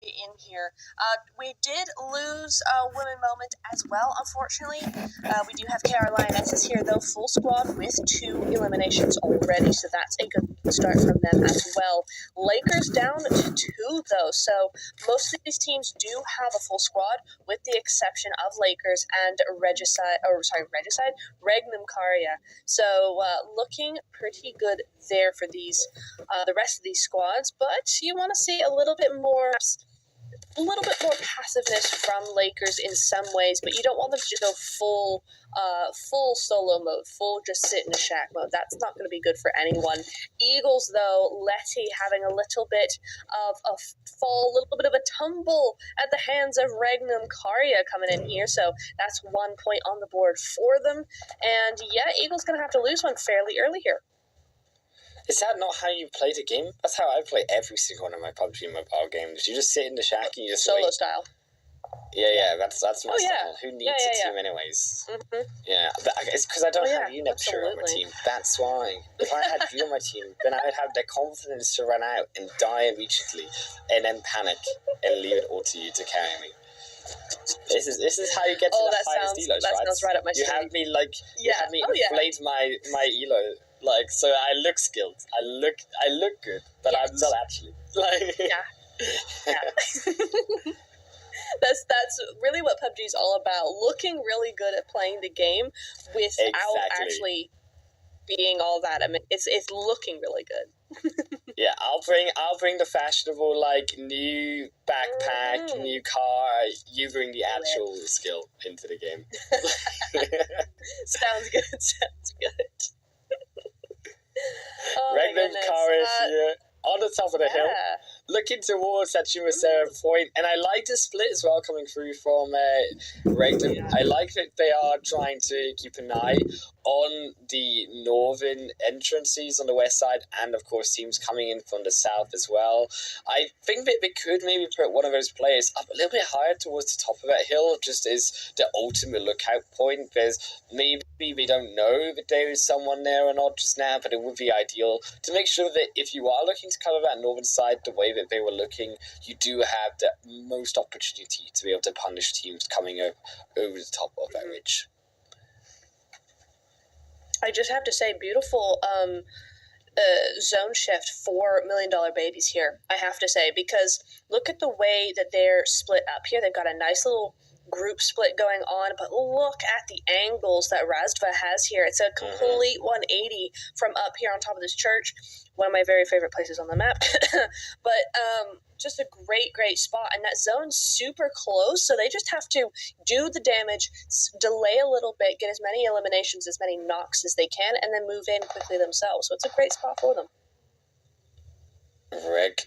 in here. We did lose a women moment as well, unfortunately. We do have Lionesses here, though, full squad with 2 eliminations already, so that's a good start from them as well. Lakers down to 2, though, so most of these teams do have a full squad, with the exception of Lakers and Regnum Karya. So looking pretty good there for these the rest of these squads, but you want to see a little bit more passiveness from Lakers in some ways, but you don't want them to just go full solo mode, full just sit in a shack mode. That's not going to be good for anyone. Eagles, though, Letty having a little bit of a fall, a little bit of a tumble at the hands of Regnum Karya coming in here, so that's 1 point on the board for them. And yeah, Eagles going to have to lose one fairly early here. Is that not how you play the game? That's how I play every single one of my PUBG Mobile games. You just sit in the shack and you just solo wait. style. Yeah, that's my style. Yeah. Who needs a team anyways? Mm-hmm. Yeah, but it's because I don't have you next year on my team. That's why. If I had you on my team, then I would have the confidence to run out and die immediately, and then panic and leave it all to you to carry me. This is how you get to the highest elos, that right? sounds right up my street. You have me inflate my elo. Like, so I look skilled. I look good, but I'm not actually. Like, yeah. That's really what PUBG is all about. Looking really good at playing the game without actually being all that. I mean, it's looking really good. Yeah, I'll bring the fashionable, like, new backpack, new car. You bring the actual skill into the game. Sounds good. Regnum Karya here on the top of the hill, looking towards that Jumasera point, and I like the split as well coming through from Regnum. I like that they are trying to keep an eye on the northern entrances on the west side, and of course teams coming in from the south as well. I think that they could maybe put one of those players up a little bit higher towards the top of that hill, just as the ultimate lookout point, because maybe we don't know that there is someone there or not just now, but it would be ideal to make sure that if you are looking to cover that northern side the way that they were looking, you do have the most opportunity to be able to punish teams coming over the top of that ridge. I just have to say, beautiful zone shift for $1 Million Babies here, I have to say, because look at the way that they're split up here. They've got a nice little group split going on, but look at the angles that Razdva has here. It's a complete 180 from up here on top of this church, one of my very favorite places on the map. But just a great spot, and that zone's super close, so they just have to do the damage, delay a little bit, get as many eliminations, as many knocks as they can, and then move in quickly themselves. So it's a great spot for them. Reg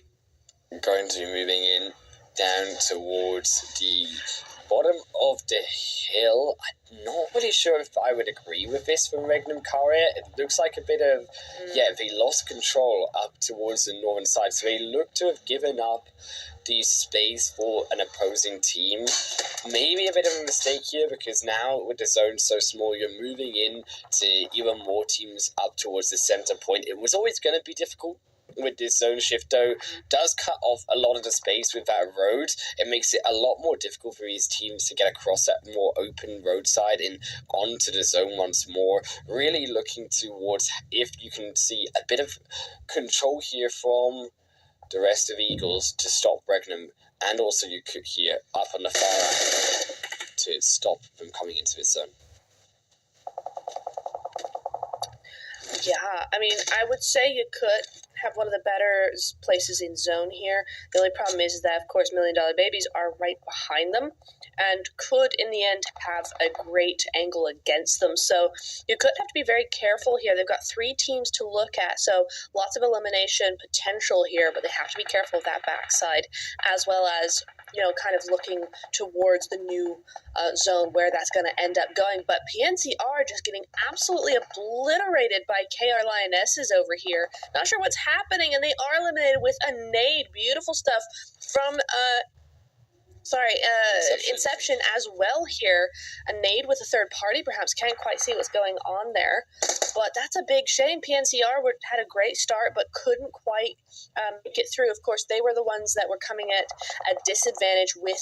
going to be moving in down towards the bottom of the hill. I'm not really sure if I would agree with this from Regnum Karya. It looks like a bit of, they lost control up towards the northern side, so they look to have given up the space for an opposing team. Maybe a bit of a mistake here, because now with the zone so small, you're moving in to even more teams up towards the center point. It was always going to be difficult with this zone shift, though. Does cut off a lot of the space with that road. It makes it a lot more difficult for these teams to get across that more open roadside and onto the zone once more. Really looking towards if you can see a bit of control here from the rest of Eagles to stop Regnum, and also you could here up on the far end to stop them coming into this zone. Yeah, I mean, I would say you could have one of the better places in zone here. The only problem is that, of course, $1 Million Babies are right behind them and could, in the end, have a great angle against them. So you could have to be very careful here. They've got 3 teams to look at, so lots of elimination potential here, but they have to be careful of that backside, as well as, kind of looking towards the new zone where that's going to end up going. But PNC are just getting absolutely obliterated by Lionesses over here. Not sure what's happening, and they are eliminated with a nade. Beautiful stuff from Inception as well here. A nade with a third party, perhaps can't quite see what's going on there. But that's a big shame. PNCR had a great start, but couldn't quite get through. Of course, they were the ones that were coming at a disadvantage with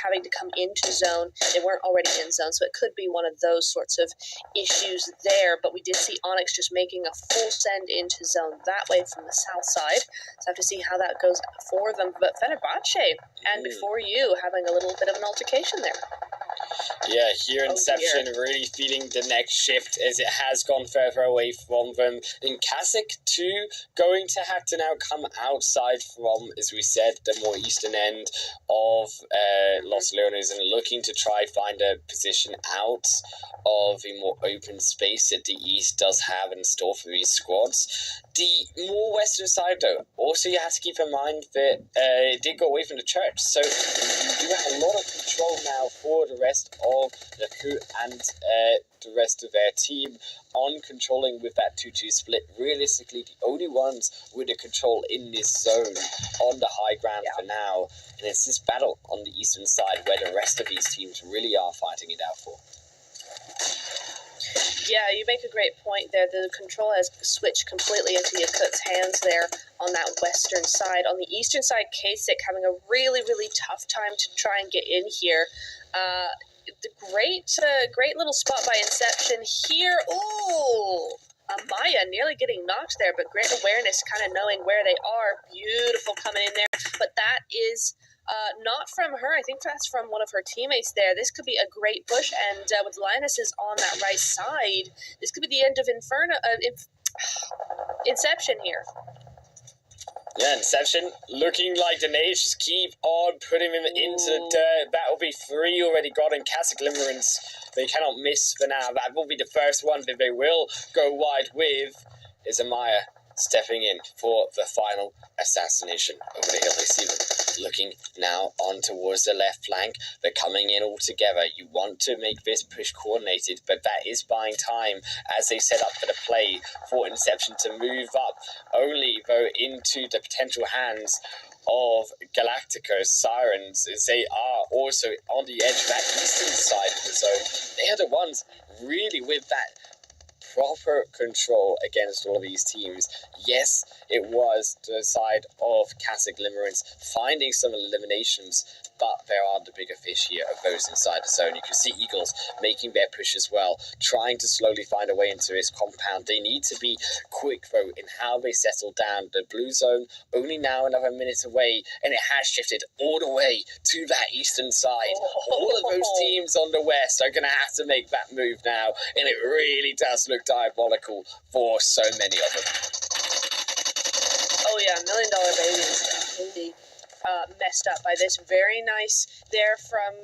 having to come into zone. They weren't already in zone, so it could be one of those sorts of issues there. But we did see Onyx just making a full send into zone that way from the south side. So I have to see how that goes for them. But Fenerbahce, and before you, having a little bit of an altercation there. Yeah, here Inception really feeling the next shift as it has gone further away from them. In Kasich too, going to have to now come outside from, as we said, the more eastern end of Los Leones and looking to try find a position out of a more open space that the east does have in store for these squads. The more western side though, also you have to keep in mind that it did go away from the church, so you have a lot of control now for the rest of Yakut and the rest of their team on controlling with that 2-2 split. Realistically, the only ones with the control in this zone on the high ground for now, and it's this battle on the eastern side where the rest of these teams really are fighting it out for. Yeah, you make a great point there. The control has switched completely into Yakut's hands there on that western side. On the eastern side, Kasich having a really, really tough time to try and get in here. The great little spot by Inception here. Ooh! Maya nearly getting knocked there, but great awareness, kind of knowing where they are. Beautiful coming in there. But that is not from her. I think that's from one of her teammates there. This could be a great push, and with Lionesses on that right side, this could be the end of Inception here. Yeah, Inception looking like the nades just keep on putting him into the dirt. That will be 3 already got in Kasich Limerence. They cannot miss for now. That will be the first one that they will go wide with. Is Amaya stepping in for the final assassination over the hill. They see them looking now on towards the left flank. They're coming in all together. You want to make this push coordinated, but that is buying time as they set up for the play for Inception to move up, only though into the potential hands of Galactico's Sirens, as they are also on the edge of that eastern side of the zone. They are the ones really with that proper control against all of these teams. Yes, it was the side of Kasich Limerence finding some eliminations, but there are the bigger fish here of those inside the zone. You can see Eagles making their push as well, trying to slowly find a way into this compound. They need to be quick though in how they settle down. The blue zone only now another minute away, and it has shifted all the way to that eastern side. All of those teams on the west are going to have to make that move now, and it really does look diabolical for so many of them. Oh yeah, $1 Million Baby is completely messed up by this. Very nice there from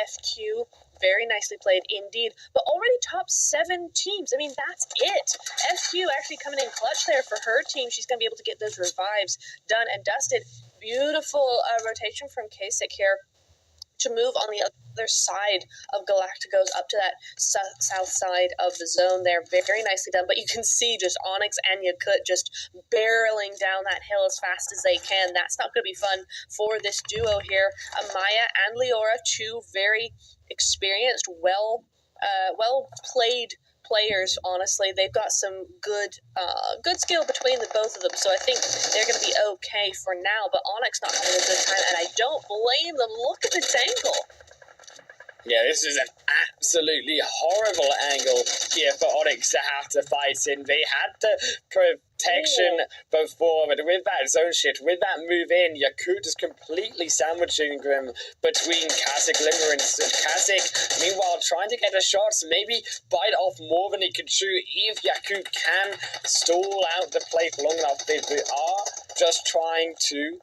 FQ. Very nicely played indeed. But already top 7 teams. I mean, that's it. FQ actually coming in clutch there for her team. She's going to be able to get those revives done and dusted. Beautiful rotation from Kasich here to move on the other side of Galacticos up to that south side of the zone there. Very nicely done. But you can see just Onyx and Yakut just barreling down that hill as fast as they can. That's not going to be fun for this duo here. Amaya and Leora, 2 very experienced, well played players. Honestly, they've got some good skill between the both of them, so I think they're going to be okay for now. But Onyx not having a good time, and I don't blame them. Look at this angle. Yeah, this is an absolutely horrible angle here for Onyx to have to fight in. They had the protection before, but with that zone shift, with that move in, Yakut is completely sandwiching them between Kasich Limerence and Kasich. Meanwhile, trying to get the shots, maybe bite off more than he can chew. If Yakut can stall out the play for long enough, they are just trying to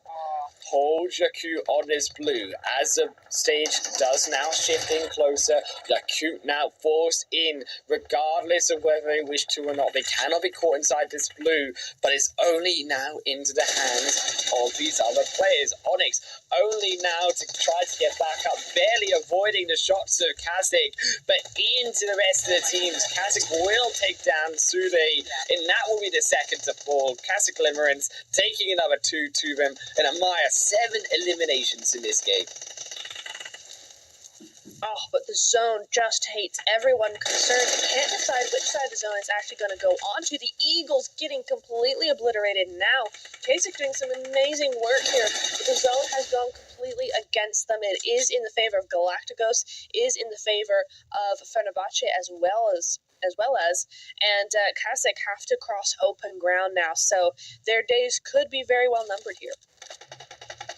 hold Yakut on his blue. As the stage does now shift in closer, Yakut now forced in, regardless of whether they wish to or not. They cannot be caught inside this blue, but it's only now into the hands of these other players. Onyx only now to try to get back up, barely avoiding the shots of Kasich, but into the rest of the teams. Kasich will take down Sude, and that will be the second to fall. Kasich Limerence taking another 2 to them, and Amaya 7 eliminations in this game. Oh, but the zone just hates everyone concerned. You can't decide which side of the zone is actually going to go onto. The Eagles getting completely obliterated now. Kasich doing some amazing work here. But the zone has gone completely against them. It is in the favor of Galacticos, is in the favor of Fenerbahce as well as, and Kasich have to cross open ground now. So their days could be very well numbered here.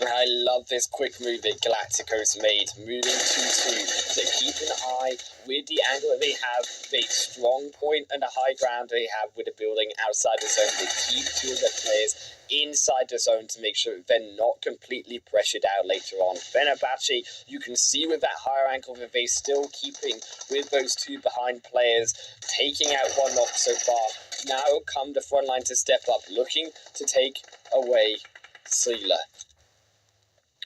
I love this quick move that Galacticos made, moving 2-2 to keep an eye with the angle that they have, the strong point and the high ground they have with the building outside the zone. They keep two of their players inside the zone to make sure they're not completely pressured out later on. Fenerbahce, you can see with that higher angle that they're still keeping with those two behind players, taking out one knock so far. Now come the front line to step up, looking to take away Sealer.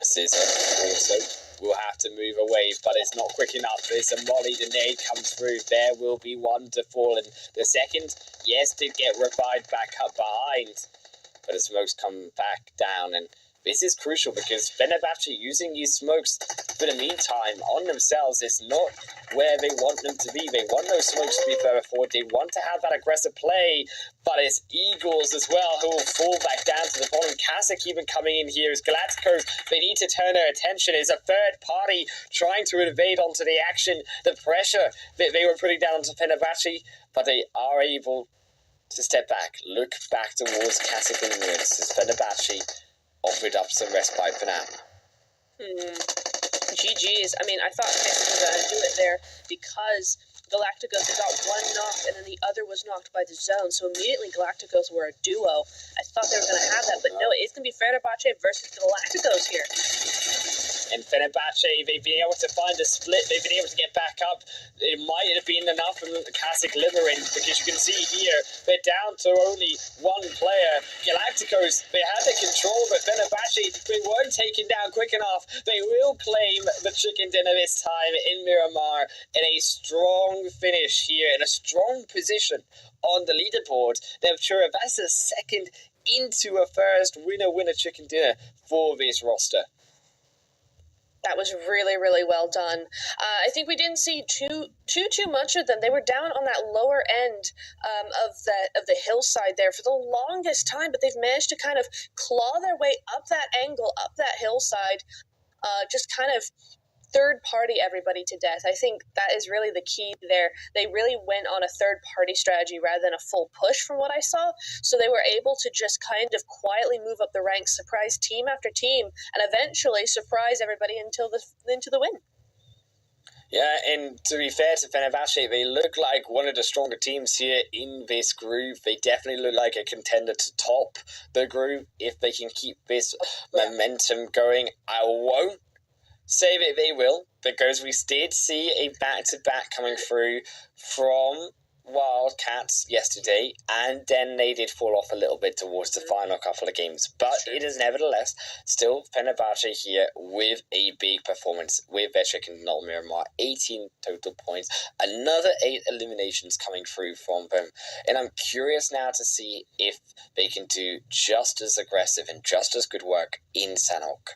Scissor also will have to move away, but it's not quick enough. There's a molly, the nade comes through. There will be one to fall, and the second, yes, did get revived back up behind, but the smokes come back down, and this is crucial because Fenerbahce using these smokes for the meantime on themselves is not where they want them to be. They want those smokes to be further forward. They want to have that aggressive play, but it's Eagles as well who will fall back down to the bottom. Kasich even coming in here as Galacticos. They need to turn their attention. Is a third party trying to invade onto the action. The pressure that they were putting down onto Fenerbahce, but they are able to step back, look back towards Kasich and Woods as Fenerbahce offered up some respite for now. GG's. I mean, I thought Kasich was going to do it there because Galacticos got one knocked and then the other was knocked by the zone. So immediately Galacticos were a duo. I thought they were going to have that, but no, it's going to be Fenerbahce versus Galacticos here. And Fenerbahce, they've been able to find a split. They've been able to get back up. It might have been enough for the Kasich liberating, because you can see here, they're down to only one player. Galacticos, they had the control, but Fenerbahce, they weren't taken down quick enough. They will claim the chicken dinner this time in Miramar in a strong finish here, in a strong position on the leaderboard. They've that's a second into a first winner chicken dinner for this roster. That was really, really well done. I think we didn't see too much of them. They were down on that lower end of the hillside there for the longest time, but they've managed to kind of claw their way up that angle, up that hillside, just kind of third party everybody to death. I think that is really the key there. They really went on a third party strategy rather than a full push from what I saw. So they were able to just kind of quietly move up the ranks, surprise team after team, and eventually surprise everybody into the win. Yeah, and to be fair to Fenerbahce, they look like one of the stronger teams here in this group. They definitely look like a contender to top the group if they can keep this momentum going. I won't say that they will, because we did see a back-to-back coming through from Wildcats yesterday, and then they did fall off a little bit towards the final couple of games. But it is nevertheless still Fenerbahce here with a big performance with their chicken dinner Miramar. 18 total points, another 8 eliminations coming through from them, and I'm curious now to see if they can do just as aggressive and just as good work in Sanhok.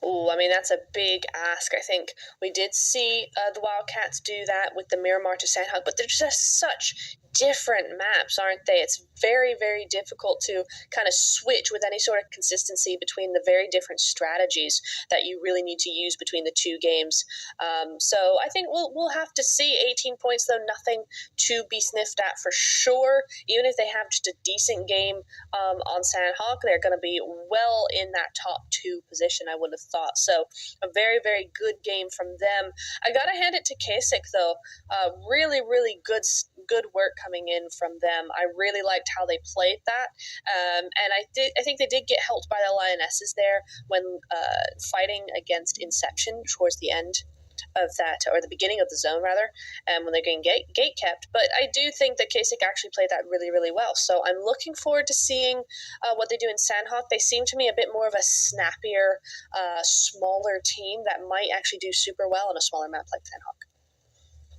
Oh, I mean, that's a big ask. I think we did see the Wildcats do that with the Miramar to Sandhog, but they're just such different maps, aren't they? It's very, very difficult to kind of switch with any sort of consistency between the very different strategies that you really need to use between the two games. So I think we'll have to see. 18 points, though, nothing to be sniffed at for sure. Even if they have just a decent game on Sandhawk, they're going to be well in that top 2 position, I would have thought. So a very, very good game from them. I got to hand it to Kasich, though. Really, really good work coming in from them. I really liked how they played that, and I think they did get helped by the Lionesses there when fighting against Inception towards the end of that, or the beginning of the zone rather, when they're getting gate kept. But I do think that Kasich actually played that really, really well. So I'm looking forward to seeing what they do in Sandhawk. They seem to me a bit more of a snappier, smaller team that might actually do super well on a smaller map like Sandhawk.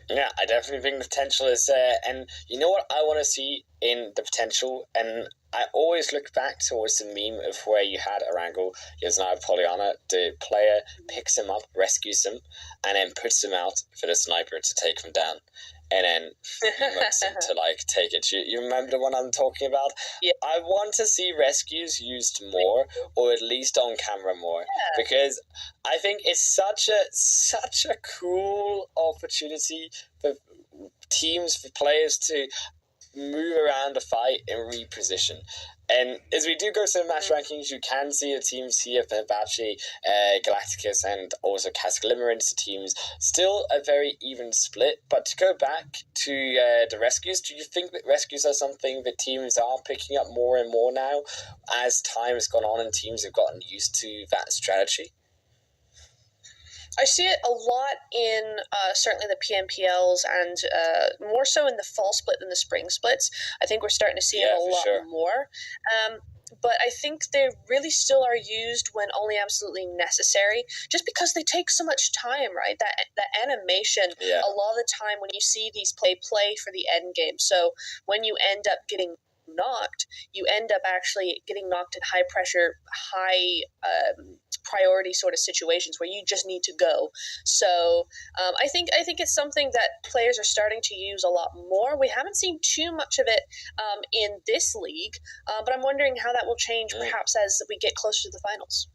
Yeah, I definitely think the potential is there. And you know what I want to see in the potential? And I always look back towards the meme of where you had Erangel, Yasnaya Pollyanna, the player picks him up, rescues him, and then puts him out for the sniper to take him down. And then mugs him to like take it. You remember the one I'm talking about? Yeah. I want to see rescues used more, or at least on camera more, because I think it's such a cool opportunity for teams, for players to move around the fight and reposition. And as we do go to the match rankings, you can see the teams here, Fenerbahce, Galacticos, and also Kazakh Limerence, the teams. Still a very even split. But to go back to the rescues, do you think that rescues are something that teams are picking up more and more now as time has gone on and teams have gotten used to that strategy? I see it a lot in certainly the PMPLs and more so in the fall split than the spring splits. I think we're starting to see it a lot more. But I think they really still are used when only absolutely necessary, just because they take so much time, right? That animation, a lot of the time when you see these play for the end game. So when you end up getting knocked, you end up actually getting knocked in high pressure, high priority sort of situations where you just need to go. So I think it's something that players are starting to use a lot more. We haven't seen too much of it in this league, but I'm wondering how that will change perhaps as we get closer to the finals.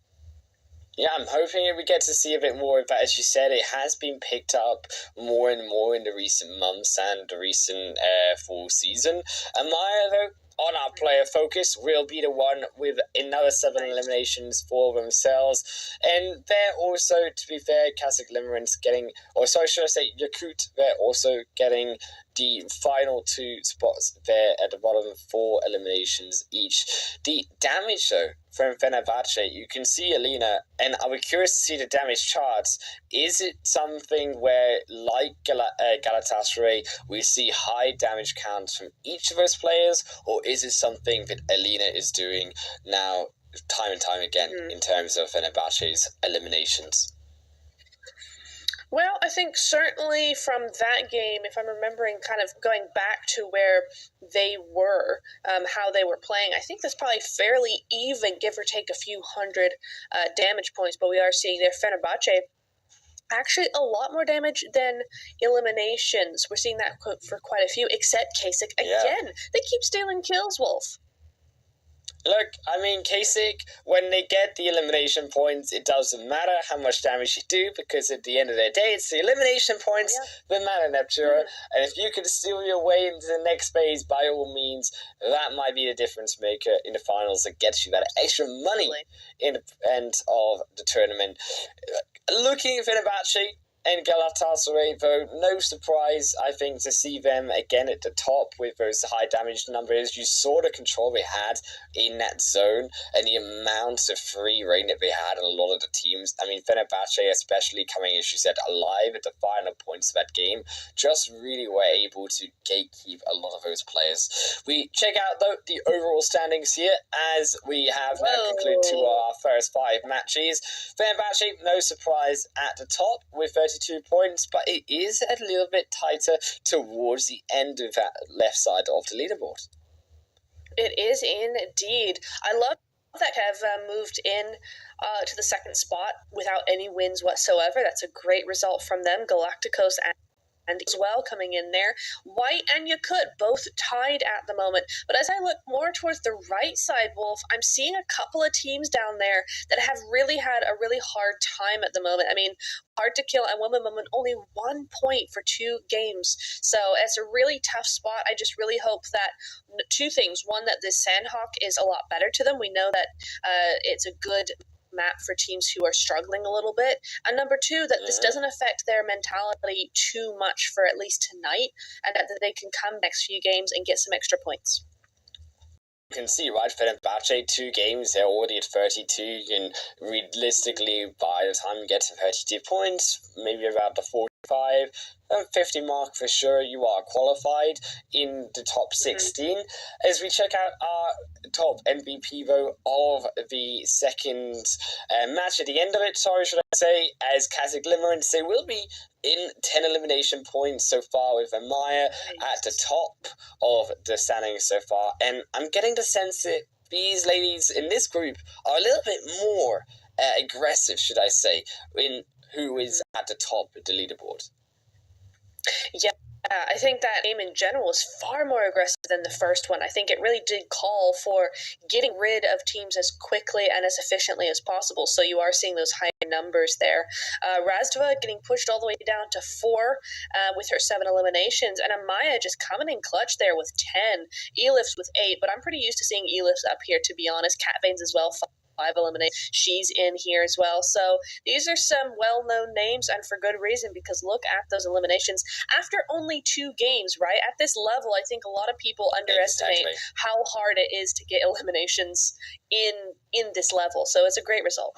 Yeah, I'm hoping we get to see a bit more of that. As you said, it has been picked up more and more in the recent months and the recent full season. And Maya, though, on our player focus, will be the one with another 7 eliminations for themselves. And they're also, to be fair, Kazakh Limerence getting, or sorry, should I say Yakut, they're also getting the final 2 spots there at the bottom, 4 eliminations each. The damage, though, from Fenerbahce, you can see Alina, and I was curious to see the damage charts. Is it something where, like Galatasaray, we see high damage counts from each of those players, or is it something that Alina is doing now time and time again in terms of Fenerbahce's eliminations? Well, I think certainly from that game, if I'm remembering kind of going back to where they were, how they were playing, I think that's probably fairly even, give or take a few hundred damage points, but we are seeing there Fenerbahce actually a lot more damage than eliminations. We're seeing that for quite a few, except Kasich again. They keep stealing kills, Wolf. Look, I mean, Kasich, when they get the elimination points, it doesn't matter how much damage you do, because at the end of the day, it's the elimination points that matter, Neptura. And if you can steal your way into the next phase, by all means, that might be the difference maker in the finals that gets you that extra money in the end of the tournament. Looking at Fenerbahce and Galatasaray, though, no surprise, I think, to see them again at the top with those high damage numbers. You saw the control they had in that zone and the amount of free reign that they had in a lot of the teams. I mean, Fenerbahce, especially coming, as you said, alive at the final points of that game, just really were able to gatekeep a lot of those players. We check out, though, the overall standings here as we have now concluded to our first 5 matches. Fenerbahce, no surprise, at the top with 32 points, but it is a little bit tighter towards the end of that left side of the leaderboard. It is indeed. I love that have moved in to the second spot without any wins whatsoever. That's a great result from them. Galacticos and as well coming in there. White and Yakut both tied at the moment. But as I look more towards the right side, Wolf, I'm seeing a couple of teams down there that have really had a really hard time at the moment. I mean, Hard to Kill and Women only 1 point for 2 games. So it's a really tough spot. I just really hope that 2 things. One, that this Sandhawk is a lot better to them. We know that it's a good map for teams who are struggling a little bit, and number 2, that this doesn't affect their mentality too much for at least tonight, and that they can come next few games and get some extra points. You can see, right, Fenerbahce, 2 games, they're already at 32. You can realistically, by the time you get to 32 points, maybe about the 45, 50 mark for sure, you are qualified in the top 16. As we check out our top MVP, though, of the second match at the end of it, sorry, should I say, as Kazakh Limerence, they will be in 10 elimination points so far, with Amaya at the top of the standings so far. And I'm getting the sense that these ladies in this group are a little bit more aggressive, should I say, in who is at the top of the leaderboard. Yeah, I think that game in general is far more aggressive than the first one. I think it really did call for getting rid of teams as quickly and as efficiently as possible. So you are seeing those high numbers there. Razdva getting pushed all the way down to 4 with her 7 eliminations, and Amaya just coming in clutch there with 10. Elif's with 8, but I'm pretty used to seeing Elif's up here, to be honest. Cat Veins as well. 5 eliminations. She's in here as well. So these are some well-known names, and for good reason, because look at those eliminations after only 2 games, right? At this level, I think a lot of people underestimate how hard it is to get eliminations in this level. So it's a great result.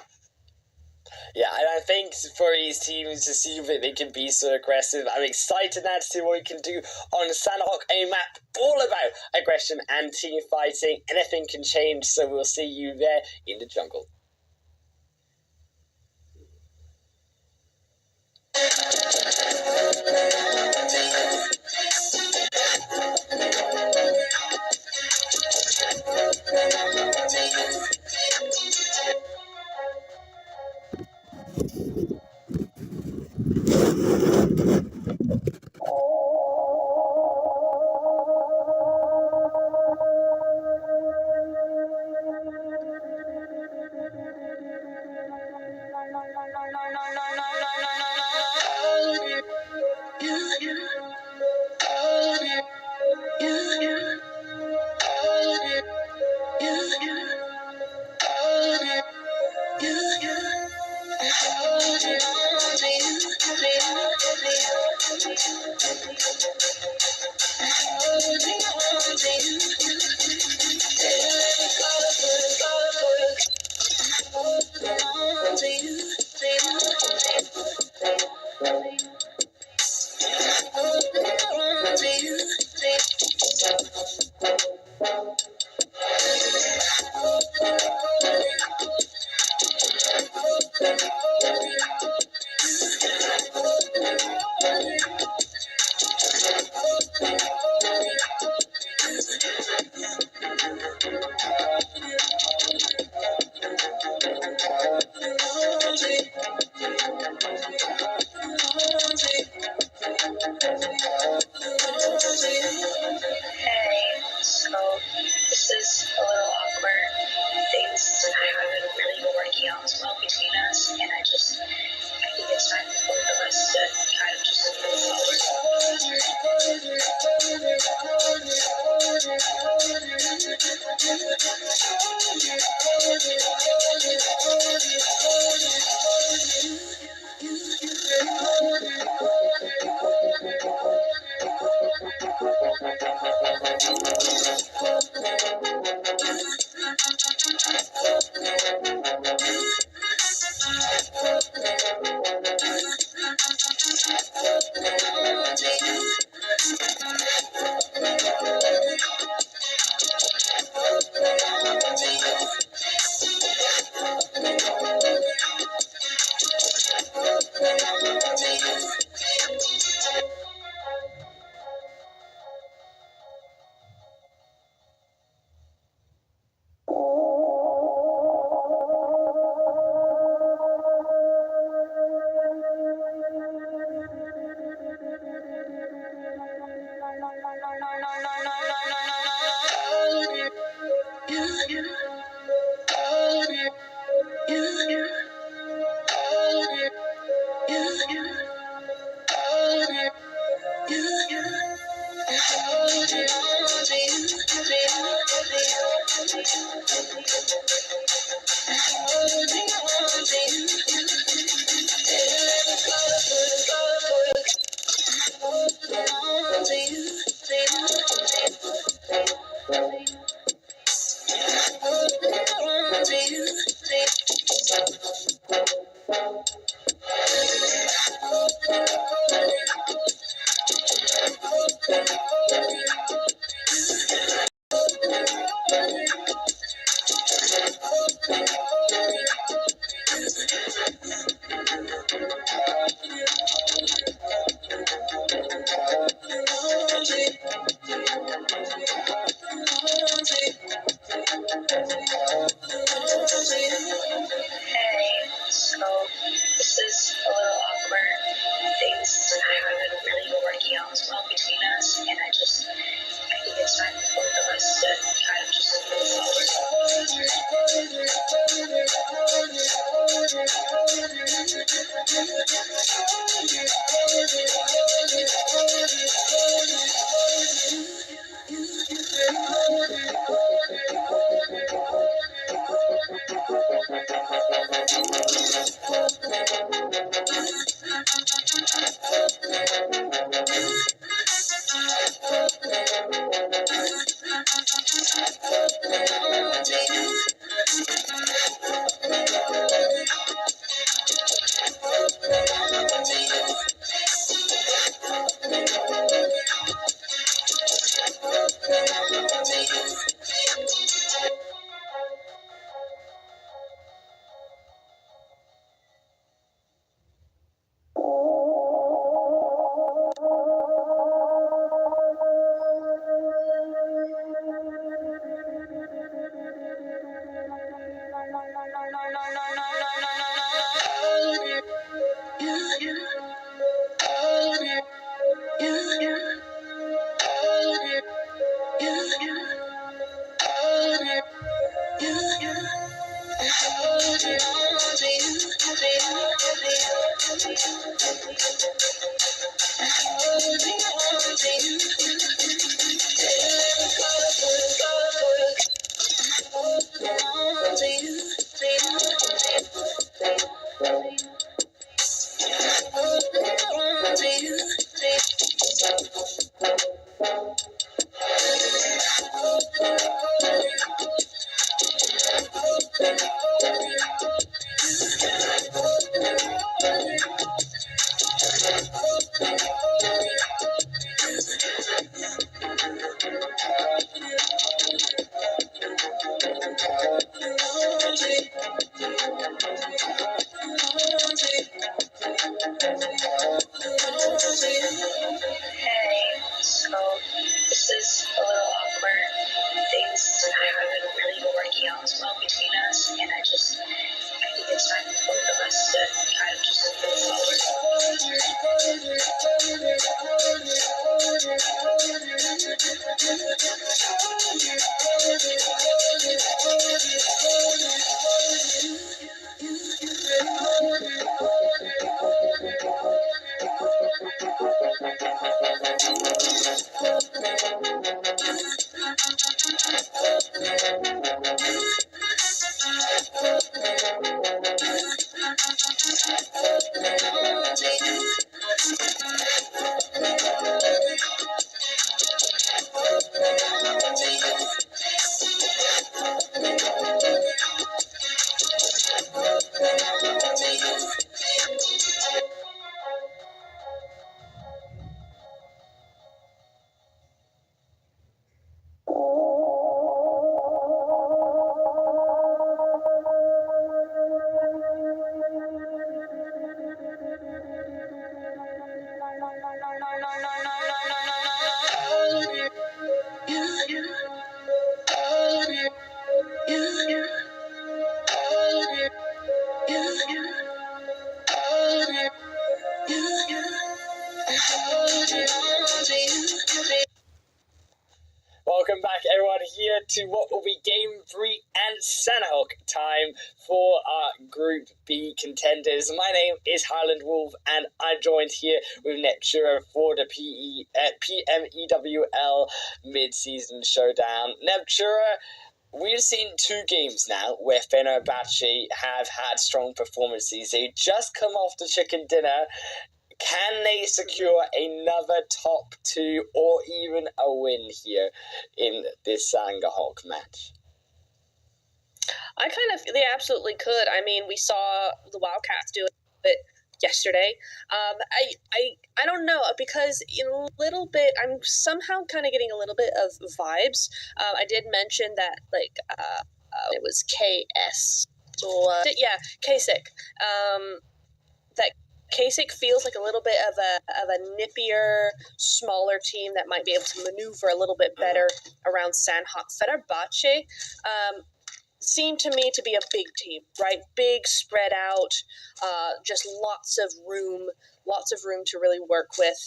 Yeah, and I think for these teams to see that they can be so aggressive, I'm excited now to see what we can do on Sanhok, a map all about aggression and team fighting. Anything can change, so we'll see you there in the jungle. Welcome back, everyone, here to what will be Game 3 and Sanhok time for our Group B contenders. My name is Highland Wolf, and I'm joined here with Neptura for the PMEWL mid-season showdown. Neptura, we've seen 2 games now where Fenerbahce have had strong performances. They just come off the chicken dinner. Can they secure another top 2 or even a win here in this Sanhok match? They absolutely could. I mean, we saw the Wildcats do it yesterday. I don't know, because in a little bit, I'm somehow kind of getting a little bit of vibes. I did mention that, like, it was KS, or Kasich. That Kasich feels like a little bit of a nippier, smaller team that might be able to maneuver a little bit better around Sanhok. Fenerbahce seemed to me to be a big team, right? Big, spread out, just lots of room to really work with.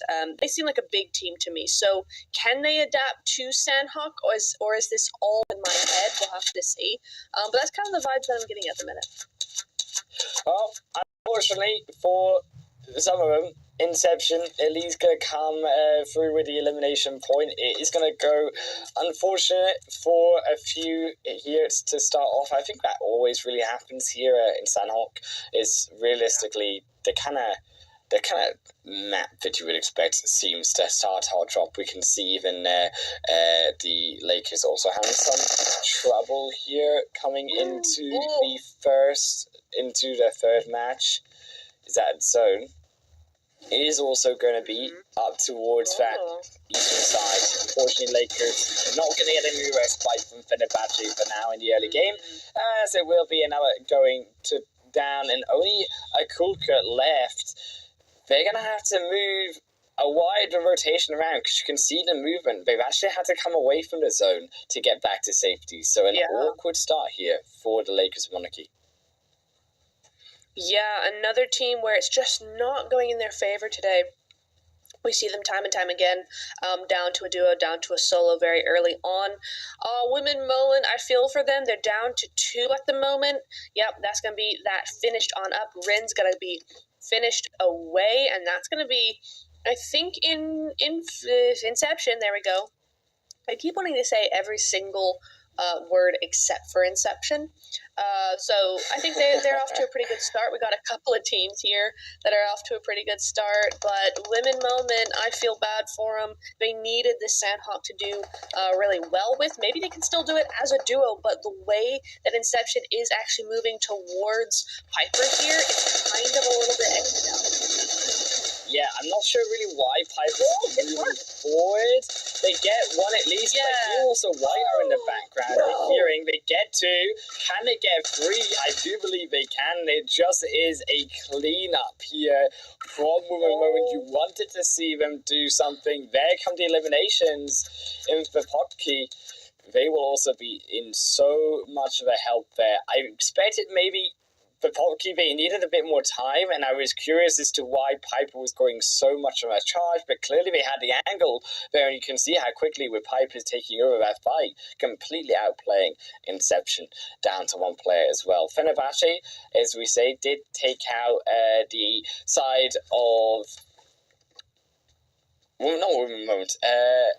They seem like a big team to me. So can they adapt to Sanhok, or is this all in my head? We'll have to see. But that's kind of the vibes that I'm getting at the minute. Well, unfortunately for some of them, Inception at least going to come through with the elimination point. It is going to go unfortunate for a few here to start off. I think that always really happens here in Sanhok. Is realistically the kind of map that you would expect seems to start hard drop. We can see even the Lakers also having some trouble here coming into the third match. Is that zone? It is also going to be up towards that eastern side. Unfortunately, Lakers not going to get any respite from Fenerbahce for now in the early game, as it will be another going to down, and only a Kulka left. They're going to have to move a wide rotation around, because you can see the movement. They've actually had to come away from the zone to get back to safety. So an awkward start here for the Lakers Monarchy. Yeah, another team where it's just not going in their favor today. We see them time and time again, down to a duo, down to a solo very early on. Women Mullen, I feel for them. They're down to 2 at the moment. Yep, that's going to be that finished on up. Rin's going to be finished away, and that's going to be, I think, in Inception. There we go. I keep wanting to say every single word except for Inception. So I think they're off to a pretty good start. We got a couple of teams here that are off to a pretty good start, but Women Moment, I feel bad for them. They needed this Sanhok to do really well with. Maybe they can still do it as a duo, but the way that Inception is actually moving towards Piper here, it's kind of a little bit extra down. Yeah, I'm not sure really why Piper is moving forward. They get 1 at least, but also White are in the background. They're hearing, they get 2. Can they get 3? I do believe they can. It just is a cleanup here from Women Moment. You wanted to see them do something. There come the eliminations in the Popkey. They will also be in so much of a help there. I expected maybe the Popkey, they needed a bit more time, and I was curious as to why Piper was going so much of a charge, but clearly they had the angle there, and you can see how quickly with Piper taking over that fight, completely outplaying Inception down to 1 player as well. Fenerbahce, as we say, did take out the side of Well, not women moment.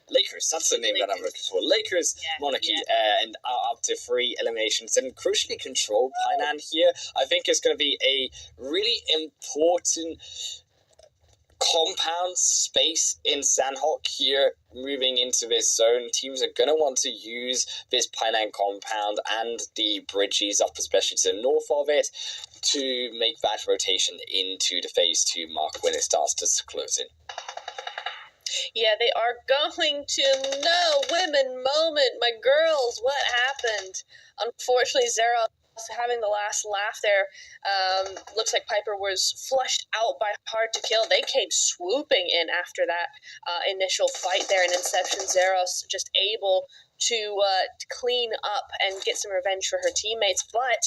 Lakers. That's the name that I'm looking for. Lakers, Monarchy, and are up to 3 eliminations and crucially control Painan here. I think it's going to be a really important compound space in Sandhawk here. Moving into this zone, teams are going to want to use this Painan compound and the bridges up, especially to the north of it, to make that rotation into the phase 2 mark when it starts to close in. Yeah, they are going to no women moment. My girls, what happened? Unfortunately, Zero having the last laugh there. Looks like Piper was flushed out by Hard to Kill. They came swooping in after that initial fight there in Inception. Zeros just able to clean up and get some revenge for her teammates. But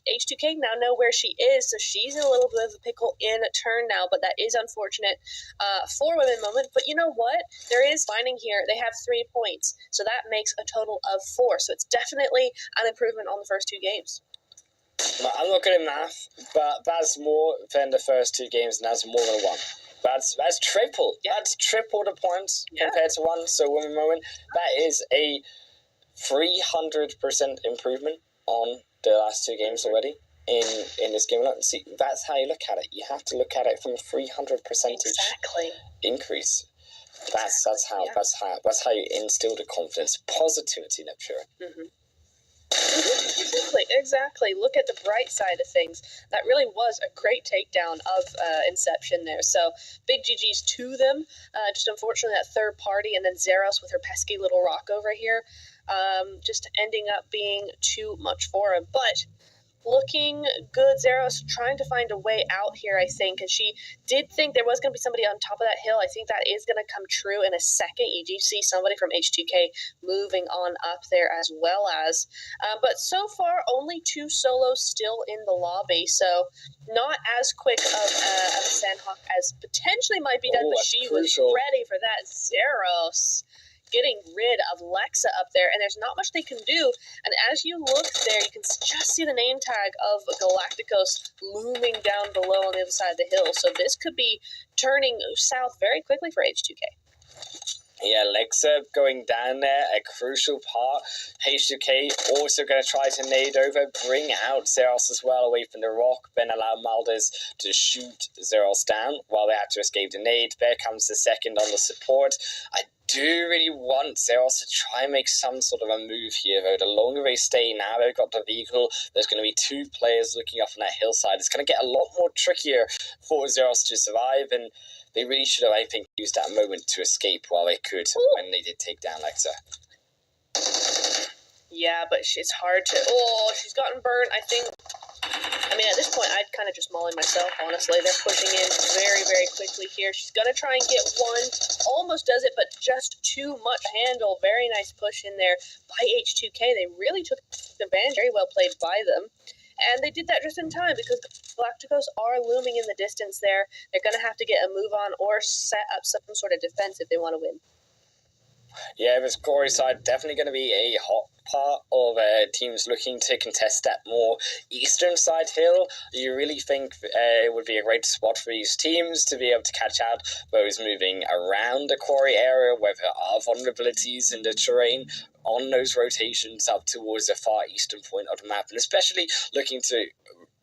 H2K now know where she is, so she's in a little bit of a pickle in turn now. But that is unfortunate for women moment. But you know what? There is finding here. They have 3 points, so that makes a total of 4. So it's definitely an improvement on the first 2 games. I'm not good at math, but that's more than the first 2 games, and that's more than 1. That's triple. Yeah. That's triple the points compared to 1. So women moment, that is a 300% improvement on the last 2 games already in this game. See, that's how you look at it. You have to look at it from a 300% increase. That's how you instill the confidence, positivity, Neptune. Exactly. Look at the bright side of things. That really was a great takedown of Inception there. So big GGs to them. Just unfortunately that third party, and then Zeros with her pesky little rock over here, just ending up being too much for him. But looking good. Zeros trying to find a way out here, I think, and she did think there was going to be somebody on top of that hill. I think that is going to come true in a second. You do see somebody from H2K moving on up there as well as. But so far, only 2 solos still in the lobby, so not as quick of a Sandhawk as potentially might be done, but she was ready for that. Zeros getting rid of Lexa up there, and there's not much they can do. And as you look there, you can just see the name tag of Galacticos looming down below on the other side of the hill. So this could be turning south very quickly for H2K. Yeah, Lexa going down there, a crucial part. H2K also going to try to nade over, bring out Zeros as well away from the rock, then allow Maldez to shoot Zeros down while they have to escape the nade. There comes the second on the support. I do really want Zeros to try and make some sort of a move here, though. The longer they stay now, they've got the vehicle. There's going to be 2 players looking up on that hillside. It's going to get a lot more trickier for Zeros to survive, and they really should have, I think, used that moment to escape while they could when they did take down Lexa. Yeah, but it's hard to... Oh, she's gotten burnt, I think. I mean, at this point, I'd kind of just molly myself, honestly. They're pushing in very, very quickly here. She's going to try and get one. Almost does it, but just too much handle. Very nice push in there by H2K. They really took advantage. Very well played by them. And they did that just in time because Galacticos are looming in the distance there. They're going to have to get a move on or set up some sort of defense if they want to win. Yeah, this Corey side definitely going to be a hot part of teams looking to contest that more eastern side hill. You really think it would be a great spot for these teams to be able to catch out those moving around the quarry area where there are vulnerabilities in the terrain on those rotations up towards the far eastern point of the map, and especially looking to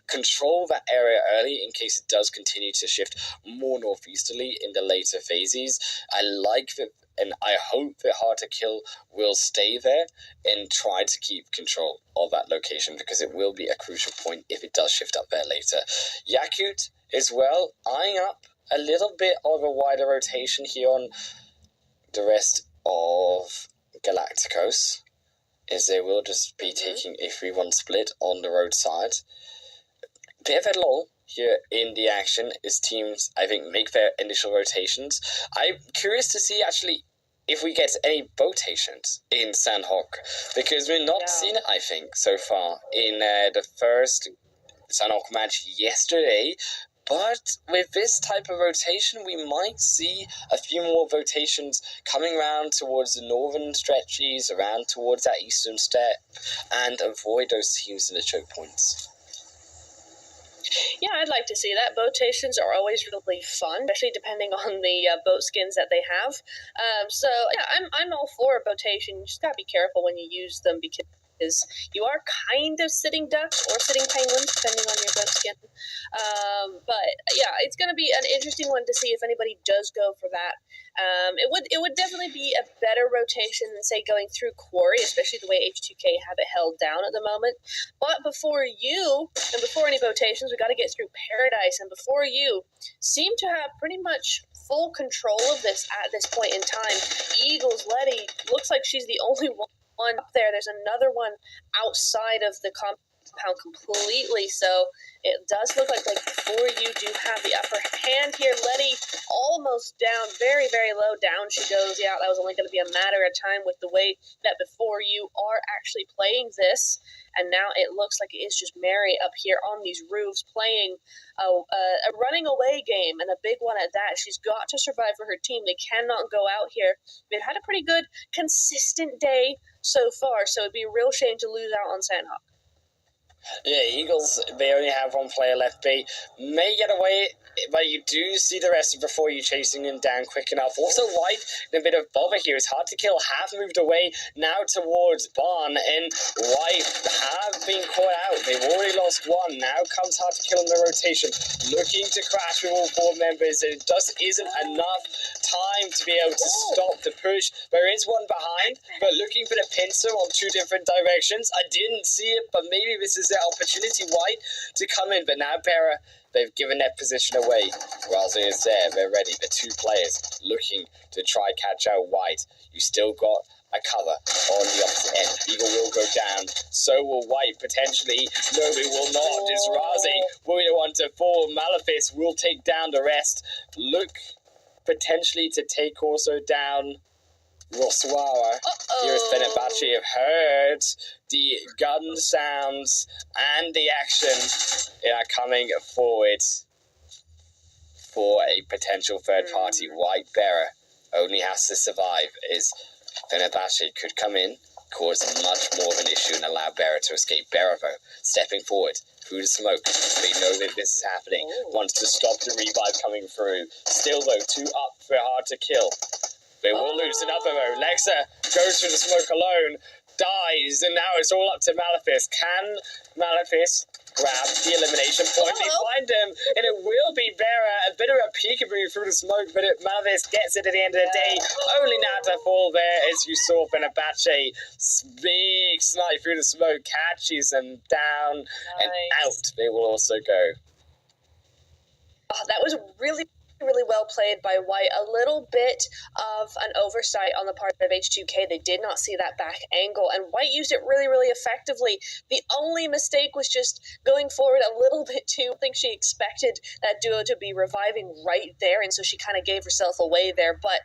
control that area early in case it does continue to shift more northeasterly in the later phases. I like that, and I hope that Hard to Kill will stay there and try to keep control of that location, because it will be a crucial point if it does shift up there later. Yakut as well, eyeing up a little bit of a wider rotation here on the rest of Galacticos, as they will just be taking a 3-1 split on the roadside. Bit of a lull here in the action as teams, I think, make their initial rotations. I'm curious to see, actually, if we get any rotations in Sandhawk, because we're not seeing it, I think, so far in the first Sandhawk match yesterday. But with this type of rotation, we might see a few more rotations coming around towards the northern stretches, around towards that eastern step, and avoid those teams in the choke points. Yeah, I'd like to see that. Boatations are always really fun, especially depending on the boat skins that they have. So yeah, I'm all for a boatation. You just gotta be careful when you use them because you are kind of sitting ducks or sitting penguins, depending on your boat skin. But yeah, it's going to be an interesting one to see if anybody does go for that. It would definitely be a better rotation than say going through Quarry, especially the way H2K have it held down at the moment. But before you and before any rotations, we got to get through Paradise, and before you seem to have pretty much full control of this at this point in time. Eagles Letty looks like she's the only one up there. There's another one outside of the compound completely, so it does look like before you do have the upper hand here. Letty almost down, very, very low down she goes. Yeah, that was only going to be a matter of time with the way that before you are actually playing this, and now it looks like it is just Mary up here on these roofs playing a running away game, and a big one at that. She's got to survive for her team. They cannot go out here. They've had a pretty good, consistent day so far, so it'd be a real shame to lose out on Sandhawk. Yeah, Eagles, they only have one player left. They may get away, but you do see the rest before you chasing him down quick enough. Also, White in a bit of bother here. It's hard to kill. Have moved away now towards Barn, and White have been caught out. They've already lost one. Now comes hard to kill in the rotation. Looking to crash with all four members. It just isn't enough time to be able to stop the push. There is one behind, but looking for the pincer on two different directions. I didn't see it, but maybe this is the opportunity, White, to come in. But now Bera, they've given their position away. Rousey is there, they're ready. The two players looking to try catch out White. You still got a cover on the opposite end. Eagle will go down, so will White potentially. No, it will not. It's Rousey will be the one to fall. Malefice will take down the rest. Look potentially to take also down Roswara. Here is Fenerbahce. Have heard the gun sounds and the action. They are coming forward for a potential third party. White Bearer only has to survive. Is Fenerbahce could come in, cause much more of an issue, and allow Bearer to escape. Bearer, though, stepping forward through the smoke. They know that this is happening. Wants to stop the revive coming through. Still, though, two up for hard to kill. They will lose another though. Lexa goes through the smoke alone, dies, and now it's all up to Malefice. Can Malefice grab the elimination point? They find him, and it will be Vera. A bit of a peekaboo through the smoke, but Malefice gets it at the end of the day. Only now to fall there, as you saw Fenerbahce. Big snipe through the smoke, catches them down and out. They will also go. Oh, that was really well played by White. A little bit of an oversight on the part of H2K. They did not see that back angle, and White used it really, really effectively. The only mistake was just going forward a little bit too. I think she expected that duo to be reviving right there, and so she kind of gave herself away there. But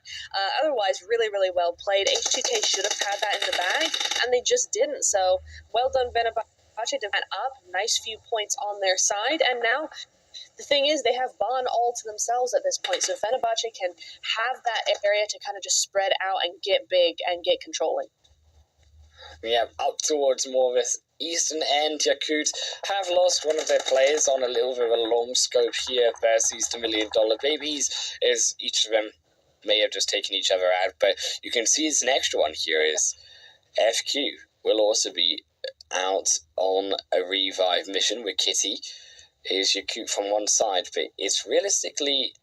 otherwise, really, really well played. H2K should have had that in the bag, and they just didn't. So well done, Fenerbahce, to went up. Nice few points on their side, and now the thing is, they have Bond all to themselves at this point, so Fenerbahce can have that area to kind of just spread out and get big and get controlling. Yeah, up towards more of this eastern end. Yakut have lost one of their players on a little bit of a long scope here versus the $1 million babies, as each of them may have just taken each other out. But you can see this next one here is FQ will also be out on a revive mission with Kitty. Is Yakut from one side, but it's realistically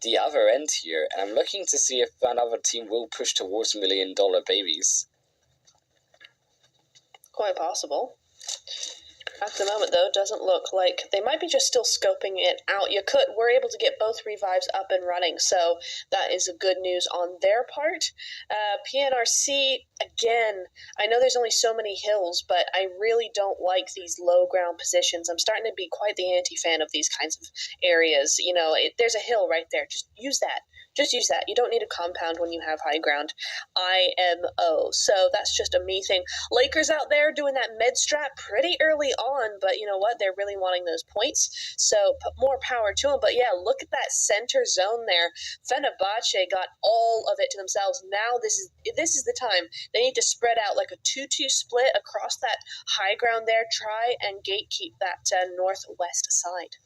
the other end here, and I'm looking to see if another team will push towards $1 million babies. Quite possible. At the moment, though, it doesn't look like they might be just still scoping it out. We're able to get both revives up and running, so that is a good news on their part. PNRC, again, I know there's only so many hills, but I really don't like these low ground positions. I'm starting to be quite the anti-fan of these kinds of areas. You know, there's a hill right there. Just use that. Just use that. You don't need a compound when you have high ground. IMO. So that's just a me thing. Lakers out there doing that med strat pretty early on, but you know what? They're really wanting those points. So more power to them. But yeah, look at that center zone there. Fenerbahce got all of it to themselves. Now this is the time. They need to spread out like a 2-2 split across that high ground there. Try and gatekeep that northwest side.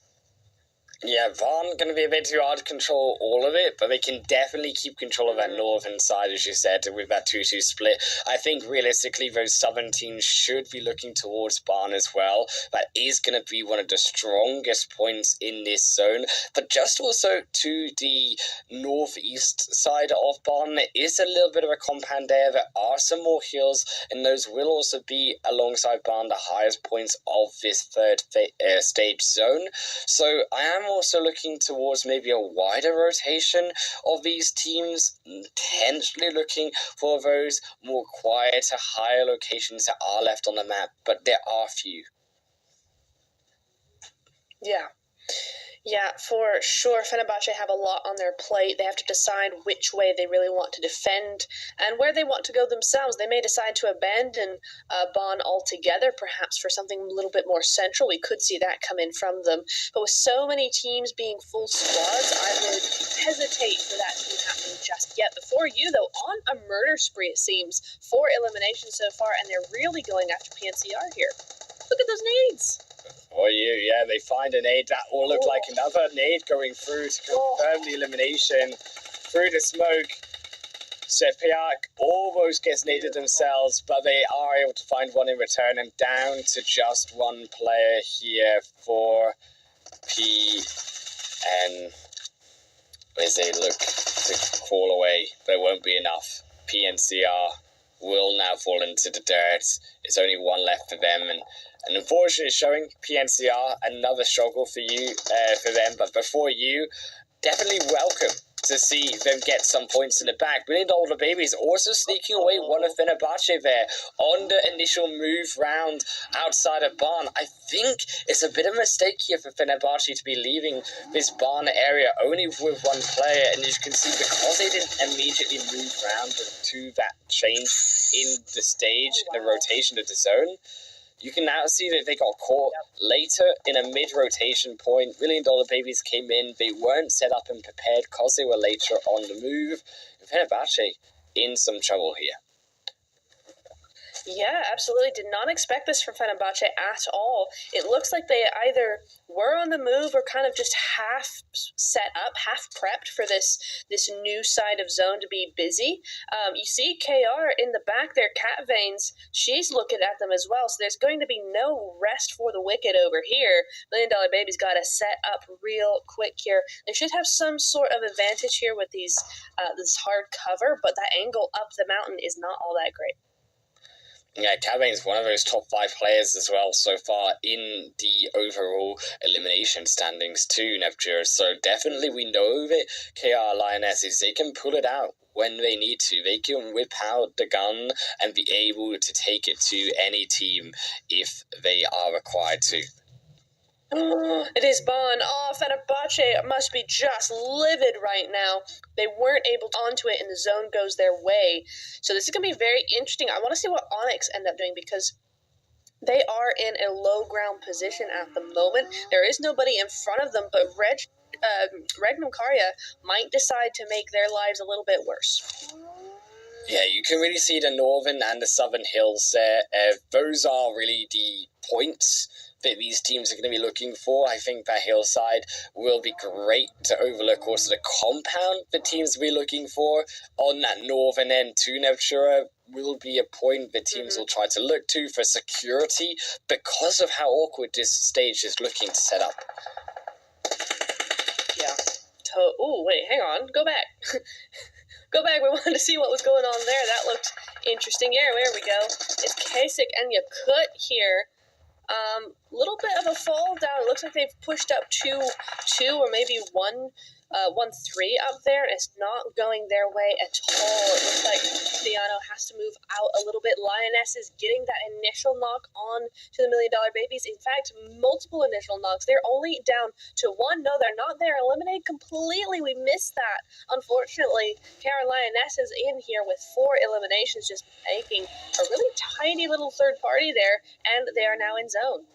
Yeah, Vaughn going to be a bit too hard to control all of it, but they can definitely keep control of that northern side, as you said, with that 2-2 split. I think realistically those southern teams should be looking towards Barn as well. That is going to be one of the strongest points in this zone. But just also to the northeast side of Barn, there is a little bit of a compound there. There are some more hills, and those will also be alongside Barn the highest points of this third stage zone. So I am also looking towards maybe a wider rotation of these teams, potentially looking for those more quieter, higher locations that are left on the map, but there are few. Yeah, for sure. Fenerbahce have a lot on their plate. They have to decide which way they really want to defend and where they want to go themselves. They may decide to abandon Bonn altogether, perhaps for something a little bit more central. We could see that come in from them. But with so many teams being full squads, I would hesitate for that to be happening just yet. Before you, though, on a murder spree, it seems, 4 eliminations so far, and they're really going after PNCR here. Look at those nades. For you, yeah, they find a nade that will look like another nade going through to confirm the elimination through the smoke. Sepiak almost gets naded themselves, but they are able to find one in return, and down to just one player here for PN as they look to crawl away, but it won't be enough. PNCR will now fall into the dirt. It's only one left for them, and unfortunately showing PNCR another struggle for you, for them. But before you, definitely welcome to see them get some points in the back. $1 Million Babies also sneaking away one of Fenerbahce there on the initial move round outside of Barn. I think it's a bit of a mistake here for Fenerbahce to be leaving this Barn area only with one player, and as you can see, because they didn't immediately move round to that change in the stage, in the rotation of the zone, you can now see that they got caught later in a mid-rotation point. $1 Million Babies came in. They weren't set up and prepared because they were later on the move. And Fenerbahce in some trouble here. Yeah, absolutely. Did not expect this from Fenerbahce at all. It looks like they either were on the move or kind of just half set up, half prepped for this new side of zone to be busy. You see KR in the back there, Cat Veins, she's looking at them as well. So there's going to be no rest for the wicked over here. $1 Million Baby's got to set up real quick here. They should have some sort of advantage here with these this hard cover, but that angle up the mountain is not all that great. Yeah, Cabane's one of those top 5 players as well so far in the overall elimination standings too, Neptune. So definitely we know that KR Lionesses, they can pull it out when they need to. They can whip out the gun and be able to take it to any team if they are required to. It is Bonn. Fenerbahce must be just livid right now. They weren't able to onto it, and the zone goes their way. So this is going to be very interesting. I want to see what Onyx end up doing because they are in a low ground position at the moment. There is nobody in front of them, but Regnum Karya might decide to make their lives a little bit worse. Yeah, you can really see the northern and the southern hills there. Those are really the points that these teams are going to be looking for. I think that hillside will be great to overlook. Also, the compound the teams will be looking for on that northern end too, Nevtura, will be a point that teams will try to look to for security because of how awkward this stage is looking to set up. Yeah. Oh, wait, hang on. Go back. Go back. We wanted to see what was going on there. That looked interesting. Yeah, there we go. It's Kasich and Yakut here. Little bit of a fall down. It looks like they've pushed up 2 or maybe 1-3 up there, and it's not going their way at all. It looks like Theano has to move out a little bit. Lioness is getting that initial knock on to the $1 Million Babies. In fact, multiple initial knocks. They're only down to 1. No, they're not. They're eliminated completely. We missed that. Unfortunately, Kara Lioness is in here with 4 eliminations, just making a really tiny little third party there, and they are now in zone.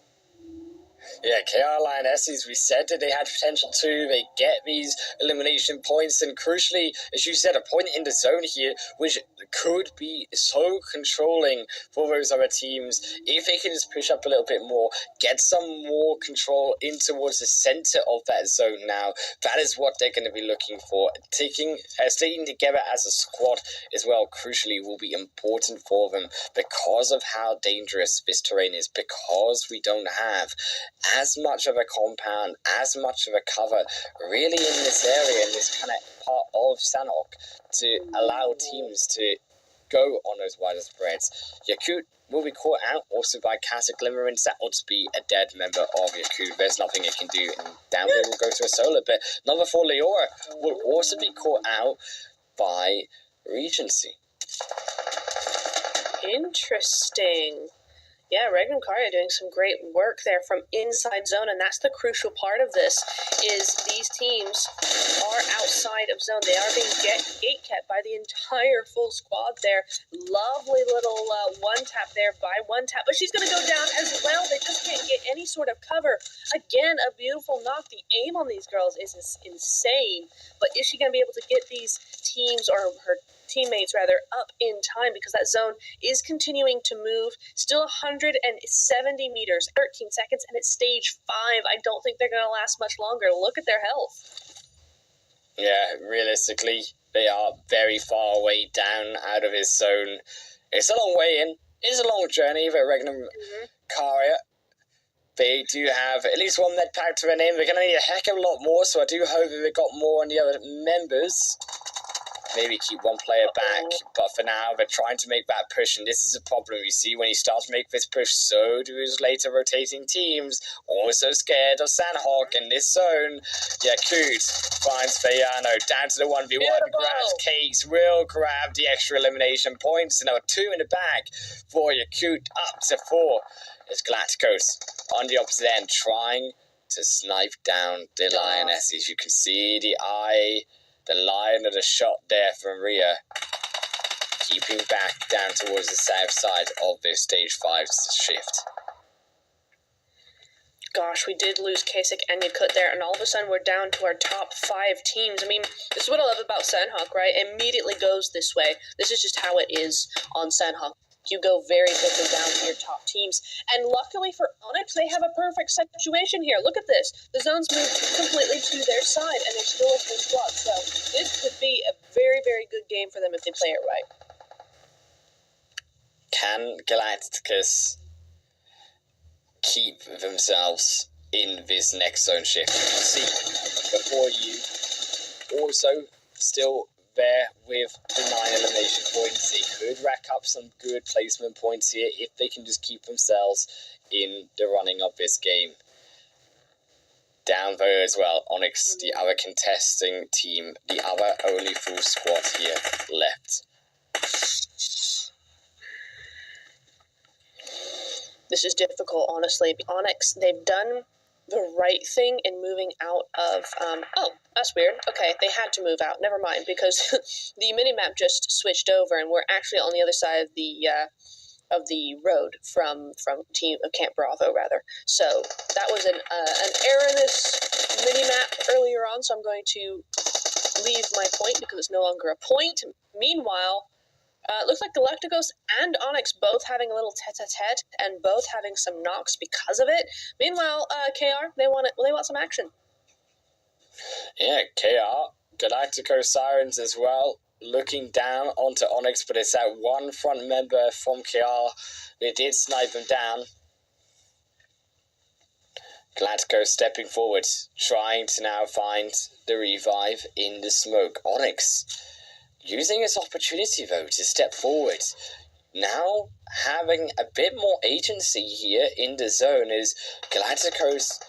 Yeah, KR Lionesses, we said that they had potential too. They get these elimination points, and crucially, as you said, a point in the zone here, which could be so controlling for those other teams. If they can just push up a little bit more, get some more control in towards the center of that zone now, that is what they're going to be looking for. Staying together as a squad as well, crucially, will be important for them because of how dangerous this terrain is, because we don't have as much of a compound, as much of a cover really in this area, in this kind of part of Sanhok, to allow teams to go on those wider spreads. Yakut will be caught out also by Casa Glimmerings. That ought to be a dead member of Yakut. There's nothing it can do, and down there will go to a solo, but number 4 Leora will also be caught out by Regency. Interesting. Yeah, Regnum Karya doing some great work there from inside zone, and that's the crucial part of this, is these teams are outside of zone. They are being gate kept by the entire full squad there. Lovely little one-tap there by one tap, but she's going to go down as well. They just can't get any sort of cover. Again, a beautiful knock. The aim on these girls is insane, but is she going to be able to get these teams, or her teammates rather, up in time, because that zone is continuing to move. Still 170 meters, 13 seconds, and it's stage 5. I don't think they're going to last much longer. Look at their health. Yeah, realistically, they are very far away down out of his zone. It's a long way in. It's a long journey for Regnum Karya. They do have at least one med pack to their name. They're going to need a heck of a lot more, so I do hope that they've got more on the other members. Maybe keep one player back, but for now they're trying to make that push, and this is a problem. You see, when you start to make this push, so do his later rotating teams. Also scared of Sanhok in this zone. Yakut finds Fayano down to the 1v1, grabs Cakes, will grab the extra elimination points, and now 2 in the bag for Yakut, up to 4. It's Galacticos on the opposite end, trying to snipe down the Lionesses. You can see the eye, the line of the shot there from Rhea, keeping back down towards the south side of this stage 5 shift. Gosh, we did lose Kasich and Yakut there, and all of a sudden we're down to our top 5 teams. I mean, this is what I love about Sanhok, right? It immediately goes this way. This is just how it is on Sanhok. You go very quickly down to your top teams. And luckily for Onyx, they have a perfect situation here. Look at this. The zone's moved completely to their side, and they're still a full squad. So this could be a very, very good game for them if they play it right. Can Galacticus keep themselves in this next zone shift? You can see before you also still there with the 9 elimination points. They could rack up some good placement points here if they can just keep themselves in the running of this game. Down there as well, Onyx, the other contesting team, the other only full squad here left. This is difficult, honestly. Onyx, they've done the right thing in moving out of, oh, that's weird. Okay, they had to move out. Never mind, because the minimap just switched over, and we're actually on the other side of the road from Camp Bravo, rather. So that was an error in this minimap earlier on, so I'm going to leave my point because it's no longer a point. Meanwhile, it looks like Galacticos and Onyx both having a little tete-a-tete and both having some knocks because of it. Meanwhile, KR, they want some action. Yeah, KR, Galacticos Sirens as well, looking down onto Onyx, but it's that one front member from KR. They did snipe them down. Galacticos stepping forward, trying to now find the revive in the smoke. Onyx using this opportunity, though, to step forward. Now having a bit more agency here in the zone, is Galacticos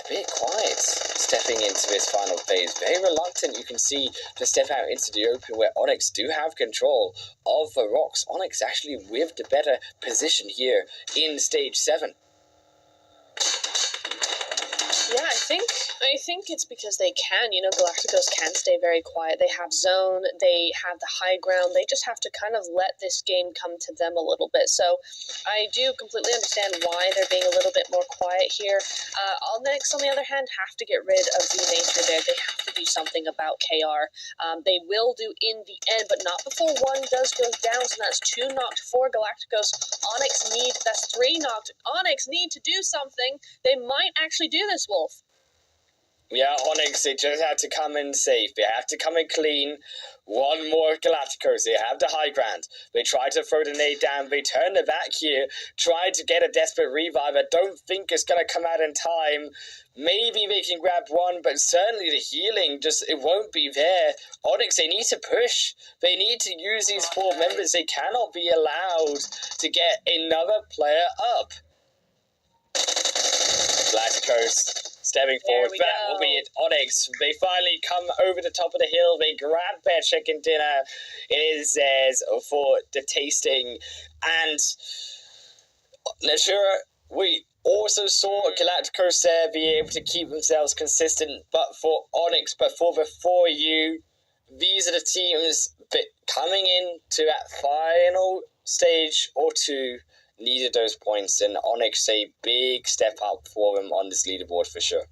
a bit quiet stepping into this final phase. Very reluctant, you can see, to step out into the open where Onyx do have control of the rocks. Onyx actually with the better position here in stage 7. Yeah, I think it's because they can. You know, Galacticos can stay very quiet. They have zone, they have the high ground. They just have to kind of let this game come to them a little bit. So I do completely understand why they're being a little bit more quiet here. Onyx, on the other hand, have to get rid of the nature there. They have to do something about KR. They will do in the end, but not before one does go down. So that's 2 knocked for Galacticos. That's 3 knocked. Onyx need to do something. They might actually do this, Wolf. Yeah, Onyx, they just have to come in safe. They have to come in clean. One more Galacticos. They have the high ground. They try to throw the nade down. They turn the back here. Try to get a desperate revive. I don't think it's going to come out in time. Maybe they can grab one, but certainly the healing it won't be there. Onyx, they need to push. They need to use these 4 members. They cannot be allowed to get another player up. Galacticos stepping forward. That will be it. Onyx, they finally come over the top of the hill. They grab their chicken dinner. It is theirs for the tasting. And Natura, we also saw Galacticos there be able to keep themselves consistent, but for Onyx, but for the 4U, these are the teams coming in to that final stage or 2 needed those points, and Onyx a big step up for them on this leaderboard for sure.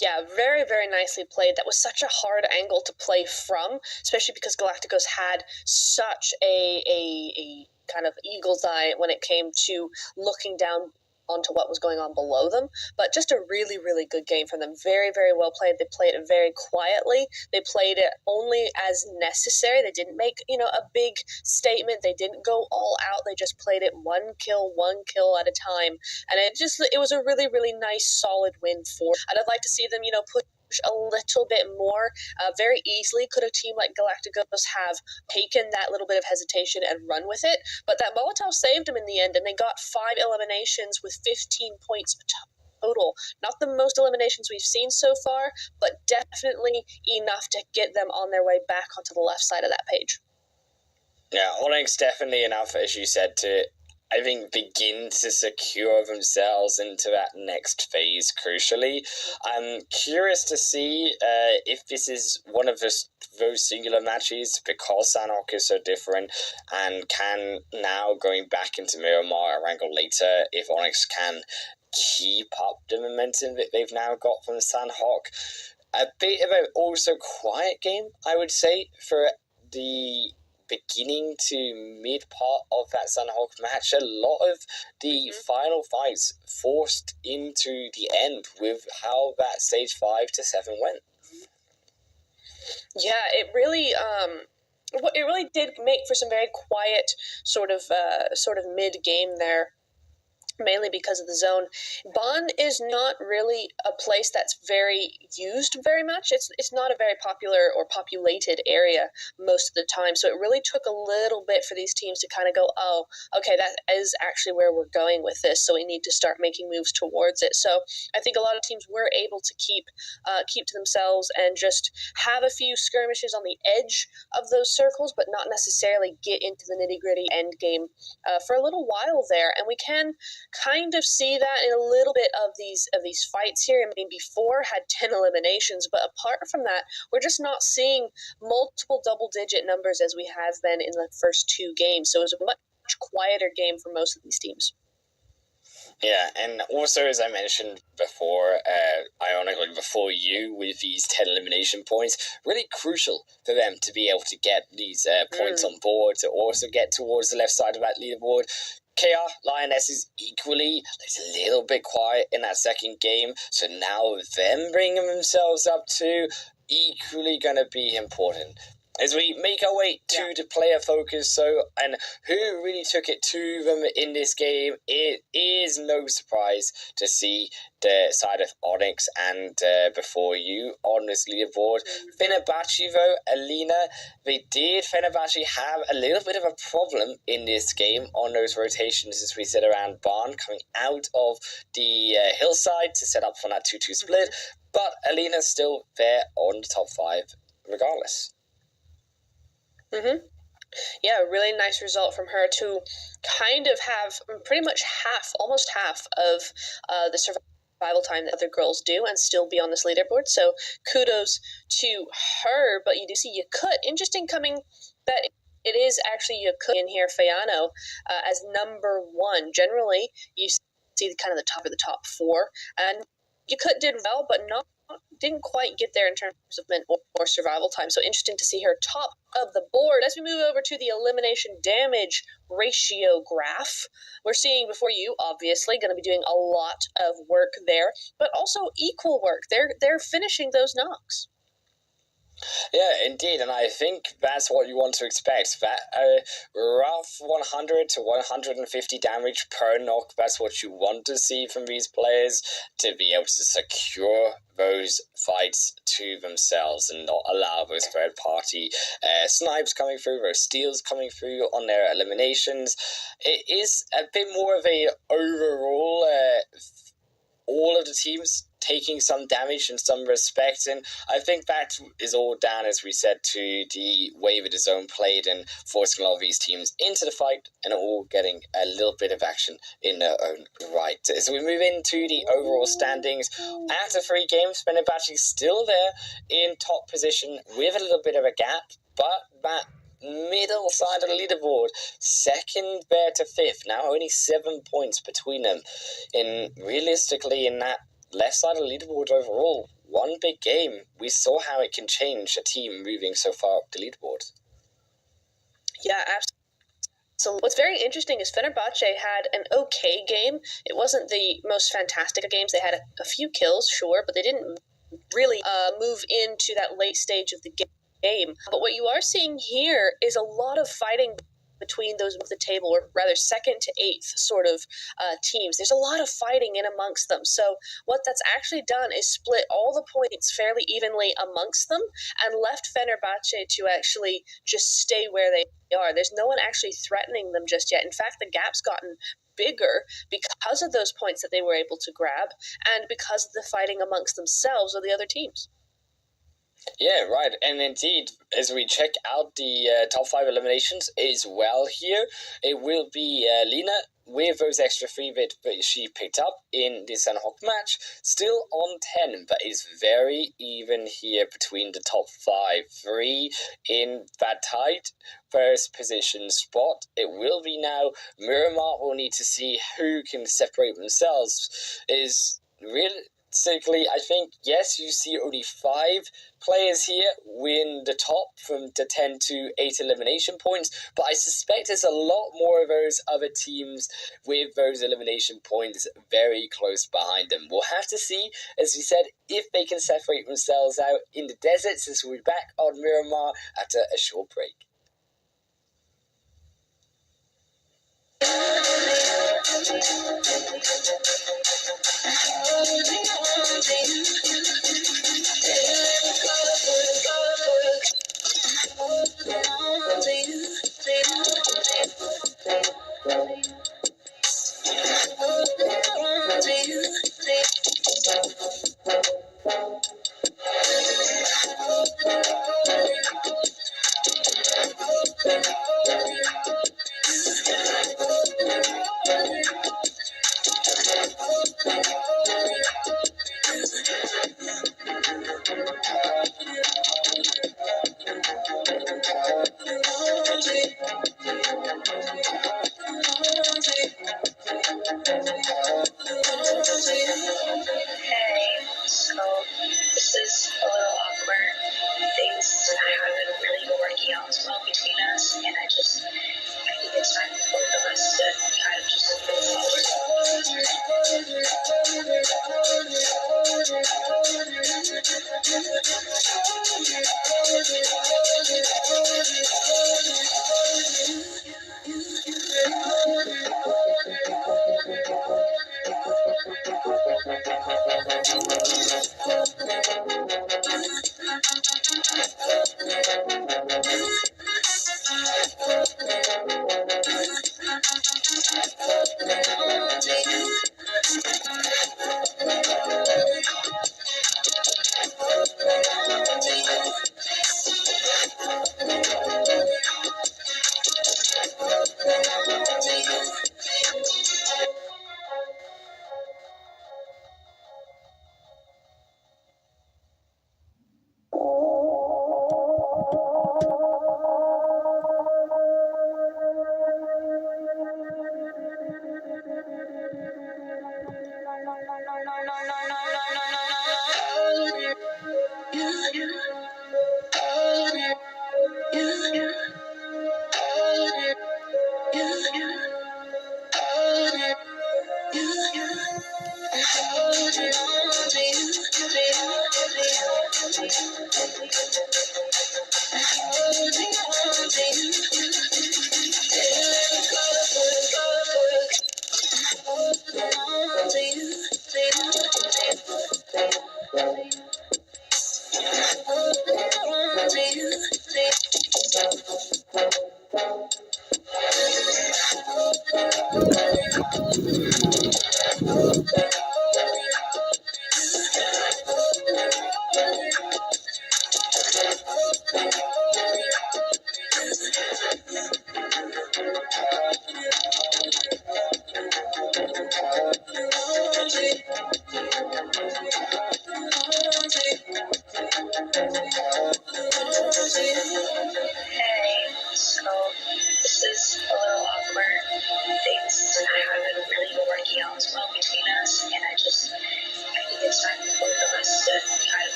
Yeah, very, very nicely played. That was such a hard angle to play from, especially because Galacticos had such a kind of eagle's eye when it came to looking down onto what was going on below them. But just a really, really good game from them. Very, very well played. They played it very quietly. They played it only as necessary. They didn't make, a big statement. They didn't go all out. They just played it one kill at a time. And it was a really, really nice, solid win for. And I'd like to see them, push a little bit more. Very easily could a team like Galacticos have taken that little bit of hesitation and run with it, but that Molotov saved them in the end, and they got 5 eliminations with 15 points total. Not the most eliminations we've seen so far, but definitely enough to get them on their way back onto the left side of that page. Yeah, Onyx definitely enough, as you said, to I think begin to secure themselves into that next phase crucially. I'm curious to see if this is one of those singular matches, because Sanhok is so different, and can now, going back into Miramar a wrangle later, if Onyx can keep up the momentum that they've now got from Sanhok. A bit of an also quiet game, I would say, for the beginning to mid part of that Sanhok match. A lot of the final fights forced into the end with how that stage 5 to 7 went. Yeah, it really did make for some very quiet sort of mid game there. Mainly because of the zone. Bonn is not really a place that's very used very much. It's not a very popular or populated area most of the time. So it really took a little bit for these teams to kind of go, oh, okay, that is actually where we're going with this. So we need to start making moves towards it. So I think a lot of teams were able to keep to themselves and just have a few skirmishes on the edge of those circles, but not necessarily get into the nitty-gritty end game for a little while there. And we can kind of see that in a little bit of these fights here. I mean, before had 10 eliminations, but apart from that, we're just not seeing multiple double-digit numbers as we have been in the first 2 games. So it was a much quieter game for most of these teams. Yeah, and also, as I mentioned before, ironically, before you, with these 10 elimination points, really crucial for them to be able to get these points on board, to also get towards the left side of that leaderboard. KR, Lionesses equally, it's a little bit quiet in that second game, so now them bringing themselves up too, equally going to be important. As we make our way to the player focus, and who really took it to them in this game, it is no surprise to see the side of Onyx and before you on this leaderboard. Fenerbahce, though, Alina, Fenerbahce have a little bit of a problem in this game on those rotations as we sit around Barn, coming out of the hillside to set up for that 2-2 split, but Alina's still there on the top 5 regardless. Yeah, a really nice result from her to kind of have pretty much almost half of the survival survival time that other girls do and still be on this leaderboard. So kudos to her. But you do see Yakut. Interesting coming that it is actually Yakut in here, Fayano, as number 1. Generally, you see kind of the top of the top 4. And Yakut did well, but didn't quite get there in terms of mint or survival time. So interesting to see her top of the board. As we move over to the elimination damage ratio graph, we're seeing before you, obviously, going to be doing a lot of work there, but also equal work. They're finishing those knocks. Yeah, indeed, and I think that's what you want to expect. That rough 100 to 150 damage per knock, that's what you want to see from these players to be able to secure those fights to themselves and not allow those third-party snipes coming through, those steals coming through on their eliminations. It is a bit more of a overall all of the teams taking some damage in some respect, and I think that is all down, as we said, to the way that the zone played and forcing a lot of these teams into the fight and all getting a little bit of action in their own right. As we move into the overall standings, after 3 games, Fenerbahce still there in top position with a little bit of a gap, but that middle side of the leaderboard, second there to 5th, now only 7 points between them. And realistically, in that left side of the leaderboard overall, one big game, we saw how it can change a team moving so far up the leaderboard. Yeah, absolutely. So what's very interesting is Fenerbahce had an okay game. It wasn't the most fantastic of games. They had a few kills, sure, but they didn't really move into that late stage of the game. But what you are seeing here is a lot of fighting between those of the table, or rather 2nd to 8th sort of teams. There's a lot of fighting in amongst them. So what that's actually done is split all the points fairly evenly amongst them and left Fenerbahce to actually just stay where they are. There's no one actually threatening them just yet. In fact, the gap's gotten bigger because of those points that they were able to grab and because of the fighting amongst themselves of the other teams. Yeah, right, and indeed, as we check out the top 5 eliminations as well here, it will be Lina with those extra 3 that she picked up in the Sanhok match, still on 10, but is very even here between the top 5. 3 in that tight first position spot. It will be now Miramar will need to see who can separate themselves. Is really Simply, I think, yes, you see only 5 players here win the top from the 10 to 8 elimination points, but I suspect there's a lot more of those other teams with those elimination points very close behind them. We'll have to see, as we said, if they can separate themselves out in the deserts, as we'll be back on Miramar after a short break.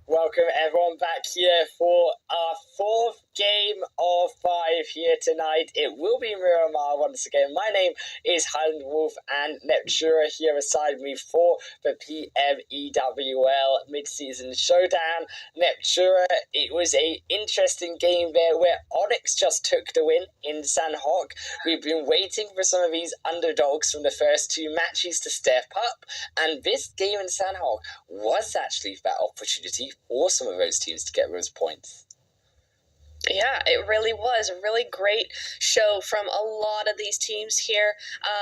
Welcome everyone back here for our fourth game of 5 here tonight. It will be Miramar once again. My name is Highland Wolf and Neptura here beside me for the PMEWL mid-season showdown. Neptura, it was a interesting game there where Onyx just took the win in San Hoc. We've been waiting for some of these underdogs from the first two matches to step up, and this game in San Hoc was actually that opportunity for some of those teams to get those points. Yeah, it really was a really great show from a lot of these teams here.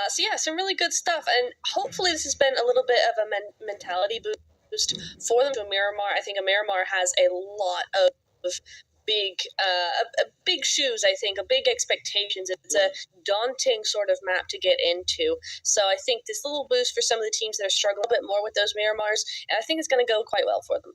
So yeah, some really good stuff, and hopefully this has been a little bit of a mentality boost for them to a Miramar. I think a Miramar has a lot of big shoes, I think, big expectations. It's a daunting sort of map to get into. So I think this little boost for some of the teams that are struggling a bit more with those Miramars, and I think it's going to go quite well for them.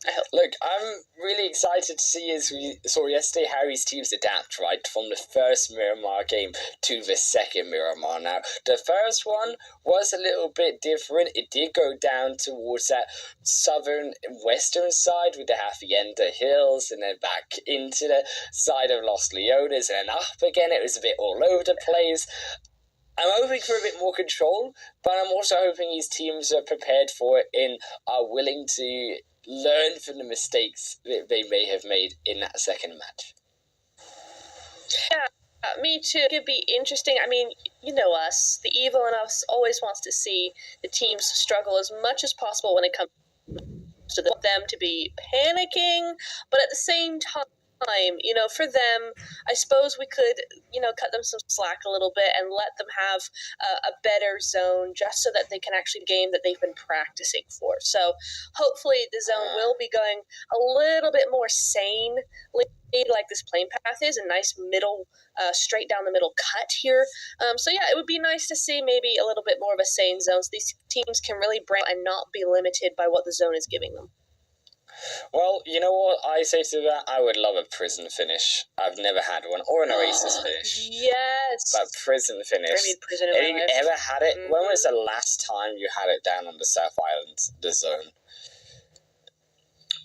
I hope. Look, I'm really excited to see, as we saw yesterday, how these teams adapt, right, from the first Miramar game to the second Miramar. Now, the first one was a little bit different. It did go down towards that southern and western side with the Hacienda Hills, and then back into the side of Los Leones, and then up again. It was a bit all over the place. I'm hoping for a bit more control, but I'm also hoping these teams are prepared for it and are willing to learn from the mistakes that they may have made in that second match. Yeah, me too. It could be interesting. I mean, you know us. The evil in us always wants to see the teams struggle as much as possible when it comes to them to be panicking, but at the same time, for them, I suppose we could, cut them some slack a little bit and let them have a better zone just so that they can actually game that they've been practicing for. So hopefully the zone will be going a little bit more sane, like this plane path is, a nice middle, straight down the middle cut here. So yeah, it would be nice to see maybe a little bit more of a sane zone so these teams can really branch and not be limited by what the zone is giving them. Well, you know what I say to that? I would love a prison finish. I've never had one, or an Oasis finish. Yes. But prison finish. I need prison in Have my you life. ever had it? Mm-hmm. When was the last time you had it down on the South Island, the zone?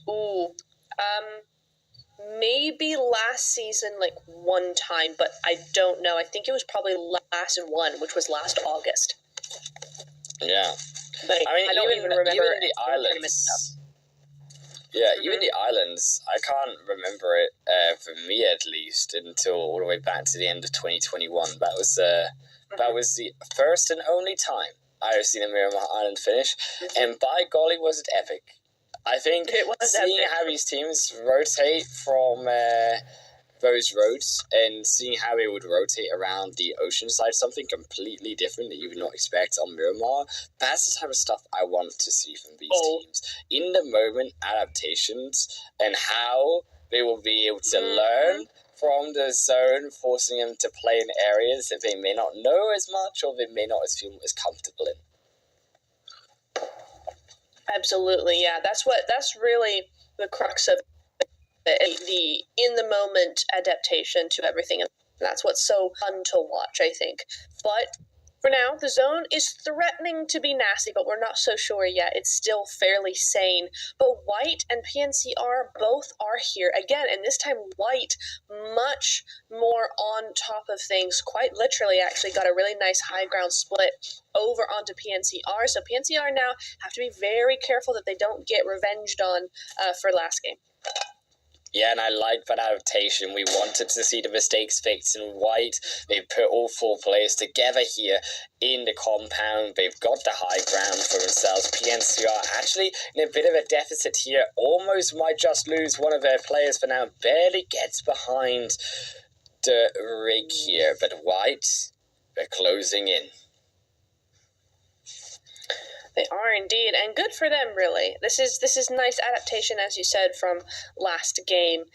Ooh. Maybe last season, like one time, but I don't know. I think it was probably last one, which was last August. Yeah. But I mean, I don't even remember even the islands. Yeah, even the islands, I can't remember it, for me at least, until all the way back to the end of 2021. That was the first and only time I have seen a Miramar Island finish, and by golly, was it epic. I think seeing how these teams rotate from those roads and seeing how they would rotate around the ocean side, something completely different that you would not expect on Miramar, that's the type of stuff I want to see from these teams. In the moment adaptations and how they will be able to learn from the zone, forcing them to play in areas that they may not know as much or they may not feel as comfortable in. Absolutely, yeah. That's really the crux of the in the moment adaptation to everything, and that's what's so fun to watch, I think. But for now, the zone is threatening to be nasty, but we're not so sure yet. It's still fairly sane. But White and PNCR both are here again, and this time White much more on top of things. Quite literally, actually got a really nice high ground split over onto PNCR. So PNCR now have to be very careful that they don't get revenged on for last game. Yeah, and I like that adaptation. We wanted to see the mistakes fixed in White. They've put all four players together here in the compound. They've got the high ground for themselves. PNCR actually in a bit of a deficit here. Almost might just lose one of their players for now. Barely gets behind the rig here. But White, they're closing in. They are indeed, and good for them, really. This is nice adaptation, as you said, from last game.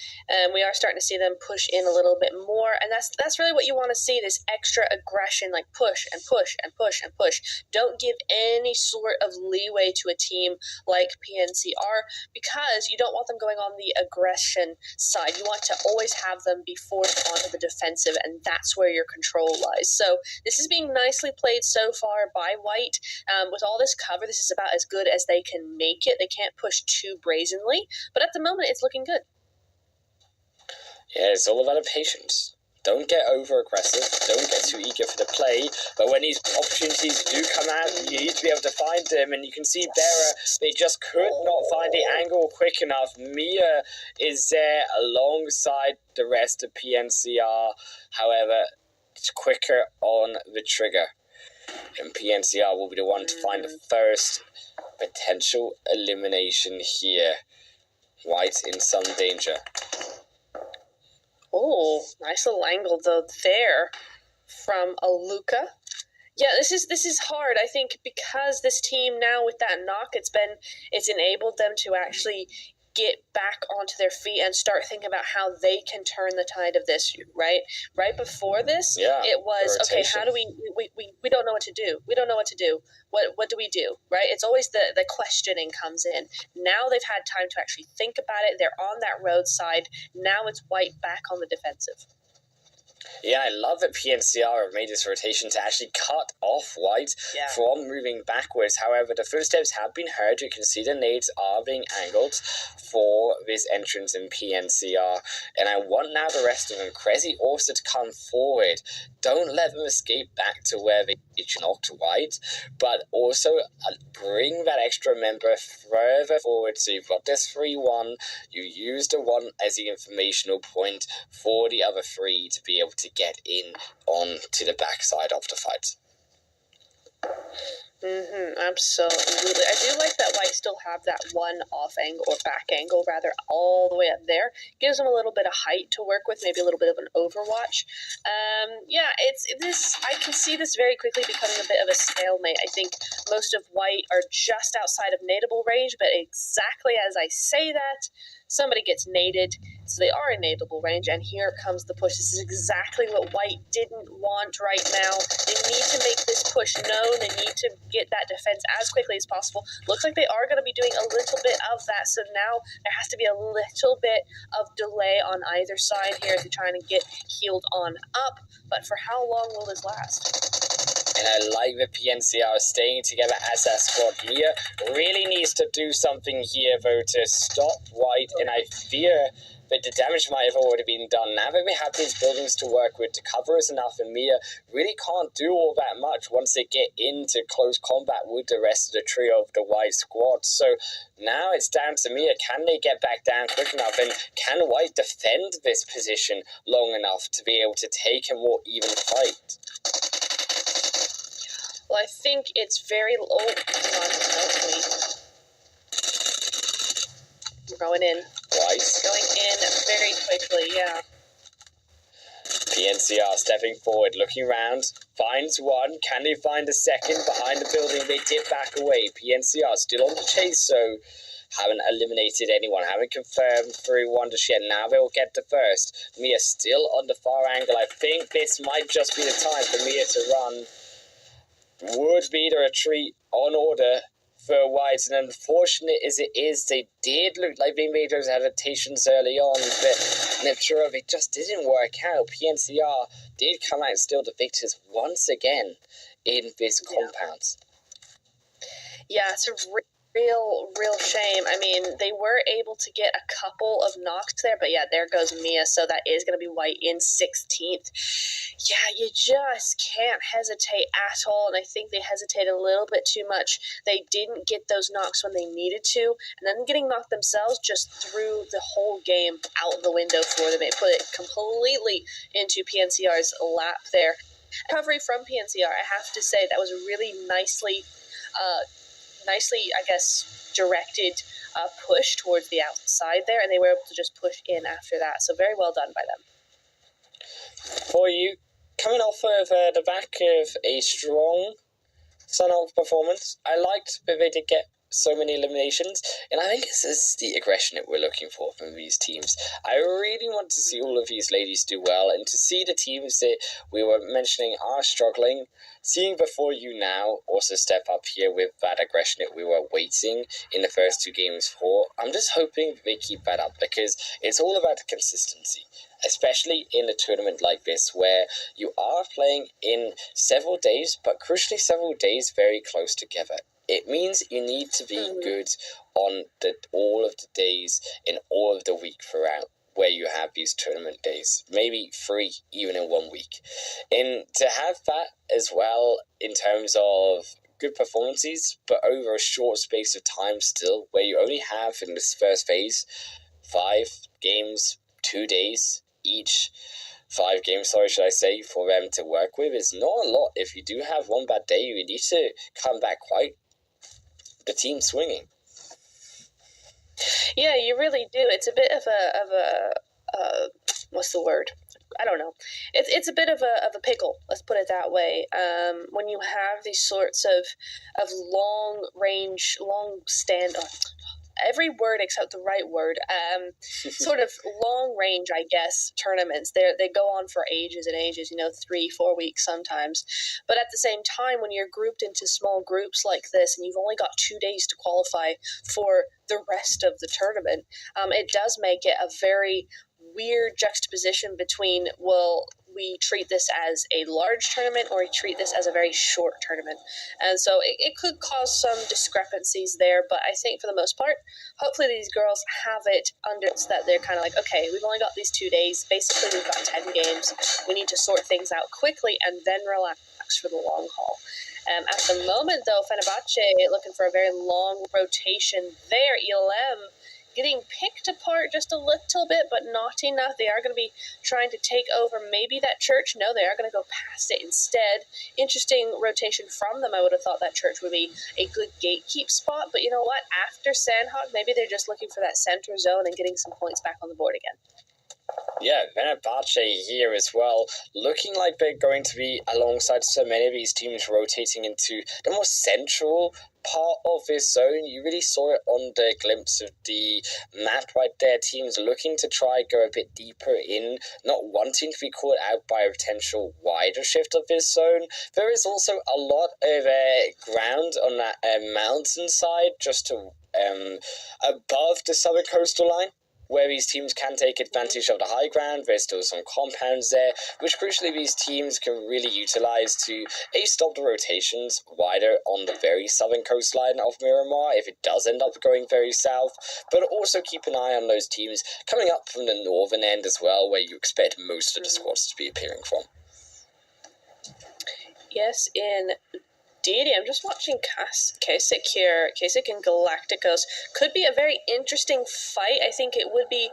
We are starting to see them push in a little bit more, and that's really what you want to see, this extra aggression, like push and push and push and push. Don't give any sort of leeway to a team like PNCR, because you don't want them going on the aggression side. You want to always have them be forced onto the defensive, and that's where your control lies. So this is being nicely played so far by White. With all this cover, this is about as good as they can make it. They can't push too brazenly, but at the moment it's looking good. Yeah, it's all about patience. Don't get over aggressive, don't get too eager for the play, but when these opportunities do come out, you need to be able to find them, and you can see Bera, they just could not find the angle quick enough. Mia is there alongside the rest of PNCR, however, it's quicker on the trigger. And PNCR will be the one to find the first potential elimination here. White in some danger. Oh, nice little angle though there from Aluka. Yeah, this is hard. I think because this team now with that knock, it's enabled them to actually get back onto their feet and start thinking about how they can turn the tide of this. Right before this, it was okay. How do we don't know what to do. We don't know what to do. What do we do? Right? It's always the questioning comes in. Now they've had time to actually think about it. They're on that roadside. Now it's white back on the defensive. Yeah, I love that PNCR have made this rotation to actually cut off white from moving backwards. However, the footsteps have been heard. You can see the nades are being angled for this entrance in PNCR. And I want now the rest of them, Crazy also, to come forward. Don't let them escape back to where they knocked white, but also bring that extra member further forward. So you've got this 3-1. You use the 1 as the informational point for the other 3 to be able to get in on to the backside of the fight. Absolutely. I do like that white still have that one off angle, or back angle rather, all the way up there. Gives them a little bit of height to work with, maybe a little bit of an overwatch. It's this. I can see this very quickly becoming a bit of a stalemate. I think most of white are just outside of nadeable range, but exactly as I say that, somebody gets naded, so they are in nadeable range, and here comes the push. This is exactly what white didn't want right now. They need to make this push known. They need to get that defense as quickly as possible. Looks like they are going to be doing a little bit of that, so now there has to be a little bit of delay on either side here if they're trying to get healed on up, but for how long will this last? And I like the PNCR staying together as a squad. Mia really needs to do something here, though, to stop white, and I fear that the damage might have already been done. Now that we have these buildings to work with, to cover us enough, and Mia really can't do all that much once they get into close combat with the rest of the trio of the white squad. So now it's down to Mia. Can they get back down quick enough, and can white defend this position long enough to be able to take a more even fight? Well, I think it's very low. We're going in. White. Going in very quickly, yeah. PNCR stepping forward, looking around, finds one. Can they find a second? Behind the building, they dip back away. PNCR still on the chase, so haven't eliminated anyone, haven't confirmed 3-1 just yet. Now they'll get the first. Mia still on the far angle. I think this might just be the time for Mia to run. Would be the retreat on order for white, and unfortunate as it is, they did look like they made those adaptations early on, but nature of it just didn't work out. PNCR did come out still the victors once again in this compound. Yeah, it's a real shame. I mean, they were able to get a couple of knocks there, but yeah, there goes Mia, so that is going to be white in 16th. Yeah, you just can't hesitate at all, and I think they hesitated a little bit too much. They didn't get those knocks when they needed to, and then getting knocked themselves just threw the whole game out the window for them. It put it completely into PNCR's lap there. Recovery from PNCR, I have to say, that was really nicely, I guess, directed push towards the outside there, and they were able to just push in after that. So very well done by them. For you, coming off of the back of a strong Sunhawk performance, I liked that they did get so many eliminations, and I think this is the aggression that we're looking for from these teams. I really want to see all of these ladies do well, and to see the teams that we were mentioning are struggling, seeing before you now also step up here with that aggression that we were waiting in the first 2 games for. I'm just hoping they keep that up, because it's all about the consistency, especially in a tournament like this where you are playing in several days, but crucially several days very close together. It means you need to be good on all of the days in all of the week throughout where you have these tournament days, maybe 3 even in 1 week. And to have that as well in terms of good performances, but over a short space of time still, where you only have in this first phase 5 games, 2 days each. 5 games, should I say, for them to work with is not a lot. If you do have one bad day, you need to come back quite the team swinging. Yeah, you really do. It's a bit of a what's the word? I don't know. It's a bit of a pickle. Let's put it that way. When you have these sorts of long range, long stand. Every word except the right word. Sort of long range, I guess, tournaments. They go on for ages and ages. 3-4 weeks sometimes. But at the same time, when you're grouped into small groups like this, and you've only got 2 days to qualify for the rest of the tournament, it does make it a very weird juxtaposition between, well, we treat this as a large tournament or we treat this as a very short tournament. And so it could cause some discrepancies there, but I think for the most part, hopefully these girls have it under so that they're kind of like, okay, we've only got these 2 days. Basically, we've got 10 games. We need to sort things out quickly and then relax for the long haul. At the moment, though, Fenerbahce looking for a very long rotation there. ELM getting picked apart just a little bit, but not enough. They are going to be trying to take over maybe that church. No, they are going to go past it instead. Interesting rotation from them. I would have thought that church would be a good gatekeep spot, but you know what? After Sandhog, maybe they're just looking for that center zone and getting some points back on the board again. Yeah, Fenerbahce here as well, looking like they're going to be alongside so many of these teams rotating into the more central part of this zone. You really saw it on the glimpse of the map right there. Teams looking to try go a bit deeper in, not wanting to be caught out by a potential wider shift of this zone. There is also a lot of ground on that mountainside just to above the southern coastal line, where these teams can take advantage of the high ground. There's still some compounds there, which crucially these teams can really utilize to stop the rotations wider on the very southern coastline of Miramar if it does end up going very south, but also keep an eye on those teams coming up from the northern end as well, where you expect most of the squads to be appearing from. Yes, indeed. I'm just watching Kasich here. Kasich and Galacticos could be a very interesting fight. I think it would be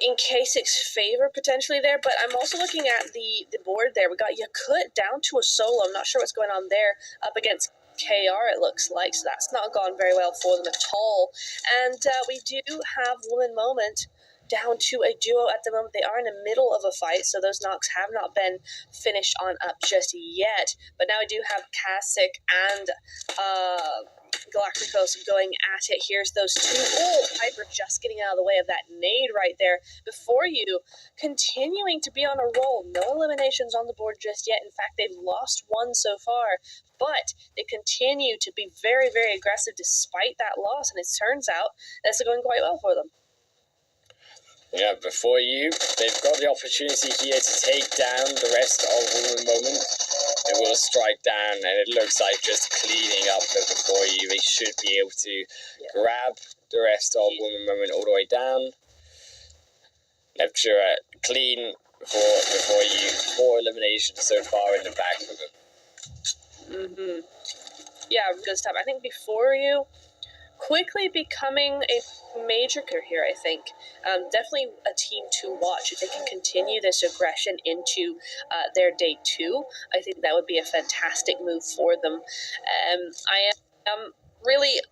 in Kasich's favor potentially there, but I'm also looking at the board there. We got Yakut down to a solo. I'm not sure what's going on there up against KR, it looks like, so that's not gone very well for them at all. And we do have Woman Moment down to a duo at the moment. They are in the middle of a fight, so those knocks have not been finished on up just yet. But now we do have Kasich and Galacticos going at it. Here's those two. Oh, Piper just getting out of the way of that nade right there. Before you, continuing to be on a roll. No eliminations on the board just yet. In fact, they've lost one so far, but they continue to be very, very aggressive despite that loss, and it turns out that's going quite well for them. Yeah, before you, they've got the opportunity here to take down the rest of Woman Moment. They will strike down, and it looks like just cleaning up before you. They should be able to grab the rest of Woman Moment all the way down. Neptura clean before you. 4 eliminations so far in the back for them. Yeah, good stuff. I think before you, quickly becoming a major career here, I think. Definitely a team to watch. If they can continue this aggression into their day 2, I think that would be a fantastic move for them.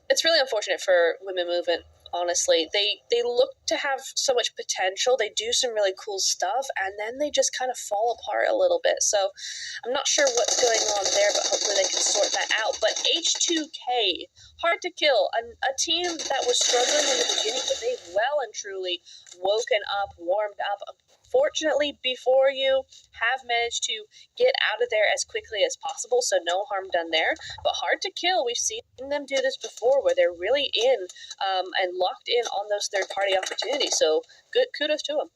It's really unfortunate for Women Movement, honestly. They look to have so much potential. They do some really cool stuff, and then they just kind of fall apart a little bit. So I'm not sure what's going on there, but hopefully they can sort that out. But H2K, hard to kill. A team that was struggling in the beginning, but they've well and truly woken up, warmed up. Fortunately, before you have managed to get out of there as quickly as possible, so no harm done there. But hard to kill. We've seen them do this before, where they're really in and locked in on those third-party opportunities. So good, kudos to them.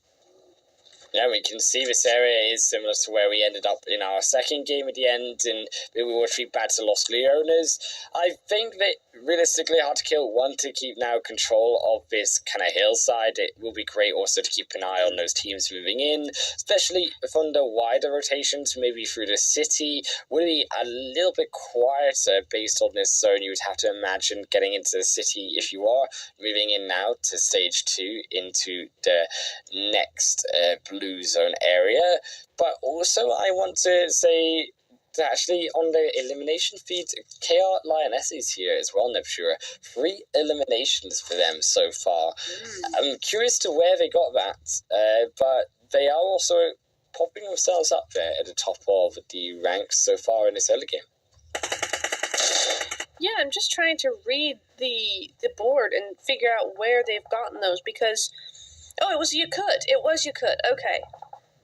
Yeah, we can see this area is similar to where we ended up in our second game at the end, and we were 3 bad to Los Leones. I think that realistically hard to kill, want to keep now control of this kind of hillside. It will be great also to keep an eye on those teams moving in, especially from the wider rotations, maybe through the city. Would be a little bit quieter based on this zone. You would have to imagine getting into the city if you are moving in now to stage 2 into the next blue zone area. But also I want to say that actually on the elimination feed, KR Lionesses here as well, Neptura. 3 eliminations for them so far. I'm curious to where they got that, but they are also popping themselves up there at the top of the ranks so far in this early game. Yeah, I'm just trying to read the board and figure out where they've gotten those because... Oh, it was Yakut. It was Yakut. Okay.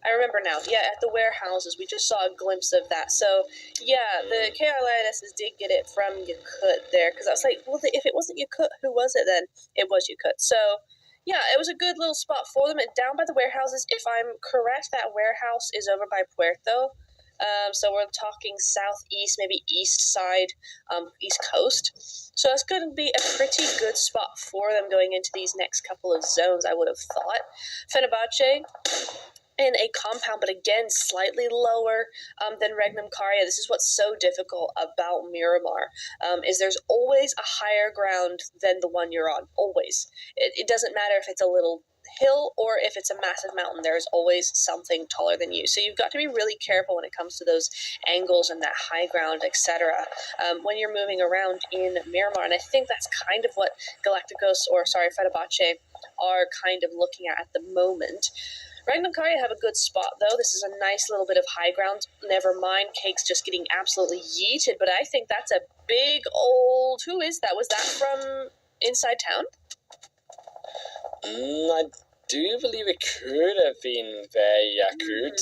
I remember now. Yeah, at the warehouses. We just saw a glimpse of that. So, yeah, the KI Lionesses did get it from Yakut there. Because I was like, well, if it wasn't Yakut, who was it then? It was Yakut. So, yeah, it was a good little spot for them. And down by the warehouses, if I'm correct, that warehouse is over by Puerto. So we're talking southeast, maybe east side, east coast. So that's going to be a pretty good spot for them going into these next couple of zones, I would have thought. Fenerbahce in a compound, but again, slightly lower than Regnum Caria. This is what's so difficult about Miramar, is there's always a higher ground than the one you're on, always. It doesn't matter if it's a little hill or if it's a massive mountain, there's always something taller than you. So you've got to be really careful when it comes to those angles and that high ground, etc. When you're moving around in Miramar. And I think that's kind of what Fenerbahce are kind of looking at the moment. Regnum Caria have a good spot, though. This is a nice little bit of high ground. Never mind, Cake's just getting absolutely yeeted, but I think that's a big old... Who is that? Was that from inside town? I do believe it could have been the Yakut,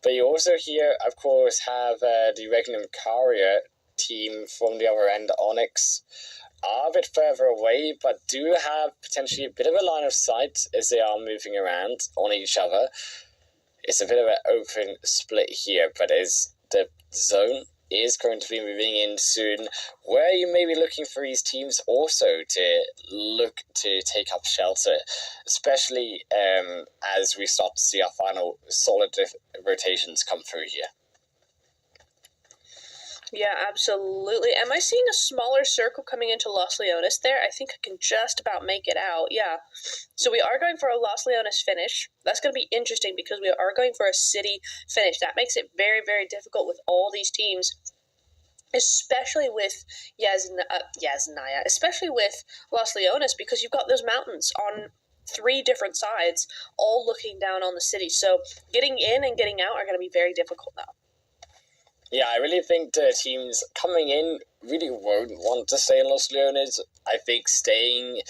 but you also here, of course, have the Regnum Caria team from the other end, Onyx, are a bit further away, but do have potentially a bit of a line of sight as they are moving around on each other. It's a bit of an open split here, but as the zone is going to be moving in soon, where you may be looking for these teams also to look to take up shelter, especially as we start to see our final solid rotations come through here. Yeah, absolutely. Am I seeing a smaller circle coming into Los Leones there? I think I can just about make it out. Yeah. So we are going for a Los Leones finish. That's going to be interesting because we are going for a city finish. That makes it very, very difficult with all these teams, especially with Yasnaya, especially with Los Leones, because you've got those mountains on 3 different sides all looking down on the city. So getting in and getting out are going to be very difficult now. Yeah, I really think the teams coming in really won't want to stay in Los Leones. I think staying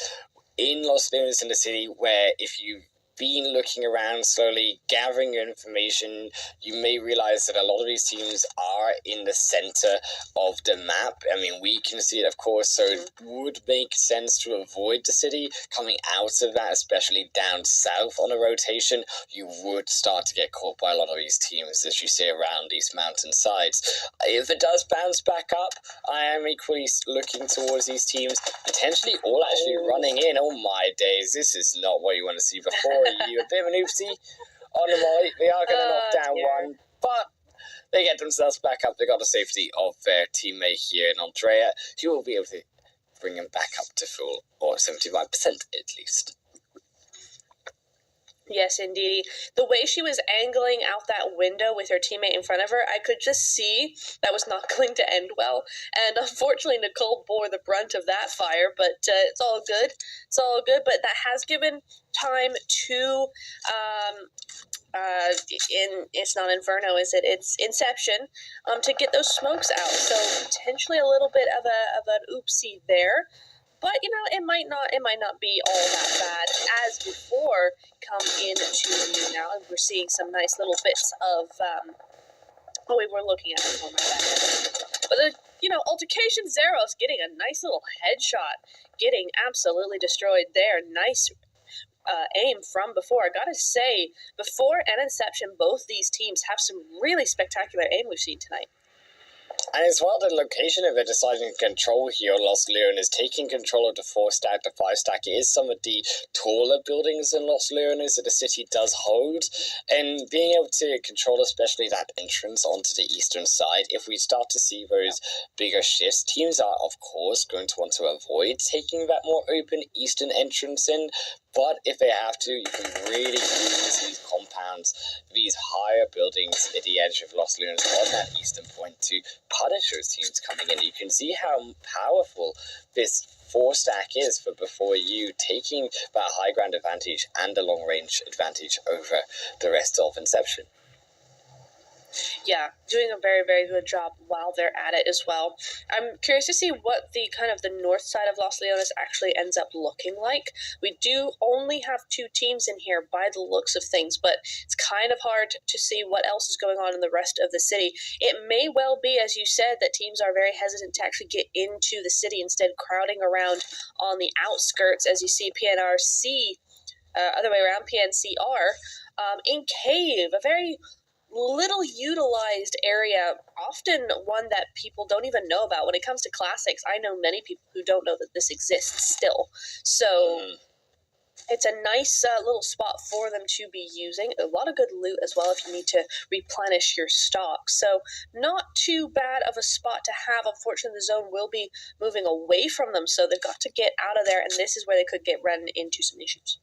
in Los Leones in the city, where if you've been looking around slowly, gathering your information, you may realize that a lot of these teams are in the center of the map. I mean, we can see it, of course, so it would make sense to avoid the city. Coming out of that, especially down south on a rotation, you would start to get caught by a lot of these teams as you see around these mountain sides. If it does bounce back up, I am equally looking towards these teams, potentially all actually running in. Oh my days, this is not what you want to see before. You a bit of an oopsie on the right. They are going to knock down one, but they get themselves back up. They got the safety of their teammate here in Andrea, who will be able to bring him back up to full, or 75% at least. Yes, indeed. The way she was angling out that window with her teammate in front of her, I could just see that was not going to end well. And unfortunately, Nicole bore the brunt of that fire, but it's all good. It's all good, but that has given time to... it's not Inferno, is it? It's Inception, to get those smokes out. So potentially a little bit of an oopsie there. But, you know, it might not be all that bad. As before, come into you now, and we're seeing some nice little bits of, we were looking at it. Oh, my bad. But, Altercation Zeros getting a nice little headshot, getting absolutely destroyed there. Nice aim from before. I gotta say, before and Inception, both these teams have some really spectacular aim we've seen tonight. And as well, the location of the deciding control here, Los Leones, taking control of the 4-stack, the 5-stack, it is some of the taller buildings in Los Leones that the city does hold, and being able to control especially that entrance onto the eastern side, if we start to see those bigger shifts, teams are, of course, going to want to avoid taking that more open eastern entrance in, but if they have to, you can really use these compounds, these higher buildings at the edge of Los Leones on that eastern point to punish those teams coming in. You can see how powerful this 4-stack is for before you taking that high ground advantage and the long range advantage over the rest of Inception. Yeah, doing a very, very good job while they're at it as well. I'm curious to see what the kind of the north side of Los Leones actually ends up looking like. We do only have 2 teams in here by the looks of things, but it's kind of hard to see what else is going on in the rest of the city. It may well be, as you said, that teams are very hesitant to actually get into the city, instead crowding around on the outskirts, as you see PNRC, other way around, PNCR, in Cave, a very little utilized area, often one that people don't even know about. When it comes to classics, I know many people who don't know that this exists still. So it's a nice little spot for them to be using. A lot of good loot as well if you need to replenish your stock. So not too bad of a spot to have. Unfortunately, the zone will be moving away from them, so they've got to get out of there, and this is where they could get run into some issues.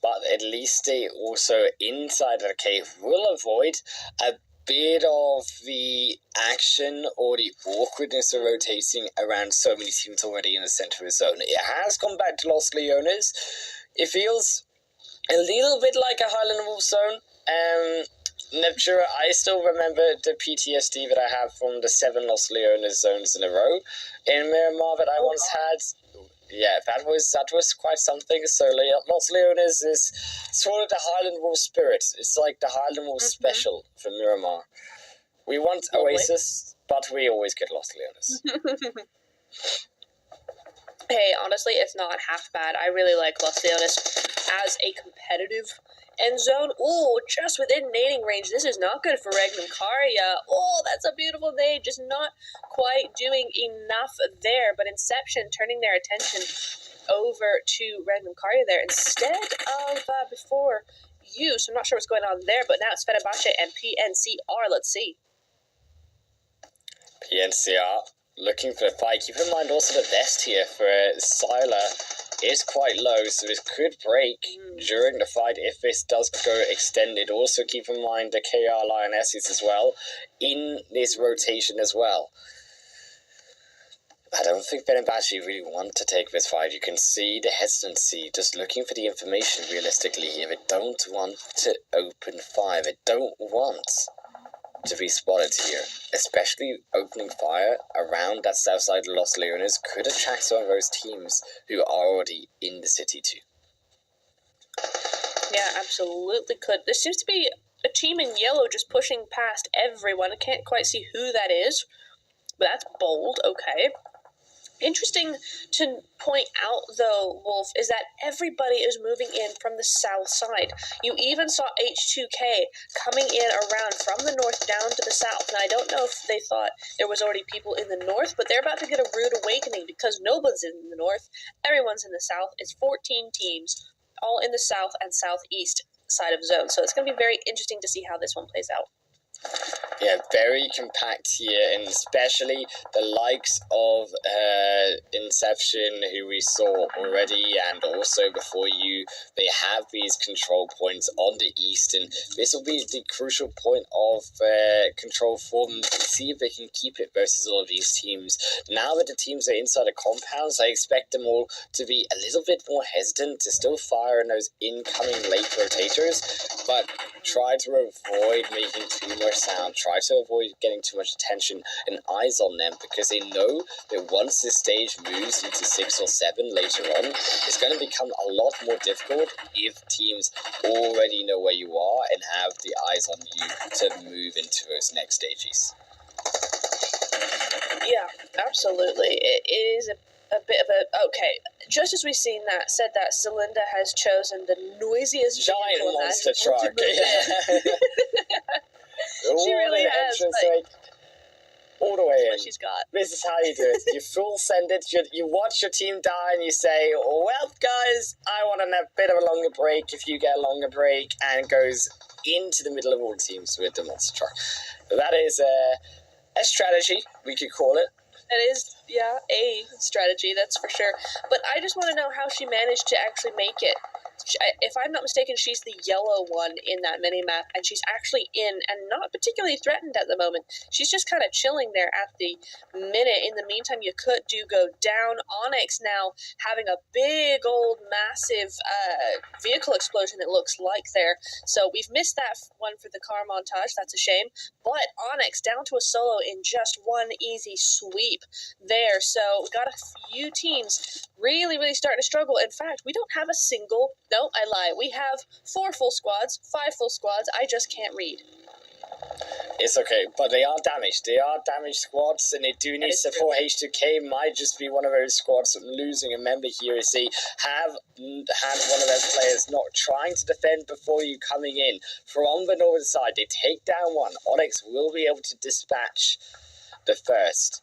But at least they also, inside the cave, will avoid a bit of the action or the awkwardness of rotating around so many teams already in the center of the zone. It has gone back to Los Leones. It feels a little bit like a Highland Wolf zone. Neptura, I still remember the PTSD that I have from the 7 Los Leones zones in a row in Miramar that I once had. Yeah, that was quite something. So Los Leones is sort of the Highland Wolf spirit. It's like the Highland Wolf special for Miramar. We want Oasis, but we always get Los Leones. Hey, honestly, it's not half bad. I really like Los Leones as a competitive end zone. Oh, just within nading range. This is not good for Regnum Caria. Oh, that's a beautiful nade. Just not quite doing enough there. But Inception turning their attention over to Regnum Caria there instead of before you. So I'm not sure what's going on there. But now it's Fenerbahce and PNCR. Let's see. PNCR looking for the fight. Keep in mind also the vest here for Sylar is quite low, so this could break during the fight if this does go extended. Also keep in mind the KR Lionesses as well in this rotation as well. I don't think Fenerbahce really want to take this fight. You can see the hesitancy, just looking for the information realistically here. They don't want to open fire. They don't want to be spotted here, especially opening fire around that south side of Los Leones could attract some of those teams who are already in the city too. Yeah, absolutely could. There seems to be a team in yellow just pushing past everyone. I can't quite see who that is, but that's bold. Okay. Interesting to point out, though, Wolf, is that everybody is moving in from the south side. You even saw H2K coming in around from the north down to the south. Now, I don't know if they thought there was already people in the north, but they're about to get a rude awakening because nobody's in the north. Everyone's in the south. It's 14 teams, all in the south and southeast side of zone. So it's going to be very interesting to see how this one plays out. Yeah, very compact here, and especially the likes of Inception, who we saw already, and also before you, they have these control points on the east, and this will be the crucial point of control for them to see if they can keep it versus all of these teams. Now that the teams are inside the compounds, I expect them all to be a little bit more hesitant to still fire in those incoming late rotators, but try to avoid making too much sound, try to avoid getting too much attention and eyes on them, because they know that once this stage moves into 6 or 7 later on, it's going to become a lot more difficult if teams already know where you are and have the eyes on you to move into those next stages. Yeah, absolutely. It is a bit of a... Okay, just as we've said that, Celinda has chosen the noisiest giant monster truck. She really has. Like, all the way in. What she's got. This is how you do it. You full send it. You watch your team die, and you say, "Well, guys, I want a bit of a longer break. If you get a longer break," and goes into the middle of all teams with the monster truck. That is a strategy, we could call it. It is, yeah, a strategy, that's for sure. But I just want to know how she managed to actually make it If I'm not mistaken, she's the yellow one in that mini-map, and she's actually in and not particularly threatened at the moment. She's just kind of chilling there at the minute. In the meantime, Yakut do go down. Onyx now having a big old massive vehicle explosion, it looks like there. So we've missed that one for the car montage. That's a shame. But Onyx down to a solo in just one easy sweep there. So we got a few teams really starting to struggle. In fact, we don't have a single... No, I lie. We have 4 full squads, 5 full squads. I just can't read. It's okay, but they are damaged. They are damaged squads, and they do need support. H2K might just be one of those squads losing a member here as they have had one of their players not trying to defend before you coming in. From the northern side, they take down one. Onyx will be able to dispatch the first.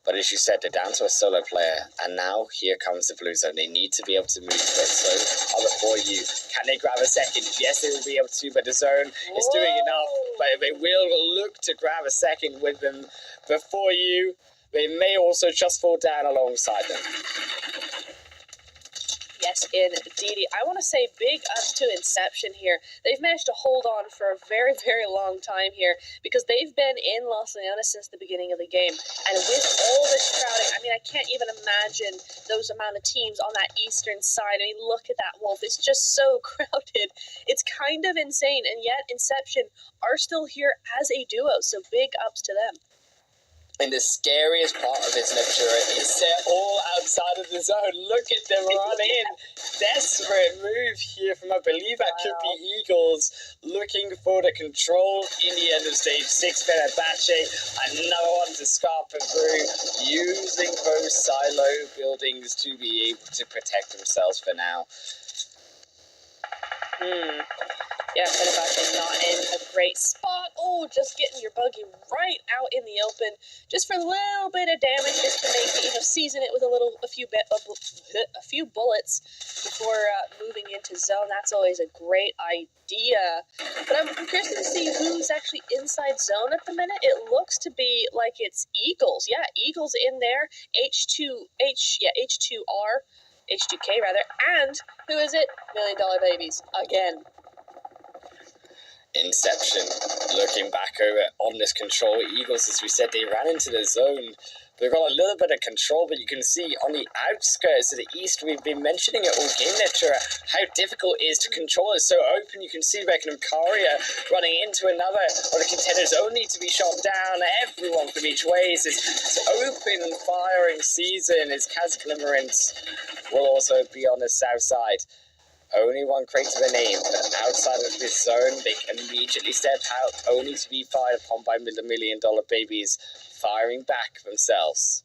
But as you said, they're down to a solo player, and now here comes the blue zone. They need to be able to move to it. So, other for you. Can they grab a second? Yes, they will be able to, but the zone is doing enough. But they will look to grab a second with them before you. They may also just fall down alongside them. Yes, indeed. I want to say big ups to Inception here. They've managed to hold on for a very long time here because they've been in Los Leones since the beginning of the game. And with all this crowding, I mean, I can't even imagine those amount of teams on that eastern side. I mean, look at that Wolf. It's just so crowded. It's kind of insane. And yet Inception are still here as a duo. So big ups to them. And the scariest part of this lecture is they're all outside of the zone. Look at them run in. Desperate move here from, I believe that could be Eagles, looking for the control in the end of stage 6. Fenerbahce, another one to scarper through, using those silo buildings to be able to protect themselves for now. Yeah, Fenerbahce not in a great spot. Oh, just getting your buggy right out in the open, just for a little bit of damage, just to make it, season it with a few bullets before moving into zone. That's always a great idea. But I'm curious to see who's actually inside zone at the minute. It looks to be like it's Eagles. Yeah, Eagles in there. H2K rather, and who is it? $1 Million Babies again. Inception looking back over on this control. Eagles, as we said, they ran into the zone. They've got a little bit of control, but you can see on the outskirts of the east, we've been mentioning it all game lecture, how difficult it is to control. It's so open. You can see Regnum Karia running into another of the contenders, only to be shot down. Everyone from each way. It's open firing season as Kazglimmerance will also be on the south side. Only one crate to the name, but outside of this zone, they can immediately step out, only to be fired upon by $1 Million Babies, firing back themselves.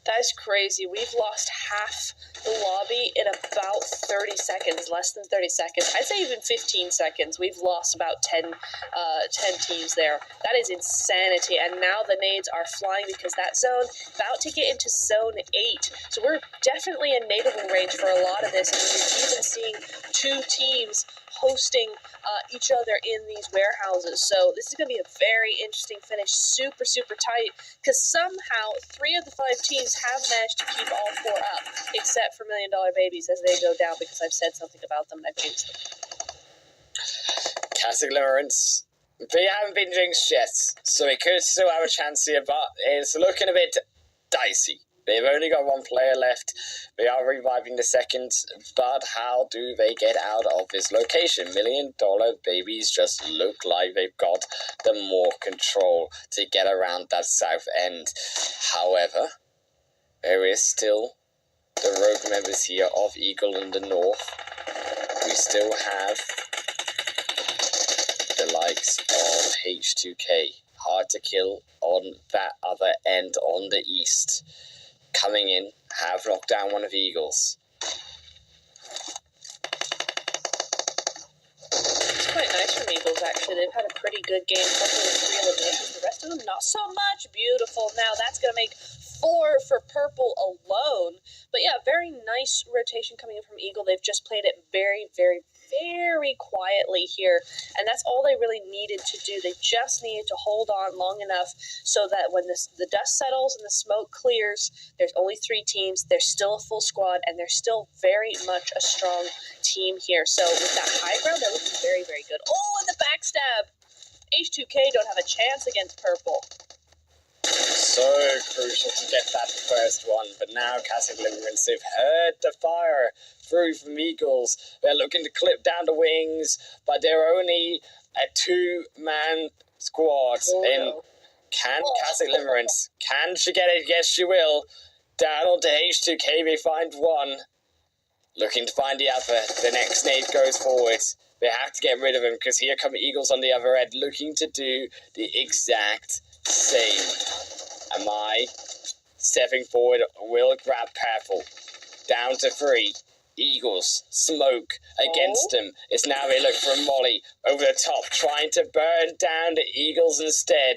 That is crazy. We've lost half the lobby in about 30 seconds, less than 30 seconds. I'd say even 15 seconds. We've lost about 10 teams there. That is insanity. And now the nades are flying because that zone about to get into zone 8. So we're definitely in nadeable range for a lot of this. And we're even seeing 2 teams hosting each other in these warehouses. So this is going to be a very interesting finish. Super tight. Because somehow 3 of the 5 teams have managed to keep all 4 up, except for $1 Million Babies as they go down because I've said something about them and I've jinxed them. Kazglimmerance, they haven't been jinxed yet, so they could still have a chance here, but it's looking a bit dicey. They've only got 1 player left. They are reviving the second, but how do they get out of this location? $1 Million Babies just look like they've got the more control to get around that south end. However, there is still the rogue members here of Eagle in the north. We still have the likes of H2K, hard to kill on that other end on the east. Coming in, have knocked down one of the Eagles. It's quite nice from Eagles, actually. They've had a pretty good game, couple of 3 eliminations. The rest of them, not so much. Beautiful. Now that's going to make 4 for purple alone. But yeah, very nice rotation coming in from Eagle. They've just played it very very quietly here, and that's all they really needed to do. They just needed to hold on long enough so that when the dust settles and the smoke clears, there's only 3 teams, there's still a full squad, and there's still very much a strong team here. So with that high ground, they're looking very, very good. Oh, and the backstab! H2K don't have a chance against purple. So crucial to get that first one, but now Castle Limerence have heard the fire through from Eagles. They're looking to clip down the wings, but they're only a 2-man squad. Can Castle Limerence, can she get it? Yes, she will. Down onto H2K, they find one. Looking to find the other. The next nade goes forward. They have to get rid of him because here come Eagles on the other end looking to do the exact same. Am I stepping forward? Will grab Purple. Down to 3. Eagles, smoke against them. It's now they look for Molly over the top, trying to burn down the Eagles instead.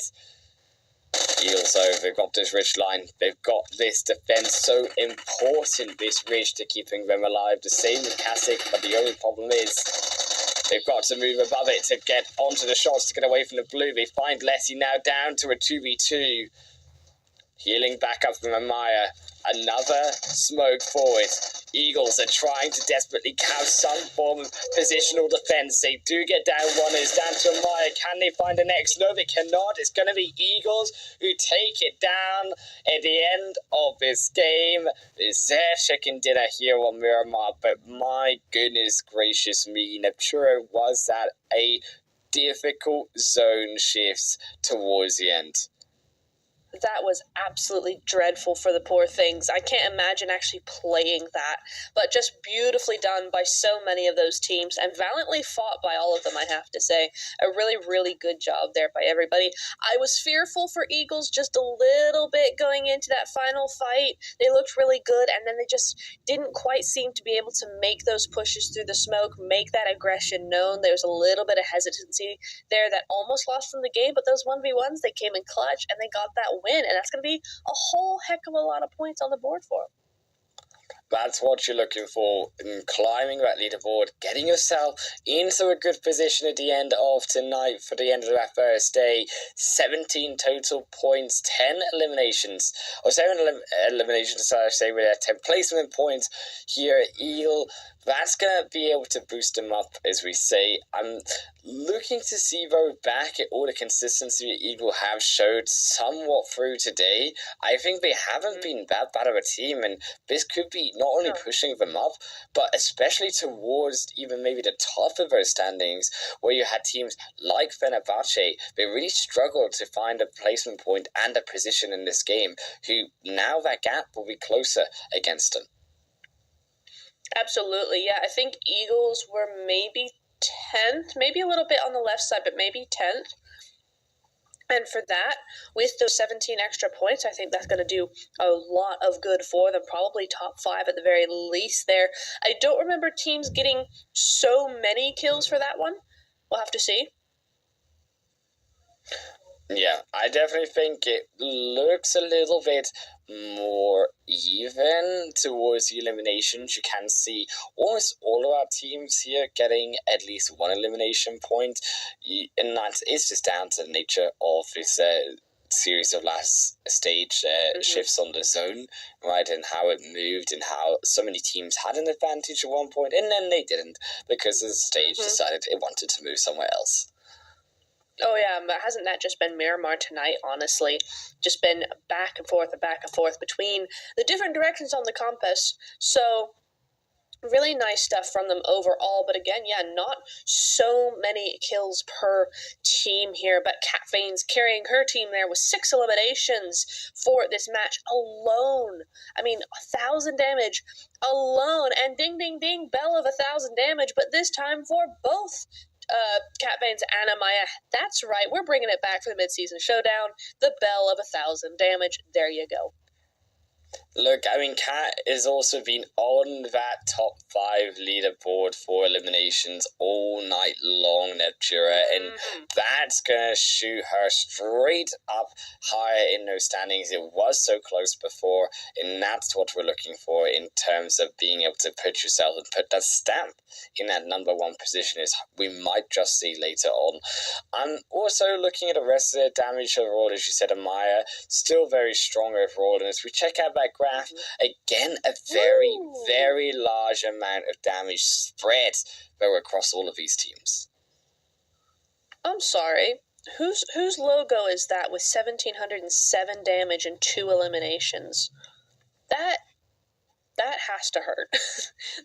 Eagles, though, they've got this ridge line. They've got this defense so important, this ridge, to keeping them alive. The same with Kasich, but the only problem is they've got to move above it to get onto the shots to get away from the blue. They find Letty now down to a 2v2. Healing back up from Amaya. Another smoke forward. Eagles are trying to desperately have some form of positional defense. They do get down one. It's down to Amaya. Can they find the next? No, they cannot. It's going to be Eagles who take it down at the end of this game. It's their chicken dinner here on Miramar, but my goodness gracious me, Nepturo, was that a difficult zone shift towards the end. That was absolutely dreadful for the poor things. I can't imagine actually playing that, but just beautifully done by so many of those teams and valiantly fought by all of them, I have to say. A really, really good job there by everybody. I was fearful for Eagles just a little bit going into that final fight. They looked really good, and then they just didn't quite seem to be able to make those pushes through the smoke, make that aggression known. There was a little bit of hesitancy there that almost lost them the game, but those 1v1s, they came in clutch, and they got that win, and that's going to be a whole heck of a lot of points on the board for them. That's what you're looking for in climbing that leaderboard, getting yourself into a good position at the end of tonight for the end of that first day. 17 total points, 10 eliminations, or 7 eliminations, I say, with 10 placement points here at Eagle. That's going to be able to boost them up, as we say. I'm looking to see, though, back at all the consistency Eagle have showed somewhat through today. I think they haven't been that bad of a team, and this could be not only pushing them up, but especially towards even maybe the top of those standings, where you had teams like Fenerbahce. They really struggled to find a placement point and a position in this game, who now that gap will be closer against them. Absolutely, yeah. I think Eagles were maybe 10th, maybe a little bit on the left side, but maybe 10th. And for that, with those 17 extra points, I think that's going to do a lot of good for them. Probably top 5 at the very least there. I don't remember teams getting so many kills for that one. We'll have to see. Yeah, I definitely think it looks a little bit more even towards the eliminations. You can see almost all of our teams here getting at least 1 elimination point, and that is just down to the nature of this series of last stage shifts on the zone, right, and how it moved and how so many teams had an advantage at one point, and then they didn't because the stage decided it wanted to move somewhere else. Oh, yeah, but hasn't that just been Miramar tonight, honestly? Just been back and forth between the different directions on the compass. So, really nice stuff from them overall. But again, yeah, not so many kills per team here. But Cat Fane's carrying her team there with 6 eliminations for this match alone. I mean, 1,000 damage alone. And ding, ding, ding, bell of 1,000 damage. But this time for both Cat Bane's and Amaya. That's right, we're bringing it back for the mid-season showdown. The bell of 1,000 damage. There you go. Look, I mean, Kat has also been on that top 5 leaderboard for eliminations all night long, Neptura, and that's gonna shoot her straight up higher in those standings. It was so close before, and that's what we're looking for in terms of being able to put yourself and put that stamp in that number 1 position, is we might just see later on. I'm also looking at the rest of the damage overall, as you said, Amaya, still very strong overall, and as we check out that graph, again, a very large amount of damage spread though across all of these teams. I'm sorry. Whose logo is that with 1,707 damage and 2 eliminations? That has to hurt.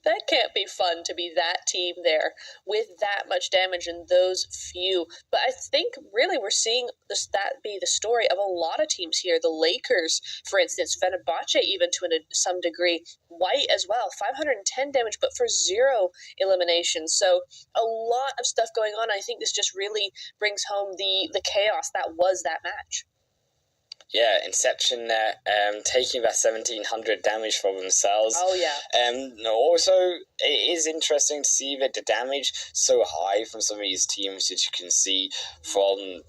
That can't be fun to be that team there with that much damage and those few. But I think really we're seeing that be the story of a lot of teams here. The Lakers, for instance, Fenerbahce even to some degree, White as well, 510 damage but for 0 eliminations. So a lot of stuff going on. I think this just really brings home the chaos that was that match. Yeah, Inception there, taking that 1,700 damage for themselves. Oh, yeah. Also, it is interesting to see that the damage so high from some of these teams that you can see from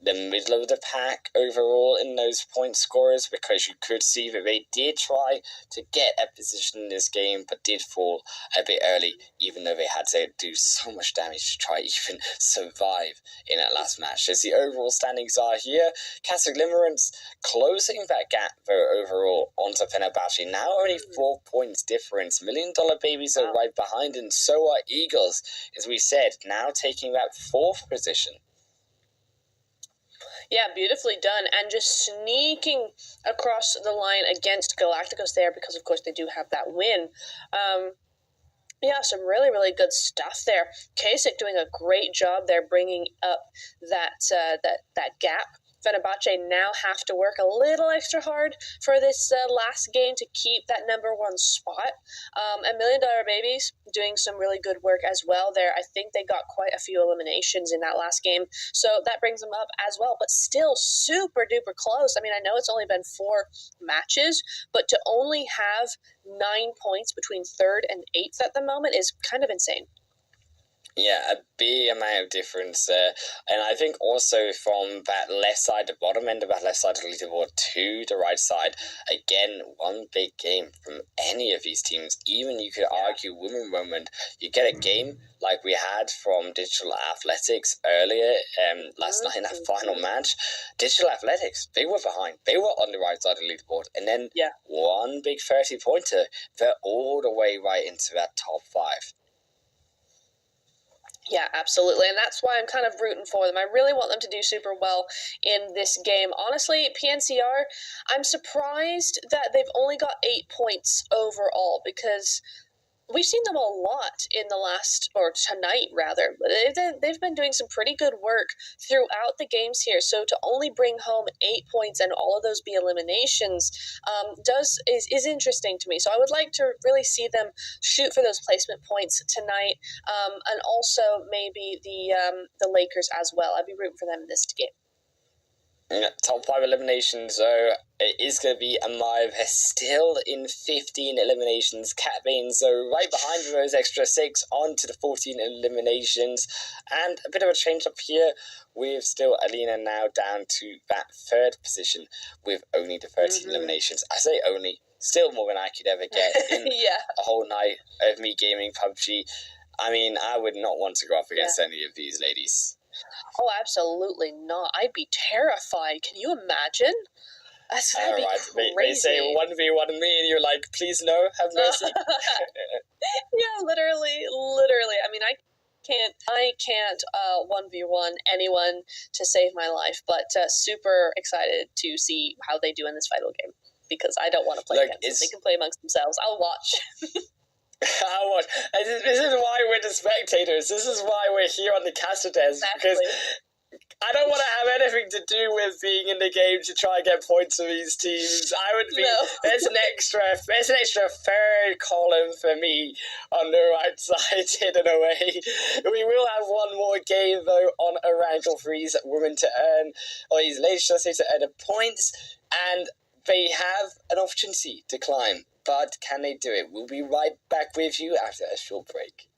the middle of the pack overall in those point scorers, because you could see that they did try to get a position in this game but did fall a bit early, even though they had to do so much damage to try even survive in that last match. As the overall standings are here, Casa Glimmerance closing that gap though overall onto Fenerbahce, now only 4 points difference. $1 Million Babies are right behind, and so are Eagles, as we said, now taking that 4th position. Yeah, beautifully done, and just sneaking across the line against Galacticos there, because of course they do have that win. Yeah, some really good stuff there. Kasich doing a great job there, bringing up that gap. Fenerbahce now have to work a little extra hard for this last game to keep that number 1 spot. And $1 Million Babies doing some really good work as well there. I think they got quite a few eliminations in that last game, so that brings them up as well, but still super duper close. I mean, I know it's only been 4 matches, but to only have 9 points between 3rd and 8th at the moment is kind of insane. Yeah, a big amount of difference there. And I think also from that left side, the bottom end of that left side of the leaderboard to the right side, again, one big game from any of these teams. Even you could argue moment, you get a game like we had from Digital Athletics earlier last night in that final match. Digital Athletics, they were behind. They were on the right side of the leaderboard. And then one big 30-pointer, they're all the way right into that top 5. Yeah, absolutely, and that's why I'm kind of rooting for them. I really want them to do super well in this game. Honestly, PNCR, I'm surprised that they've only got 8 points overall, because we've seen them a lot in the last, or tonight rather, but they've been doing some pretty good work throughout the games here. So to only bring home 8 points and all of those be eliminations is interesting to me. So I would like to really see them shoot for those placement points tonight, and also maybe the Lakers as well. I'd be rooting for them in this game. Top 5 eliminations, though, it is going to be Amaya. They're still in 15 eliminations. Cat Banes, though, right behind those extra 6 on to the 14 eliminations. And a bit of a change up here with still Alina now down to that 3rd position with only the 13 eliminations. I say only, still more than I could ever get in a whole night of me gaming PUBG. I mean, I would not want to go up against any of these ladies. Oh, absolutely not. I'd be terrified. Can you imagine? That'd be crazy. They say 1v1 me and you're like, please no, have mercy. Yeah, literally. I mean, I can't 1v1 anyone to save my life, but super excited to see how they do in this final game, because I don't want to play against them. They can play amongst themselves. I'll watch. This is why we're the spectators. This is why we're here on the caster desk. Because I don't want to have anything to do with being in the game to try and get points for these teams. I would be there's an extra 3rd column for me on the right side hidden away. We will have one more game though on a rank of threes women to earn, or these ladies just need to earn the points, and They have an opportunity to climb, but can they do it? We'll be right back with you after a short break.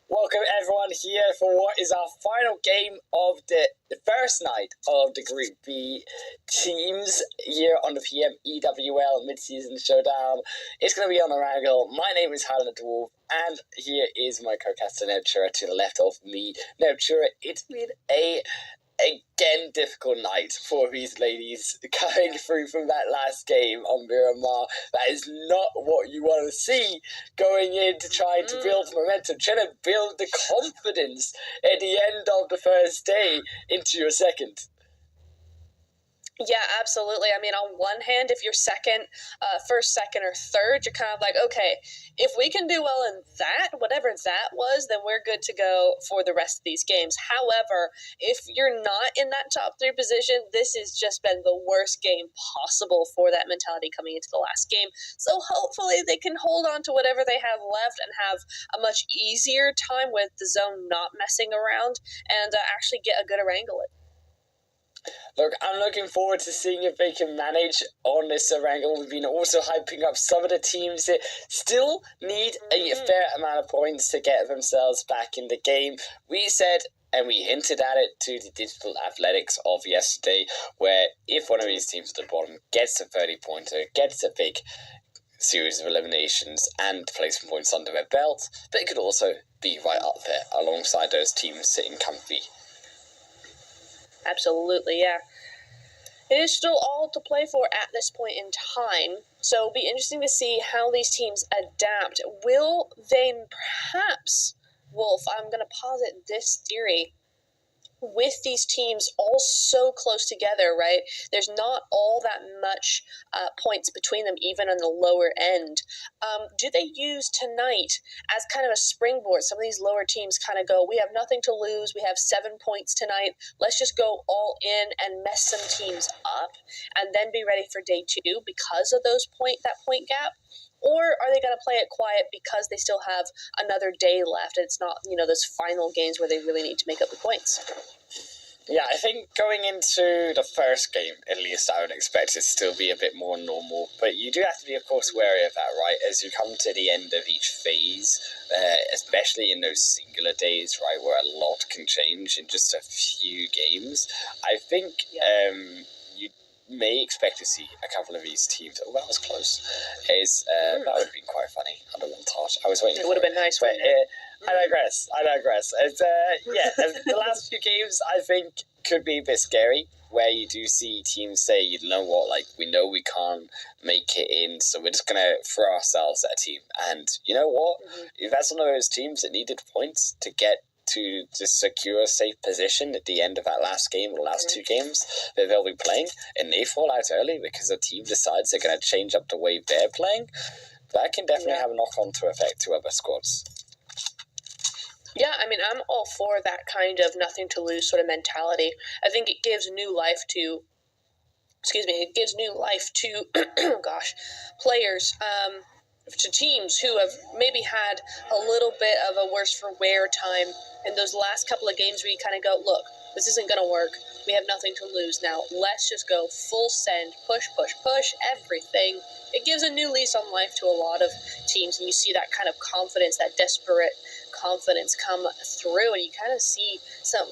Welcome everyone here for what is our final game of the first night of the Group B teams here on the pmsl mid-season showdown. It's going to be on the Wrangle. My name is Helen the Dwarf, and here is my co-caster Nebtura to the left of me. Nebtura, it's been again difficult night for these ladies coming through from that last game on Miramar. That is not what you want to see going into trying to build momentum, trying to build the confidence at the end of the first day into your second. Yeah, absolutely. I mean, on one hand, if you're first, second, or third, you're kind of like, okay, if we can do well in that, whatever that was, then we're good to go for the rest of these games. However, if you're not in that top 3 position, this has just been the worst game possible for that mentality coming into the last game. So hopefully they can hold on to whatever they have left and have a much easier time with the zone not messing around and actually get a good wrangle it. Look, I'm looking forward to seeing if they can manage on this wrangle. We've been also hyping up some of the teams that still need a fair amount of points to get themselves back in the game. We said, and we hinted at it to the digital athletics of yesterday, where if one of these teams at the bottom gets a 30-pointer, gets a big series of eliminations and placement points under their belt, they could also be right up there alongside those teams sitting comfy. Absolutely, yeah. It is still all to play for at this point in time, so it'll be interesting to see how these teams adapt. Will they perhaps, Wolf, I'm going to posit this theory, with these teams all so close together, right? There's not all that much points between them, even on the lower end. Do they use tonight as kind of a springboard? Some of these lower teams kind of go, we have nothing to lose. We have 7 points tonight. Let's just go all in and mess some teams up and then be ready for day 2 because of that point gap. Or are they going to play it quiet because they still have another day left and it's not, those final games where they really need to make up the points? Yeah, I think going into the first game, at least, I would expect it to still be a bit more normal. But you do have to be, of course, wary of that, right? As you come to the end of each phase, especially in those singular days, right, where a lot can change in just a few games, I think you may expect to see a couple of these teams. Oh, that was close. That would have been quite funny under montage. I was waiting. It would have been nice, but I digress. It's the last few games I think could be a bit scary, where you do see teams say, you know what, like, we know we can't make it in, so we're just gonna throw ourselves at a team. And you know what? If that's one of those teams that needed points to get to secure a safe position at the end of that last game or the last 2 games that they'll be playing, and they fall out early because the team decides they're going to change up the way they're playing, that can definitely have a knock-on to effect to other squads. Yeah, I mean, I'm all for that kind of nothing to lose sort of mentality. I think it gives new life to players, to teams who have maybe had a little bit of a worse for wear time in those last couple of games where you kind of go, look, this isn't going to work. We have nothing to lose now. Let's just go full send, push, everything. It gives a new lease on life to a lot of teams, and you see that kind of confidence, that desperate confidence come through, and you kind of see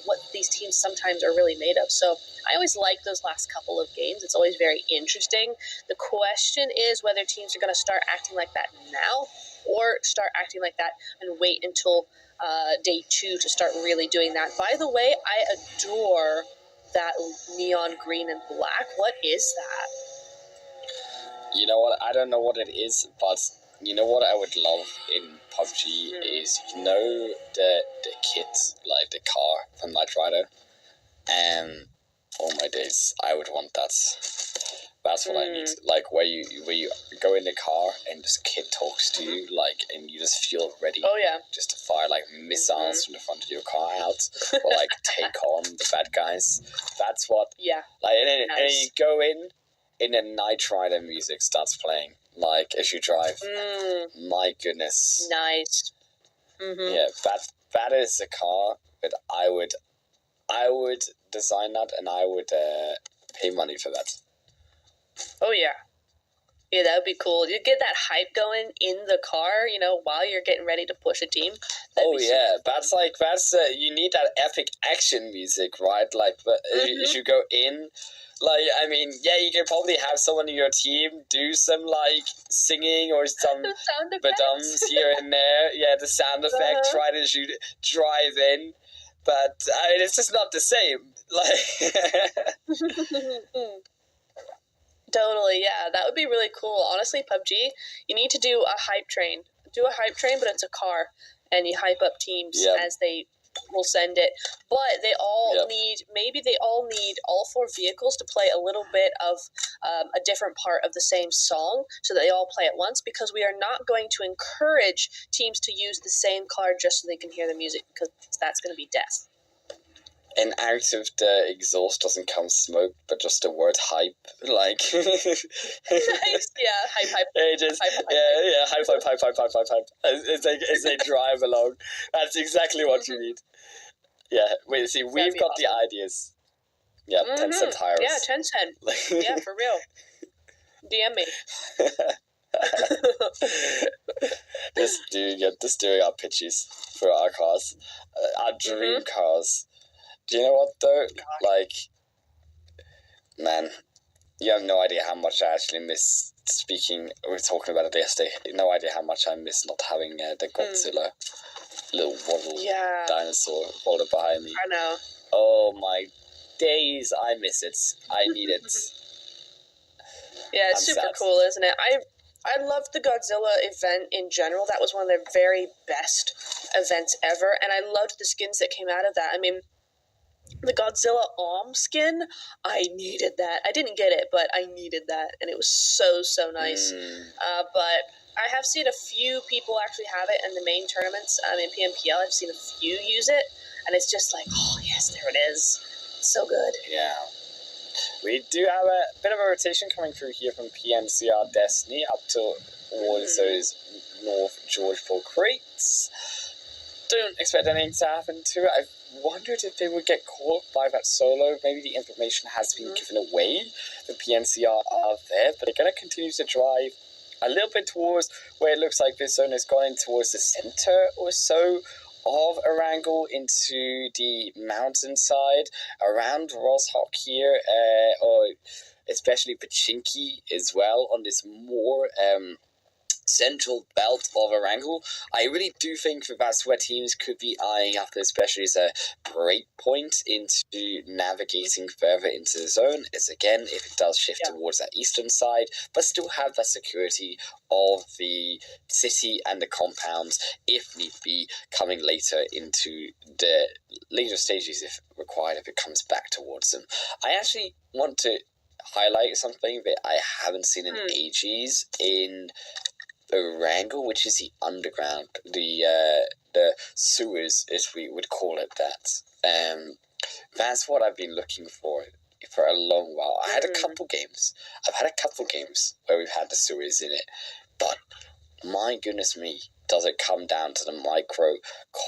what these teams sometimes are really made of. So I always like those last couple of games. It's always very interesting. The question is whether teams are going to start acting like that now or start acting like that and wait until day 2 to start really doing that. By the way, I adore that neon green and black. What is that? You know what? I don't know what it is, but you know what I would love in PUBG is, you know, the kit, like the car from Knight Rider. Oh my days, I would want that. That's what I need. Like where you go in the car and this kid talks to you, like, and you just feel ready. Oh yeah. Just to fire like missiles from the front of your car out, or like take on the bad guys. That's what. Yeah. Like, and you go in, and then Knight Rider music starts playing, like as you drive. My goodness. Nice. Yeah, that is a car that I would design that, and I would pay money for that. Oh yeah. Yeah, that would be cool. You get that hype going in the car, you know, while you're getting ready to push a team. That's you need that epic action music, right? Like, as you go in, like, I mean, yeah, you can probably have someone in your team do some like singing or some badums here and there. Yeah, the sound effects, right, as you drive in. But I mean, it's just not the same. Like. Totally, yeah. That would be really cool. Honestly, PUBG, you need to do a hype train. Do a hype train, but it's a car. And you hype up teams as they will send it. But they all need, maybe they all need all 4 vehicles to play a little bit of a different part of the same song so that they all play at once, because we are not going to encourage teams to use the same car just so they can hear the music, because that's going to be death. And out of the exhaust doesn't come smoke, but just the word hype, like. Nice, yeah, hype. Hype. As they drive along, that's exactly what you need. Yeah, wait, see, we've got the ideas. Yeah, 10 cent hires. Yeah, 10 cent. Yeah, for real. DM me. Just doing our pitches for our cars, our dream cars. Do you know what though? Like, man, you have no idea how much I actually miss speaking. We were talking about it yesterday. No idea how much I miss not having the Godzilla little waddle dinosaur folded behind me. I know. Oh my days, I miss it. I need it. Yeah, it's super cool, isn't it? I loved the Godzilla event in general. That was one of their very best events ever, and I loved the skins that came out of that. I mean, the Godzilla Arm skin, I needed that. I didn't get it, but I needed that, and it was so nice. But I have seen a few people actually have it in the main tournaments. In PMPL, I've seen a few use it, and it's just like, oh yes, there it is. It's so good. Yeah. We do have a bit of a rotation coming through here from PMCR Destiny up towards those North Georgeport crates. Don't expect anything to happen to it. I wondered if they would get caught by that solo. Maybe the information has been given away. The PNCR are there, but they're going to continue to drive a little bit towards where it looks like this zone is going towards the center or so of Erangel into the mountainside around Roshawk here, or especially Pachinki as well on this more central belt of Erangel. I really do think that that's where teams could be eyeing up, especially as a break point into navigating further into the zone, is again if it does shift towards that eastern side, but still have that security of the city and the compounds if need be, coming later into the later stages if required, if it comes back towards them. I actually want to highlight something that I haven't seen in ages in Erangel, which is the underground, the sewers, as we would call it that. That's what I've been looking for a long while. I've had a couple games where we've had the sewers in it, but my goodness me, does it come down to the micro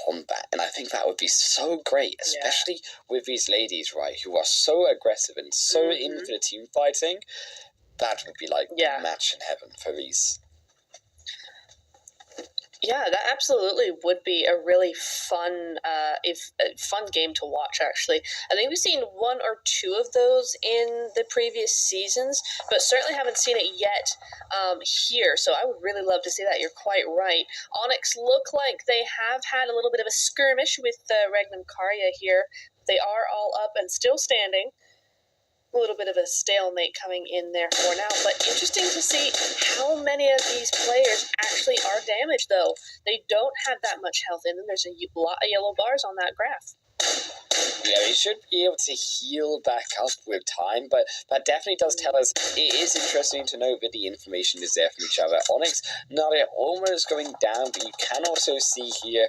combat. And I think that would be so great, especially with these ladies, right, who are so aggressive and so into the team fighting. That would be like a match in heaven for these. Yeah, that absolutely would be a really fun, fun game to watch. Actually, I think we've seen one or two of those in the previous seasons, but certainly haven't seen it yet here. So I would really love to see that. You're quite right. Onyx look like they have had a little bit of a skirmish with Regnum Karya here. They are all up and still standing. A little bit of a stalemate coming in there for now, but interesting to see how many of these players actually are damaged, though. They don't have that much health in them. There's a lot of yellow bars on that graph. Yeah, he should be able to heal back up with time, but that definitely does tell us it is interesting to know that the information is there from each other. Onyx, not at almost going down, but you can also see here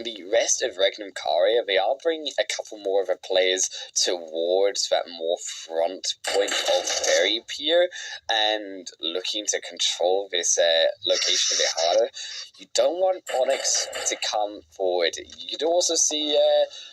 the rest of Regnum Karya. They are bringing a couple more of the players towards that more front point of Berry Pier and looking to control this location a bit harder. You don't want Onyx to come forward. You can also see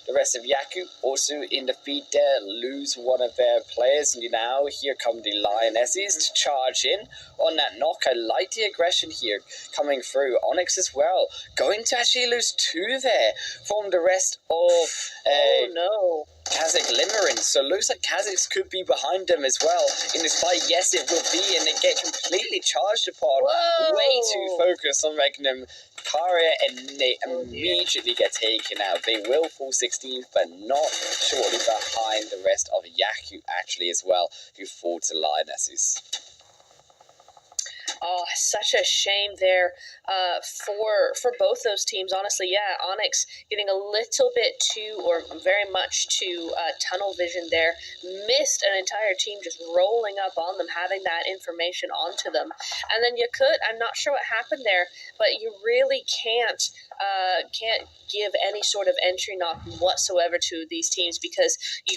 the rest of Yaku also in the feed there lose one of their players, and now here come the Lionesses to charge in on that knock. I like the aggression here coming through. Onyx as well going to actually lose two there from the rest of oh no, Kazakh Limerence. So looks like Kazakhs could be behind them as well in this fight. Yes, it will be, and they get completely charged upon. Whoa. Way too focused on Regnum Karya, and they immediately get taken out. They will fall 16th, but not shortly behind the rest of Yaku actually as well, who fall to Lionesses. Oh, such a shame there for both those teams. Honestly, yeah, Onyx getting a little bit too, or very much too, tunnel vision there. Missed an entire team just rolling up on them, having that information onto them. And then Yakut, I'm not sure what happened there, but you really can't give any sort of entry knock whatsoever to these teams, because you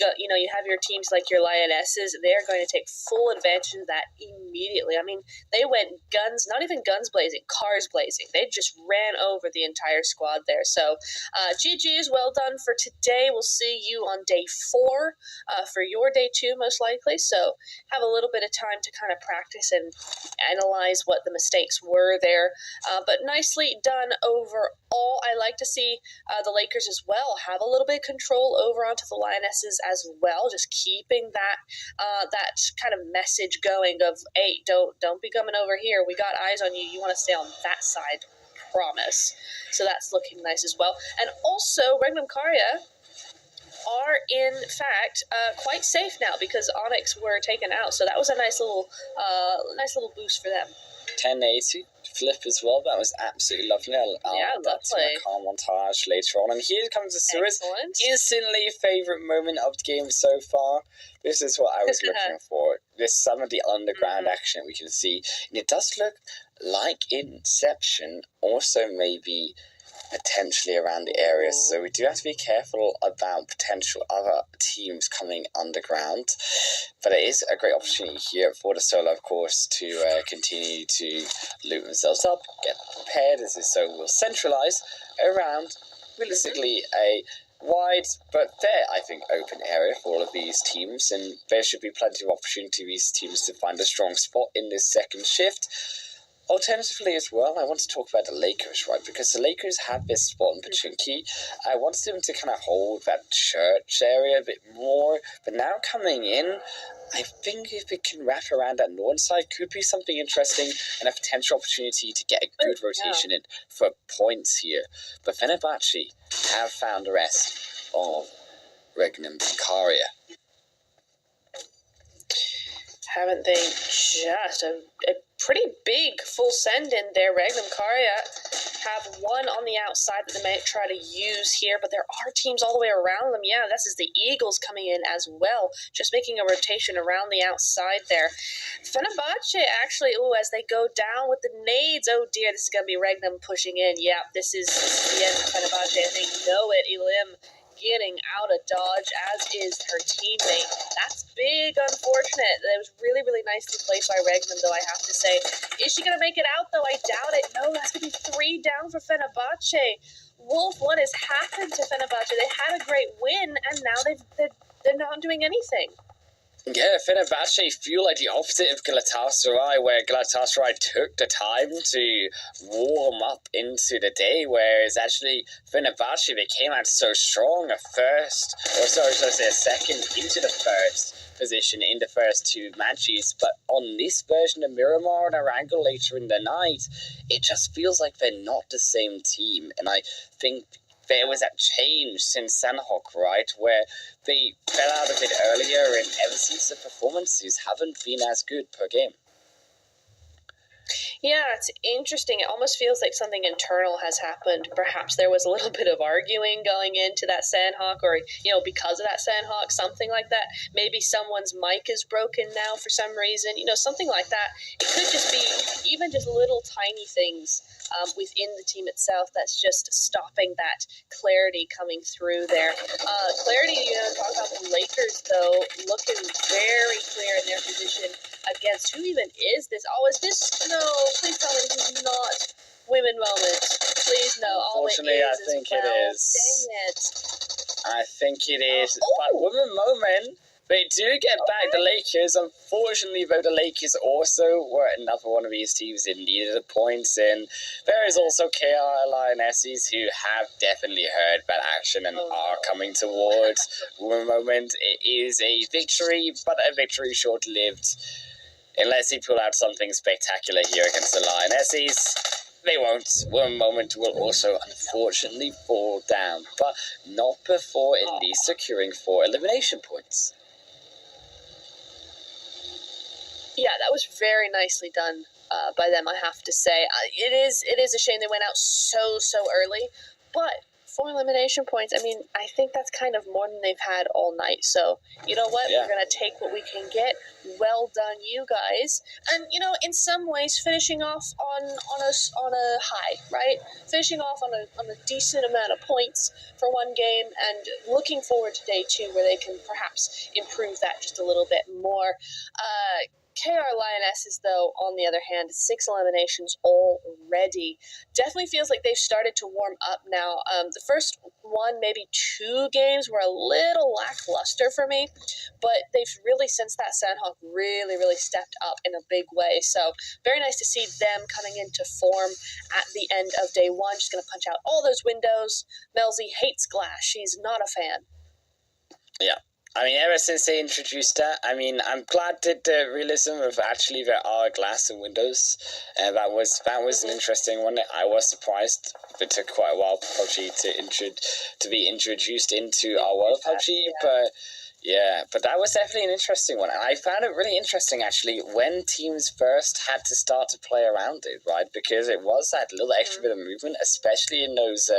have your teams like your Lionesses. They're going to take full advantage of that immediately. I mean, they went guns, not even guns blazing, cars blazing. They just ran over the entire squad there. So GG is well done for today. We'll see you on day 4 for your day 2 most likely. So have a little bit of time to kind of practice and analyze what the mistakes were there. But nicely done overall. I like to see the Lakers as well have a little bit of control over onto the Lionesses as well, just keeping that that kind of message going of, hey, don't be coming over here. We got eyes on you. You want to stay on that side. Promise. So that's looking nice as well. And also, Regnum Karya are in fact quite safe now because Onyx were taken out. So that was a nice little boost for them. 1080 flip as well. That was absolutely lovely. I'll add that to my car montage later on. And here comes the Suez. Instantly favourite moment of the game so far. This is what I was looking for. This some of the underground action we can see. And it does look like Inception also maybe potentially around the area, so we do have to be careful about potential other teams coming underground, but it is a great opportunity here for the solo, of course, to continue to loot themselves up, get prepared, as this so will centralize around realistically a wide but fair, I think, open area for all of these teams, and there should be plenty of opportunity for these teams to find a strong spot in this second shift. Alternatively as well, I want to talk about the Lakers, right? Because the Lakers have this spot in Pachinki. I wanted them to kind of hold that church area a bit more. But now coming in, I think if it can wrap around that northern side, could be something interesting and a potential opportunity to get a good rotation in for points here. But Fenerbahce have found the rest of Regnum Karya. Haven't they just a pretty big full send in there? Regnum Karya have one on the outside that they might try to use here, but there are teams all the way around them. Yeah, this is the Eagles coming in as well, just making a rotation around the outside there. Fenerbahce actually, as they go down with the nades, oh dear, this is going to be Regnum pushing in. Yeah, this is the end of Fenerbahce, and they know it. Elim getting out of dodge, as is her teammate. That's big, unfortunate. That was really, really nicely played by Regnum, though, I have to say. Is she going to make it out, though? I doubt it. No, that's going to be 3 down for Fenerbahce. Wolf, what has happened to Fenerbahce? They had a great win, and now they're not doing anything. Yeah, Fenerbahce feel like the opposite of Galatasaray, where Galatasaray took the time to warm up into the day, whereas actually Fenerbahce, they came out so strong a second into the first position in the first two matches, but on this version of Miramar and Erangel later in the night, it just feels like they're not the same team, and I think there was that change since Sanhok, right, where they fell out a bit earlier, and ever since the performances haven't been as good per game. Yeah, it's interesting. It almost feels like something internal has happened. Perhaps there was a little bit of arguing going into that Sandhawk, or, because of that Sandhawk, something like that. Maybe someone's mic is broken now for some reason, something like that. It could just be even just little tiny things within the team itself that's just stopping that clarity coming through there. Clarity, talk about the Lakers, though, looking very clear in their position against who even is this? Oh, is this? No, please tell me this is not Women Moment. Please, no. Unfortunately, I think it is. Dang it. I think it is. But Women Moment, they do get back the Lakers. Unfortunately, though, the Lakers also were another one of these teams that needed the points. And there is also KR Lionesses who have definitely heard that action and are coming towards Women Moment. It is a victory, but a victory short-lived. Unless they pull out something spectacular here against the Lionesses, they won't. One moment will also unfortunately fall down, but not before at least securing 4 elimination points. Yeah, that was very nicely done by them, I have to say. It is a shame they went out so early, but 4 elimination points, I think that's kind of more than they've had all night. So, you know what? Yeah. We're going to take what we can get. Well done, you guys. And, in some ways, finishing off on a high, right? Finishing off on a decent amount of points for one game, and looking forward to day 2 where they can perhaps improve that just a little bit more. KR Lionesses, though, on the other hand, 6 eliminations already. Definitely feels like they've started to warm up now. The first 1, maybe 2 games were a little lackluster for me, but they've really, since that Sandhawk, really stepped up in a big way. So very nice to see them coming into form at the end of day 1. Just going to punch out all those windows. Melzy hates glass. She's not a fan. Yeah. Ever since they introduced that, I'm glad that the realism of actually there are glass and windows. That was an interesting one. I was surprised. It took quite a while for PUBG to be introduced into our world of PUBG, but but that was definitely an interesting one. And I found it really interesting, actually, when teams first had to start to play around it, right? Because it was that little extra bit of movement, especially in those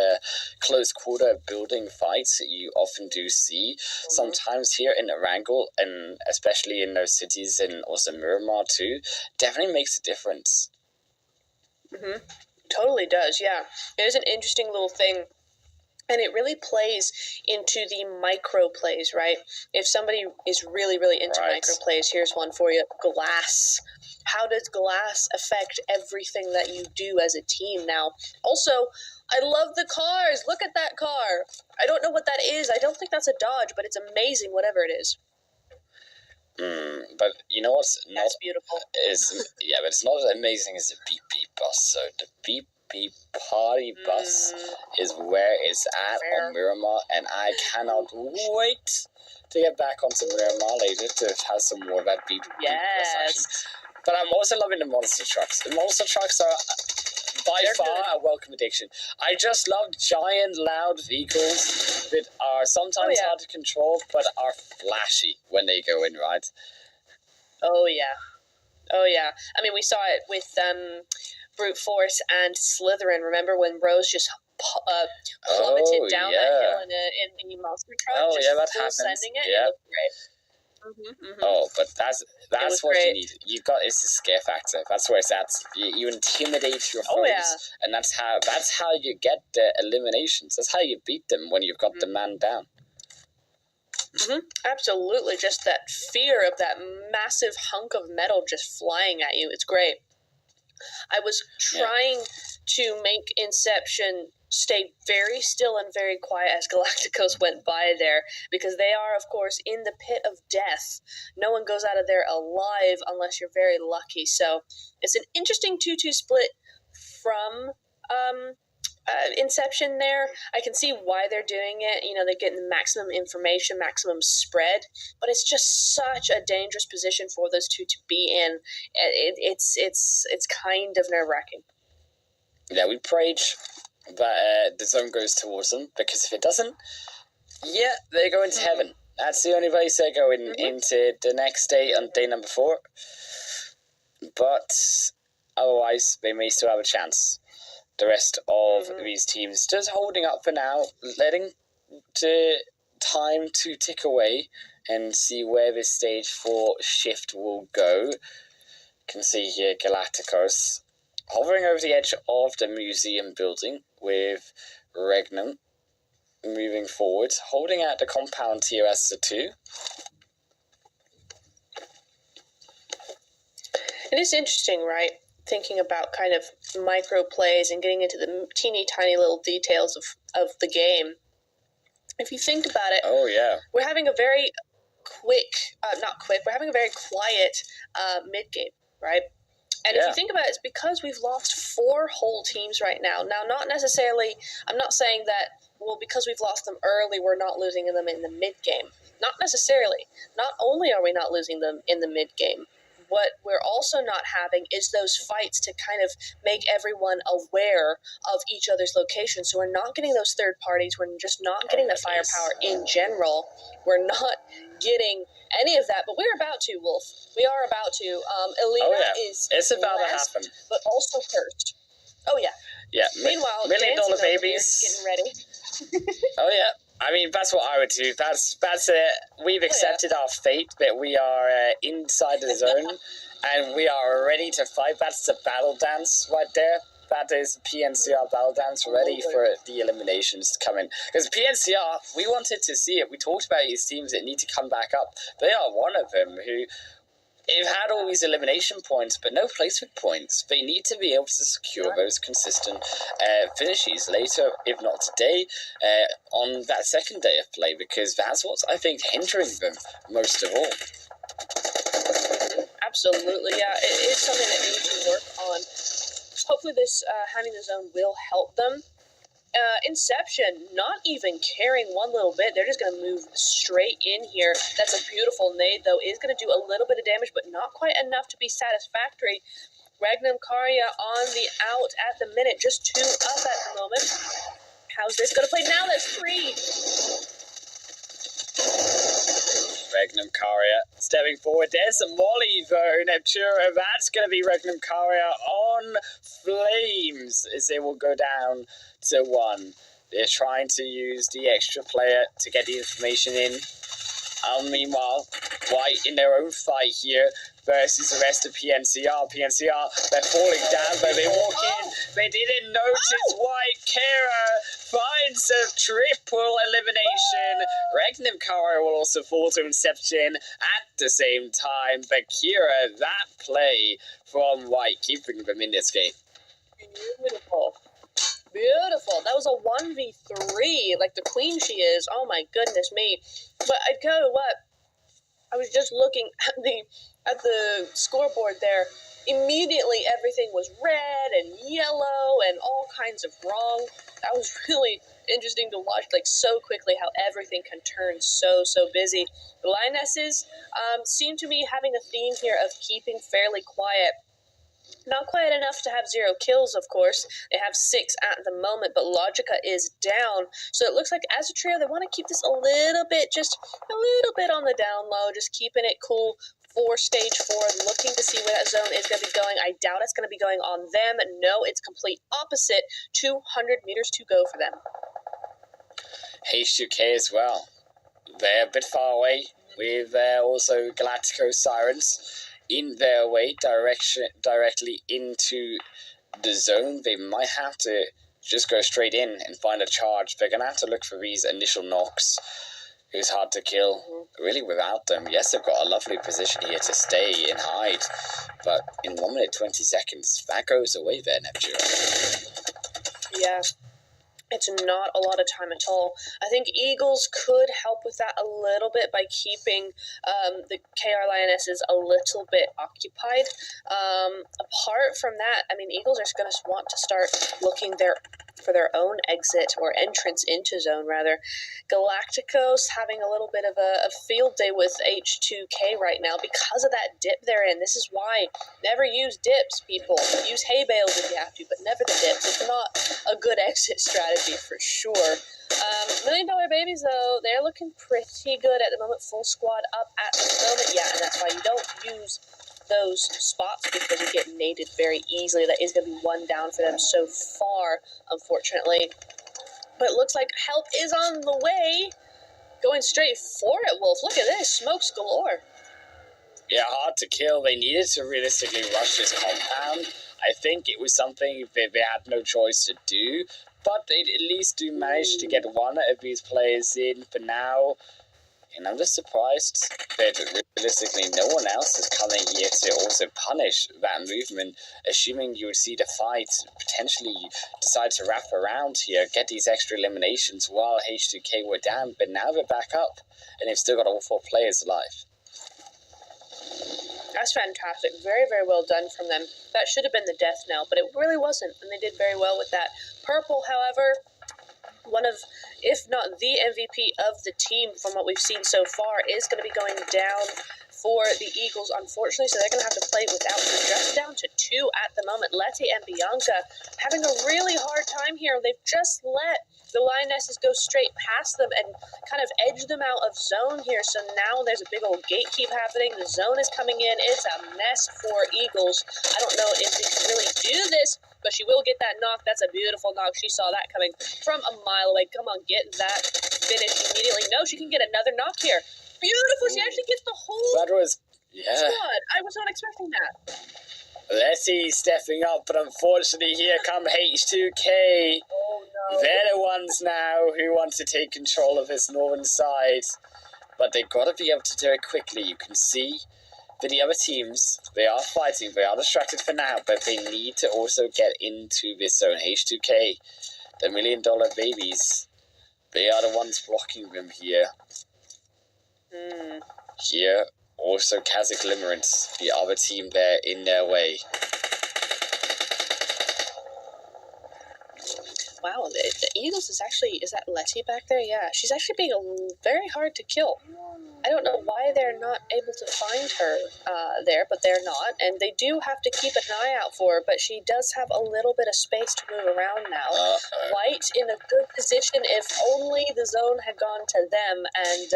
close quarter building fights that you often do see. Sometimes here in Erangel, and especially in those cities, and also Miramar too, definitely makes a difference. Totally does, yeah. There's an interesting little thing. And it really plays into the micro plays, right? If somebody is really into micro plays, here's one for you. Glass. How does glass affect everything that you do as a team now? Also, I love the cars. Look at that car. I don't know what that is. I don't think that's a Dodge, but it's amazing, whatever it is. But you know what's not... That's beautiful. But it's not as amazing as the beep beep bus. So the beep party bus is where it's at on Miramar, and I cannot wait to get back onto Miramar later to have some more of that beep bus action. But I'm also loving the monster trucks. The monster trucks are by far a welcome addition. I just love giant, loud vehicles that are sometimes hard to control, but are flashy when they go in, right? Oh yeah. We saw it with Brute Force and Slytherin. Remember when Rose just plummeted down that hill in the monster truck? That happens. Sending it. Yeah. It looked great. But that's what you need. It's the scare factor. That's where it's at. You intimidate your foes, and that's how you get the eliminations. That's how you beat them when you've got the man down. Absolutely, just that fear of that massive hunk of metal just flying at you. It's great. I was trying to make Inception stay very still and very quiet as Galacticos went by there, because they are, of course, in the pit of death. No one goes out of there alive unless you're very lucky. So it's an interesting 2-2 split from Inception there. I can see why they're doing it. You know, they're getting the maximum information, maximum spread, but it's just such a dangerous position for those two to be in. It's kind of nerve-wracking. Yeah, we prayed that the zone goes towards them, because if it doesn't, they go into heaven. That's the only place they're going into the next day, on day number 4. But otherwise, they may still have a chance. The rest of these teams just holding up for now, letting the time to tick away and see where this stage 4 shift will go. You can see here Galacticos hovering over the edge of the museum building with Regnum moving forward, holding out the compound here as the 2. It is interesting, right? Thinking about kind of micro plays and getting into the teeny tiny little details of the game. If you think about it, we're having a very we're having a very quiet mid-game, right? And if you think about it, it's because we've lost 4 whole teams right now. Now, not necessarily, I'm not saying that, well, because we've lost them early, we're not losing them in the mid-game. Not necessarily. Not only are we not losing them in the mid-game, what we're also not having is those fights to kind of make everyone aware of each other's location. So we're not getting those third parties. We're just not getting the firepower in general. We're not getting any of that, but we're about to, Wolf. We are about to. Elena is it's about blessed, to happen, but also cursed. Oh yeah. Yeah. Meanwhile, $1 million babies getting ready. Oh yeah. I mean, that's what I would do. That's it. We've accepted our fate, that we are inside the zone, and we are ready to fight. That's the battle dance right there. That is PNCR battle dance, ready for the eliminations to come in. Because PNCR, we wanted to see it. We talked about these teams that need to come back up. They are one of them who have had all these elimination points, but no placement points. They need to be able to secure those consistent finishes later, if not today, on that second day of play, because that's what's, I think, hindering them most of all. Absolutely, yeah. It is something that we need to work on. Hopefully this handing the zone will help them. Inception, not even caring one little bit. They're just going to move straight in here. That's a beautiful nade, though. Is going to do a little bit of damage, but not quite enough to be satisfactory. Regnum Karya on the out at the minute. Just 2 up at the moment. How's this going to play now? That's 3. Regnum Karya stepping forward. There's a molly, though. Neptura, that's going to be Regnum Karya on flames as they will go down to 1. They're trying to use the extra player to get the information in. Meanwhile, White in their own fight here versus the rest of PNCR. PNCR, they're falling down, but they walk in. They didn't notice White. Kara finds a triple elimination. Regnum Kara will also fall to Inception at the same time. But Kira, that play from White, keeping them in this game. Beautiful. Beautiful. That was a 1v3, like the queen she is. Oh my goodness me. But I tell you what, I was just looking at the scoreboard there. Immediately everything was red and yellow and all kinds of wrong. That was really interesting to watch, like so quickly how everything can turn so busy. The Lionesses seem to be having a theme here of keeping fairly quiet. Not quite enough to have 0 kills, of course. They have 6 at the moment, but Logica is down. So it looks like as a trio, they want to keep this a little bit on the down low, just keeping it cool for stage 4, looking to see where that zone is going to be going. I doubt it's going to be going on them. No, it's complete opposite. 200 meters to go for them. H2K as well. They're a bit far away with also Galactico Sirens in their way directly into the zone. They might have to just go straight in and find a charge. They're going to have to look for these initial knocks. It's hard to kill really without them. Yes, they've got a lovely position here to stay and hide, But in 1 minute 20 seconds, that goes away there, Neptune. Yeah. It's not a lot of time at all. I think Eagles could help with that a little bit by keeping the KR Lionesses a little bit occupied. Apart from that, I mean, Eagles are going to want to start looking for their own exit or entrance into zone, rather. Galacticos having a little bit of a field day with H2K right now because of that dip they're in. This is why never use dips, people. Use hay bales if you have to, but never the dips. It's not a good exit strategy for sure. $1 Million Babies, though, they're looking pretty good at the moment. Full squad up at the moment. Yeah, and that's why you don't use those spots because you get naded very easily. That is going to be one down for them so far, unfortunately. But it looks like help is on the way. Going straight for it, Wolf. Look at this. Smokes galore. Yeah, hard to kill. They needed to realistically rush this compound. I think it was something that they had no choice to do, but they at least do manage to get one of these players in for now. And I'm just surprised that realistically no one else is coming here to also punish that movement, assuming you would see the fight potentially decide to wrap around here, get these extra eliminations while H2K were down, but now they're back up, and they've still got all 4 players alive. That's fantastic. Very, very well done from them. That should have been the death knell, but it really wasn't, and they did very well with that. Purple, however, one of, if not the MVP of the team from what we've seen so far, is going to be going down for the Eagles, unfortunately, so they're going to have to play without him. Just down to 2 at the moment. Letty and Bianca having a really hard time here. They've just let the Lionesses go straight past them and kind of edge them out of zone here, so now there's a big old gatekeep happening. The zone is coming in. It's a mess for Eagles. I don't know if they can really do this, but she will get that knock. That's a beautiful knock. She saw that coming from a mile away. Come on, get that finished immediately. No, she can get another knock here. Beautiful. She actually gets the whole squad. I was not expecting that. Letty stepping up, but unfortunately here come H2K. Oh, no. They're the ones now who want to take control of this northern side. But they've got to be able to do it quickly. You can see that the other teams, they are fighting, they are distracted for now, but they need to also get into this zone. H2K, the $1 Million Babies, they are the ones blocking them here. Here, also Kazakh Limerence, the other team there in their way. Wow, the Eagles is that Letty back there? Yeah, she's actually being very hard to kill. I don't know why they're not able to find her there, but they're not, and they do have to keep an eye out for her, but she does have a little bit of space to move around now. White in a good position, if only the zone had gone to them, and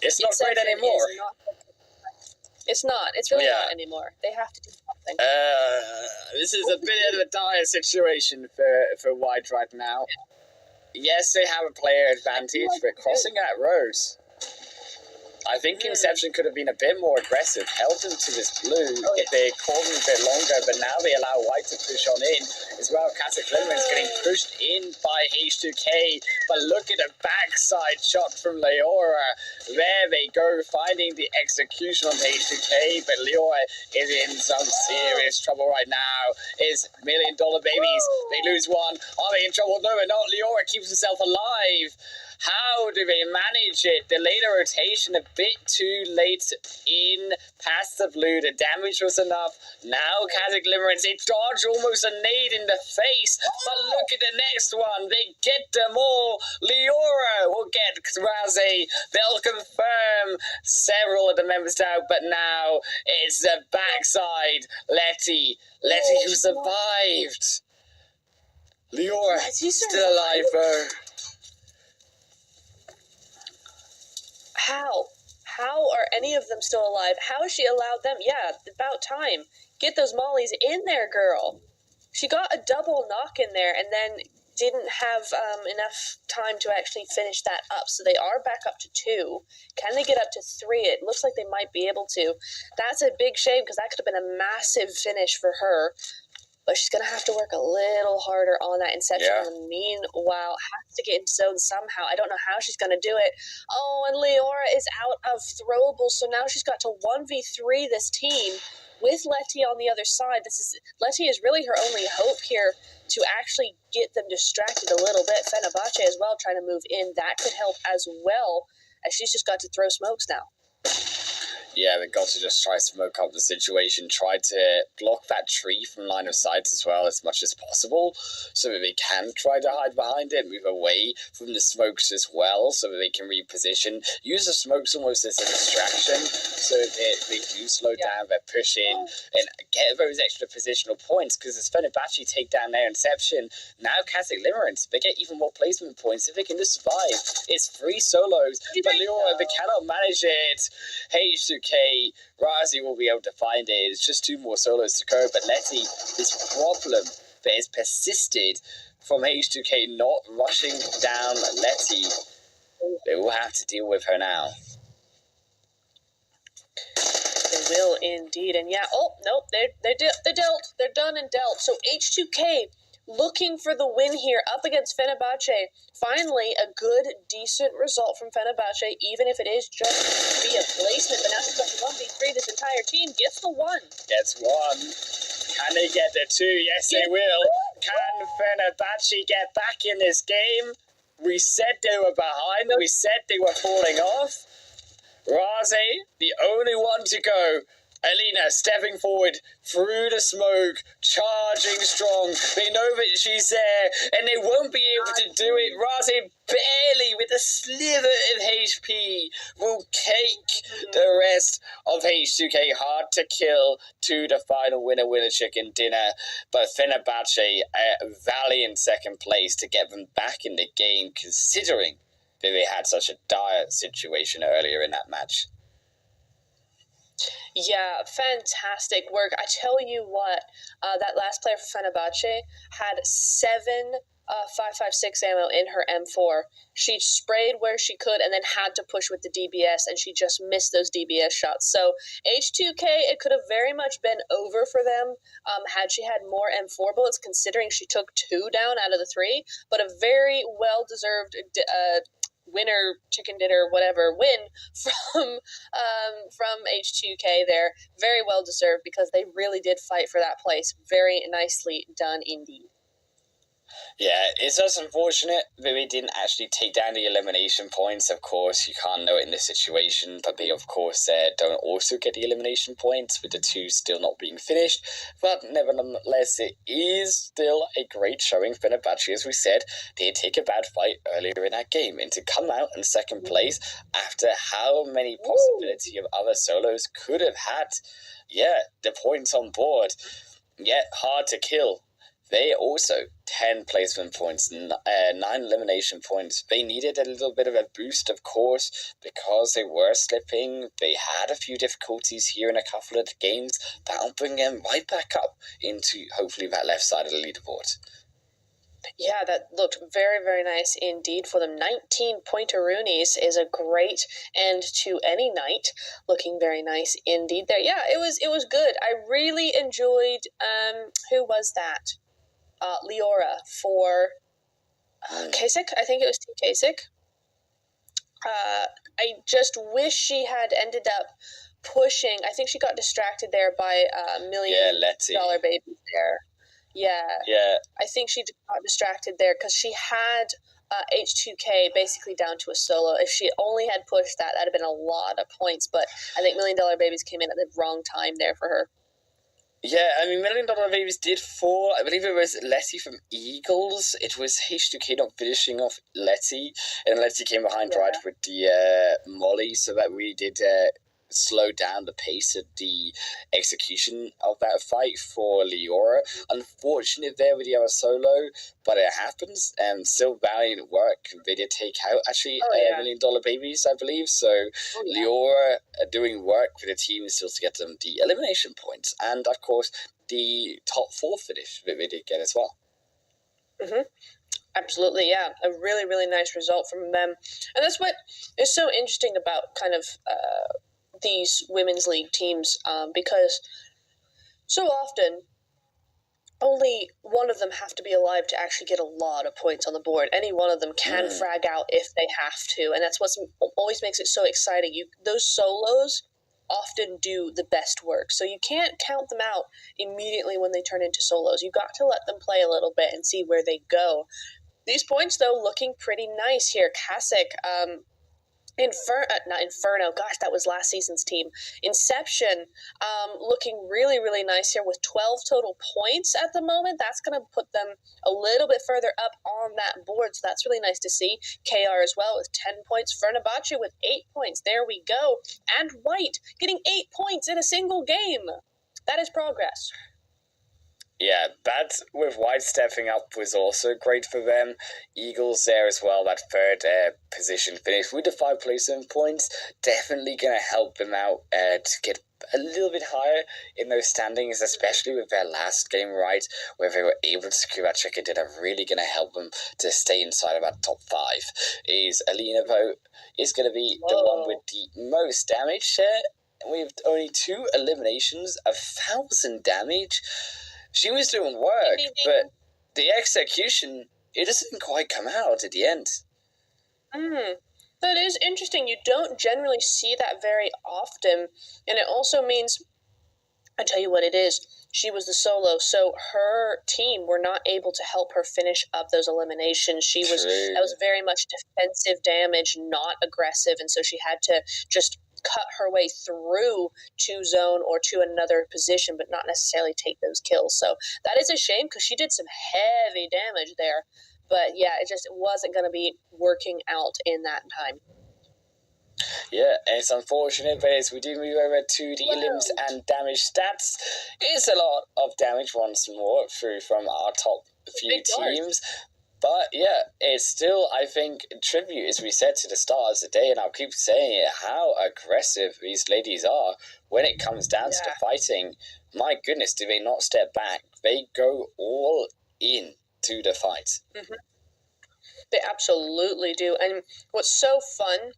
it's not great anymore. It's not. It's really not anymore. They have to do something. This is a bit of a dire situation for White right now. Yes, they have a player advantage, but crossing that road, I think Inception could have been a bit more aggressive, held them to this blue if they called them a bit longer, but now they allow White to push on in as well. Cataclysm is getting pushed in by H2K, but look at the backside shot from Leora. There they go, finding the execution on H2K, but Leora is in some serious trouble right now. Is $1 Million Babies, they lose one. Are they in trouble? No, they're not. Leora keeps herself alive. How do they manage it? The later rotation a bit too late in past the blue. The damage was enough. Now Kazakh Limerence, they dodge almost a nade in the face. But look at the next one. They get them all. Leora will get Raze. They'll confirm several of the members down. But now it's the backside. Letty who survived. Leora still alive though. How are any of them still alive? How has she allowed them? Yeah, about time. Get those mollies in there, girl. She got a double knock in there and then didn't have enough time to actually finish that up. So they are back up to 2. Can they get up to 3? It looks like they might be able to. That's a big shame because that could have been a massive finish for her. but she's going to have to work a little harder on that inception. Yeah. And meanwhile, has to get into zone somehow. I don't know how she's going to do it. Oh, and Leora is out of throwables, so now she's got to 1v3 this team with Letty on the other side. Letty is really her only hope here to actually get them distracted a little bit. Fenerbahce as well trying to move in. That could help as well, as she's just got to throw smokes now. Yeah, we've got to just try to smoke up the situation, try to block that tree from line of sight as well as much as possible, so that they can try to hide behind it, move away from the smokes as well, so that they can reposition, use the smokes almost as a distraction, so that they do slow down their push in, and get those extra positional points, because as Fenerbahce take down their Inception, now Kazakh Limerence, they get even more placement points if they can just survive. It's 3 solos, but Leora, they cannot manage it. H2K, Razi will be able to find it. It's just 2 more solos to go. But Letty, this problem that has persisted from H2K not rushing down Letty, they will have to deal with her now. They will indeed. And yeah, oh, nope, they're dealt. They're done and dealt. So H2K looking for the win here up against Fenerbahce. Finally, a good, decent result from Fenerbahce, even if it is just via placement. But now she's got to 1v3. This entire team gets the 1. Gets 1. Can they get the 2? Yes, they will. Can Fenerbahce get back in this game? We said they were behind. We said they were falling off. Razi, the only one to go. Alina stepping forward through the smoke, charging strong. They know that she's there, and they won't be able to do it. Razi barely, with a sliver of HP, will take the rest of H2K hard to kill to the final winner chicken dinner. But Fenerbahce, a valiant second place to get them back in the game, considering that they had such a dire situation earlier in that match. Yeah, fantastic work. I tell you what, that last player for Fenerbahce had 7 5.56 ammo in her M4. She sprayed where she could and then had to push with the DBS, and she just missed those DBS shots. So H2K, it could have very much been over for them had she had more M4 bullets, considering she took 2 down out of the 3, but a very well-deserved winner, chicken dinner, whatever, win from H2K there. Very well deserved, because they really did fight for that place. Very nicely done indeed. Yeah, it's just unfortunate that they didn't actually take down the elimination points. Of course, you can't know it in this situation, but they, of course, don't also get the elimination points, with the 2 still not being finished. But nevertheless, it is still a great showing. Fenerbahce, as we said, did take a bad fight earlier in that game, and to come out in second place after how many possibility of other solos could have had, yeah, the points on board, yet hard to kill. They also 10 placement points, 9 elimination points. They needed a little bit of a boost, of course, because they were slipping. They had a few difficulties here in a couple of games. That'll bring them right back up into, hopefully, that left side of the leaderboard. Yeah, that looked very, very nice indeed for them. 19 pointeroonies is a great end to any night. Looking very nice indeed there. Yeah, it was good. I really enjoyed, who was that? Leora for Kasich. I think it was Team Kasich. I just wish she had ended up pushing. I think she got distracted there by $1 million baby there. Yeah. I think she got distracted there because she had H2K basically down to a solo. If she only had pushed that, that'd have been a lot of points. But I think $1 Million Babies came in at the wrong time there for her. Yeah, I mean, $1 Million Babies did fall. I believe it was Letty from Eagles. It was H2K not finishing off Letty, and Letty came behind right with the Molly, so that we did slow down the pace of the execution of that fight for Leora. Unfortunate there with the other solo, but it happens, and still valiant work. They did take out actually $1 Million Babies, I believe, so Leora doing work for the team still to get them the elimination points, and of course the top 4 finish that they did get as well. Absolutely, yeah. A really, really nice result from them. And that's what is so interesting about kind of these women's league teams, because so often only one of them have to be alive to actually get a lot of points on the board. Any one of them can frag out if they have to, and that's what always makes it so exciting. Those solos often do the best work, so you can't count them out immediately when they turn into solos. You got to let them play a little bit and see where they go. These points, though, looking pretty nice here. Kasich, not Inferno, gosh, that was last season's team. Inception, looking really, really nice here with 12 total points at the moment. That's going to put them a little bit further up on that board, so that's really nice to see. KR as well with 10 points. Fernabace with 8 points. There we go. And White getting 8 points in a single game. That is progress. Yeah, that with White stepping up was also great for them. Eagles there as well, that third position finish with the 5 placement points, definitely going to help them out to get a little bit higher in those standings, especially with their last game, right, where they were able to secure that chicken dinner. Really going to help them to stay inside of that top 5. Is Alina, though, is going to be the one with the most damage here. With only 2 eliminations, 1,000 damage. She was doing work, but the execution, it doesn't quite come out at the end. That is interesting. You don't generally see that very often, and it also means, I tell you what it is, she was the solo, so her team were not able to help her finish up those eliminations. That was very much defensive damage, not aggressive, and so she had to just cut her way through to zone or to another position, but not necessarily take those kills. So that is a shame because she did some heavy damage there. But yeah, it just wasn't going to be working out in that time. Yeah, it's unfortunate, but as we do move over to the elims and damage stats, it's a lot of damage once more through from our top few teams. But yeah, it's still, I think, tribute, as we said to the start of the day, and I'll keep saying it, how aggressive these ladies are when it comes down to the fighting. My goodness, do they not step back? They go all in to the fight. They absolutely do. And what's so fun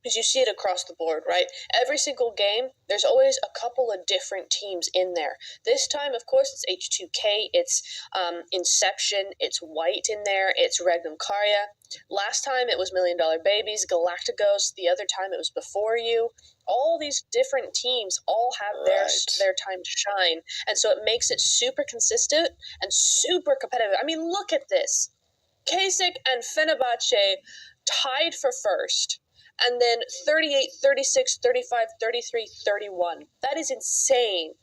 is you see it across the board, right? Every single game, there's always a couple of different teams in there. This time, of course, it's H2K, it's Inception, it's White in there, it's Regnum Karya. Last time it was $1 Million Babies, Galacticos. The other time it was Before You. All these different teams all have their time to shine. And so it makes it super consistent and super competitive. I mean, look at this. Kasich and Fenerbahce tied for first. And then 38, 36, 35, 33, 31. That is insane.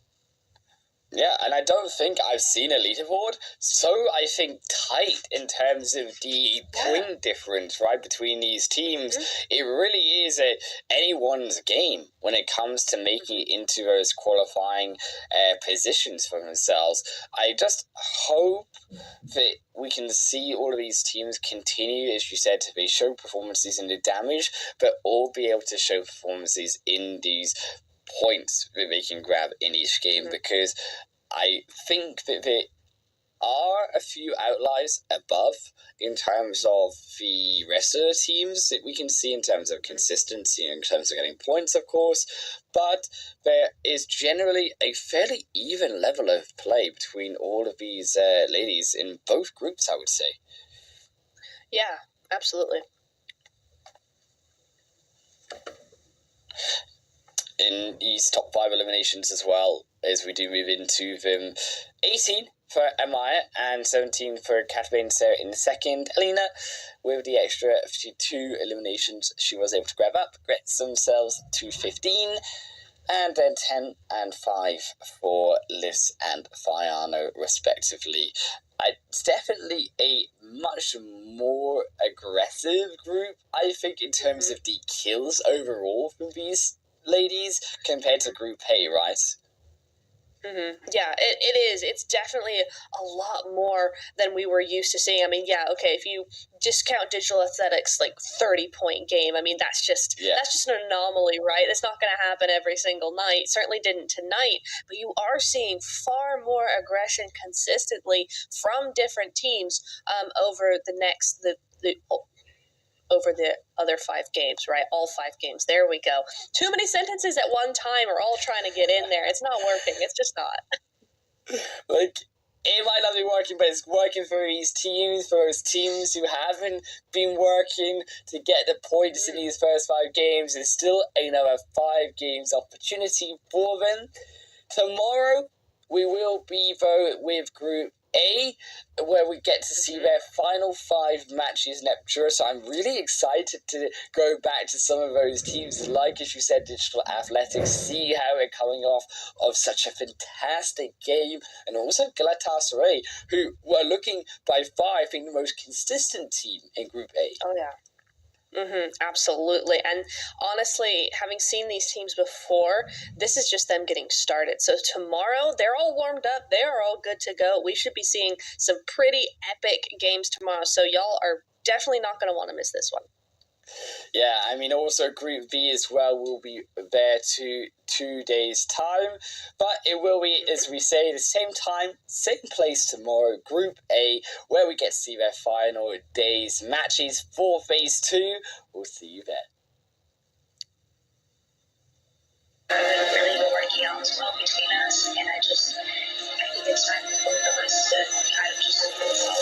Yeah, and I don't think I've seen a leaderboard so, I think, tight in terms of the point difference, right, between these teams. It really is anyone's game when it comes to making it into those qualifying positions for themselves. I just hope that we can see all of these teams continue, as you said, to be show performances in the damage, but all be able to show performances in these points that they can grab in each game, because I think that there are a few outliers above in terms of the rest of the teams that we can see in terms of consistency, in terms of getting points, of course, but there is generally a fairly even level of play between all of these ladies in both groups, I would say. Yeah, absolutely. In these top 5 eliminations as well, as we do move into them, 18 for Amaya and 17 for Katarina Sarah in the second. Alina, with the extra 52 eliminations she was able to grab up, gets themselves to 15, and then 10 and 5 for Liz and Fiano, respectively. It's definitely a much more aggressive group, I think, in terms of the kills overall from these ladies compared to Group A, right? Yeah, it is. It's definitely a lot more than we were used to seeing. I mean, yeah, okay, if you discount Digital Athletics, like 30-point game, I mean, that's just an anomaly, right? It's not going to happen every single night. It certainly didn't tonight, but you are seeing far more aggression consistently from different teams over over the other 5 games, right? All 5 games. There we go. Too many sentences at one time are all trying to get in there. It's not working. It's just not. Like, it might not be working, but it's working for these teams, for those teams who haven't been working to get the points in these first 5 games. There's still another 5 games opportunity for them. Tomorrow, we will be, though, with Group A, where we get to see their final 5 matches in Epicura. So I'm really excited to go back to some of those teams, like, as you said, Digital Athletics, see how they're coming off of such a fantastic game, and also Galatasaray, who were looking by far, I think, the most consistent team in Group A. Oh, yeah. Absolutely. And honestly, having seen these teams before, this is just them getting started. So tomorrow, they're all warmed up. They are all good to go. We should be seeing some pretty epic games tomorrow. So y'all are definitely not going to want to miss this one. Yeah, I mean, also Group B as well will be there 2 days' time. But it will be, as we say, the same time, same place tomorrow, Group A, where we get to see their final days matches for Phase 2. We'll see you there. I've really been working out as well between us, and I think it's time for both of us to kind of just move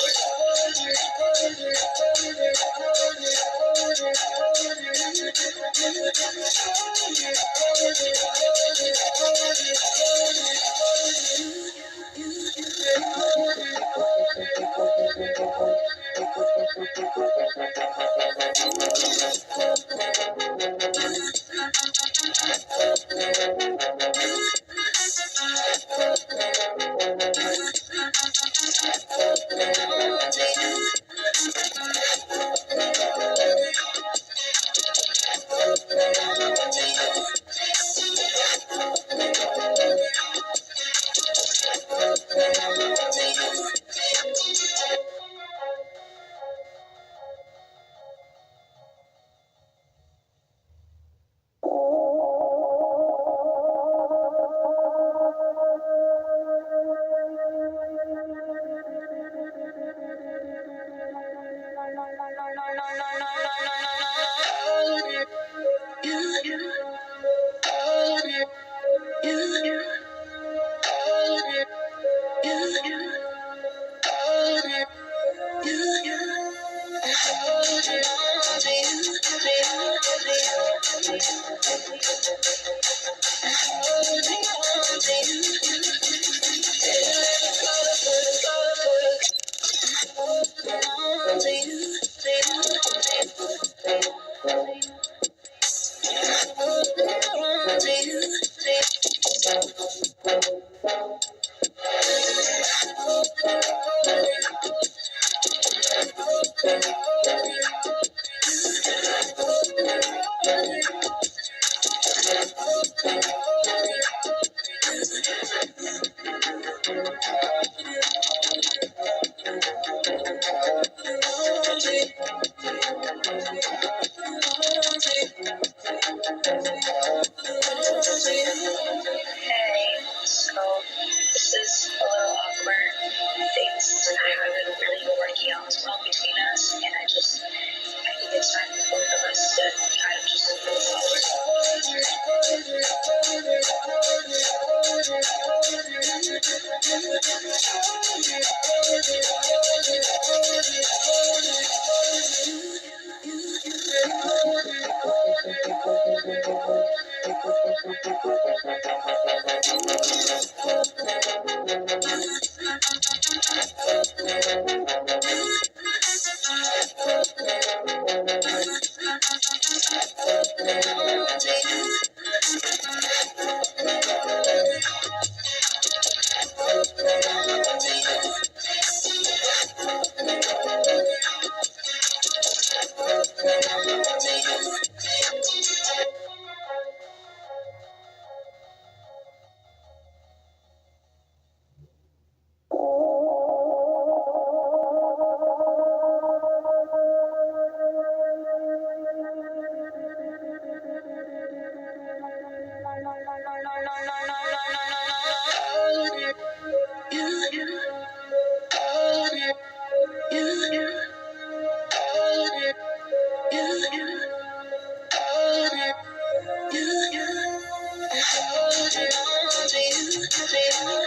Holding on to you.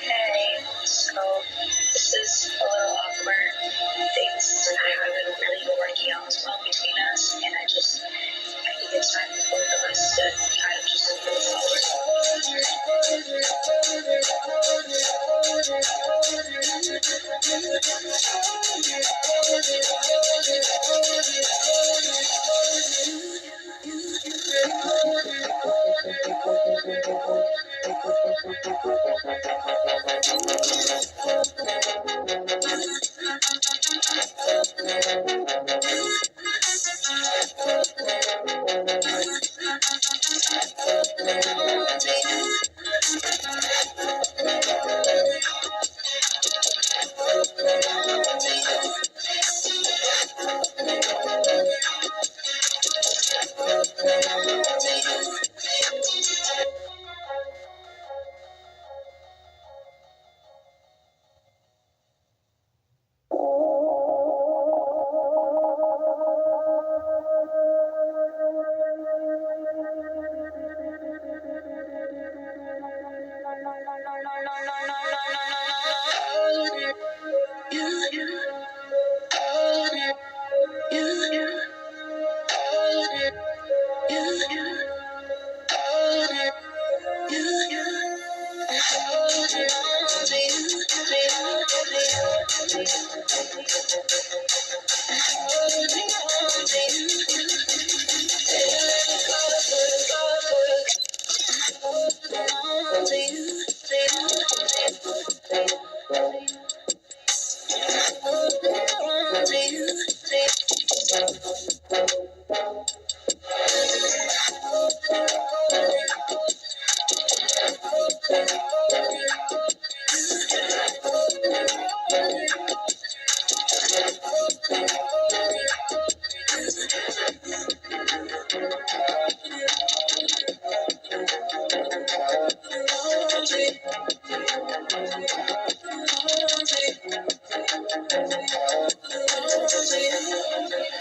Hey, so this is a little awkward. Things haven't really been working out as well between us, and I think it's time for both of us to kind of just move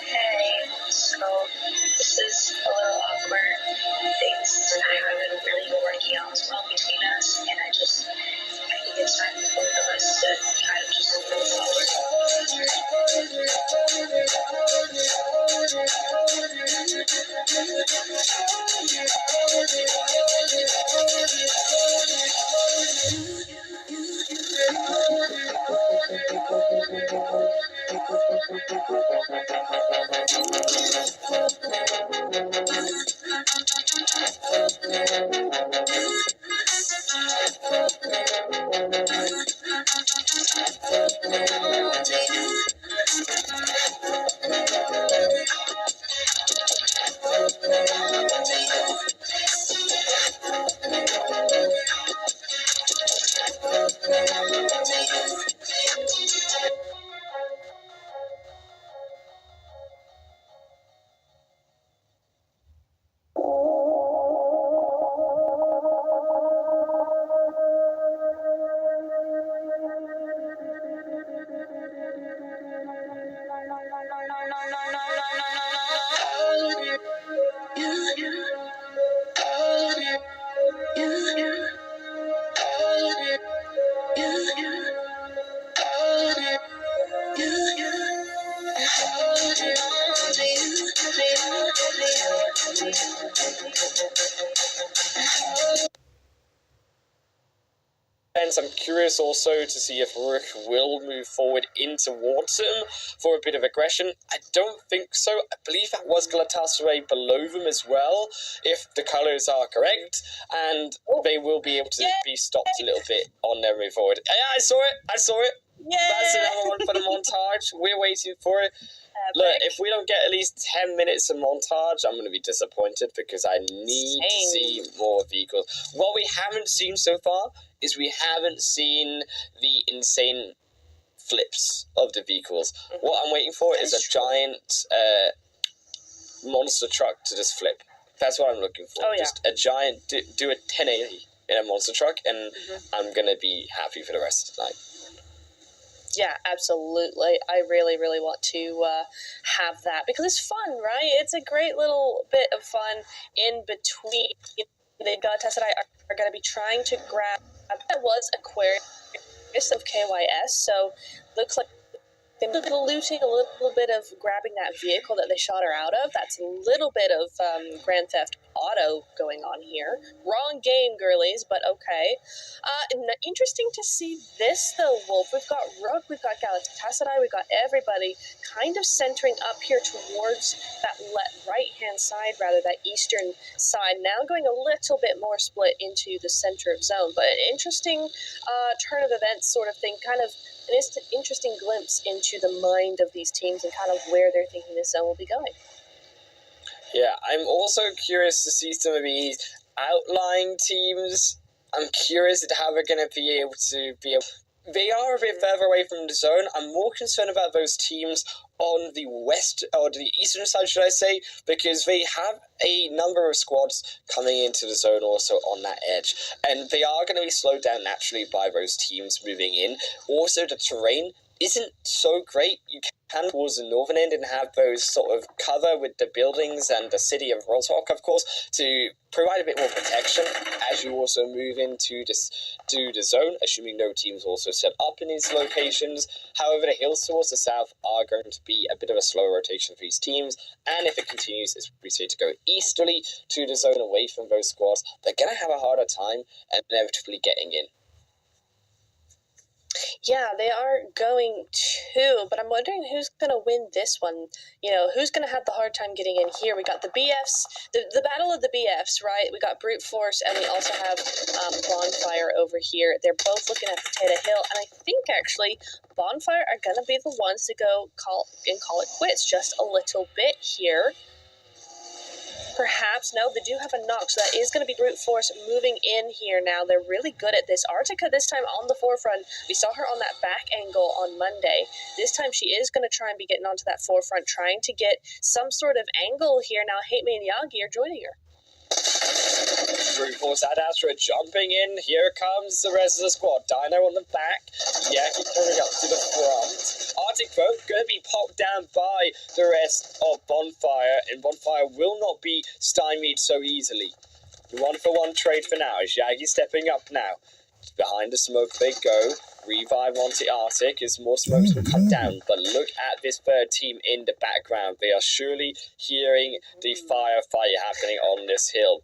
Hey, so this is a little awkward. Things haven't really been working out as well between us, and I think it's time for both of us to kind of just move I'm curious also to see if Rook will move forward in towards him for a bit of aggression. I don't think so. I believe that was Galatasaray below them as well, if the colours are correct, and they will be able to be stopped a little bit on their move forward. Yeah, I saw it. Yeah. That's another one for the montage. We're waiting for it. Look, if we don't get at least 10 minutes of montage, I'm going to be disappointed because I need to see more vehicles. What we haven't seen so far is we haven't seen the insane flips of the vehicles. What I'm waiting for is a giant monster truck to just flip. That's what I'm looking for. Oh, yeah. Just a giant, do a 1080 in a monster truck, and I'm going to be happy for the rest of the night. Yeah, absolutely. I really, really want to have that because it's fun, right? It's a great little bit of fun in between. The Galatasaray are going to be trying to grab that was Aquarius of KYS, so looks like they're a little looting, a little bit of grabbing that vehicle that they shot her out of. That's a little bit of Grand Theft Auto going on here. Wrong game, girlies, but okay. Interesting to see this, though, Wolf. We've got Rook, we've got Galatasaray, we've got everybody kind of centering up here towards that right-hand side, rather, that eastern side. Now going a little bit more split into the center of zone, but an interesting turn of events sort of thing, kind of an interesting glimpse into the mind of these teams and kind of where they're thinking this zone will be going. Yeah, I'm also curious to see some of these outlying teams. I'm curious at how they're going to be able to They are a bit further away from the zone. I'm more concerned about those teams on the west, or the eastern side, should I say, because they have a number of squads coming into the zone also on that edge, and they are going to be slowed down naturally by those teams moving in. Also, the terrain isn't so great. You can towards the northern end and have those sort of cover with the buildings and the city of Roswell, of course, to provide a bit more protection as you also move into the zone, assuming no teams also set up in these locations. However, the hills towards the south are going to be a bit of a slow rotation for these teams, and if it continues, as we say, to go easterly to the zone away from those squads, they're going to have a harder time inevitably getting in. Yeah, they are going to, but I'm wondering who's going to win this one. You know, who's going to have the hard time getting in here? We got the BFs, the battle of the BFs, right? We got Brute Force, and we also have Bonfire over here. They're both looking at Potato Hill, and I think, actually, Bonfire are going to be the ones to go call it quits just a little bit here. Perhaps, no, they do have a knock, so that is going to be Brute Force moving in here now. They're really good at this. Artica this time on the forefront. We saw her on that back angle on Monday. This time she is going to try and be getting onto that forefront, trying to get some sort of angle here. Now Hate Me and Yagi are joining her. Brute Force Ad Astra jumping in. Here comes the rest of the squad. Dino on the back. Yaki coming up to the front. Arctic Crow going to be popped down by the rest of Bonfire, and Bonfire will not be stymied so easily. The 1-for-1 trade for now is Yagi stepping up now. Behind the smoke they go. Revive onto Arctic as more smokes will come down. But look at this third team in the background. They are surely hearing the firefight happening on this hill.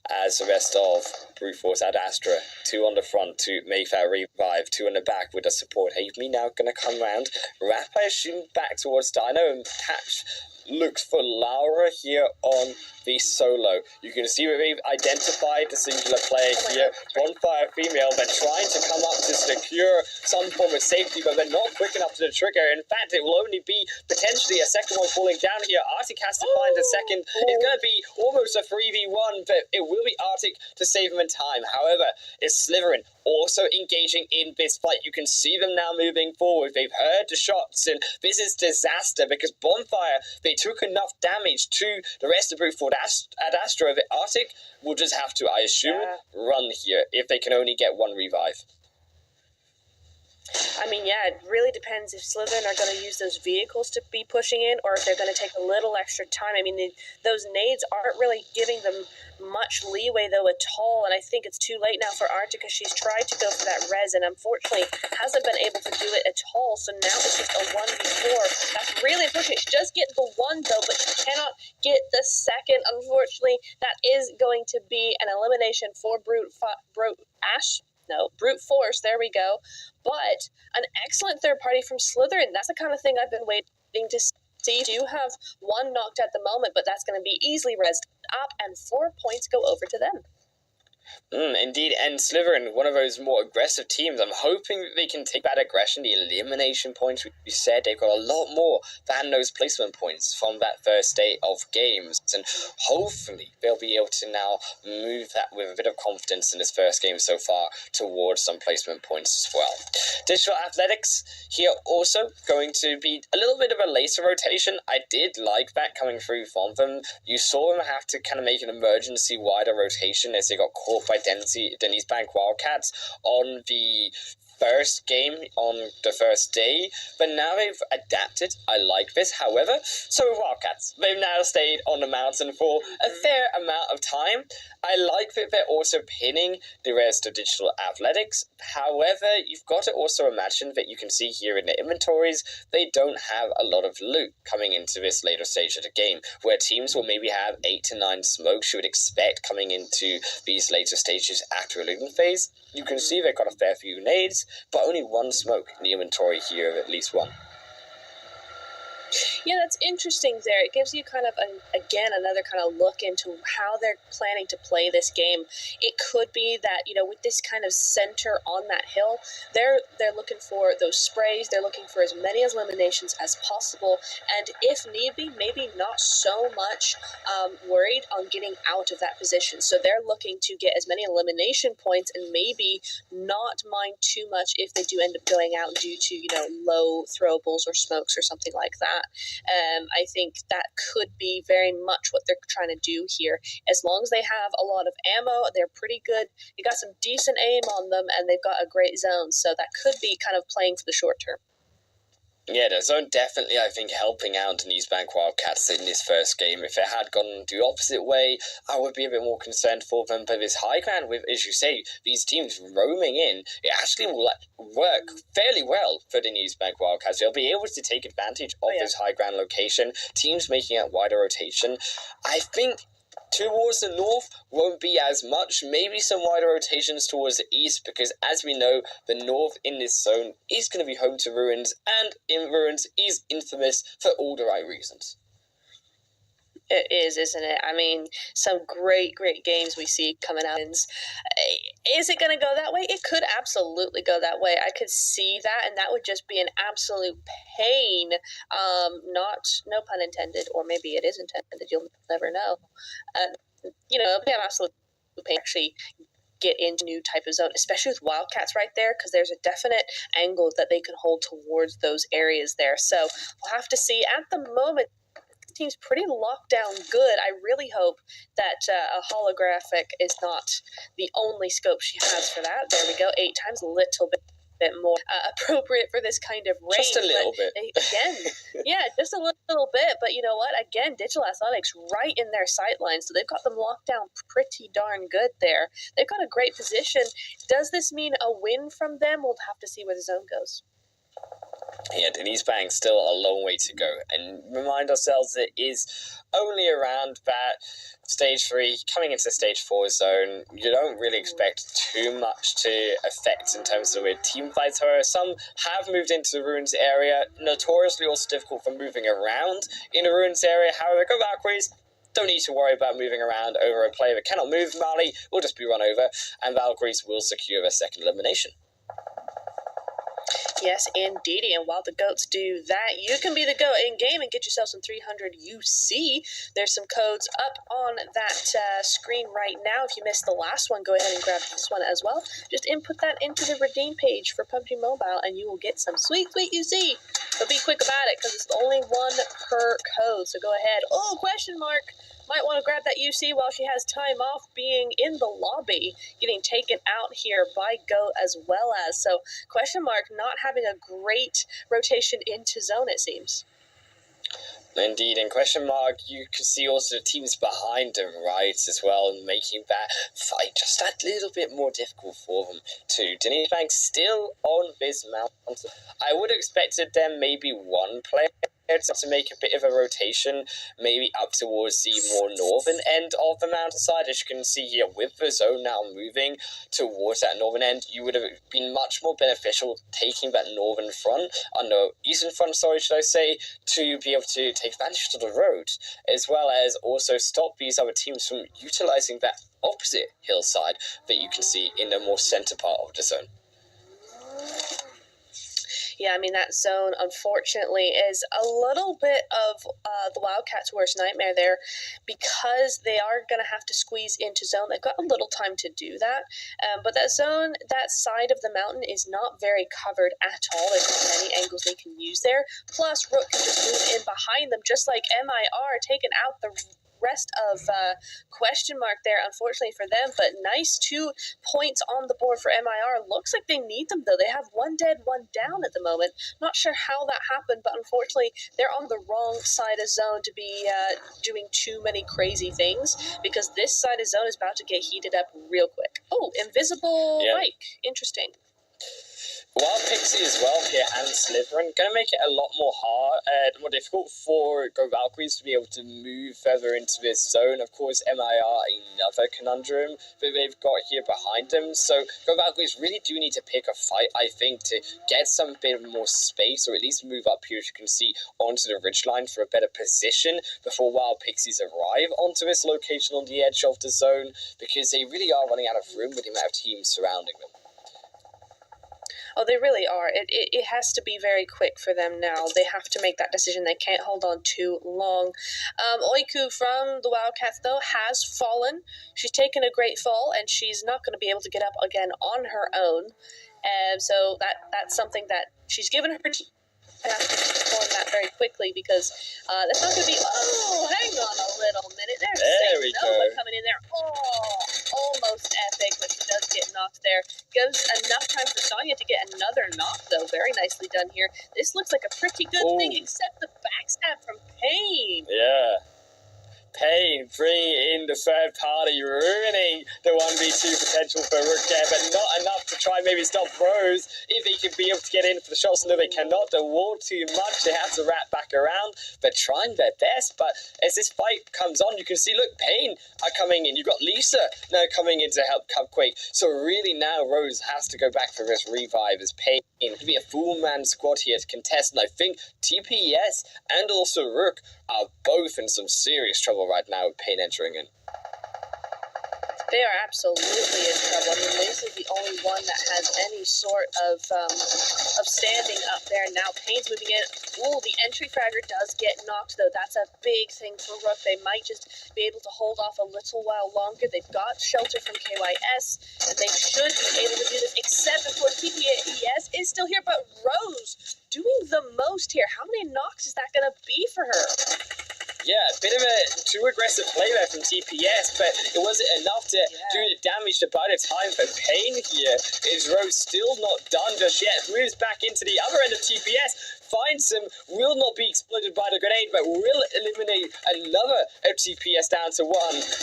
As the rest of Brute Force Ad Astra, 2 on the front to Mayfair Revive, 2 on the back with the support. Hate Me now going to come round. Rap, I assume, back towards Dino, and Patch looks for Laura here on the solo. You can see that they've identified the singular player here. Bonfire female, they're trying to come up to secure some form of safety, but they're not quick enough to the trigger. In fact, it will only be potentially a second one falling down here. Arctic has to find a second. It's going to be almost a 3v1, but it will be Arctic to save him in time. However, it's Slytherin also engaging in this fight. You can see them now moving forward. They've heard the shots, and this is disaster because Bonfire, they took enough damage to the rest of Brute Force Ad Astra. The Arctic will just have to, I assume, run here if they can only get 1 revive. I mean, yeah, it really depends if Slytherin are going to use those vehicles to be pushing in, or if they're going to take a little extra time. I mean, those nades aren't really giving them much leeway, though, at all, and I think it's too late now for Arctic, because she's tried to go for that res, and unfortunately hasn't been able to do it at all, so now it's just a 1v4. That's really unfortunate. She does get the one, though, but she cannot get the second, unfortunately. That is going to be an elimination for Brute Force, there we go. But an excellent third party from Slytherin. That's the kind of thing I've been waiting to see. Do have one knocked at the moment, but that's going to be easily rezzed up, and 4 points go over to them. Indeed, and Slytherin, one of those more aggressive teams. I'm hoping that they can take that aggression, the elimination points. We said they've got a lot more than those placement points from that first day of games, and hopefully they'll be able to now move that with a bit of confidence in this first game so far towards some placement points as well. Digital Athletics here also going to be a little bit of a later rotation. I did like that coming through from them. You saw them have to kind of make an emergency wider rotation as they got caught by Denise Bank Wildcats on the first game on the first day, but now they've adapted. I like this. However, so with Wildcats, they've now stayed on the mountain for a fair amount of time. I like that they're also pinning the rest of Digital Athletics. However, you've got to also imagine that you can see here in the inventories, they don't have a lot of loot coming into this later stage of the game, where teams will maybe have 8 to 9 smokes you would expect coming into these later stages after a looting phase. You can see they've got a fair few nades, but only 1 smoke in the inventory here of at least 1. Yeah, that's interesting there. It gives you kind of, again, another kind of look into how they're planning to play this game. It could be that, with this kind of center on that hill, they're looking for those sprays. They're looking for as many eliminations as possible. And if need be, maybe not so much worried on getting out of that position. So they're looking to get as many elimination points and maybe not mind too much if they do end up going out due to, low throwables or smokes or something like that. I think that could be very much what they're trying to do here. As long as they have a lot of ammo, they're pretty good. You got some decent aim on them, and they've got a great zone, so that could be kind of playing for the short term. Yeah, the zone definitely, I think, helping out Denise Bank Wildcats in this first game. If it had gone the opposite way, I would be a bit more concerned for them. But this high ground, with, as you say, these teams roaming in, it actually will work fairly well for Denise Bank Wildcats. They'll be able to take advantage of this high ground location. Teams making out wider rotation. I think towards the north won't be as much, maybe some wider rotations towards the east, because as we know, the north in this zone is going to be home to Ruins, and in Ruins is infamous for all the right reasons. It is, isn't it? I mean, some great games we see coming out. Is it going to go that way? It could absolutely go that way. I could see that, and that would just be an absolute pain. No pun intended, or maybe it is intended. You'll never know. It'd be an absolute pain actually get into new type of zone, especially with Wildcats right there, because there's a definite angle that they can hold towards those areas there. So we'll have to see. At the moment, team's pretty locked down good. I really hope that a holographic is not the only scope she has for that. There we go. 8 times, a little bit more appropriate for this kind of range. Just a little bit. Again, yeah, just a little bit. But you know what? Again, Digital Athletics right in their sight line, so they've got them locked down pretty darn good there. They've got a great position. Does this mean a win from them? We'll have to see where the zone goes. Yeah, Denise Bank still a long way to go, and remind ourselves that it is only around that stage 3 coming into stage 4 zone. You don't really expect too much to affect in terms of the way team fights are. Some have moved into the Ruins area, notoriously also difficult for moving around in the Ruins area. However, go Valkyries. Don't need to worry about moving around over a player that cannot move. Mali will just be run over, and Valkyries will secure their second elimination. Yes, indeedy. And while the goats do that, you can be the goat in game and get yourself some 300 UC. There's some codes up on that screen right now. If you missed the last one, go ahead and grab this one as well. Just input that into the redeem page for PUBG Mobile, and you will get some sweet UC. But be quick about it, because it's only one per code. So go ahead. Oh, question mark. Might want to grab that UC while she has time off being in the lobby, getting taken out here by Goat as well as. So, question mark, not having a great rotation into zone, it seems. Indeed, and question mark, you can see also the teams behind him, right, as well, and making that fight just a little bit more difficult for them too. Denise Banks still on this mount. I would have expected them maybe one player to make a bit of a rotation, maybe up towards the more northern end of the mountainside. As you can see here, with the zone now moving towards that northern end, you would have been much more beneficial taking that northern front, no, eastern front, sorry, should I say, to be able to take advantage of the road, as well as also stop these other teams from utilizing that opposite hillside that you can see in the more center part of the zone. Yeah, I mean, that zone, unfortunately, is a little bit of the Wildcats' worst nightmare there, because they are going to have to squeeze into zone. They've got a little time to do that, but that zone, that side of the mountain is not very covered at all. There's not many angles they can use there. Plus, Rook can just move in behind them, just like MIR, taking out the rest of question mark there, unfortunately for them. But nice 2 points on the board for MIR. Looks like they need them, though. They have one dead, one down at the moment. Not sure how that happened, but unfortunately they're on the wrong side of zone to be doing too many crazy things, because this side of zone is about to get heated up real quick. Oh, invisible mic. Interesting. Wild Pixie as well here and Slytherin, going to make it a lot more more difficult for Go Valkyries to be able to move further into this zone. Of course, MIR, another conundrum that they've got here behind them. So Go Valkyries really do need to pick a fight, I think, to get some bit more space, or at least move up here, as you can see, onto the ridgeline for a better position before Wild Pixies arrive onto this location on the edge of the zone, because they really are running out of room with the amount of teams surrounding them. Oh, they really are. It has to be very quick for them now. They have to make that decision. They can't hold on too long. Oiku from the Wildcats, though, has fallen. She's taken a great fall, and she's not going to be able to get up again on her own. So that's something that she's given her. I have to perform that very quickly, because that's not going to be. Oh, hang on a little minute. There we go. Coming in there. Oh, almost epic, but she does get knocked there. Gives enough time for Sonya to get another knock, though. Very nicely done here. This looks like a pretty good thing, except the backstab from Pain. Yeah. Pain bringing in the third party, ruining the 1v2 potential for Rook there, but not enough to try maybe stop Rose if they can be able to get in for the shots. No, they cannot. The wall too much. They have to wrap back around. They're trying their best, but as this fight comes on, you can see, look, Pain are coming in. You've got Lisa now coming in to help Cupquake. So really now Rose has to go back for this revive as Pain to be a full-man squad here to contest, and I think TPS and also Rook are both in some serious trouble right now with Pain entering in. They are absolutely in trouble. I mean, Lisa's the only one that has any sort of standing up there. Now Pain's moving in. Ooh, the entry fragger does get knocked, though. That's a big thing for Rook. They might just be able to hold off a little while longer. They've got shelter from KYS, and they should be able to do this, except, of course, TPS is still here, but Rose doing the most here. How many knocks is that going to be for her? Yeah, a bit of a too aggressive play there from TPS, but it wasn't enough to do the damage to buy the time for Pain here. Is Rose still not done just yet? Moves back into the other end of TPS. Finds him, will not be exploded by the grenade, but will eliminate another TPS down to 1,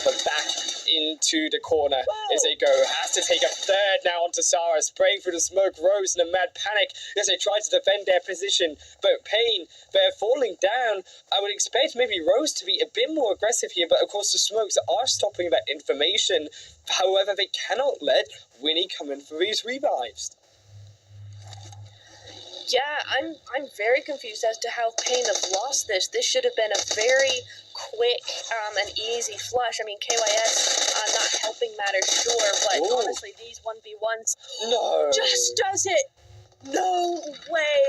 but back into the corner as they go. Has to take a third now onto Sarah, spraying through the smoke. Rose in a mad panic as they try to defend their position, but Pain, they're falling down. I would expect maybe Rose to be a bit more aggressive here, but of course the smokes are stopping that information. However, they cannot let Winnie come in for these revives. Yeah, I'm very confused as to how Pain have lost this. This should have been a very quick and easy flush. I mean, KYS not helping matters, sure, but honestly, these 1v1s No. just does it. No way!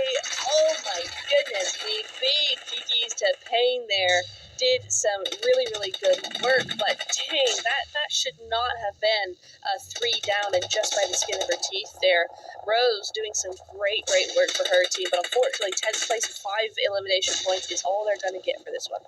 Oh my goodness me. Big GG's to Payne there. Did some really, really good work, but dang, that should not have been a 3 down and just by the skin of her teeth there. Rose doing some great, great work for her team, but unfortunately 10th place with 5 elimination points is all they're going to get for this one.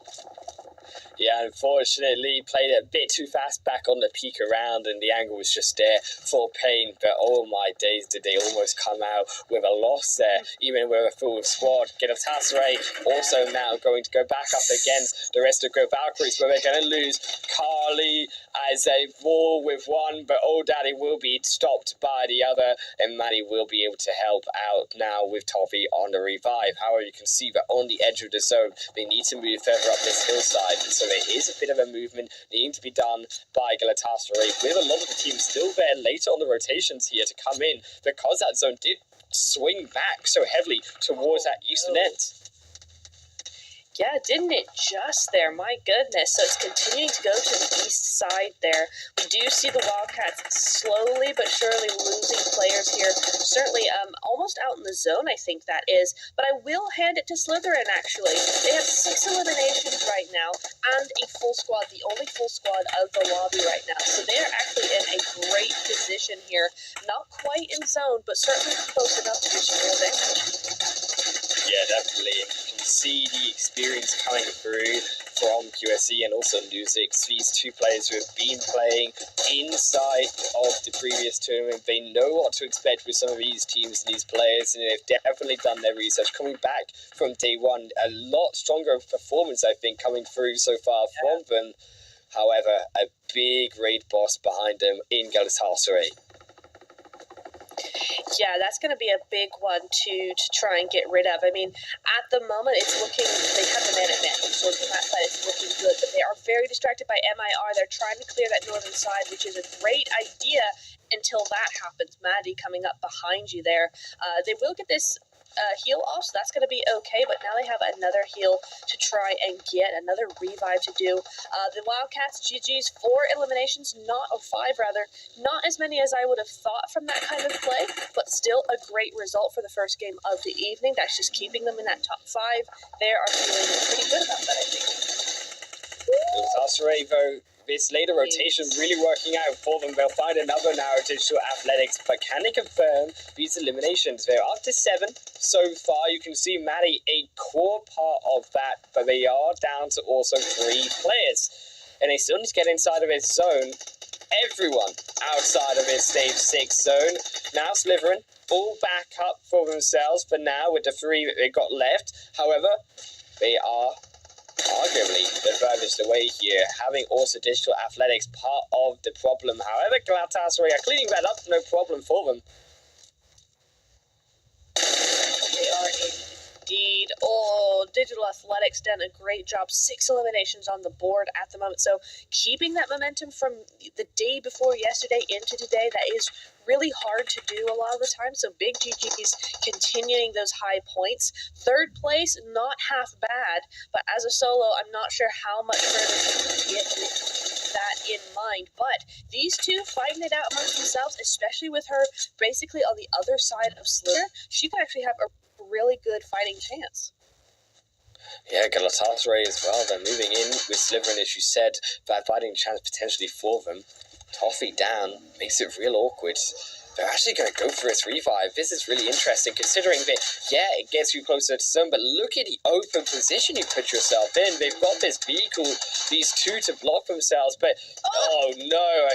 Yeah, unfortunately, played it a bit too fast back on the peak around, and the angle was just there for Payne. But oh my days, did they almost come out with a loss there, even with a full squad. Galatasaray also now going to go back up against the rest of Go Valkyries, but they're going to lose Carly as they war with one, but Old Daddy will be stopped by the other, and Maddie will be able to help out now with Toffee on the revive. However, you can see that on the edge of the zone, they need to move further up this hillside, and so there is a bit of a movement needing to be done by Galatasaray, with a lot of the team still there later on the rotations here to come in, because that zone did swing back so heavily towards that eastern end. Yeah, didn't it just there? My goodness. So it's continuing to go to the east side there. We do see the Wildcats slowly but surely losing players here. Certainly almost out in the zone, I think that is. But I will hand it to Slytherin, actually. They have 6 eliminations right now and a full squad, the only full squad of the lobby right now. So they're actually in a great position here. Not quite in zone, but certainly close enough to do some real damage. Yeah, definitely. You can see the experience coming through from QSC and also Nuzix. These two players who have been playing inside of the previous tournament, they know what to expect with some of these teams and these players, and they've definitely done their research. Coming back from day one, a lot stronger performance, I think, coming through so far from them. However, a big raid boss behind them in Galatasaray. Yeah, that's going to be a big one to try and get rid of. I mean, at the moment, it's looking, they have the man at man, so from that side, it's looking good, but they are very distracted by MIR. They're trying to clear that northern side, which is a great idea until that happens. Maddie coming up behind you there. They will get this heal off, so that's going to be okay, but now they have another heal to try and get, another revive to do. The Wildcats, GG's, 4 eliminations, not, or 5 rather, not as many as I would have thought from that kind of play, but still a great result for the first game of the evening. That's just keeping them in that top 5. They are feeling pretty good about that, I think. Galatasaray, though, this later rotation really working out for them. They'll find another narrative to athletics, but can they confirm these eliminations? They're up to 7 so far. You can see Maddie a core part of that, but they are down to also 3 players, and they still need to get inside of his zone. Everyone outside of his stage 6 zone. Now Slytherin all back up for themselves for now with the 3 that they got left. However, they are arguably the furthest away here, having also digital athletics part of the problem. However, Galatasaray are cleaning that up, no problem for them. They are indeed. Oh, digital athletics done a great job. 6 eliminations on the board at the moment. So keeping that momentum from the day before yesterday into today, that is really hard to do a lot of the time. So big GG's continuing those high points. 3rd place, not half bad, but as a solo, I'm not sure how much further you can get with that in mind. But these two fighting it out amongst themselves, especially with her basically on the other side of Slither, she could actually have a really good fighting chance. Yeah, Galatasaray as well. They're moving in with Slytherin, as you said, that fighting chance potentially for them. Toffee down makes it real awkward. They're actually going to go for its revive. This is really interesting, considering that, yeah, it gets you closer to zone, but look at the open position you put yourself in. They've got this vehicle, these 2 to block themselves, but, oh no,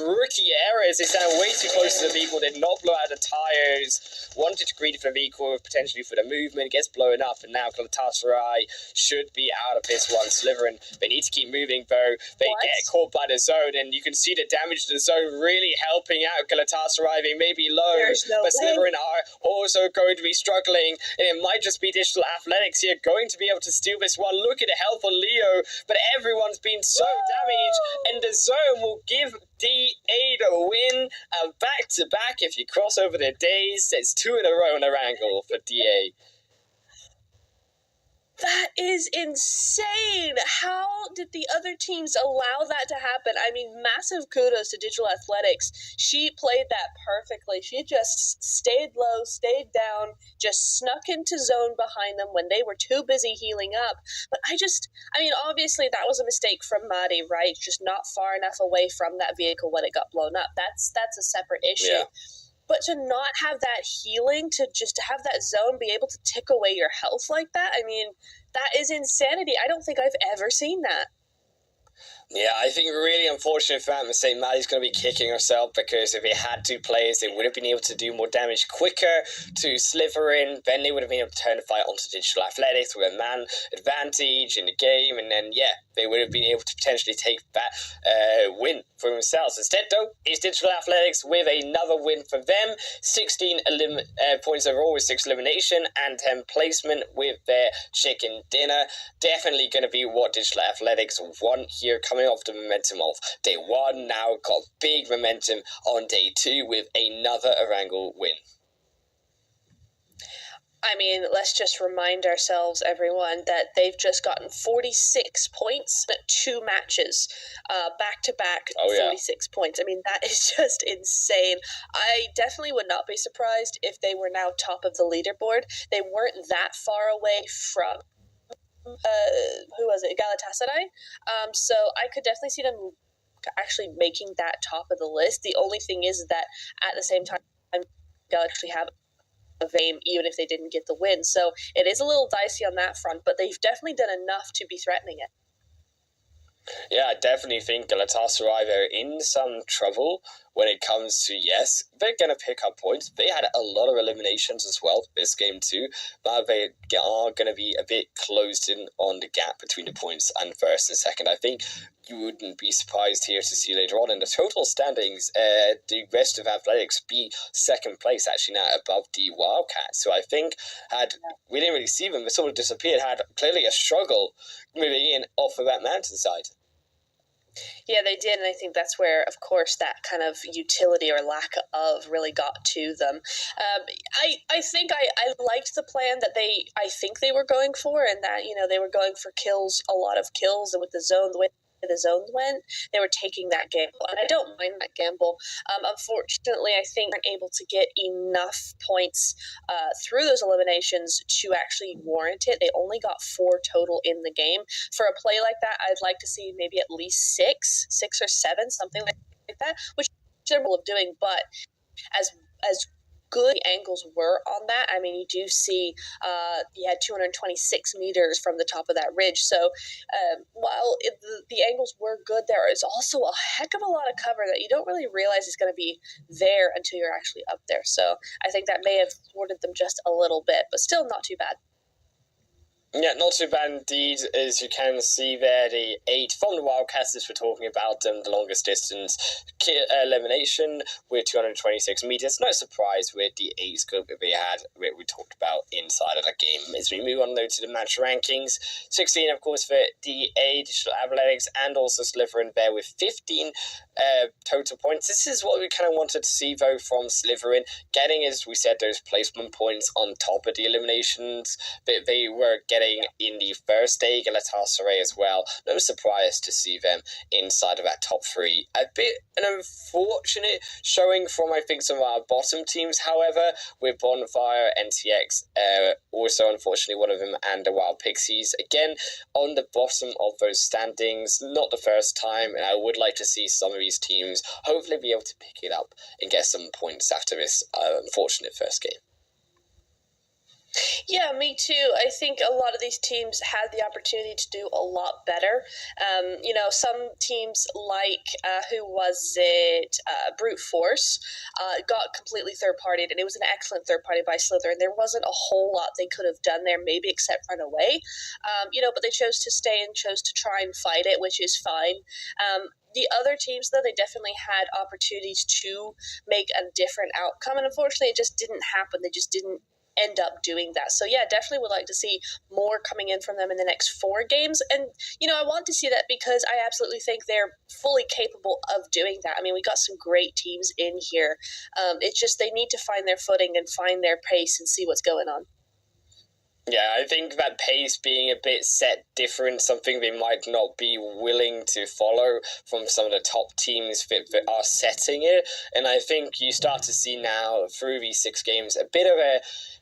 rookie errors. They stand way too close to the vehicle, did not blow out the tires, wanted to greet for the vehicle, potentially for the movement, gets blown up, and now Galatasaray should be out of this one. Slytherin, they need to keep moving though. They get caught by the zone, and you can see the damage to the zone really helping out Galatasaray. They may be low, but Slytherin are also going to be struggling, and it might just be digital athletics here going to be able to steal this one. Look at the health on Leo, but everyone's been so damaged, and the zone will give DA the win, and back-to-back if you cross over the days. It's 2 in a row in a wrangle for DA. That is insane. How did the other teams allow that to happen? I mean, massive kudos to Digital Athletics. She played that perfectly. She just stayed low, stayed down, just snuck into zone behind them when they were too busy healing up. But obviously that was a mistake from Madi, right? Just not far enough away from that vehicle when it got blown up. That's a separate issue. Yeah. But to not have that healing, to just have that zone be able to tick away your health like that, I mean, that is insanity. I don't think I've ever seen that. Yeah, I think really unfortunate for that mistake. Maddie's going to be kicking herself because if it had two players, they would have been able to do more damage quicker to Slytherin. Then they would have been able to turn the fight onto Digital Athletics with a man advantage in the game. And then, yeah, they would have been able to potentially take that win for themselves. Instead, though, it's Digital Athletics with another win for them. 16 points overall with 6 elimination and 10 placement with their chicken dinner. Definitely going to be what Digital Athletics want here, coming off the momentum of day 1. Now got big momentum on day 2 with another Erangel win. I mean, let's just remind ourselves, everyone, that they've just gotten 46 points in 2 matches, back-to-back 46 points. I mean, that is just insane. I definitely would not be surprised if they were now top of the leaderboard. They weren't that far away from who was it? Galatasaray. So I could definitely see them actually making that top of the list. The only thing is that at the same time, they'll actually have a game even if they didn't get the win. So it is a little dicey on that front, but they've definitely done enough to be threatening it. Yeah, I definitely think Galatasaray are in some trouble when it comes to, yes, they're going to pick up points. They had a lot of eliminations as well this game too, but they are going to be a bit closed in on the gap between the points and first and second. I think you wouldn't be surprised here to see later on in the total standings, the rest of Athletics be second place actually now above the Wildcats. So I think we didn't really see them, they sort of disappeared, had clearly a struggle moving in off of that mountainside. Yeah, they did, and I think that's where, of course, that kind of utility or lack of really got to them. I think I liked the plan that I think they were going for, and that, they were going for kills, a lot of kills, and with the zone, the way the zone went, they were taking that gamble, and I don't mind that gamble. Unfortunately, I think they're able to get enough points through those eliminations to actually warrant it. They only got 4 total in the game. For a play like that, I'd like to see maybe at least 6 or 7, something like that, which they're capable of doing. But as good angles were on that, I mean, you do see you had 226 meters from the top of that ridge. So while the angles were good, there is also a heck of a lot of cover that you don't really realize is going to be there until you're actually up there. So I think that may have thwarted them just a little bit, but still not too bad. Yeah, not too bad indeed. As you can see there, the 8 from the Wildcats, as we're talking about them, the longest distance elimination with 226 meters. No surprise with the 8 scope that they had, we talked about inside of the game. As we move on though to the match rankings, 16 of course for DA, Digital Athletics, and also Slytherin there with 15 total points. This is what we kind of wanted to see though from Slytherin, getting, as we said, those placement points on top of the eliminations that they were getting in the first day. Galatasaray as well. No surprise to see them inside of that top 3. A bit an unfortunate showing from, I think, some of our bottom teams, however, with Bonfire, NTX, also unfortunately one of them, and the Wild Pixies. Again, on the bottom of those standings, not the first time, and I would like to see some of these teams hopefully be able to pick it up and get some points after this unfortunate first game. Yeah, me too. I think a lot of these teams had the opportunity to do a lot better. Some teams like, who was it, Brute Force, got completely third-partied, and it was an excellent third party by Slytherin. There wasn't a whole lot they could have done there, maybe except run away. But they chose to stay and chose to try and fight it, which is fine. The other teams, though, they definitely had opportunities to make a different outcome, and unfortunately it just didn't happen. They just didn't end up doing that. So yeah, definitely would like to see more coming in from them in the next 4 games. And, I want to see that because I absolutely think they're fully capable of doing that. I mean, we got some great teams in here. It's just they need to find their footing and find their pace and see what's going on. Yeah, I think that pace being a bit set different, something they might not be willing to follow from some of the top teams that are setting it. And I think you start to see now through these 6 games a bit of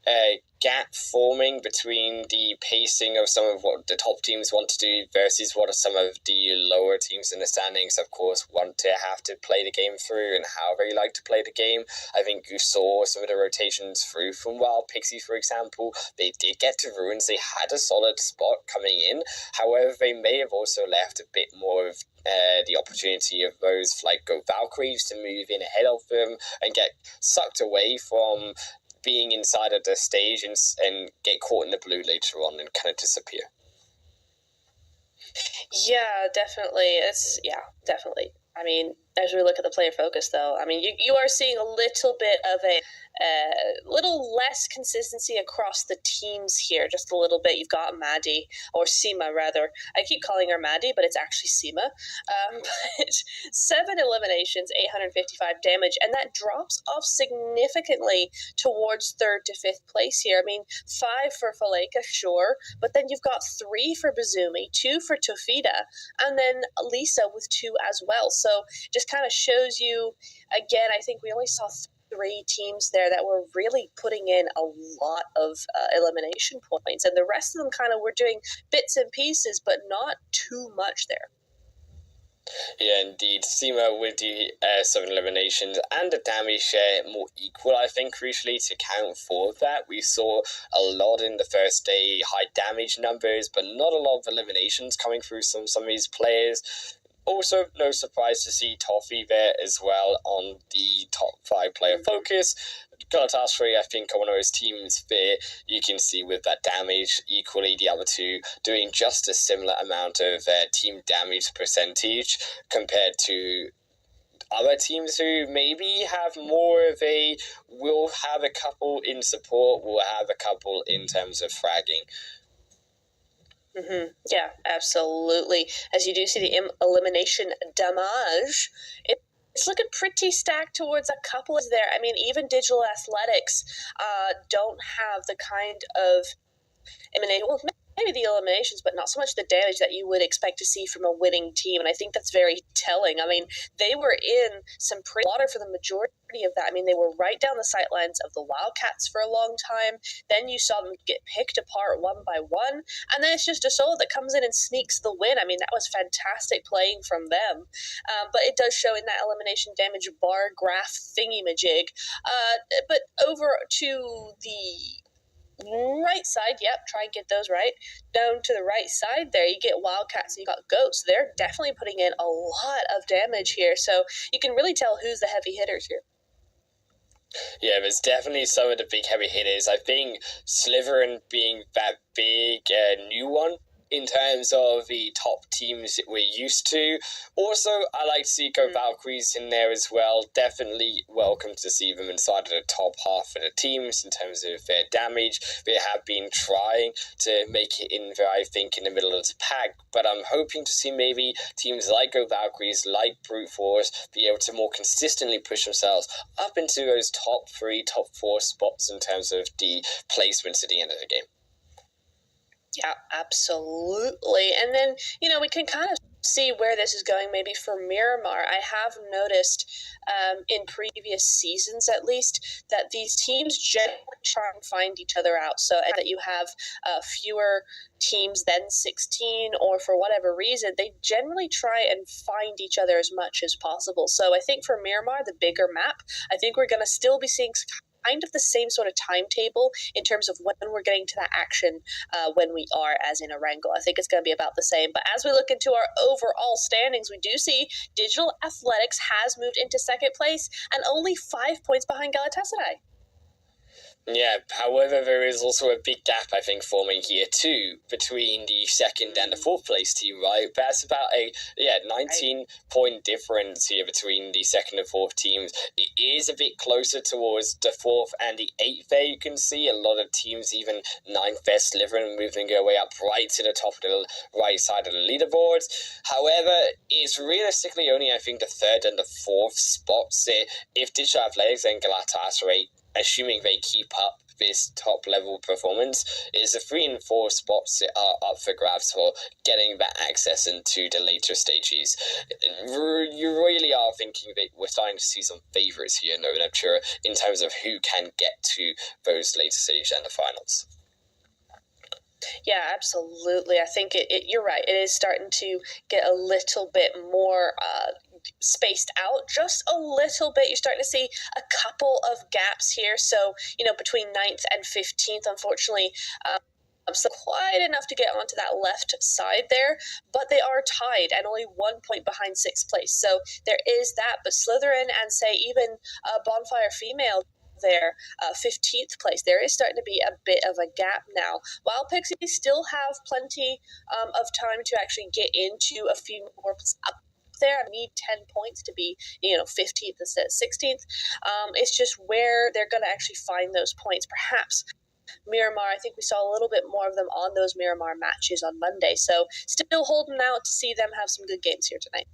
a gap forming between the pacing of some of what the top teams want to do versus what are some of the lower teams in the standings, of course, want to have to play the game through and how they like to play the game. I think you saw some of the rotations through from Wild Pixie, for example. They did get to Ruins. They had a solid spot coming in. However, they may have also left a bit more of the opportunity of those like Go Valkyries to move in ahead of them and get sucked away from being inside of the stage and get caught in the blue later on and kind of disappear. Yeah, definitely. Definitely. I mean, as we look at the player focus, though, I mean, you are seeing a little bit of a little less consistency across the teams here, just a little bit. You've got Maddie, or Seema, rather. I keep calling her Maddie, but it's actually Seema. But 7 eliminations, 855 damage, and that drops off significantly towards 3rd to 5th place here. I mean, 5 for Faleka, sure, but then you've got 3 for Bazumi, 2 for Tofita, and then Lisa with 2 as well. So just kind of shows you, again, I think we only saw 3 teams there that were really putting in a lot of elimination points, and the rest of them kind of were doing bits and pieces, but not too much there. Yeah, indeed. Seema with the 7 eliminations and the damage share more equal, I think, crucially, to count for that. We saw a lot in the first day, high damage numbers, but not a lot of eliminations coming through some of these players. Also, no surprise to see Toffee there as well on the top 5 player focus. Galatasaray, I think, are one of those teams there you can see with that damage. Equally, the other 2 doing just a similar amount of team damage percentage compared to other teams who maybe have more of a, will have a couple in support, will have a couple in terms of fragging. Mm-hmm. Yeah, absolutely. As you do see the elimination damage, it's looking pretty stacked towards a couple of there. I mean, even Digital Athletics don't have the kind of elimination. Well, maybe the eliminations, but not so much the damage that you would expect to see from a winning team. And I think that's very telling. I mean, they were in some pretty water for the majority of that. I mean, they were right down the sightlines of the Wildcats for a long time. Then you saw them get picked apart one by one. And then it's just a solo that comes in and sneaks the win. I mean, that was fantastic playing from them. But it does show in that elimination damage bar graph thingy-majig. But over to the right side, try and get those right. Down to the right side there, you get Wildcats and you got Goats. They're definitely putting in a lot of damage here, so you can really tell who's the heavy hitters here. Yeah, there's definitely some of the big heavy hitters. I think Slytherin being that big new one in terms of the top teams that we're used to. Also, I like to see Go Valkyries in there as well. Definitely welcome to see them inside of the top half of the teams in terms of their damage. They have been trying to make it in there, I think, in the middle of the pack, but I'm hoping to see maybe teams like Go Valkyries, like Brute Force, be able to more consistently push themselves up into those top 3, top 4 spots in terms of the placements at the end of the game. Yeah, absolutely. And then, we can kind of see where this is going maybe for Miramar. I have noticed in previous seasons, at least, that these teams generally try and find each other out. So that you have fewer teams than 16, or for whatever reason, they generally try and find each other as much as possible. So I think for Miramar, the bigger map, I think we're going to still be seeing kind of the same sort of timetable in terms of when we're getting to that action when we are as in Erangel. I think it's going to be about the same. But as we look into our overall standings, we do see Digital Athletics has moved into 2nd place and only 5 points behind Galatasaray. Yeah, however, there is also a big gap, I think, forming here too between the 2nd and the 4th place team, right? That's about a 19-point difference here between the 2nd and 4th teams. It is a bit closer towards the 4th and the 8th there. You can see a lot of teams, even 9th there, Slytherin, moving their way up right to the top of the right side of the leaderboards. However, it's realistically only, I think, the 3rd and the 4th spots there. If Digital Athletics and Galatasaray, assuming they keep up this top level performance is the 3 and 4 spots are up for grabs for getting that access into the later stages. You really are thinking that we're starting to see some favourites here in Nova Neptura in terms of who can get to those later stages and the finals. Yeah, absolutely. I think you're right. It is starting to get a little bit more spaced out, just a little bit. You're starting to see a couple of gaps here. So, between 9th and 15th, unfortunately, so quite enough to get onto that left side there, but they are tied and only 1 point behind 6th place. So there is that, but Slytherin and say even Bonfire Female there, 15th place, there is starting to be a bit of a gap now. While Pixies still have plenty of time to actually get into a few more up there. I need 10 points to be, 15th instead of 16th. It's just where they're going to actually find those points. Perhaps Miramar, I think we saw a little bit more of them on those Miramar matches on Monday. So still holding out to see them have some good games here tonight.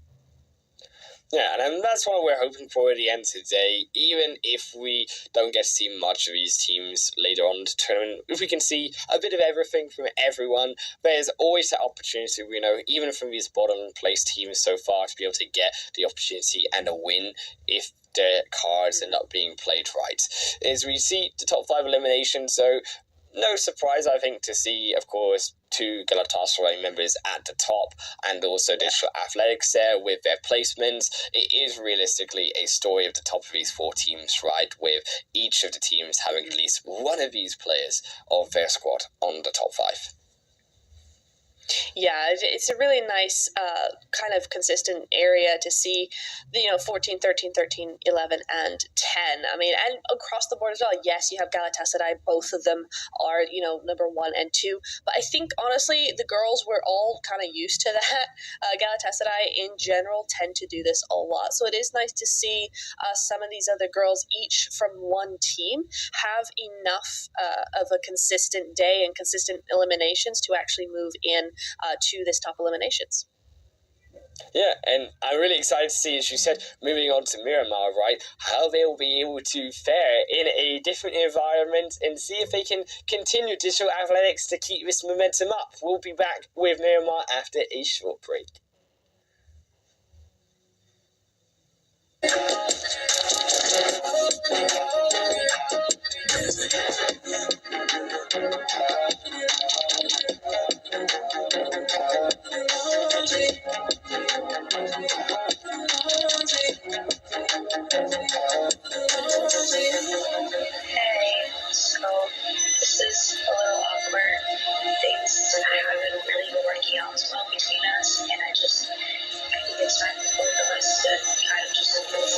Yeah, and that's what we're hoping for at the end today. Even if we don't get to see much of these teams later on in the tournament, if we can see a bit of everything from everyone, there's always that opportunity, even from these bottom place teams so far, to be able to get the opportunity and a win if the cards end up being played right. As we see the top 5 eliminations, so no surprise, I think, to see, of course, 2 Galatasaray members at the top, and also Digital Athletics there with their placements. It is realistically a story of the top of these 4 teams, right, with each of the teams having at least one of these players of their squad on the top 5. Yeah, it's a really nice kind of consistent area to see, 14, 13, 13, 11, and 10. I mean, and across the board as well. Yes, you have Galatasaray. Both of them are, number 1 and 2. But I think, honestly, the girls were all kind of used to that. Galatasaray, in general, tend to do this a lot. So it is nice to see some of these other girls, each from one team, have enough of a consistent day and consistent eliminations to actually move in to this top eliminations. Yeah, and I'm really excited to see, as you said, moving on to Miramar, right, how they'll be able to fare in a different environment and see if they can continue Digital Athletics to keep this momentum up. We'll be back with Miramar after a short break. So this is a little awkward. Things haven't really been working out as well between us, and I think it's time for both of us to kind of just move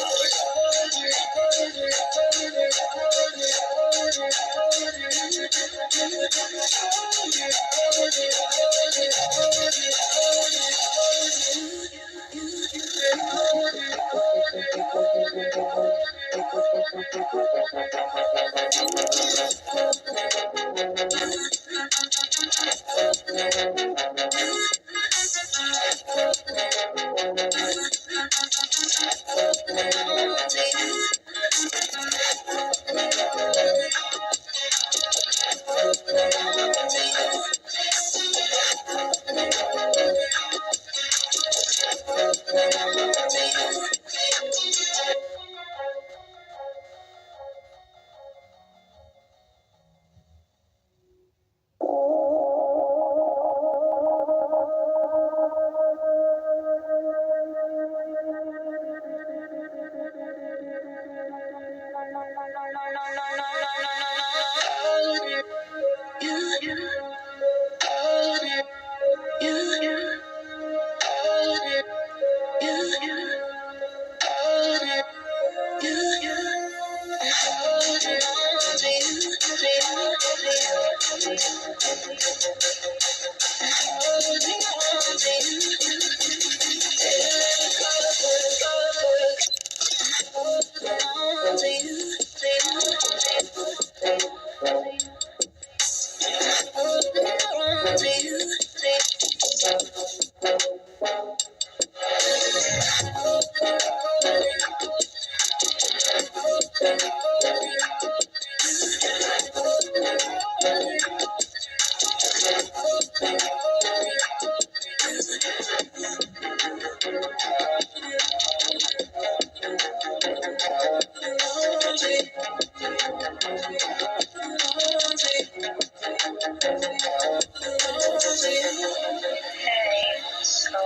So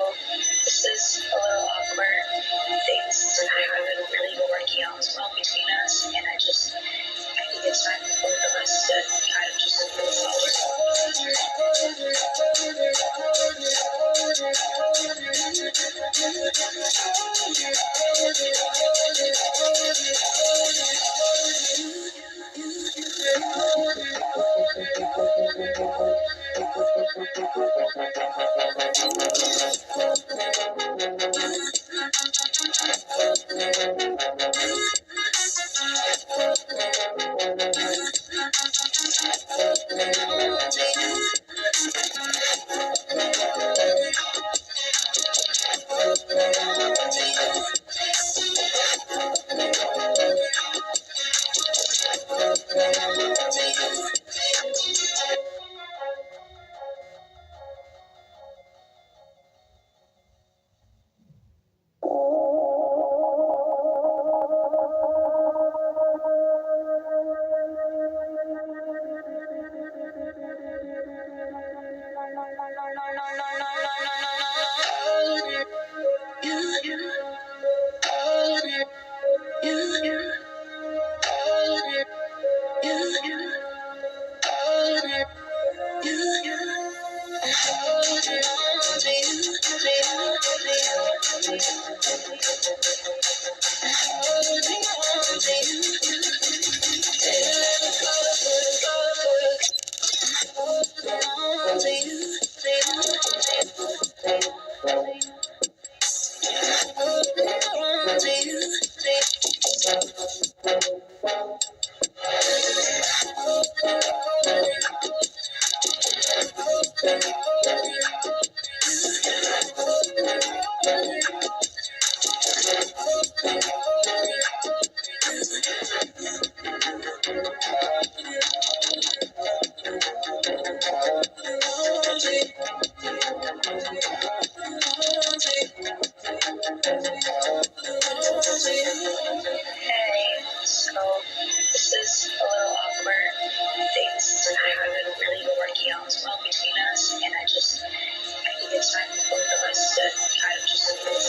this is a little awkward. Things haven't really been working out as well between us, and I think it's time for both of us to kind of just move So this is a little awkward. Things haven't really been working out as well between us, and I think it's time for both of us to kind of just move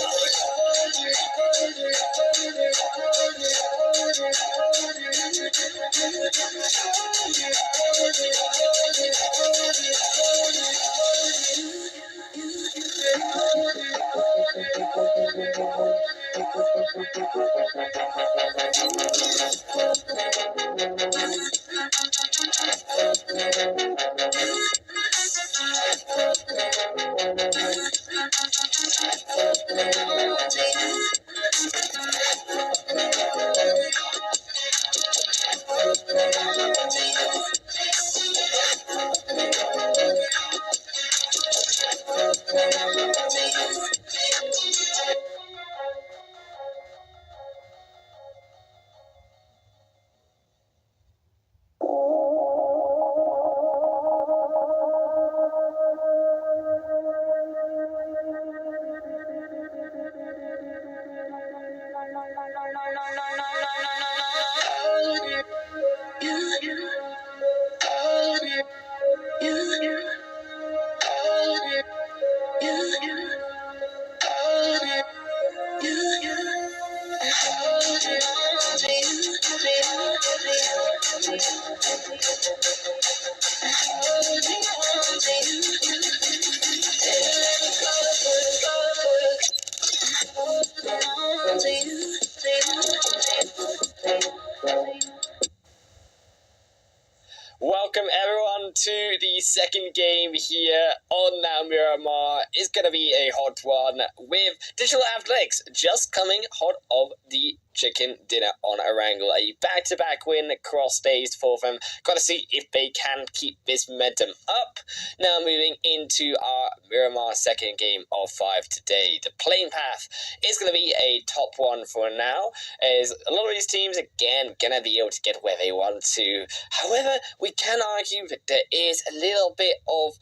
Welcome everyone to the second game here on Now Miramar. It's going to be a hot one with Digital Athletics just coming hot of the chicken dinner on Erangel. A back-to-back win across days for them. Got to see if they can keep this momentum up. Now moving into our Miramar second game of 5 today. The playing path is going to be a top one for now, as a lot of these teams, again, going to be able to get where they want to. However, we can argue that there is a little bit of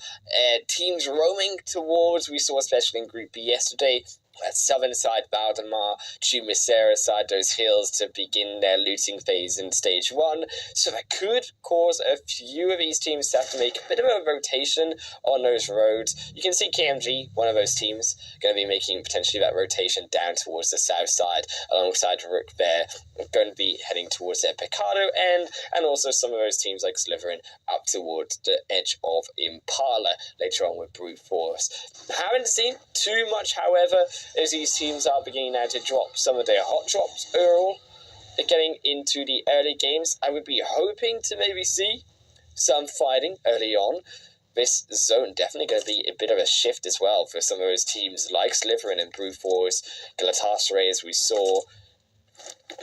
teams roaming towards, we saw especially in Group B yesterday, that southern side, Valdemar, Chumacera side, those hills to begin their looting phase in stage 1. So that could cause a few of these teams to have to make a bit of a rotation on those roads. You can see KMG, one of those teams, going to be making potentially that rotation down towards the south side, alongside Rook there, going to be heading towards their Picado end, and also some of those teams like Slytherin up towards the edge of Impala later on with Brute Force. Haven't seen too much, however, as these teams are beginning now to drop some of their hot drops overall. Getting into the early games, I would be hoping to maybe see some fighting early on. This zone definitely going to be a bit of a shift as well for some of those teams like Slytherin and Brute Force, Galatasaray, as we saw,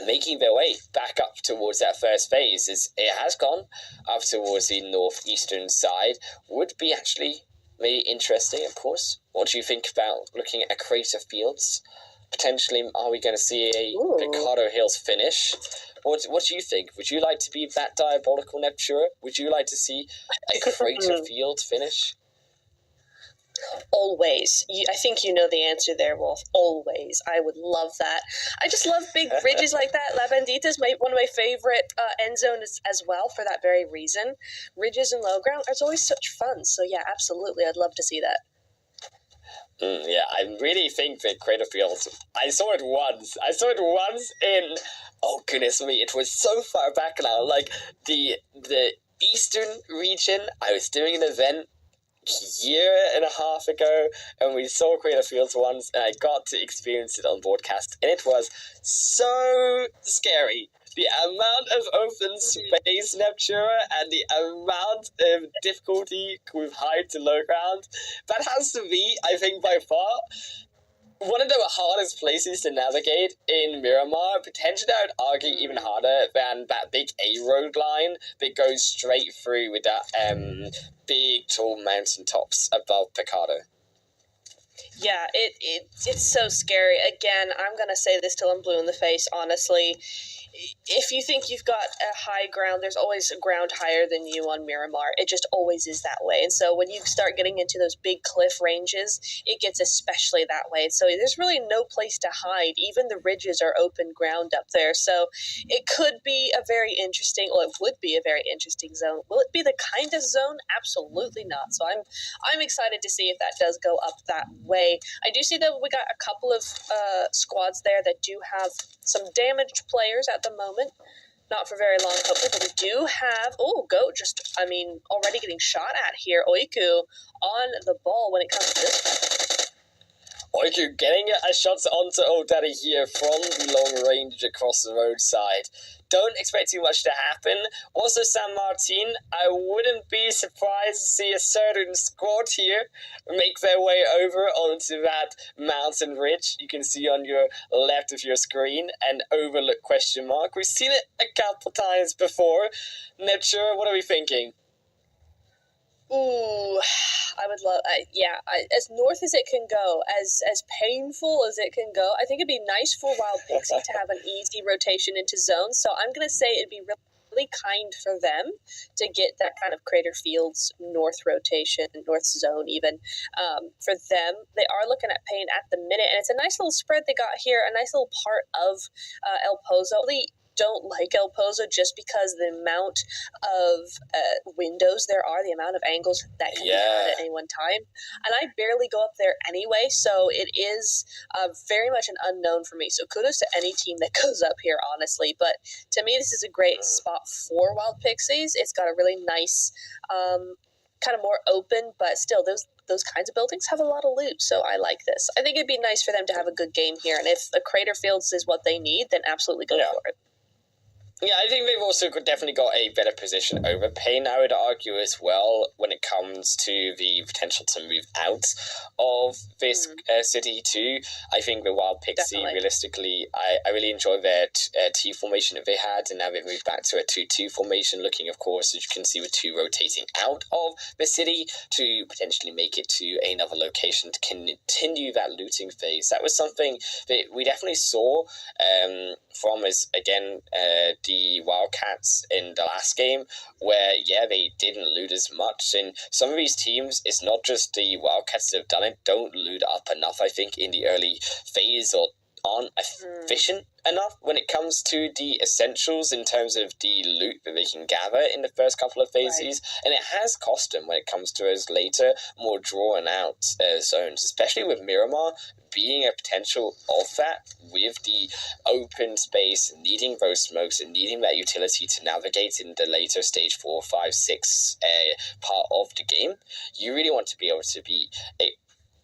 making their way back up towards that first phase, as it has gone up towards the northeastern side. Would be actually maybe interesting, of course. What do you think about looking at Crater Fields? Potentially, are we going to see a Picado Hills finish? What do you think? Would you like to be that diabolical Neptura? Would you like to see a Crater Field finish? Always. I think you know the answer there, Wolf. Always. I would love that. I just love big ridges like that. La Bandita is one of my favorite end zones as well for that very reason. Ridges and low ground, it's always such fun. So yeah, absolutely. I'd love to see that. Yeah, I really think that Crater Fields, I saw it once in, oh goodness me, it was so far back now, like the eastern region. I was doing an event a year and a half ago, and we saw Crater Fields once, and I got to experience it on broadcast, and it was so scary. The amount of open space, Neptura, and the amount of difficulty with high to low ground, that has to be, I think, by far one of the hardest places to navigate in Miramar. Potentially, I would argue even harder than that big A-road line that goes straight through with that big, tall mountain tops above Picado. Yeah, it's so scary. Again, I'm going to say this till I'm blue in the face, honestly. If you think you've got a high ground, there's always a ground higher than you on Miramar. It just always is that way. And so when you start getting into those big cliff ranges, it gets especially that way. So there's really no place to hide. Even the ridges are open ground up there. So it could be a very interesting, well, it would be a very interesting zone. Will it be the kindest zone? Absolutely not. So I'm excited to see if that does go up that way. I do see that we got a couple of squads there that do have some damaged players at the moment. Not for very long, hopefully, but we do have, already getting shot at here. Oiku on the ball when it comes to this one. Oiku getting a shot onto Old Daddy here from the long range across the roadside. Don't expect too much to happen. Also, San Martin, I wouldn't be surprised to see a certain squad here make their way over onto that mountain ridge you can see on your left of your screen and overlook question mark. We've seen it a couple times before. Neptura, what are we thinking? Ooh, I would love, as north as it can go, as painful as it can go. I think it'd be nice for Wild Pixie to have an easy rotation into zones. So I'm going to say it'd be really kind for them to get that kind of Crater Fields north rotation, north zone even. For them, they are looking at pain at the minute, and it's a nice little spread they got here, a nice little part of El Pozo. Really don't like El Pozo just because the amount of windows there are, the amount of angles that can be had at any one time. And I barely go up there anyway, so it is very much an unknown for me. So kudos to any team that goes up here, honestly. But to me, this is a great spot for Wild Pixies. It's got a really nice, kind of more open, but still those kinds of buildings have a lot of loot, so I like this. I think it'd be nice for them to have a good game here, and if the Crater Fields is what they need, then absolutely go for it. Yeah, I think they've also definitely got a better position over Pain, I would argue, as well, when it comes to the potential to move out of this city too. I think the Wild Pixie, realistically, I really enjoy their T formation that they had, and now they've moved back to a 2-2 formation, looking, of course, as you can see, with 2 rotating out of the city to potentially make it to another location to continue that looting phase. That was something that we definitely saw from is, again, the Wildcats in the last game, where, yeah, they didn't loot as much. And some of these teams, it's not just the Wildcats that have done it, don't loot up enough, I think, in the early phase, or aren't efficient enough when it comes to the essentials in terms of the loot that they can gather in the first couple of phases. Right. And it has cost them when it comes to those later, more drawn out zones, especially with Miramar being a potential of that, with the open space, needing those smokes and needing that utility to navigate in the later stage 4, 5, 6 part of the game. You really want to be able to be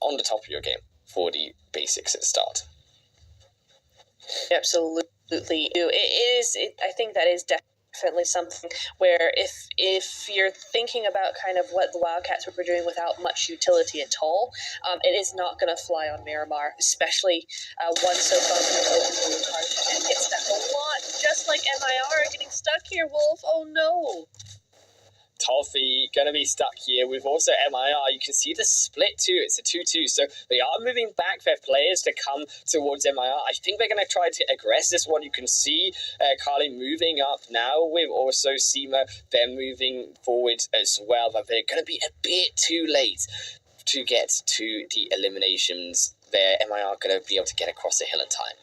on the top of your game for the basics at the start. Absolutely. I think that is definitely something where if you're thinking about kind of what the Wildcats were doing without much utility at all, it is not going to fly on Miramar, especially one so far from the open card and get stuck a lot, just like MIR getting stuck here, Wolf. Oh no. Toffee gonna be stuck here with also MIR. You can see the split too. It's a 2-2, so they are moving back their players to come towards MIR. I think they're gonna try to aggress this one. You can see Carly moving up now with also Seema. They're moving forward as well, but they're gonna be a bit too late to get to the eliminations there. MIR gonna be able to get across the hill in time.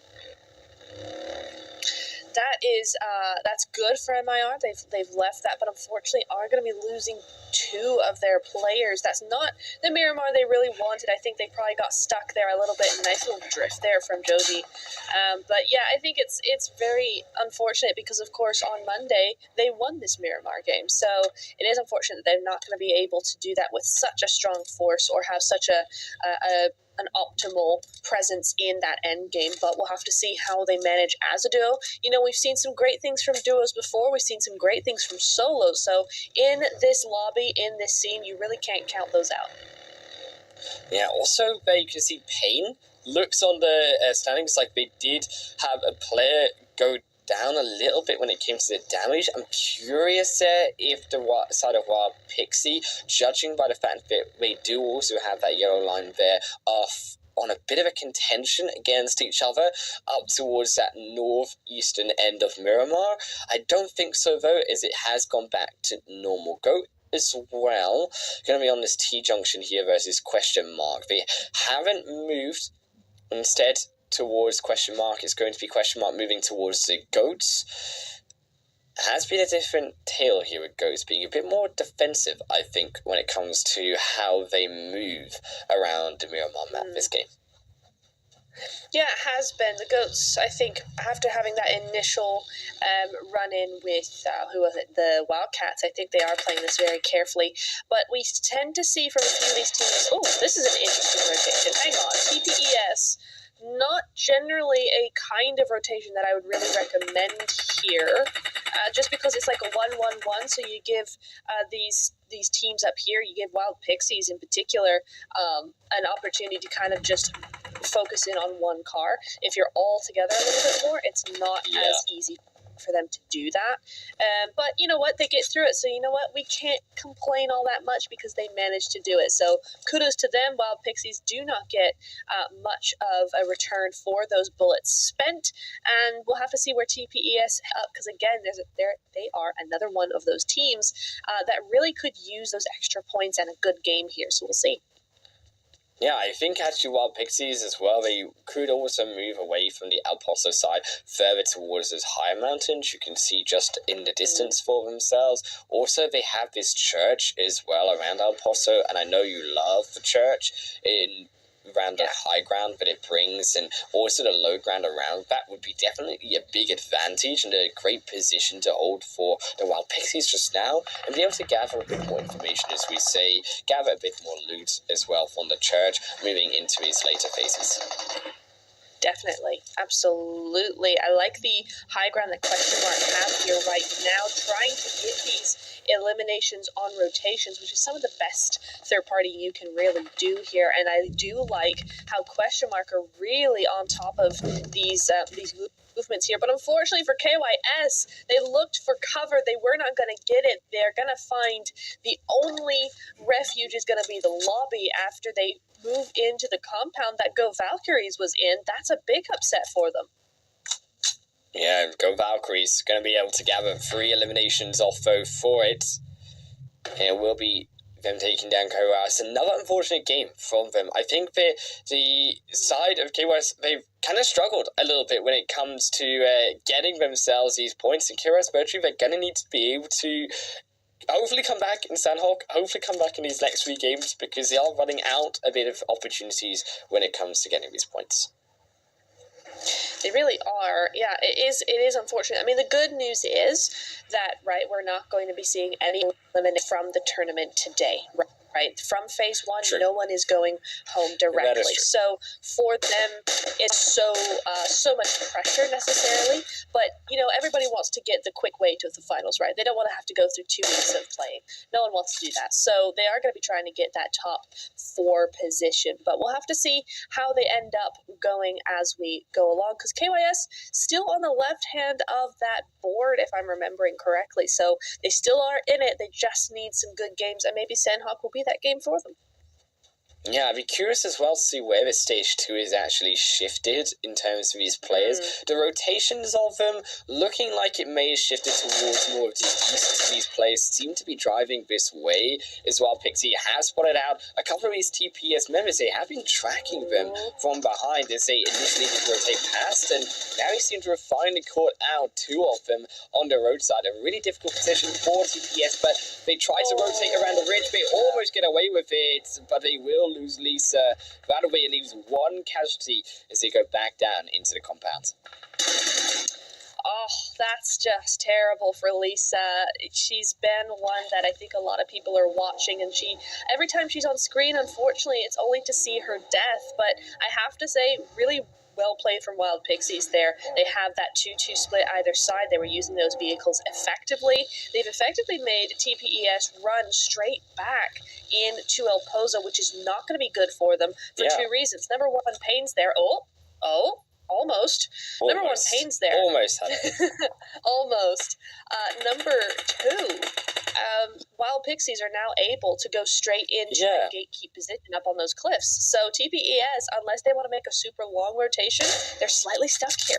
That's good for MIR. They've left that, but unfortunately are going to be losing 2 of their players. That's not the Miramar they really wanted. I think they probably got stuck there a little bit. Nice little drift there from Josie. But yeah, I think it's very unfortunate because, of course, on Monday they won this Miramar game. So it is unfortunate that they're not going to be able to do that with such a strong force or have such an optimal presence in that end game, but we'll have to see how they manage as a duo. You know, we've seen some great things from duos before. We've seen some great things from solos. So in this lobby, in this scene, you really can't count those out. Yeah, also there you can see Pain looks on the standings like they did have a player go down a little bit when it came to the damage. I'm curious if the side of Wild Pixie, judging by the fact that they do also have that yellow line there, are on a bit of a contention against each other up towards that northeastern end of Miramar. I don't think so though, as it has gone back to normal go as well. Going to be on this T-junction here versus question mark. They haven't moved. Instead, towards question mark, it's going to be question mark moving towards the goats. Has been a different tale here with goats being a bit more defensive, I think, when it comes to how they move around the Miramar map this game. Yeah, it has been. The goats, I think, after having that initial run-in with, who was it, the Wildcats, I think they are playing this very carefully. But we tend to see from a few of these teams, oh, this is an interesting rotation. Hang on, TPES. Not generally a kind of rotation that I would really recommend here, just because it's like a 1-1-1, so you give these teams up here, you give Wild Pixies in particular an opportunity to kind of just focus in on one car. If you're all together a little bit more, it's not as easy for them to do that. But you know what? They get through it. So you know what? We can't complain all that much because they managed to do it. So kudos to them. Wild Pixies do not get much of a return for those bullets spent. And we'll have to see where TPES up, because again, they are another one of those teams that really could use those extra points and a good game here. So we'll see. Yeah, I think actually Wild Pixies as well, they could also move away from the El Pozo side further towards those higher mountains. You can see just in the distance for themselves. Also, they have this church as well around El Pozo, and I know you love the church around the high ground that it brings, and also the low ground around that would be definitely a big advantage and a great position to hold for the Wild Pixies just now, and be able to gather a bit more information, as we say, gather a bit more loot as well from the church moving into these later phases. Definitely. Absolutely. I like the high ground that question mark have here right now, trying to get these eliminations on rotations, which is some of the best third party you can really do here. And I do like how question mark are really on top of these movements here. But unfortunately for KYS, they looked for cover. They were not going to get it. They're going to find the only refuge is going to be the lobby after they move into the compound that Go Valkyries was in. That's a big upset for them. Yeah, Go Valkyries. Going to be able to gather 3 eliminations off though for it. It will be them taking down KYS. Another unfortunate game from them. I think that the side of KYS, they've kind of struggled a little bit when it comes to getting themselves these points. And KYS virtually, they're going to need to be able to hopefully come back in Sandhawk, hopefully come back in these next 3 games, because they are running out a bit of opportunities when it comes to getting these points. They really are. Yeah, it is unfortunate. I mean, the good news is that, right, we're not going to be seeing any elimination from the tournament today, right? From phase 1, True. No one is going home directly. So for them, it's so much pressure necessarily. But, you know, everybody wants to get the quick way to the finals, right? They don't want to have to go through 2 weeks of playing. No one wants to do that. So they are going to be trying to get that top 4 position. But we'll have to see how they end up going as we go along, because KYS still on the left hand of that board, if I'm remembering correctly. So they still are in it. They just need some good games, and maybe Sandhawk will be that game for them. Yeah, I'd be curious as well to see where the stage 2 is actually shifted in terms of these players. The rotations of them looking like it may have shifted towards more of these players seem to be driving this way as well. Pixie has spotted out a couple of these TPS members. They have been tracking them from behind as they initially did rotate past, and now he seems to have finally caught out 2 of them on the roadside. A really difficult position for TPS, but they try to rotate around the ridge. They almost get away with it, but they will lose Lisa. That'll be, it leaves 1 casualty as they go back down into the compound. Oh, that's just terrible for Lisa. She's been one that I think a lot of people are watching, and every time she's on screen, unfortunately, it's only to see her death. But I have to say, really well played from Wild Pixies there. They have that 2-2 split either side. They were using those vehicles effectively. They've effectively made TPES run straight back into El Pozo, which is not going to be good for them for 2 reasons. Number 1, Payne's there. Almost. Number 1, Payne's there. Almost had it. Almost. Number 2, Wild Pixies are now able to go straight into the gatekeep position up on those cliffs. So TPES, unless they want to make a super long rotation, they're slightly stuck here.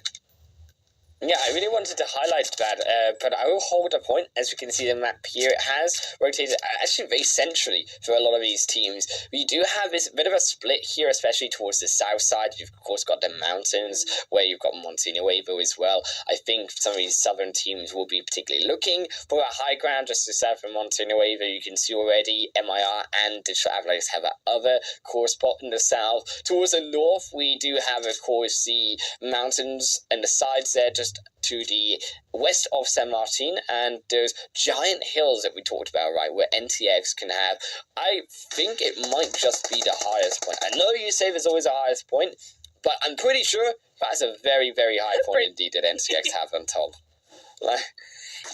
Yeah, I really wanted to highlight that, but I will hold a point. As we can see, the map here, it has rotated actually very centrally for a lot of these teams. We do have this bit of a split here, especially towards the south side. You've, of course, got the mountains, where you've got Montino Wavo as well. I think some of these southern teams will be particularly looking for a high ground just to south of Montino Wavo. You can see already MIR and Digital Avalanche have that other core spot in the south. Towards the north, we do have, of course, the mountains and the sides there, just to the west of San Martin, and those giant hills that we talked about, right, where NTX can have. I think it might just be the highest point. I know you say there's always a highest point, but I'm pretty sure that's a very, very high point indeed that NTX have on top.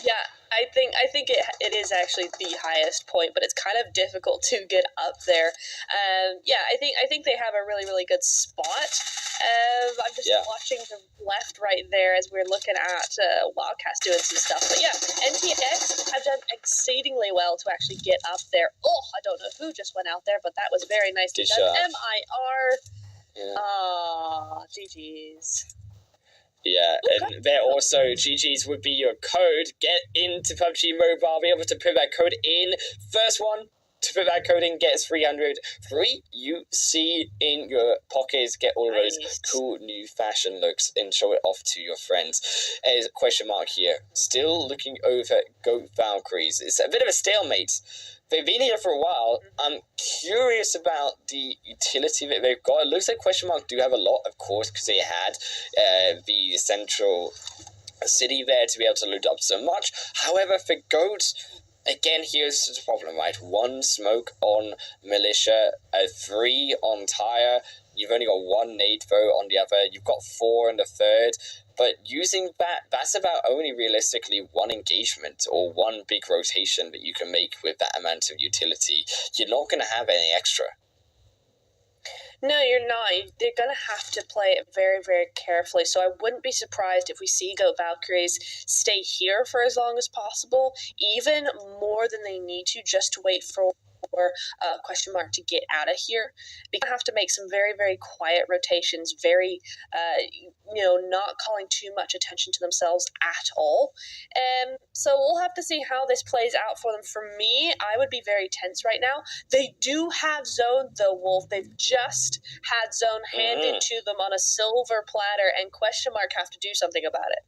Yeah, I think it is actually the highest point, but it's kind of difficult to get up there. I think they have a really, really good spot. I'm just watching the left right there as we're looking at Wildcats doing some stuff. But yeah, NTX have done exceedingly well to actually get up there. Oh, I don't know who just went out there, but that was very nicely done. MIR. GG's. Yeah, and they're also, GG's would be your code. Get into PUBG Mobile, be able to put that code in. First one to put that code in gets 300 free UC in your pockets. Get all of those cool new fashion looks and show it off to your friends. There's a question mark here. Still looking over Goat Valkyries. It's a bit of a stalemate. They've been here for a while. I'm curious about the utility that they've got. It looks like question mark do have a lot, of course, because they had the central city there to be able to loot up so much. However, for Goats, again, here's the problem, right? 1 smoke on Militia, 3 on Tire. You've only got 1 nade though on the other. You've got 4 on the third. But using that's about only realistically 1 engagement or 1 big rotation that you can make with that amount of utility. You're not going to have any extra. No, you're not. They're going to have to play it very, very carefully. So I wouldn't be surprised if we see Goat Valkyries stay here for as long as possible, even more than they need to, just to wait for for question mark to get out of here. Because I have to make some very, very quiet rotations, very, not calling too much attention to themselves at all. So we'll have to see how this plays out for them. For me, I would be very tense right now. They do have zone, though, Wolf. They've just had zone handed to them on a silver platter, and question mark have to do something about it.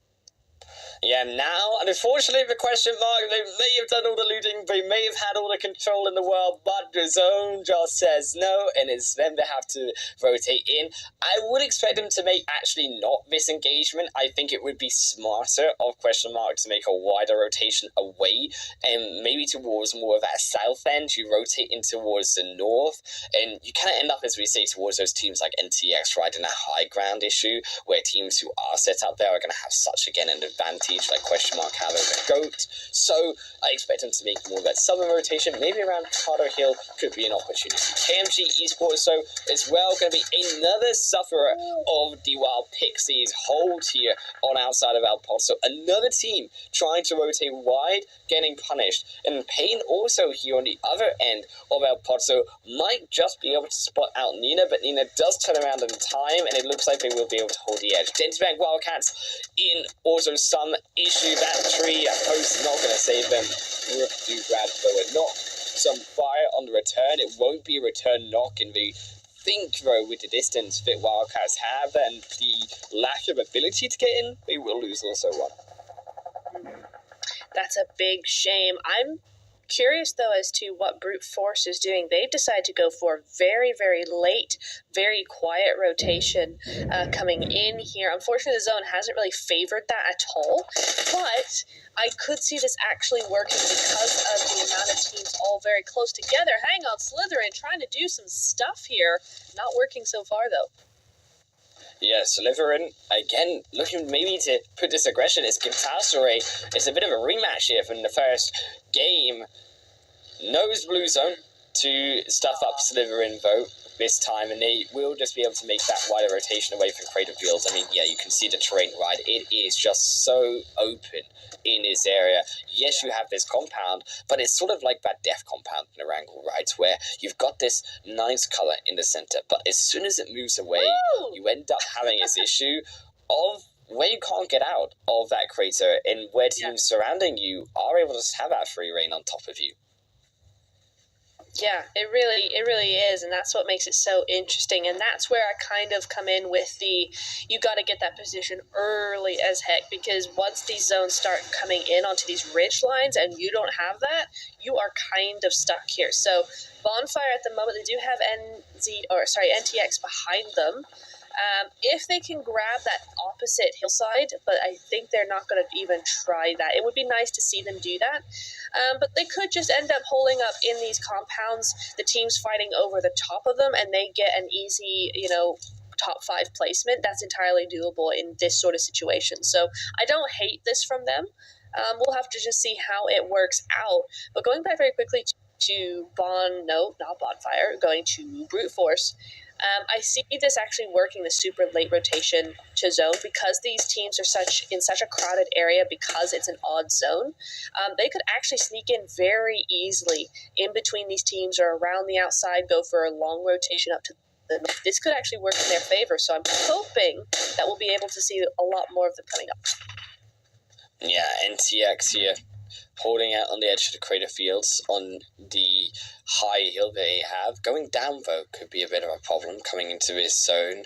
Yeah, now, and unfortunately the question mark, they may have done all the looting, they may have had all the control in the world, but the zone just says no, and it's then they have to rotate in. I would expect them to make actually not this engagement. I think it would be smarter of question mark to make a wider rotation away, and maybe towards more of that south end. You rotate in towards the north, and you kind of end up, as we say, towards those teams like NTX, right, in that high ground issue, where teams who are set up there are going to have such, again, an advantage, like question mark have over Goat. So I expect them to make more of that southern rotation, maybe around Carter Hill could be an opportunity. KMG Esports, so as well, going to be another sufferer of the Wild Pixies hold here on outside of El Paso. Another team trying to rotate wide, getting punished. And Payne also here on the other end of El Paso might just be able to spot out Nina, but Nina does turn around in time, and it looks like they will be able to hold the edge. Densbank Wildcats in also some issue. That tree post is not going to save them. Rook do grab though a knock. Some fire on the return. It won't be a return knock in the think though with the distance that Wildcats have and the lack of ability to get in, they will lose also one. That's a big shame. I'm curious, though, as to what Brute Force is doing. They've decided to go for very, very late, very quiet rotation coming in here. Unfortunately, the zone hasn't really favored that at all, but I could see this actually working because of the amount of teams all very close together. Hang on, Slytherin trying to do some stuff here. Not working so far, though. Yeah, Slytherin, again, looking maybe to put this aggression. It's Galatasaray. It's a bit of a rematch here from the first game. Knows Blue Zone to stuff up Slytherin vote this time, and they will just be able to make that wider rotation away from Crater Fields. I mean, yeah, you can see the terrain, right? It is just so open in this area. Yes, you have this compound, but it's sort of like that death compound in Erangel, right? Where you've got this nice color in the center, but as soon as it moves away, you end up having this issue of where you can't get out of that crater, and where teams surrounding you are able to have that free reign on top of you. Yeah, it really is, and that's what makes it so interesting, and that's where I kind of come in with the, you got to get that position early as heck, because once these zones start coming in onto these ridge lines and you don't have that, you are kind of stuck here. So Bonfire at the moment, they do have NTX behind them. If they can grab that opposite hillside, but I think they're not going to even try that. It would be nice to see them do that. But they could just end up holding up in these compounds, the teams fighting over the top of them, and they get an easy, top 5 placement. That's entirely doable in this sort of situation. So I don't hate this from them. We'll have to just see how it works out. But going back very quickly to not Bonfire, going to Brute Force, I see this actually working the super late rotation to zone because these teams are in such a crowded area, because it's an odd zone. They could actually sneak in very easily in between these teams or around the outside, go for a long rotation up to the north. This could actually work in their favor, so I'm hoping that we'll be able to see a lot more of them coming up. Yeah, NTX here, holding out on the edge of the Crater Fields on the high hill they have. Going down, though, could be a bit of a problem coming into this zone.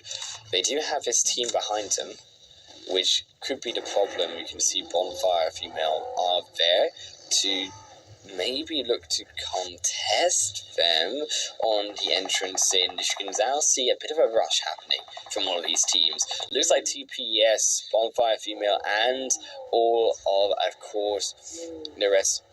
They do have this team behind them, which could be the problem. You can see Bonfire Female are there to maybe look to contest them on the entrance in. You can now see a bit of a rush happening from all of these teams. Looks like TPS, Bonfire Female, and all of course, the rest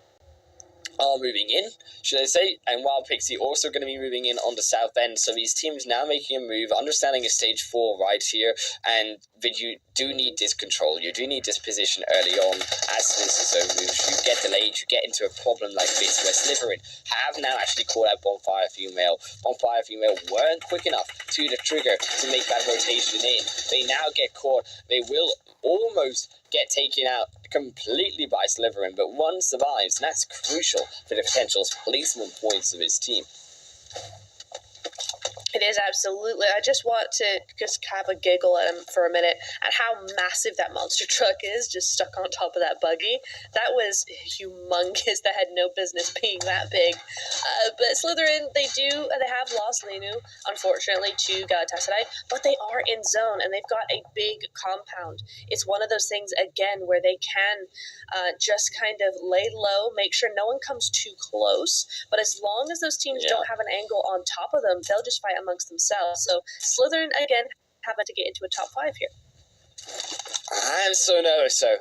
are moving in, should I say, and Wild Pixie also going to be moving in on the south end. So these teams now making a move, understanding it's stage 4 right here, and that you do need this control, you do need this position early on. As this zone moves, you get delayed, you get into a problem like this where Slytherin have now actually called out Bonfire Female. Bonfire Female weren't quick enough to the trigger to make that rotation in. They now get caught. They will almost get taken out completely by Slytherin, but one survives, and that's crucial for the potential placement points of his team. It is, absolutely. I just want to just have a giggle at him for a minute at how massive that monster truck is, just stuck on top of that buggy. That was humongous. That had no business being that big. But Slytherin, they have lost Linu, unfortunately, to Galatasaray, but they are in zone, and they've got a big compound. It's one of those things, again, where they can just kind of lay low, make sure no one comes too close, but as long as those teams don't have an angle on top of them, they'll just fight amongst themselves. So Slytherin, again, having to get into a top 5 here. I'm so nervous, so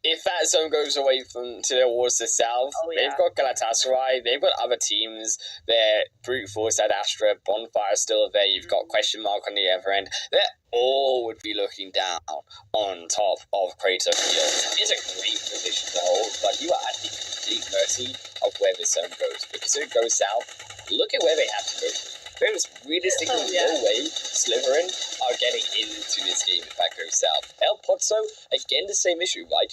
if that zone goes away from towards the south, they've got Galatasaray, they've got other teams there, Brute Force, Ad Astra, Bonfire still there, you've got question mark on the other end. They all would be looking down on top of Crater Field. It's a great position to hold, but you are at the complete mercy of where this zone goes. Because if it goes south, look at where they have to go. There is realistically no way Slytherin are getting into this game if that goes south. El Pozzo, again, the same issue, right?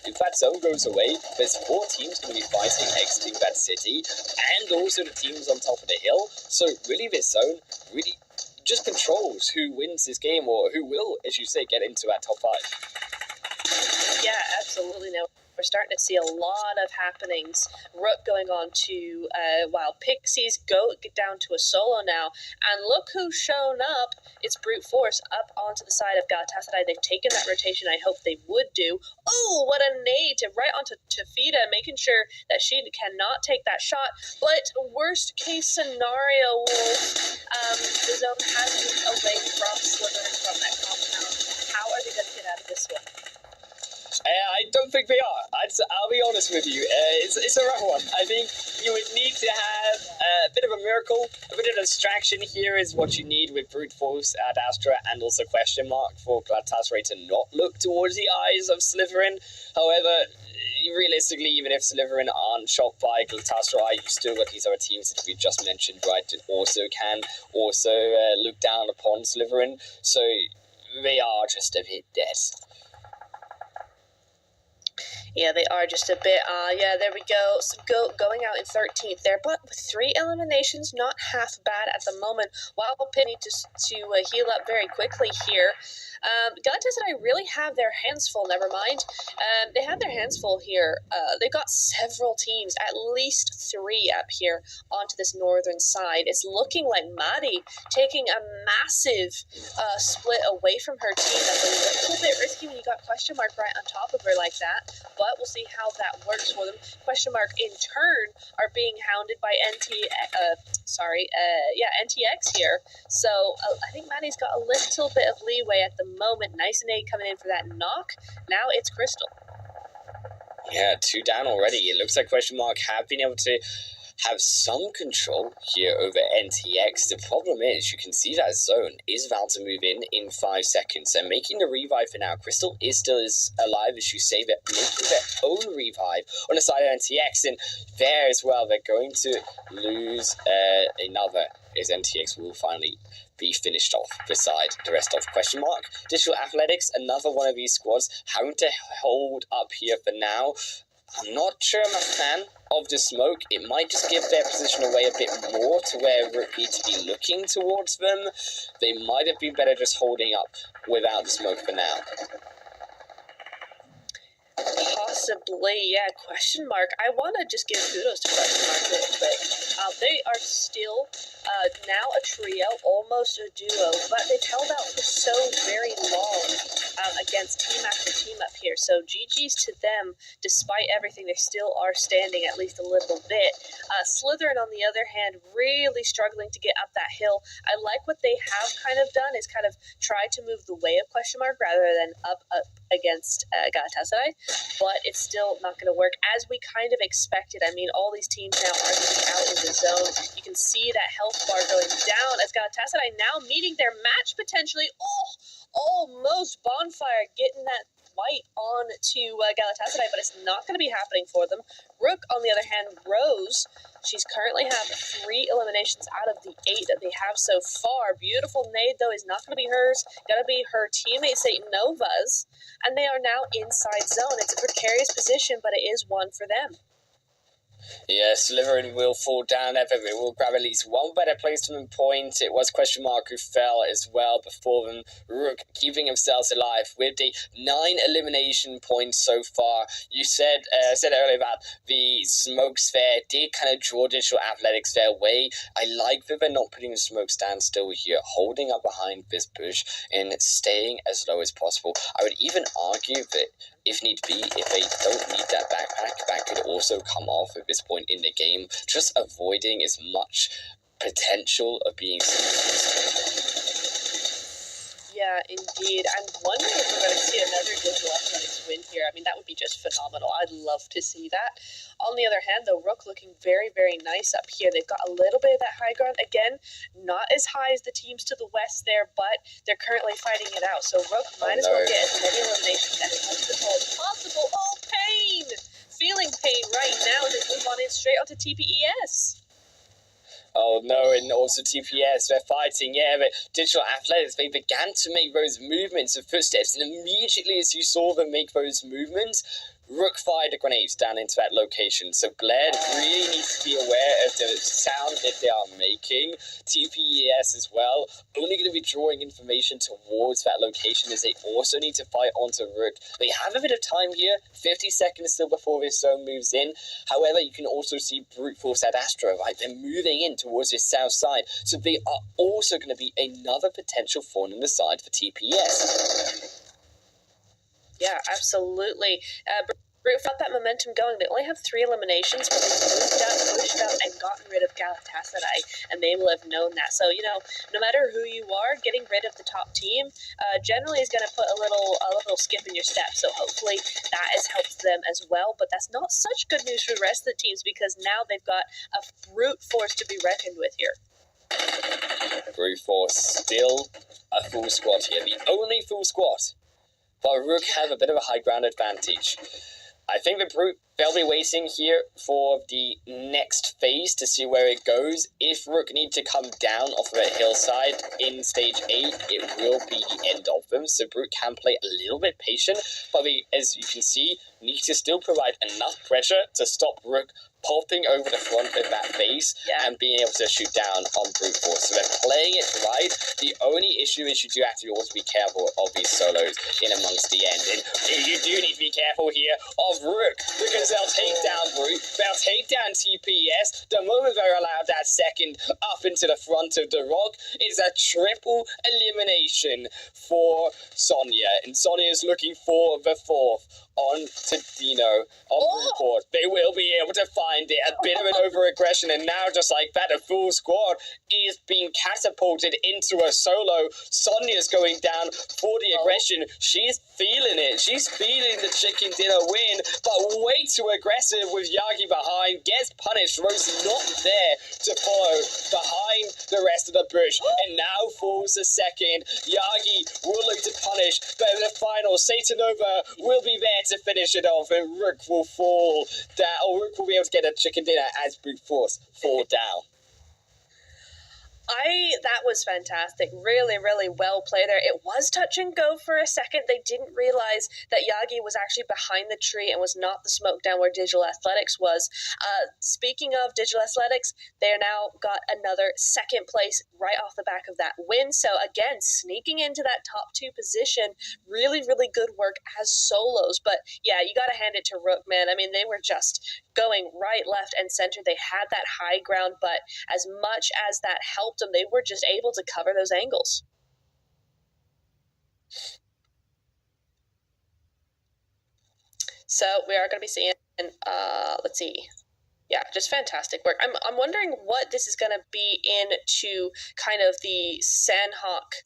If that zone goes away, there's 4 teams going to be fighting exiting that city, and also the teams on top of the hill. So really, this zone really just controls who wins this game, or who will, as you say, get into that top 5. Yeah, absolutely. Now, we're starting to see a lot of happenings. Rook going on to while Pixies get down to a solo now. And look who's shown up. It's Brute Force up onto the side of Galatasaray. They've taken that rotation I hope they would do. Oh, what a nade right onto Tafida, making sure that she cannot take that shot. But worst case scenario, Wolf, the zone has moved away from Slytherin, from that compound. How are they going to get out of this one? I don't think they are. I'll be honest with you. It's a rough one. I think you would need to have a bit of a miracle, a bit of distraction here is what you need with Brute Force, Ad Astra, and also question mark for Galatasaray to not look towards the eyes of Slytherin. However, realistically, even if Slytherin aren't shot by Galatasaray, you've still got these other teams that we just mentioned, right, that also can look down upon Slytherin. So they are just a bit dead. Yeah, they are just a bit, there we go. So going out in 13th there, but with 3 eliminations, not half bad at the moment. While Pitt need to heal up very quickly here. Galatasaray really have their hands full, never mind. They have their hands full here. They've got several teams, at least 3 up here onto this northern side. It's looking like Maddie taking a massive split away from her team. That's a little bit risky when you got question mark right on top of her like that, but we'll see how that works for them. Question mark in turn are being hounded by NTX here. So I think Maddie's got a little bit of leeway at the moment. Nice and eight coming in for that knock. Now it's Crystal. Yeah, 2 down already. It looks like question mark have been able to have some control here over NTX. The problem is, you can see that zone is about to move in 5 seconds, and making the revive for now. Crystal is still alive, as you say, but making their own revive on the side of NTX, and there as well, they're going to lose another, as NTX will finally be finished off beside the rest of question mark. Digital Athletics, another one of these squads, having to hold up here for now. I'm not sure I'm a fan of the smoke. It might just give their position away a bit more to where Rook need to be looking towards them. They might have been better just holding up without the smoke for now. Possibly, yeah, question mark. I want to just give kudos to question mark real quick. They are still now a trio, almost a duo, but they've held out for so very long against team after team up here. So GG's to them. Despite everything, they still are standing at least a little bit. Slytherin, on the other hand, really struggling to get up that hill. I like what they have kind of done is kind of try to move the way of question mark rather than up against Galatasaray, but it's still not going to work as we kind of expected. I mean, all these teams now are moving out in the zone. You can see that health bar going down as Galatasaray now meeting their match potentially. Oh, almost Bonfire getting that white on to Galatasaray, but it's not going to be happening for them. Rook, on the other hand, Rose, she's currently have 3 eliminations out of the 8 that they have so far. Beautiful nade, though, is not going to be hers. Going to be her teammate, St. Nova's, and they are now inside zone. It's a precarious position, but it is one for them. Yeah, Slytherin will fall down there, but it will grab at least one better placement point. It was Question Mark who fell as well before them. Rook keeping themselves alive with the 9 elimination points so far. You said earlier about the smoke sphere did kind of draw Digital Athletics their way. I like that they're not putting the smoke stand still here, holding up behind this bush and staying as low as possible. I would even argue that if need be, if they don't need that backpack, that could also come off at this point in the game, just avoiding as much potential of being Yeah, indeed. I'm wondering if we're going to see another Digital Athletics win here. I mean, that would be just phenomenal. I'd love to see that. On the other hand, though, Rook looking very, very nice up here. They've got a little bit of that high ground. Again, not as high as the teams to the west there, but they're currently fighting it out. So Rook might as well get as many eliminations and as much control as possible. Oh, pain! Feeling pain right now. They move on in straight onto TPES. Oh no, and also TPS, they're fighting, yeah, but Digital Athletics, they began to make those movements of footsteps, and immediately as you saw them make those movements, Rook fired a grenade down into that location, so Blair really needs to be aware of the sound that they are making. TPES as well, only going to be drawing information towards that location as they also need to fight onto Rook. They have a bit of time here, 50 seconds still before this zone moves in. However, you can also see Brute Force at Astra, right? They're moving in towards this south side, so they are also going to be another potential thorn in the side for TPS. Yeah, absolutely. Brute felt that momentum going. They only have 3 eliminations, but they've moved up, pushed up, and gotten rid of Galatasaray, and they will have known that. So, no matter who you are, getting rid of the top team generally is going to put a little skip in your step. So hopefully that has helped them as well. But that's not such good news for the rest of the teams because now they've got a brute force to be reckoned with here. Brute Force still a full squad here, the only full squad. But Rook have a bit of a high ground advantage. I think the Brute, they'll be waiting here for the next phase to see where it goes. If Rook need to come down off of a hillside in stage 8, it will be the end of them. So Brute can play a little bit patient, but they, as you can see, need to still provide enough pressure to stop Rook popping over the front of that base and being able to shoot down on Brute Force. So they're playing it right. The only issue is you do have to also be careful of these solos in amongst the end. And you do need to be careful here of Rook because they'll take down Brute, they'll take down TPS. The moment they're allowed that second up into the front of the rock, it's a triple elimination for Sonya. And Sonya's looking for the 4th on to Dino on Brute. They will be able to find it. A bit of an over-aggression, and now just like that, a full squad is being catapulted into a solo. Sonya's going down for the aggression. She's feeling it. She's feeling the chicken dinner win, but way too aggressive with Yagi behind. Gets punished. Rose not there to follow behind the rest of the bush, and now falls the second. Yagi will look to punish, but in the final, Satanova will be there to finish it off, and Rook will fall down, or Rook will be able to get a chicken dinner as Brute Force fall down. That was fantastic. Really, really well played there. It was touch and go for a second. They didn't realize that Yagi was actually behind the tree and was not the smoke down where Digital Athletics was. Speaking of Digital Athletics, they're now got another second place right off the back of that win. So again, sneaking into that top 2 position, really, really good work as solos. But yeah, you got to hand it to Rook, man. I mean, they were just going right, left, and center. They had that high ground, but as much as that helped them, they were just able to cover those angles. So we are going to be seeing, let's see. Yeah, just fantastic work. I'm wondering what this is going to be into kind of the Sandhawk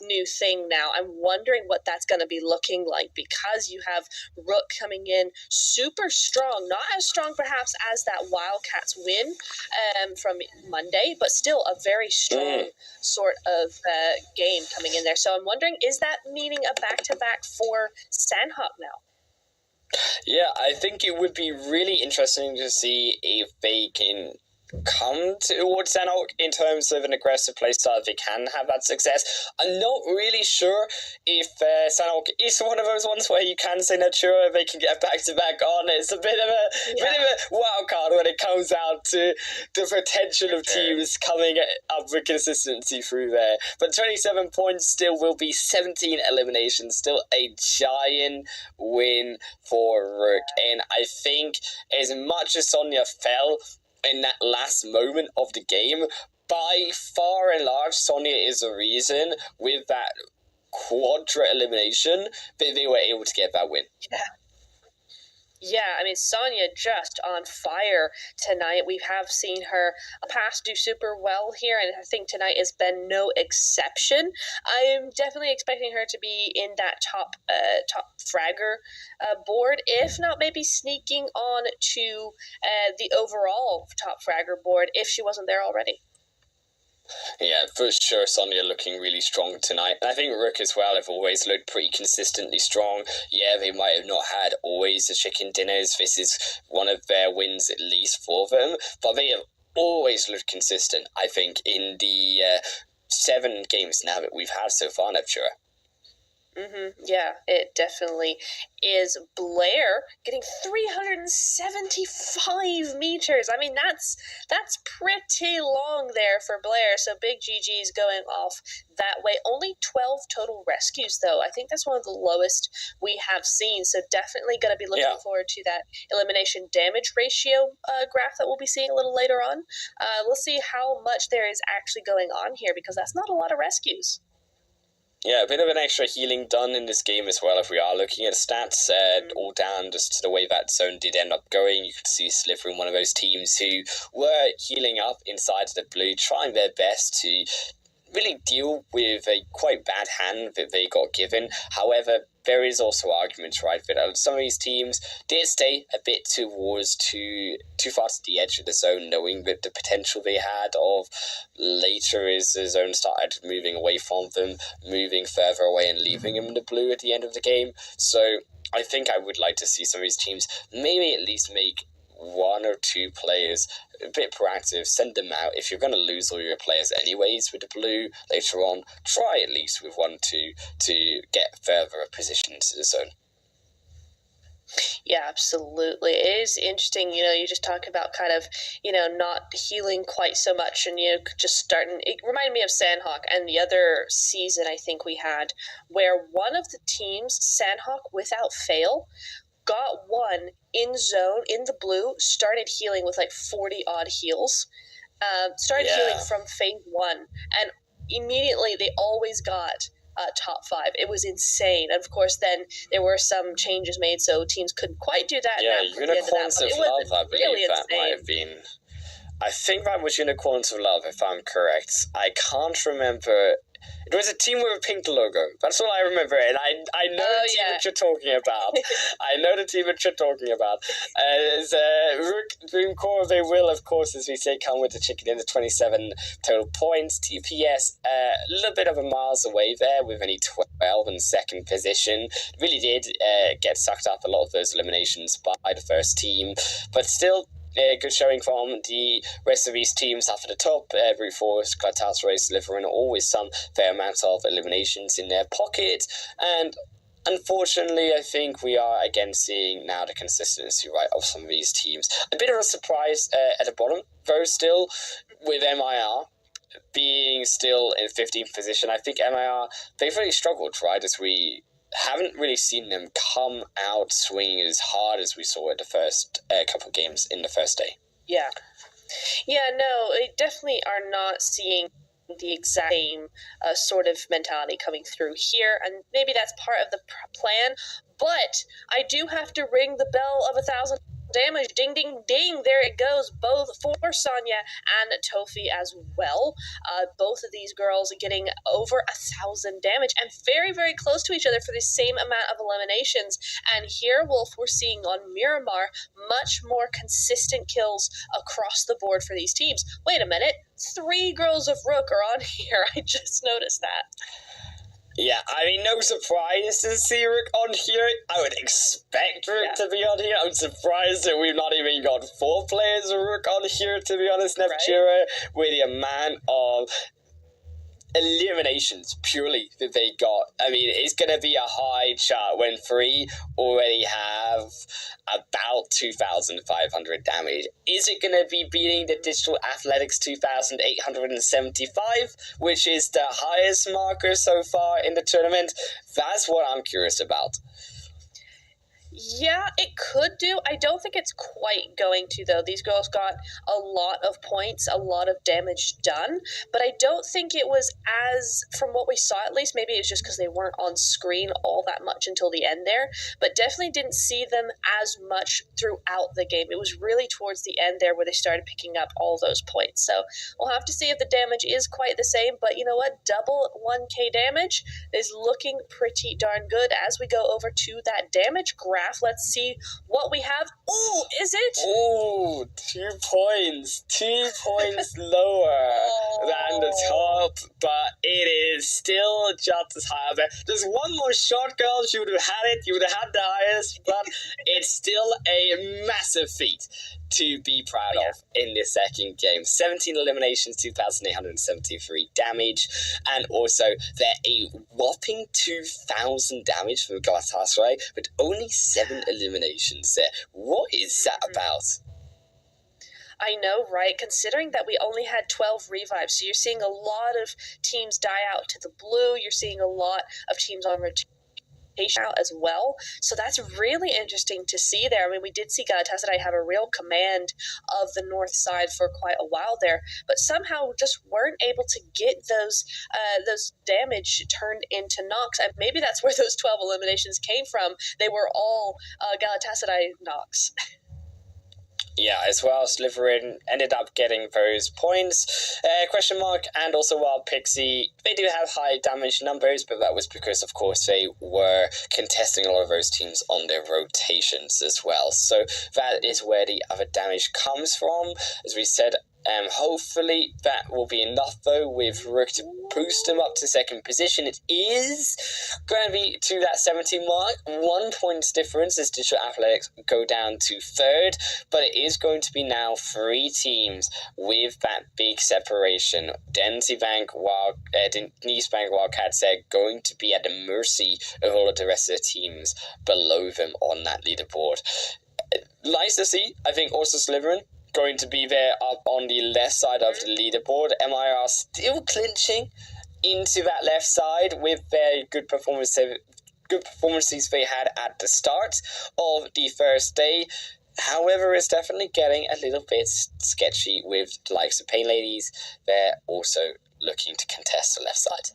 new thing now. I'm wondering what that's going to be looking like, because you have Rook coming in super strong, not as strong perhaps as that Wildcats win from Monday, but still a very strong sort of game coming in there. So I'm wondering, is that meaning a back-to-back for Sandhawk now? Yeah, I think it would be really interesting to see if they can come towards Sandhawk in terms of an aggressive playstyle, if they can have that success. I'm not really sure if Sandhawk is one of those ones where you can say not sure if they can get back-to-back on. It's a bit of a wild card when it comes out to the potential of teams coming up with consistency through there. But 27 points still will be 17 eliminations, still a giant win for Rook. And I think as much as Sonya fell in that last moment of the game, by far and large, Sonya is the reason with that quadra elimination that they were able to get that win. Yeah, I mean, Sonya just on fire tonight. We have seen her past do super well here, and I think tonight has been no exception. I'm definitely expecting her to be in that top fragger board, if not maybe sneaking on to the overall top fragger board if she wasn't there already. Yeah, for sure, Sonya looking really strong tonight. And I think Rook as well have always looked pretty consistently strong. Yeah, they might have not had always the chicken dinners. This is one of their wins, at least for them. But they have always looked consistent, I think, in the 7 games now that we've had so far, Neptura. Yeah, it definitely is. Blair getting 375 meters. I mean, that's pretty long there for Blair. So big GG's going off that way. Only 12 total rescues, though. I think that's one of the lowest we have seen. So definitely going to be looking forward to that elimination damage ratio graph that we'll be seeing a little later on. We'll see how much there is actually going on here, because that's not a lot of rescues. Yeah, a bit of an extra healing done in this game as well. If we are looking at stats, all down just to the way that zone did end up going. You could see Sliver in one of those teams who were healing up inside of the blue, trying their best to really deal with a quite bad hand that they got given. However, there is also arguments, right, that some of these teams did stay a bit too far to the edge of the zone, knowing that the potential they had of later as the zone started moving away from them, moving further away and leaving them in the blue at the end of the game. So I think I would like to see some of these teams maybe at least make 1 or 2 players a bit proactive, send them out. If you're going to lose all your players anyways with the blue later on, try at least with 1 or 2 to get further position into the zone. Yeah, absolutely. It is interesting, you just talk about kind of, not healing quite so much, and, just starting. It reminded me of Sandhawk and the other season I think we had, where one of the teams, Sandhawk, without fail, got one in zone, in the blue, started healing with like 40 odd heals, healing from phase 1, and immediately they always got top 5. It was insane. And of course, then there were some changes made, so teams couldn't quite do that. Yeah, Unicorns of Love, I believe really that might have been. I think that was Unicorns of Love, if I'm correct. I can't remember. It was a team with a pink logo. That's all I remember, and I know the team that you're talking about. I know the team that you're talking about. Rook Dream Core, they will, of course, as we say, come with the chicken in the 27 total points. TPS, a little bit of a miles away there with only 12 in second position. Really did get sucked up a lot of those eliminations by the first team, but still, good showing from the rest of these teams up at the top. Brute Force, Cloudhouse Race, delivering always some fair amount of eliminations in their pocket. And unfortunately, I think we are again seeing now the consistency, right, of some of these teams. A bit of a surprise at the bottom, though, still, with MIR being still in 15th position. I think MIR, they've really struggled, right, as we haven't really seen them come out swinging as hard as we saw at the first couple of games in the first day. Yeah, no, they definitely are not seeing the exact same sort of mentality coming through here, and maybe that's part of the plan, but I do have to ring the bell of 1,000 damage. Ding, ding, ding. There it goes. Both for Sonya and Tofi as well. Both of these girls getting over 1,000 damage and very, very close to each other for the same amount of eliminations. And here, Wolf, we're seeing on Miramar much more consistent kills across the board for these teams. Wait a minute. 3 girls of Rook are on here. I just noticed that. Yeah, I mean, no surprise to see Rook on here. I would expect Rook to be on here. I'm surprised that we've not even got 4 players of Rook on here, to be honest, Neptura, with the amount of eliminations purely that they got. I mean, it's going to be a high chart when 3 already have about 2,500 damage. Is it going to be beating the Digital Athletics 2,875, which is the highest marker so far in the tournament? That's what I'm curious about. Yeah, it could do. I don't think it's quite going to, though. These girls got a lot of points, a lot of damage done, but I don't think it was as, from what we saw at least, maybe it's just because they weren't on screen all that much until the end there, but definitely didn't see them as much throughout the game. It was really towards the end there where they started picking up all those points. So we'll have to see if the damage is quite the same, but you know what? Double 1k damage is looking pretty darn good. As we go over to that damage graph, let's see what we have. Oh, is it? Oh, 2 points. 2 points lower than the top, but it is still just as high. There's one more shot, girls. You would have had it. You would have had the highest, but it's still a massive feat to be proud of in this second game. 17 eliminations, 2,873 damage, and also they're a whopping 2,000 damage from Galatasaray, but only 7 eliminations there. What is that about? I know, right? Considering that we only had 12 revives, so you're seeing a lot of teams die out to the blue, you're seeing a lot of teams on rotation out as well. So that's really interesting to see there. I mean, we did see Galatasaray have a real command of the north side for quite a while there, but somehow just weren't able to get those damage turned into knocks. And maybe that's where those 12 eliminations came from. They were all Galatasaray knocks. Yeah, as well, Slytherin ended up getting those points, question mark, and also Wild Pixie, they do have high damage numbers, but that was because, of course, they were contesting a lot of those teams on their rotations as well. So that is where the other damage comes from. As we said, hopefully that will be enough, though, with Rook to boost them up to second position. It is going to be to that 17 mark. 1 point difference as Digital Athletics go down to third, but it is going to be now 3 teams with that big separation. Denzi Bank, Nice Bank, Wildcats, they're going to be at the mercy of all of the rest of the teams below them on that leaderboard. Nice to see. I think also Slytherin going to be there up on the left side of the leaderboard. MIR still clinching into that left side with their good performances they had at the start of the first day. However, it's definitely getting a little bit sketchy with the likes of Pain Ladies. They're also looking to contest the left side.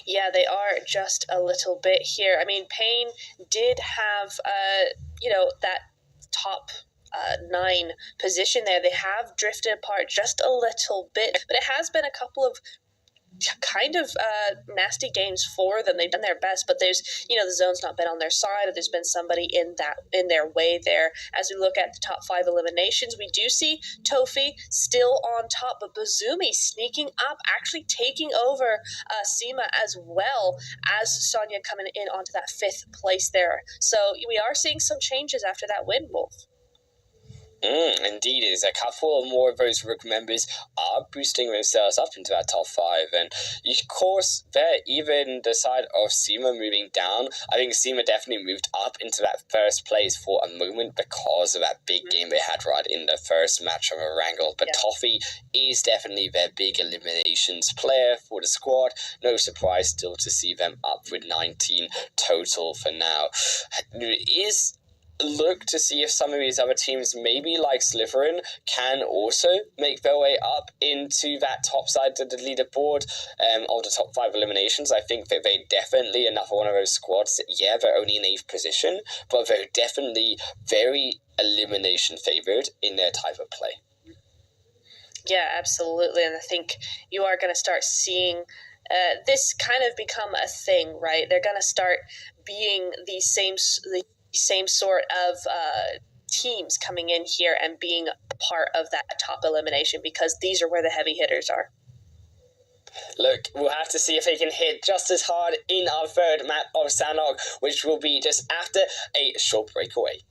Yeah, they are just a little bit here. I mean, Pain did have, that top 9 position there. They have drifted apart just a little bit, but it has been a couple of kind of nasty games for them. They've done their best, but there's, the zone's not been on their side, or there's been somebody in their way there. As we look at the top 5 eliminations, we do see Tofi still on top, but Bazumi sneaking up, actually taking over Sima as well, as Sonya coming in onto that 5th place there. So we are seeing some changes after that win, Wolf. Indeed, is a couple more of those Rook members are boosting themselves up into that top 5, and of course, there even the side of Sima moving down. I think Sima definitely moved up into that first place for a moment because of that big game they had right in the first match of a wrangle. But Toffee is definitely their big eliminations player for the squad. No surprise still to see them up with 19 total for now. It is look to see if some of these other teams, maybe like Slytherin, can also make their way up into that top side of the leaderboard of the top 5 eliminations. I think that they're definitely another one of those squads. Yeah, they're only in 8th position, but they're definitely very elimination favored in their type of play. Yeah, absolutely. And I think you are going to start seeing this kind of become a thing, right? They're going to start being the same sort of teams coming in here and being a part of that top elimination, because these are where the heavy hitters are. Look, we'll have to see if they can hit just as hard in our third map of Sanhok, which will be just after a short breakaway.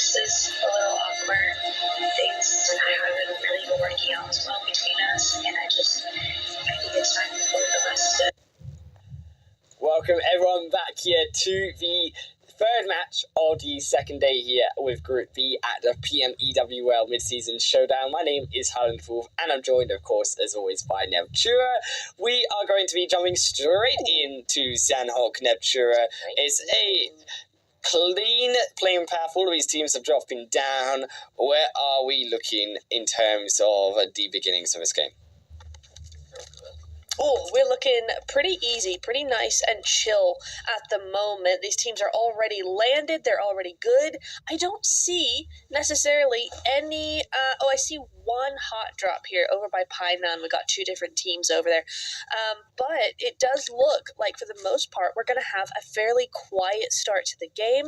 This is a little awkward. Things haven't really been working out as well between us, and I think it's time for both of us to. Welcome everyone back here to the third match of the second day here with Group B at the pmsl mid-season showdown. My name is Harlan Wolf and I'm joined of course as always by Neptura. We are going to be jumping straight into Sandhawk Neptura. It's a clean playing path. All of these teams have dropping down. Where are we looking in terms of the beginnings of this game? Oh, we're looking pretty easy, pretty nice and chill at the moment. These teams are already landed. They're already good. I don't see necessarily any... I see one hot drop here over by Painan. We got two different teams over there. But it does look like, for the most part, we're going to have a fairly quiet start to the game.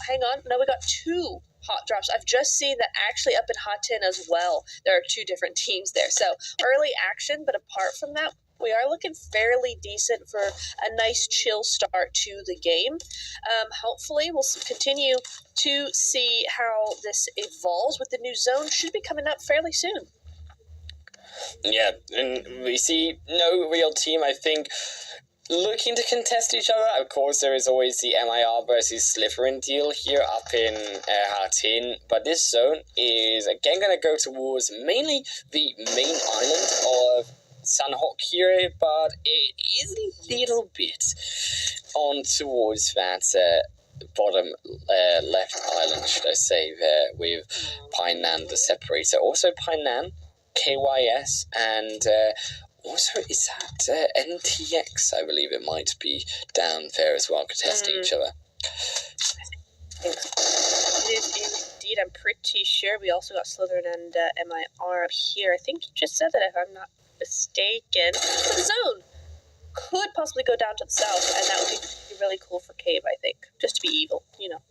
Hang on. No, we got two hot drops. I've just seen that actually up in Hatin as well. There are two different teams there. So early action, but apart from that, we are looking fairly decent for a nice chill start to the game. Hopefully we'll continue to see how this evolves with the new zone. Should be coming up fairly soon. Yeah, and we see no real team, I think, looking to contest each other. Of course, there is always the MIR versus Slytherin deal here up in Hatin, but this zone is again going to go towards mainly the main island of Sandhawk here, but it is a little bit on towards that bottom left island, should I say, there with Painan the separator. Also Painan, KYS, and also, is that NTX? I believe it might be down there as well, contesting each other. It is indeed. I'm pretty sure we also got Slytherin and MIR up here. I think you just said that, if I'm not mistaken. The zone could possibly go down to the south, and that would be really cool for Cave, I think. Just to be evil, you know.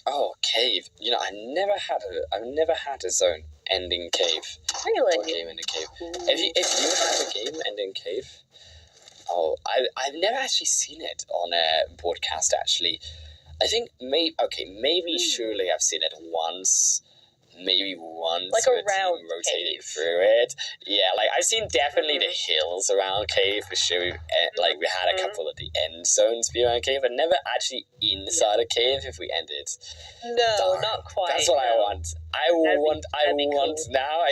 Oh, Cave. You know, I've never had a zone ending Cave. Really? Or a game ending Cave. If you have a game ending Cave, I've never actually seen it on a broadcast. Actually, I think maybe surely I've seen it once. Maybe once, like around rotating Cave. through it. Yeah, like I've seen definitely the hills around Cave for sure. Like we had a couple of the end zones be around Cave, but never actually inside a Cave if we ended. No, not quite. That's what I want. I want cool. now.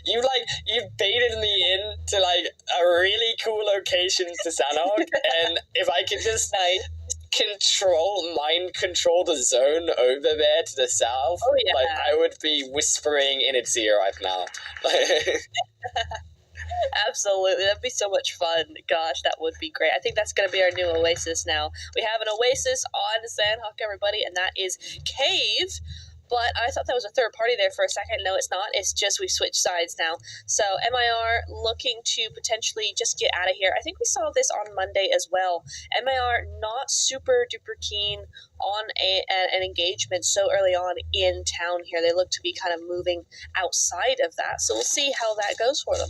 You baited me into like a really cool location to Sandhawk, and if I could just mind control the zone over there to the south. Oh, yeah. Like I would be whispering in its ear right now. Absolutely, that'd be so much fun. Gosh, that would be great. I think that's going to be our new oasis now. We have an oasis on Sandhawk, everybody, and that is Cave. But I thought that was a third party there for a second. No, it's not. It's just we've switched sides now. So MIR looking to potentially just get out of here. I think we saw this on Monday as well. MIR not super duper keen on an engagement so early on in town here. They look to be kind of moving outside of that. So we'll see how that goes for them.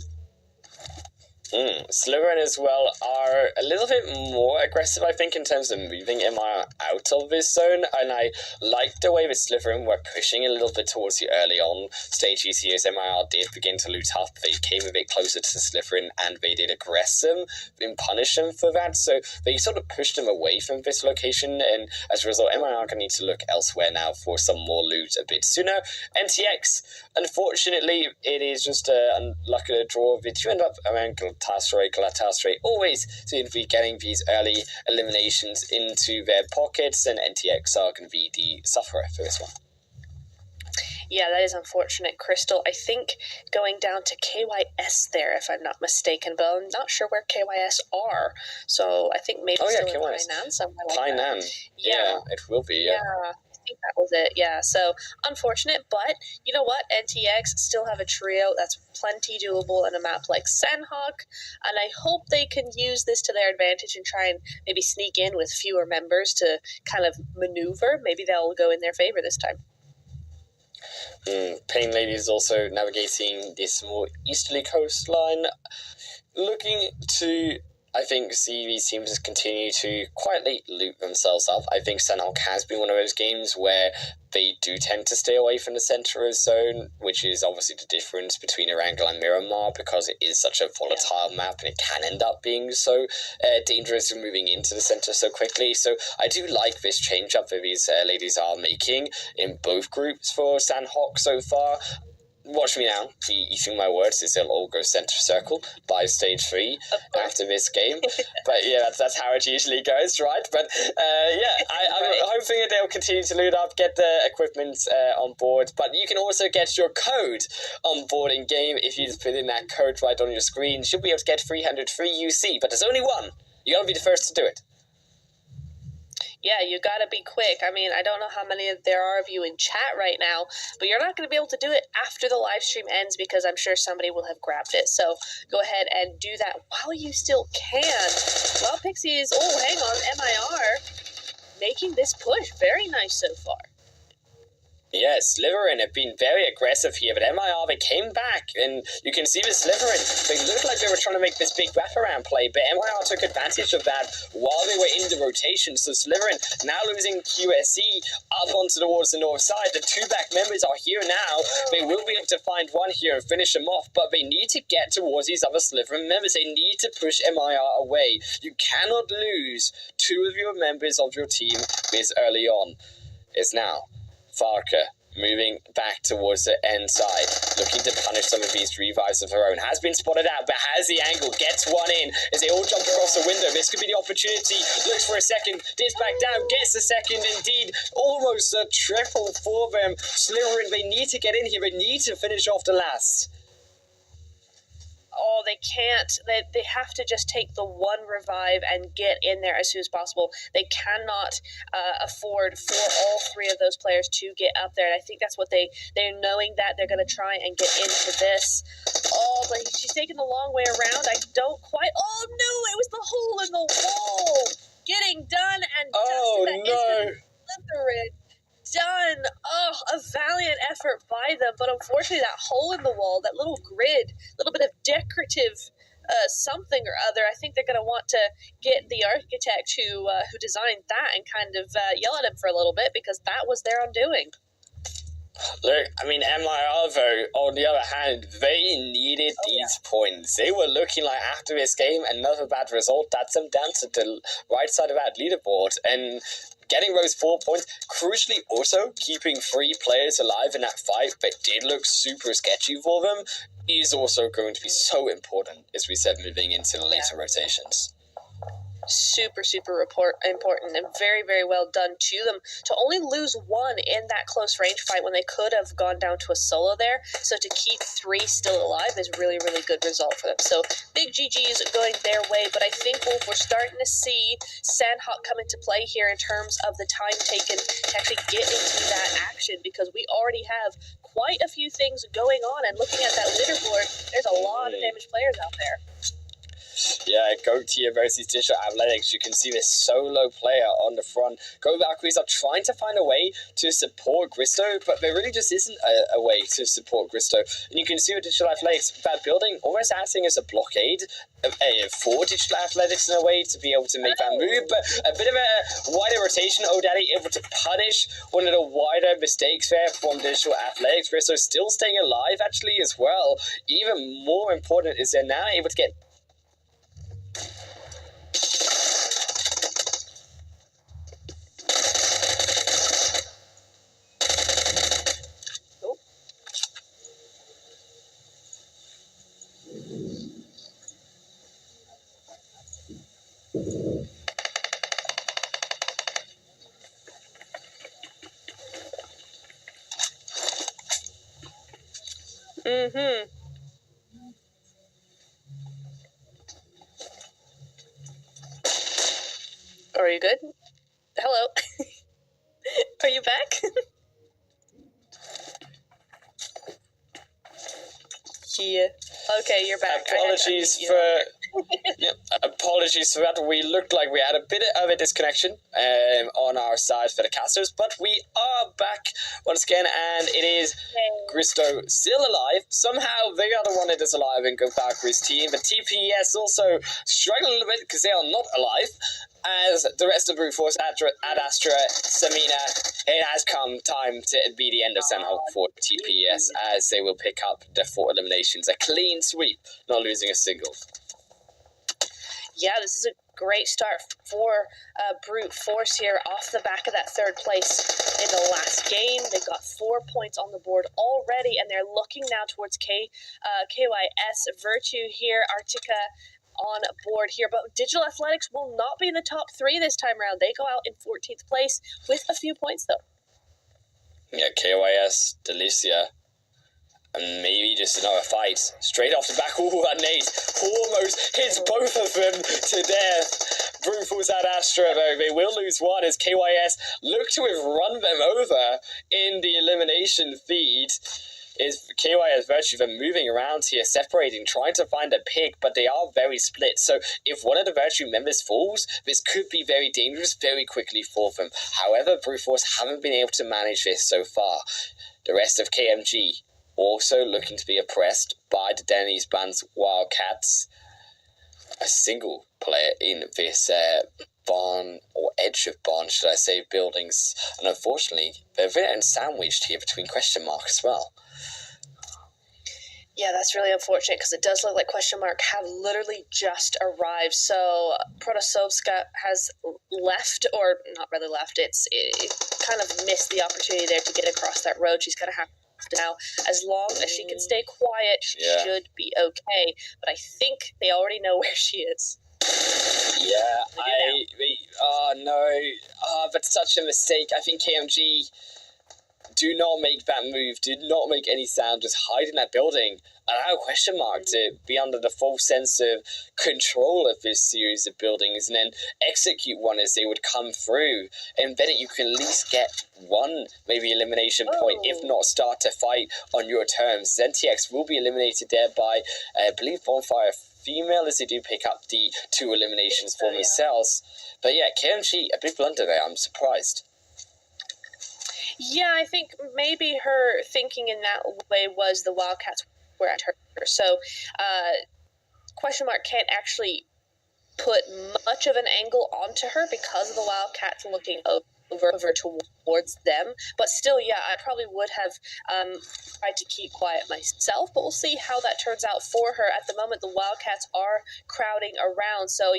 Slytherin as well are a little bit more aggressive, I think, in terms of moving MIR out of this zone, and I like the way with Slytherin were pushing a little bit towards the early on stages here as MIR did begin to loot up. They came a bit closer to Slytherin and they did aggress them and punish them for that, so they sort of pushed them away from this location, and as a result MIR are going to need to look elsewhere now for some more loot a bit sooner. NTX, unfortunately, it is just a lucky draw. They do end up around Galatasaray always seem to be getting these early eliminations into their pockets, and NTX are going to be the sufferer for this one. Yeah, that is unfortunate, Crystal. I think going down to KYS there, if I'm not mistaken, but I'm not sure where KYS are. So I think maybe still in Tainan, somewhere like Tainan. that. Yeah, it will be, yeah. I think that was it, yeah. So unfortunate, but you know what? NTX still have a trio that's plenty doable in a map like Sandhawk, and I hope they can use this to their advantage and try and maybe sneak in with fewer members to kind of maneuver. Maybe they'll go in their favor this time. Pain Lady is also navigating this more easterly coastline, looking to, I think, see these teams continue to quietly loot themselves up. I think Sandhawk has been one of those games where they do tend to stay away from the center of zone, which is obviously the difference between Erangel and Miramar, because it is such a volatile map and it can end up being so dangerous and moving into the center so quickly. So I do like this change up that these ladies are making in both groups for Sandhawk so far. Watch me now, be eating my words, as they'll all go center circle by stage 3 after this game. But yeah, that's how it usually goes, right? But I'm hoping that they'll continue to loot up, get the equipment on board. But you can also get your code on board in game. If you put in that code right on your screen, you should be able to get 300 free UC. But there's only one. You gotta be the first to do it. Yeah, you gotta be quick. I mean, I don't know how many there are of you in chat right now, but you're not gonna be able to do it after the live stream ends because I'm sure somebody will have grabbed it. So go ahead and do that while you still can. Well, Pixies, oh, hang on, MIR making this push. Very nice so far. Yes, Slytherin have been very aggressive here, but MIR, they came back, and you can see with Slytherin, they looked like they were trying to make this big wraparound play, but MIR took advantage of that while they were in the rotation. So Slytherin now losing QSE up onto towards the north side. The two back members are here now. They will be able to find one here and finish them off, but they need to get towards these other Slytherin members. They need to push MIR away. You cannot lose two of your members of your team this early on. It's now Farker moving back towards the end side, looking to punish some of these revives of her own. Has been spotted out, but has the angle, gets one in as they all jump across the window. This could be the opportunity. Looks for a second, dips back down, gets the second, indeed. Almost a triple for them. Slytherin, they need to get in here. They need to finish off the last. Oh, they can't. They have to just take the one revive and get in there as soon as possible. They cannot afford for all three of those players to get up there. And I think that's what they're knowing that they're going to try and get into this. Oh, but she's taking the long way around. I don't quite. Oh no, it was the hole in the wall. Getting done and dusted. That is Slytherin. Done. Oh, a valiant effort by them, but unfortunately that hole in the wall, that little grid, little bit of decorative something or other, I think they're going to want to get the architect who designed that and kind of yell at him for a little bit, because that was their undoing. Look, I mean, MIR, though, on the other hand, they needed these points. They were looking like, after this game, another bad result, that's them down to the right side of that leaderboard, and getting those 4 points, crucially also keeping 3 players alive in that fight that did look super sketchy for them, is also going to be so important, as we said, moving into the later rotations. Super important and very, very well done to them to only lose one in that close range fight when they could have gone down to a solo there. So to keep 3 still alive is really, really good result for them. So big GGs going their way, but I think we're starting to see Sandhawk come into play here in terms of the time taken to actually get into that action, because we already have quite a few things going on, and looking at that leaderboard, there's a lot of damaged players out there. Yeah, Goatia versus Digital Athletics. You can see this solo player on the front. Go Valkyries are trying to find a way to support Gristo, but there really just isn't a way to support Gristo. And you can see with Digital Athletics, that building almost acting as a blockade for Digital Athletics in a way to be able to make that move. But a bit of a wider rotation. O'Daddy able to punish one of the wider mistakes there from Digital Athletics. Gristo still staying alive actually as well. Even more important is they're now able to get Are you good? Hello? Are you back? Yeah. Okay, you're back. Apologies for that. We looked like we had a bit of a disconnection on our side for the casters, but we are back once again, and it is Gristo still alive. Somehow the other one that is alive in Valkyrie's team, but TPS also struggling a little bit because they are not alive. As the rest of Brute Force, Ad Astra, Samina, it has come time to be the end of Sandhawk for TPS, as they will pick up the 4 eliminations. A clean sweep, not losing a single. Yeah, this is a great start for Brute Force here off the back of that 3rd place in the last game. They got 4 points on the board already, and they're looking now towards KYS Virtue here, Arctica on board here, but Digital Athletics will not be in the top 3 this time around. They go out in 14th place with a few points though. Yeah, KYS, Delicia, and maybe just another fight. Straight off the back, that nade almost hits both of them to death. Brute Force Ad Astra, though, they will lose one as KYS look to have run them over in the elimination feed. Is KYS Virtue, they're moving around here, separating, trying to find a pick, but they are very split. So if one of the Virtue members falls, this could be very dangerous very quickly for them. However, Brute Force haven't been able to manage this so far. The rest of KMG also looking to be oppressed by the Denny's Band's Wildcats. A single player in this barn, or edge of barn, should I say, buildings. And unfortunately, they're very sandwiched here between question mark as well. Yeah, that's really unfortunate because it does look like question mark have literally just arrived. So Protasovska has left, or not really left. It kind of missed the opportunity there to get across that road. She's going to have to now. As long as she can stay quiet, she should be okay. But I think they already know where she is. But such a mistake. I think KMG do not make that move, did not make any sound, just hide in that building, allow question mark to be under the full sense of control of this series of buildings, and then execute one as they would come through. And then you can at least get one, maybe elimination point, if not start to fight on your terms. ZenTX will be eliminated there by, I believe, Bonfire Female, as they do pick up the 2 eliminations for themselves. But yeah, KMG, a big blunder there, I'm surprised. Yeah, I think maybe her thinking in that way was the Wildcats were at her. So, question mark can't actually put much of an angle onto her because of the Wildcats looking over towards them. But still, yeah, I probably would have tried to keep quiet myself, but we'll see how that turns out for her. At the moment, the Wildcats are crowding around, so,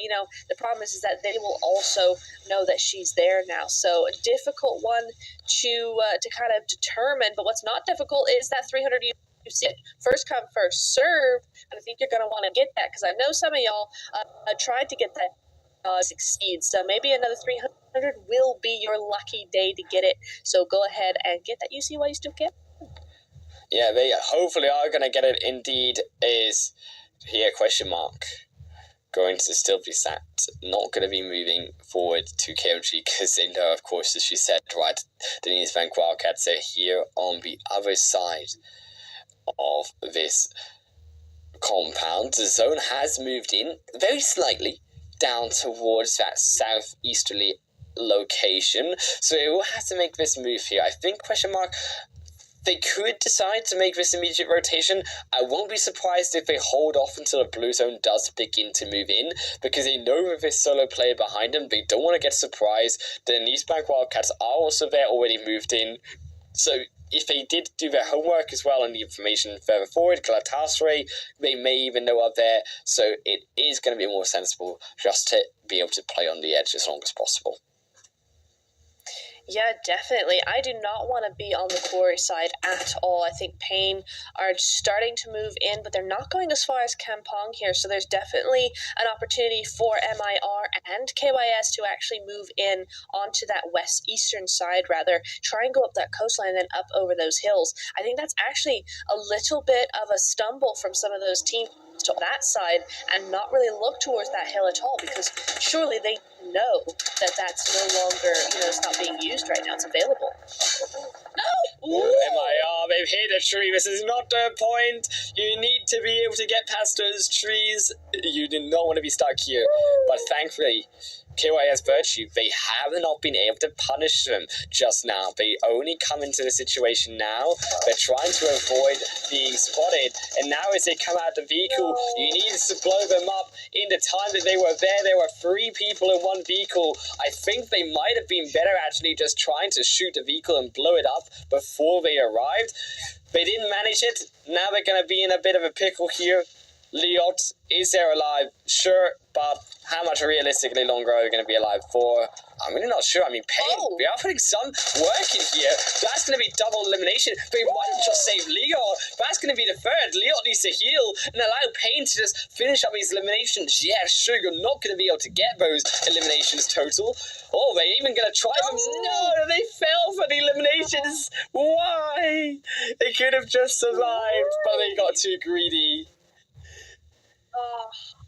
the problem is that they will also know that she's there now. So a difficult one to kind of determine, but what's not difficult is that 300 first come, first serve, and I think you're going to want to get that, because I know some of y'all tried to get that succeed, so maybe another 300 will be your lucky day to get it, so go ahead and get that UC while you still can. Yeah, they hopefully are going to get it. Indeed is here, question mark, going to still be sat, not going to be moving forward to KMG, because they know, of course, as she said, right, Denise Bank Wildcats are here on the other side of this compound. The zone has moved in very slightly down towards that southeasterly location, so it will have to make this move here. I think question mark, they could decide to make this immediate rotation. I won't be surprised if they hold off until the blue zone does begin to move in, because they know with this solo player behind them, they don't want to get surprised. The East Bank Wildcats are also there, already moved in, so if they did do their homework as well and the information further forward, Galatasaray, they may even know are there, so it is going to be more sensible just to be able to play on the edge as long as possible. Yeah, definitely. I do not want to be on the Quarry side at all. I think Pain are starting to move in, but they're not going as far as Kampong here, so there's definitely an opportunity for MIR and KYS to actually move in onto that west-eastern side, rather. Try and go up that coastline and then up over those hills. I think that's actually a little bit of a stumble from some of those teams to that side and not really look towards that hill at all, because surely they know that that's no longer, it's not being used right now. It's available. No! Ooh. They've hit a tree. This is not the point. You need to be able to get past those trees. You do not want to be stuck here. But thankfully, KYS Virtue, they have not been able to punish them just now. They only come into the situation now. They're trying to avoid being spotted. And now as they come out the vehicle, you need to blow them up. In the time that they were there were 3 people in one vehicle. I think they might have been better actually just trying to shoot the vehicle and blow it up before they arrived. They didn't manage it. Now they're going to be in a bit of a pickle here. Liot, is there alive? Sure, but how much realistically longer are they going to be alive for? I'm really not sure. I mean, Payne, we are putting some work in here. That's going to be double elimination. They might have just saved Leon. That's going to be the third. Leon needs to heal and allow Payne to just finish up his eliminations. Yeah, sure, you're not going to be able to get those eliminations total. Oh, they're even going to try them. No, they fell for the eliminations. Why? They could have just survived, but they got too greedy.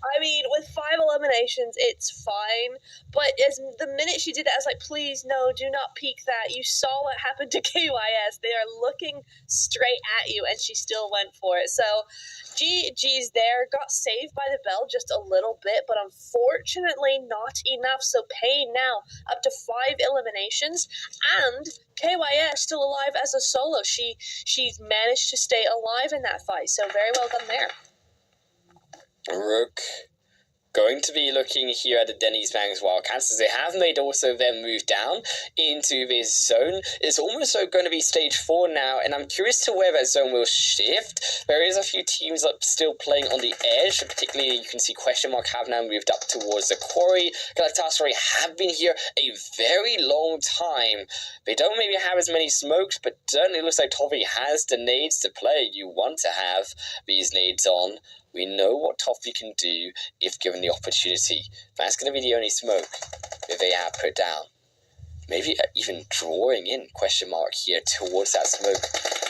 I mean, with 5 eliminations, it's fine. But as the minute she did it, I was like, please, no, do not peek that. You saw what happened to KYS. They are looking straight at you, and she still went for it. So, GG's there. Got saved by the bell just a little bit, but unfortunately not enough. So, Payne now up to 5 eliminations, and KYS still alive as a solo. She's managed to stay alive in that fight. So, very well done there. Rook going to be looking here at the Denny's Banks Wildcats as they have made also then move down into this zone. It's almost going to be stage 4 now, and I'm curious to where that zone will shift. There is a few teams up still playing on the edge, particularly you can see Question Mark have now moved up towards the quarry. Galatasaray have been here a very long time. They don't maybe have as many smokes, but certainly looks like Toffee has the nades to play. You want to have these nades on. We know what Toffee can do if given the opportunity. That's going to be the only smoke that they have put down. Maybe even drawing in Question Mark here towards that smoke,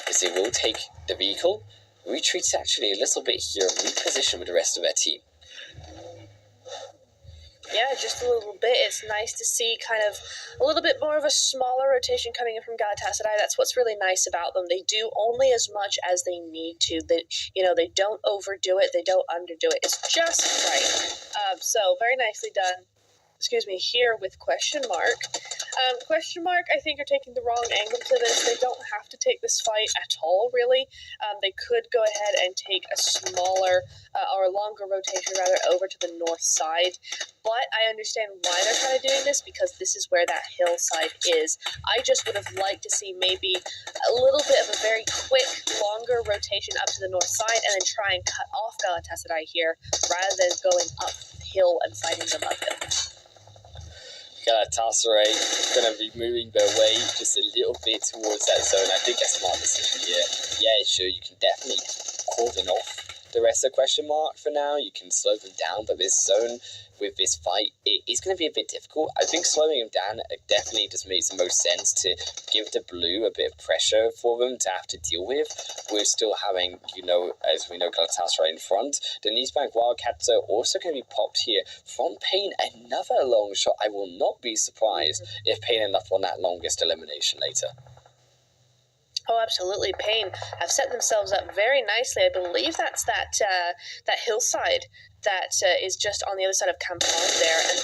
as they will take the vehicle. Retreats actually a little bit here, reposition with the rest of their team. Yeah, just a little bit. It's nice to see kind of a little bit more of a smaller rotation coming in from Galatasaray. That's what's really nice about them. They do only as much as they need to. They don't overdo it. They don't underdo it. It's just right. So very nicely done. Here with Question Mark. Question Mark, I think, are taking the wrong angle to this. They don't have to take this fight at all, really. They could go ahead and take a smaller or longer rotation, rather, over to the north side. But I understand why they're kind of doing this, because this is where that hillside is. I just would have liked to see maybe a little bit of a very quick, longer rotation up to the north side and then try and cut off Galatasaray here, rather than going uphill and fighting them uphill. Galatasaray going to be moving their way just a little bit towards that zone. I think a smart decision here. Yeah, sure, you can definitely cordon off the rest of Question Mark for now. You can slow them down, but this zone with this fight, it is going to be a bit difficult. I think slowing them down definitely just makes the most sense to give the blue a bit of pressure for them to have to deal with. We're still having, as we know, Galatasaray in front. The Bank Wildcats are also going to be popped here from Payne. Another long shot. I will not be surprised if Payne end up on that longest elimination later. Oh, absolutely. Payne have set themselves up very nicely. I believe that's that hillside that is just on the other side of Campon there. And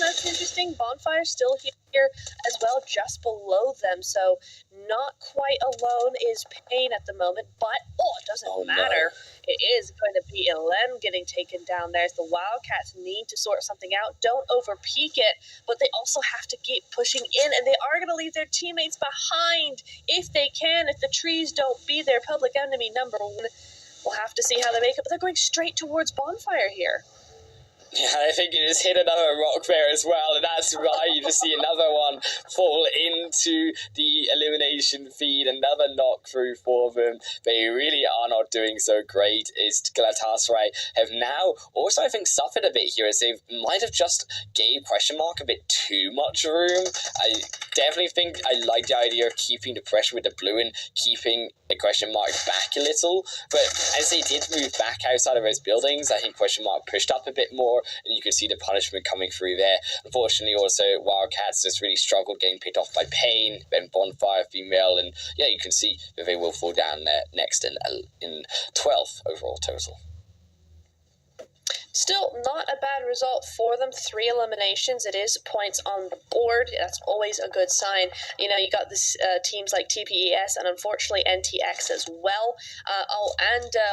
that's interesting. Bonfire still here as well, just below them. So not quite alone is Payne at the moment. But, it doesn't matter. No. It is going to be Elen getting taken down there. The Wildcats need to sort something out. Don't over-peak it, but they also have to keep pushing in, and they are going to leave their teammates behind if they can. If the trees don't be their public enemy number 1, we'll have to see how they make it. But they're going straight towards Bonfire here. Yeah, I think it just hit another rock there as well, and that's why you just see another one fall into the elimination feed, another knock through for them. They really are not doing so great. Is Galatasaray have now also, I think, suffered a bit here, as they might have just gave question mark a bit too much room. I definitely think I like the idea of keeping the pressure with the blue and keeping a question mark back a little, but as they did move back outside of those buildings, I think question mark pushed up a bit more, and you could see the punishment coming through there. Unfortunately, also, Wildcats just really struggled getting picked off by Pain, then Bonfire Female, and yeah, you can see that they will fall down there next in 12th overall total. Still, not a bad result for them. 3 eliminations. It is points on the board. That's always a good sign. You know, you got this teams like TPES and unfortunately NTX as well.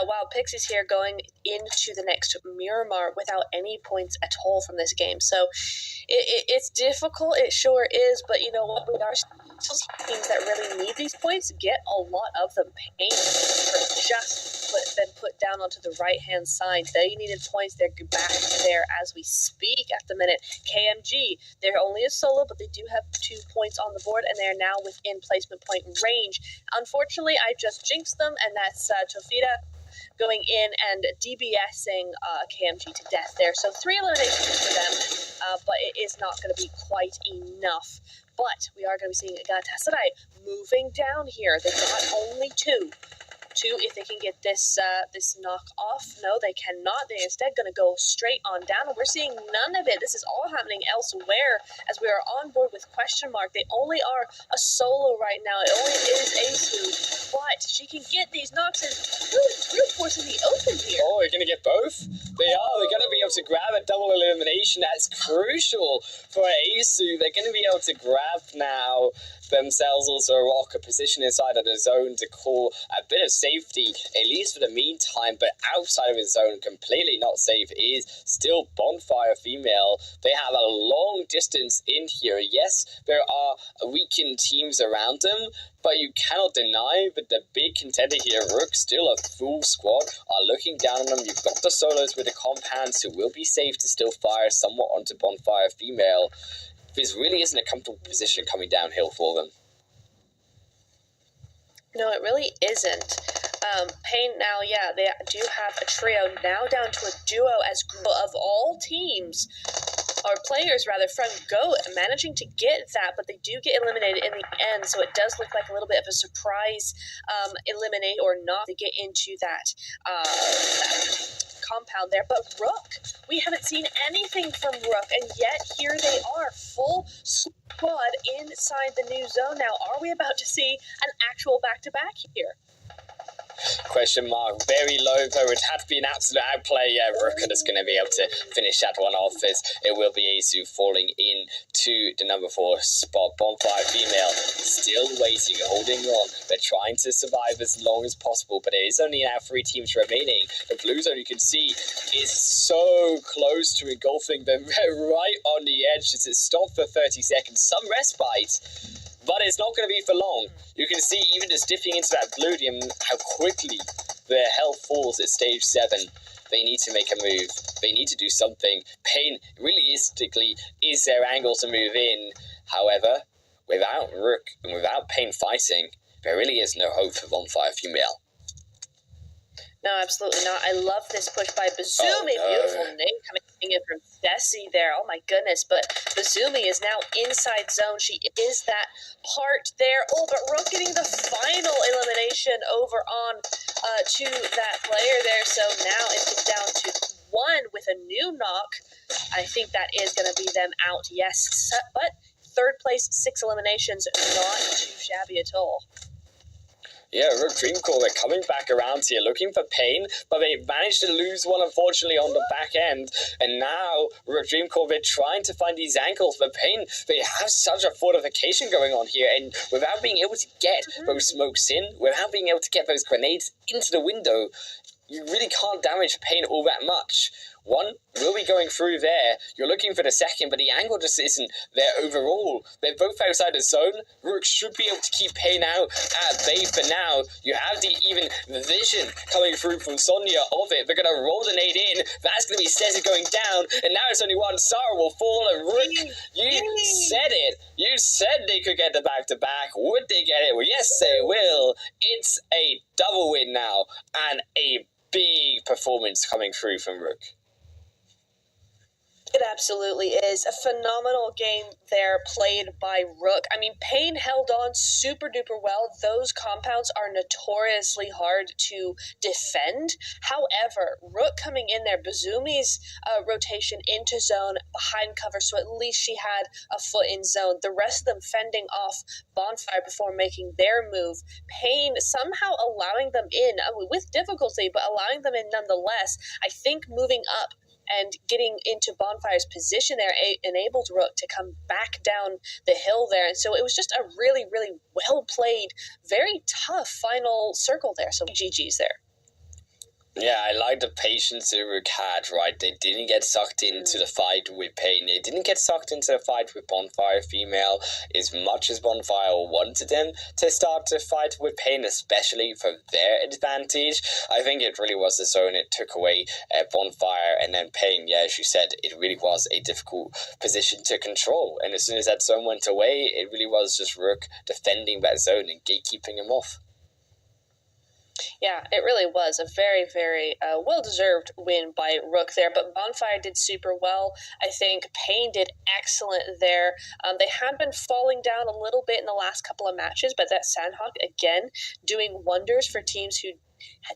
Wild Pixies here going into the next Miramar without any points at all from this game. So it's difficult. It sure is. But you know what? We are still teams that really need these points. Get a lot of them. Pain just been put down onto the right-hand side. They needed points. They're back there as we speak at the minute. KMG, they're only a solo, but they do have 2 points on the board, and they're now within placement point range. Unfortunately, I just jinxed them, and that's Tofita going in and DBSing KMG to death there. So 3 eliminations for them, but it is not going to be quite enough. But we are going to be seeing Galatasaray moving down here. They've got only 2. If they can get this knock off. No, they cannot. They're instead going to go straight on down. And we're seeing none of it. This is all happening elsewhere as we are on board with question mark. They only are a solo right now. It only is Asu, but she can get these knocks and really forcing the open here. Oh, they're going to get both? They are. They're going to be able to grab a double elimination. That's crucial for Asu. They're going to be able to grab now themselves also a rock, a position inside of the zone to call a bit of safety, at least for the meantime, but outside of his zone, completely not safe, is still Bonfire Female. They have a long distance in here. Yes, there are weakened teams around them, but you cannot deny that the big contender here, Rook, still a full squad, are looking down on them. You've got the solos with the compounds who will be safe to still fire somewhat onto Bonfire Female. This really isn't a comfortable position coming downhill for them. No, it really isn't. Pain now, yeah, they do have a trio, now down to a duo as of all teams, or players rather, from Go managing to get that, but they do get eliminated in the end, so it does look like a little bit of a surprise eliminate or not to get into that compound there. But Rook, we haven't seen anything from Rook, and yet here they are, full squad inside the new zone now. Are we about to see an actual back-to-back here? Question mark, very low though. It had to be an absolute outplay. Yeah, Rook is going to be able to finish that one off, as it will be Asu falling in to the number 4 spot. Bonfire Female still waiting, holding on. They're trying to survive as long as possible, but it is only now 3 teams remaining. The blue zone, you can see, is so close to engulfing them. They're right on the edge as it stopped for 30 seconds. Some respite, but it's not going to be for long. You can see even just dipping into that Bluedium how quickly their health falls at stage 7. They need to make a move. They need to do something. Pain realistically is their angle to move in. However, without Rook and without Pain fighting, there really is no hope for Bonfire Female. No, absolutely not. I love this push by Bazumi. Oh, no. Beautiful name coming in from Desi there. Oh my goodness. But Bazumi is now inside zone. She is that part there. Oh, but Rook getting the final elimination over on to that player there. So now it's down to 1 with a new knock. I think that is going to be them out. Yes. But 3rd place, 6 eliminations. Not too shabby at all. Yeah, Rook Dreamcore, they're coming back around here looking for Pain, but they managed to lose one, unfortunately, on the back end. And now, Rook Dreamcore, they're trying to find these ankles, but Pain, they have such a fortification going on here, and without being able to get those smokes in, without being able to get those grenades into the window, you really can't damage Pain all that much. one will be going through there. You're looking for the second, but the angle just isn't there overall. They're both outside the zone. Rook should be able to keep Payne out at bay for now. You have the even vision coming through from Sonya of it. They're going to roll the nade in. That's going to be Stezzy going down, and now it's only one. Sarah will fall, and Rook, you said it. You said they could get the back-to-back. Would they get it? Well, yes, they will. It's a double win now, and a big performance coming through from Rook. It absolutely is. A phenomenal game there played by Rook. I mean, Payne held on super duper well. Those compounds are notoriously hard to defend. However, Rook coming in there, Bazumi's rotation into zone behind cover, so at least she had a foot in zone. The rest of them fending off Bonfire before making their move. Payne somehow allowing them in, with difficulty, but allowing them in nonetheless. I think moving up and getting into Bonfire's position there enabled Rook to come back down the hill there. And so it was just a really, really well-played, very tough final circle there. So GG's there. Yeah, I like the patience that Rook had, right? They didn't get sucked into the fight with Payne. They didn't get sucked into the fight with Bonfire female as much as Bonfire wanted them to start to fight with Payne, especially for their advantage. I think it really was the zone. It took away Bonfire, and then Payne, yeah, as you said, it really was a difficult position to control. And as soon as that zone went away, it really was just Rook defending that zone and gatekeeping him off. Yeah, it really was a very, very well-deserved win by Rook there, but Bonfire did super well. I think Payne did excellent there. They had been falling down a little bit in the last couple of matches, but that Sandhawk, again, doing wonders for teams who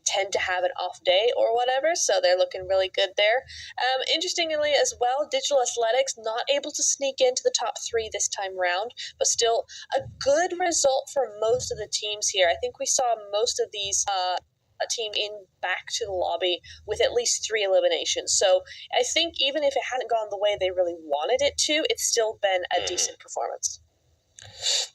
tend to have an off day or whatever, so they're looking really good there. Interestingly as well, Digital Athletics not able to sneak into the top 3 this time round, but still a good result for most of the teams here. I think we saw most of these a team in back to the lobby with at least 3 eliminations. So I think even if it hadn't gone the way they really wanted it to, it's still been a decent performance.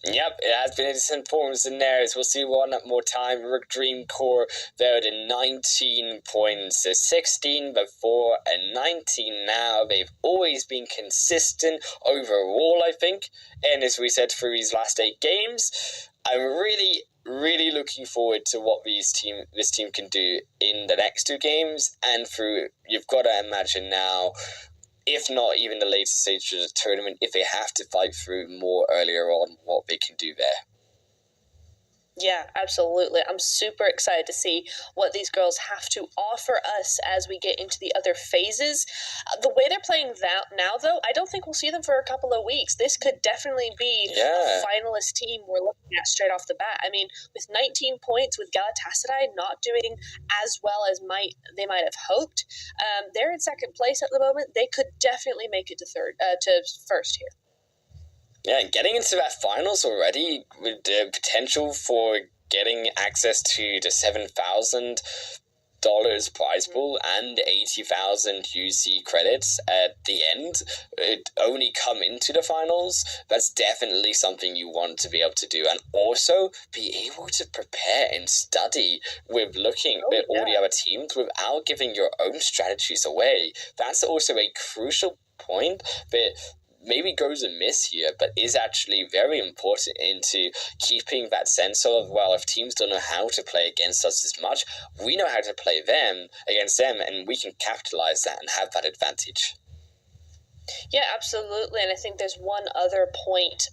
Yep, it has been a decent performance in there. As we'll see one more time. Rook Dream Core there at 19 points, so 16 before and 19 now. They've always been consistent overall, I think. And as we said through these last 8 games, I'm really looking forward to what this team can do in the next 2 games and through. You've got to imagine now, if not even the later stages of the tournament, if they have to fight through more earlier on, what they can do there. Yeah, absolutely. I'm super excited to see what these girls have to offer us as we get into the other phases. The way they're playing now, though, I don't think we'll see them for a couple of weeks. This could definitely be a finalist team we're looking at straight off the bat. I mean, with 19 points, with Galatasaray not doing as well as they might have hoped, they're in second place at the moment. They could definitely make it to first here. Yeah, getting into that finals already with the potential for getting access to the $7,000 prize pool and 80,000 UC credits at the end, it only come into the finals. That's definitely something you want to be able to do, and also be able to prepare and study with looking at all the other teams without giving your own strategies away. That's also a crucial point that maybe goes amiss here, but is actually very important into keeping that sense of, well, if teams don't know how to play against us as much, we know how to play them against them, and we can capitalize that and have that advantage. Yeah, absolutely. And I think there's one other point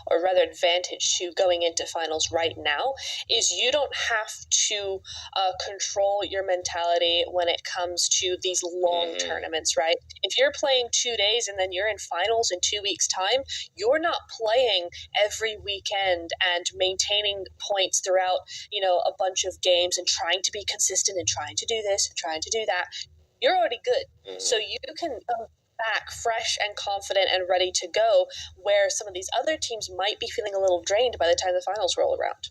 or rather advantage to going into finals right now, is you don't have to control your mentality when it comes to these long tournaments, right? If you're playing 2 days and then you're in finals in 2 weeks' time, you're not playing every weekend and maintaining points throughout, a bunch of games and trying to be consistent and trying to do this and trying to do that. You're already good. So you can back fresh and confident and ready to go, where some of these other teams might be feeling a little drained by the time the finals roll around.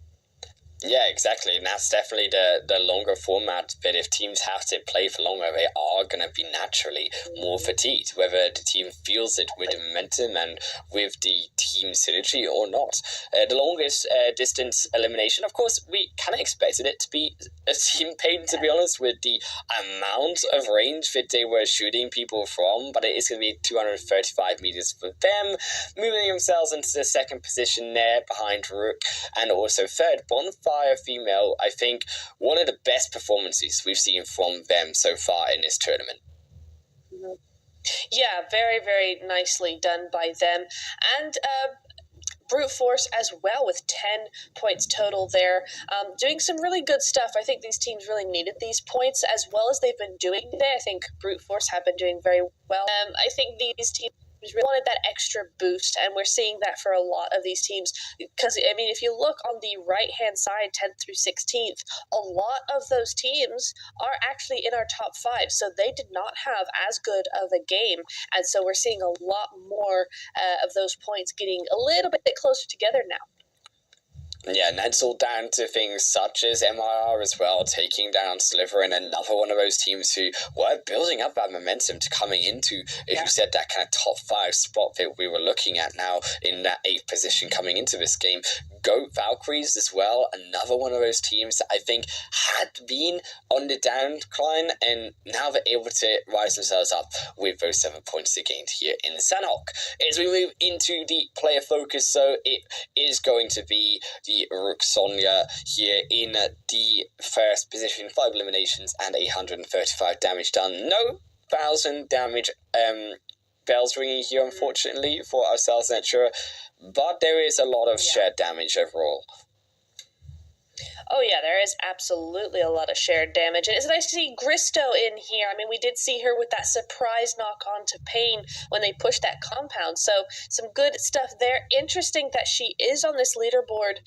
Yeah, exactly, and that's definitely the longer format. But if teams have to play for longer, they are going to be naturally more fatigued, whether the team feels it with the momentum and with the team synergy or not. The longest distance elimination, of course, we kind of expected it to be a team pain, to be honest, with the amount of range that they were shooting people from, but it is going to be 235 meters for them, moving themselves into the second position there behind Rook, and also third, Bonfire Female. I think one of the best performances we've seen from them so far in this tournament. Yeah, very, very nicely done by them. And Brute Force as well with 10 points total there. Doing some really good stuff. I think these teams really needed these points as well as they've been doing today. I think Brute Force have been doing very well. I think these teams really wanted that extra boost, and we're seeing that for a lot of these teams. Because, I mean, if you look on the right-hand side, 10th through 16th, a lot of those teams are actually in our top 5, so they did not have as good of a game, and so we're seeing a lot more of those points getting a little bit closer together now. Yeah, and that's all down to things such as MIR as well, taking down Slytherin, another one of those teams who were building up that momentum to coming into, as you said, that kind of top 5 spot that we were looking at now in that 8th position coming into this game. Goat Valkyries as well, another one of those teams that I think had been on the downcline, and now they're able to rise themselves up with those 7 points they gained here in Sanhok. As we move into the player focus, so it is going to be the Rook Sonya here in the first position, 5 eliminations and 135 damage done. No 1,000 damage bells ringing here, unfortunately, for ourselves, Natura, but there is a lot of shared damage overall. Oh yeah, there is absolutely a lot of shared damage. And it's nice to see Gristo in here. I mean, we did see her with that surprise knock on to Pain when they pushed that compound. So some good stuff there. Interesting that she is on this leaderboard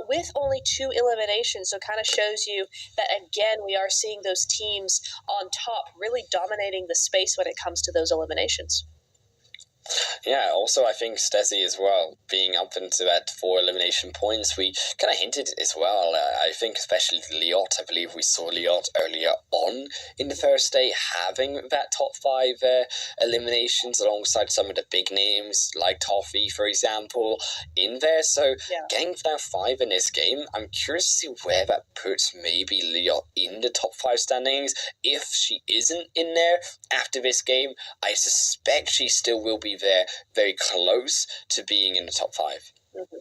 with only 2 eliminations. So kind of shows you that, again, we are seeing those teams on top really dominating the space when it comes to those eliminations. Yeah, also I think Stesi as well, being up into that 4 elimination points, we kind of hinted as well. I think especially Liot, I believe we saw Liot earlier on in the first day having that top 5 eliminations alongside some of the big names like Toffee, for example, in there. So getting down 5 in this game, I'm curious to see where that puts maybe Liot in the top 5 standings. If she isn't in there after this game, I suspect she still will be there, very close to being in the top 5. Mm-hmm.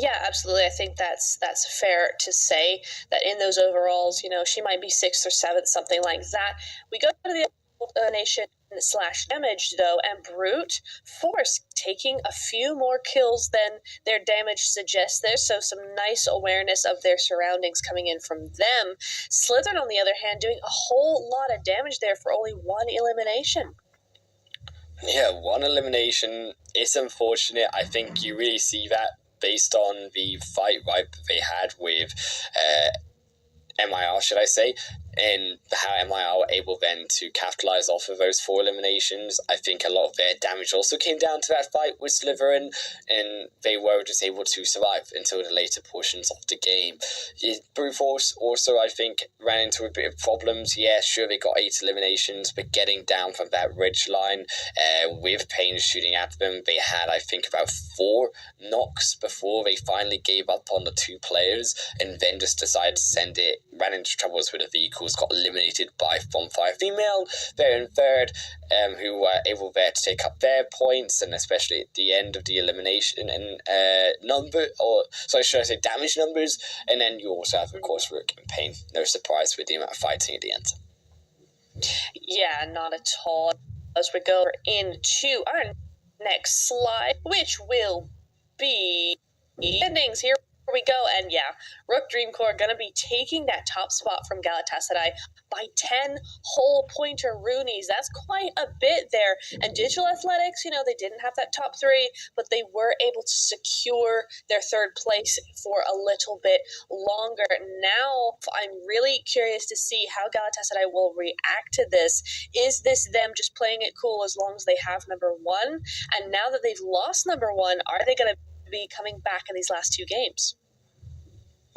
Yeah, absolutely. I think that's fair to say that in those overalls, you know, she might be 6th or 7th, something like that. We go to the elimination / damage though, and Brute Force taking a few more kills than their damage suggests there, so some nice awareness of their surroundings coming in from them. Slytherin, on the other hand, doing a whole lot of damage there for only 1 elimination. Yeah, 1 elimination is unfortunate. I think you really see that based on the fight vibe they had with MIR, should I say, and how MIR were able then to capitalize off of those 4 eliminations. I think a lot of their damage also came down to that fight with Slytherin, and they were just able to survive until the later portions of the game. Brute Force also, I think, ran into a bit of problems. Yeah, sure, they got 8 eliminations, but getting down from that ridge line with Pain shooting at them, they had, I think, about 4 knocks before they finally gave up on the 2 players, and then just decided to send it, ran into troubles with the vehicles, got eliminated by Bonfire Female there in third, who were able there to take up their points, and especially at the end of the elimination and damage numbers. And then you also have, of course, Rook and Pain. No surprise with the amount of fighting at the end. Yeah, not at all. As we go into our next slide, which will be endings. Here we go, and yeah, Rook Dreamcore gonna be taking that top spot from Galatasaray by 10 whole pointer Roonies. That's quite a bit there. And Digital Athletics, you know, they didn't have that top 3, but they were able to secure their 3rd place for a little bit longer. Now, I'm really curious to see how Galatasaray will react to this. Is this them just playing it cool as long as they have number 1? And now that they've lost number 1, are they going to be coming back in these last 2 games?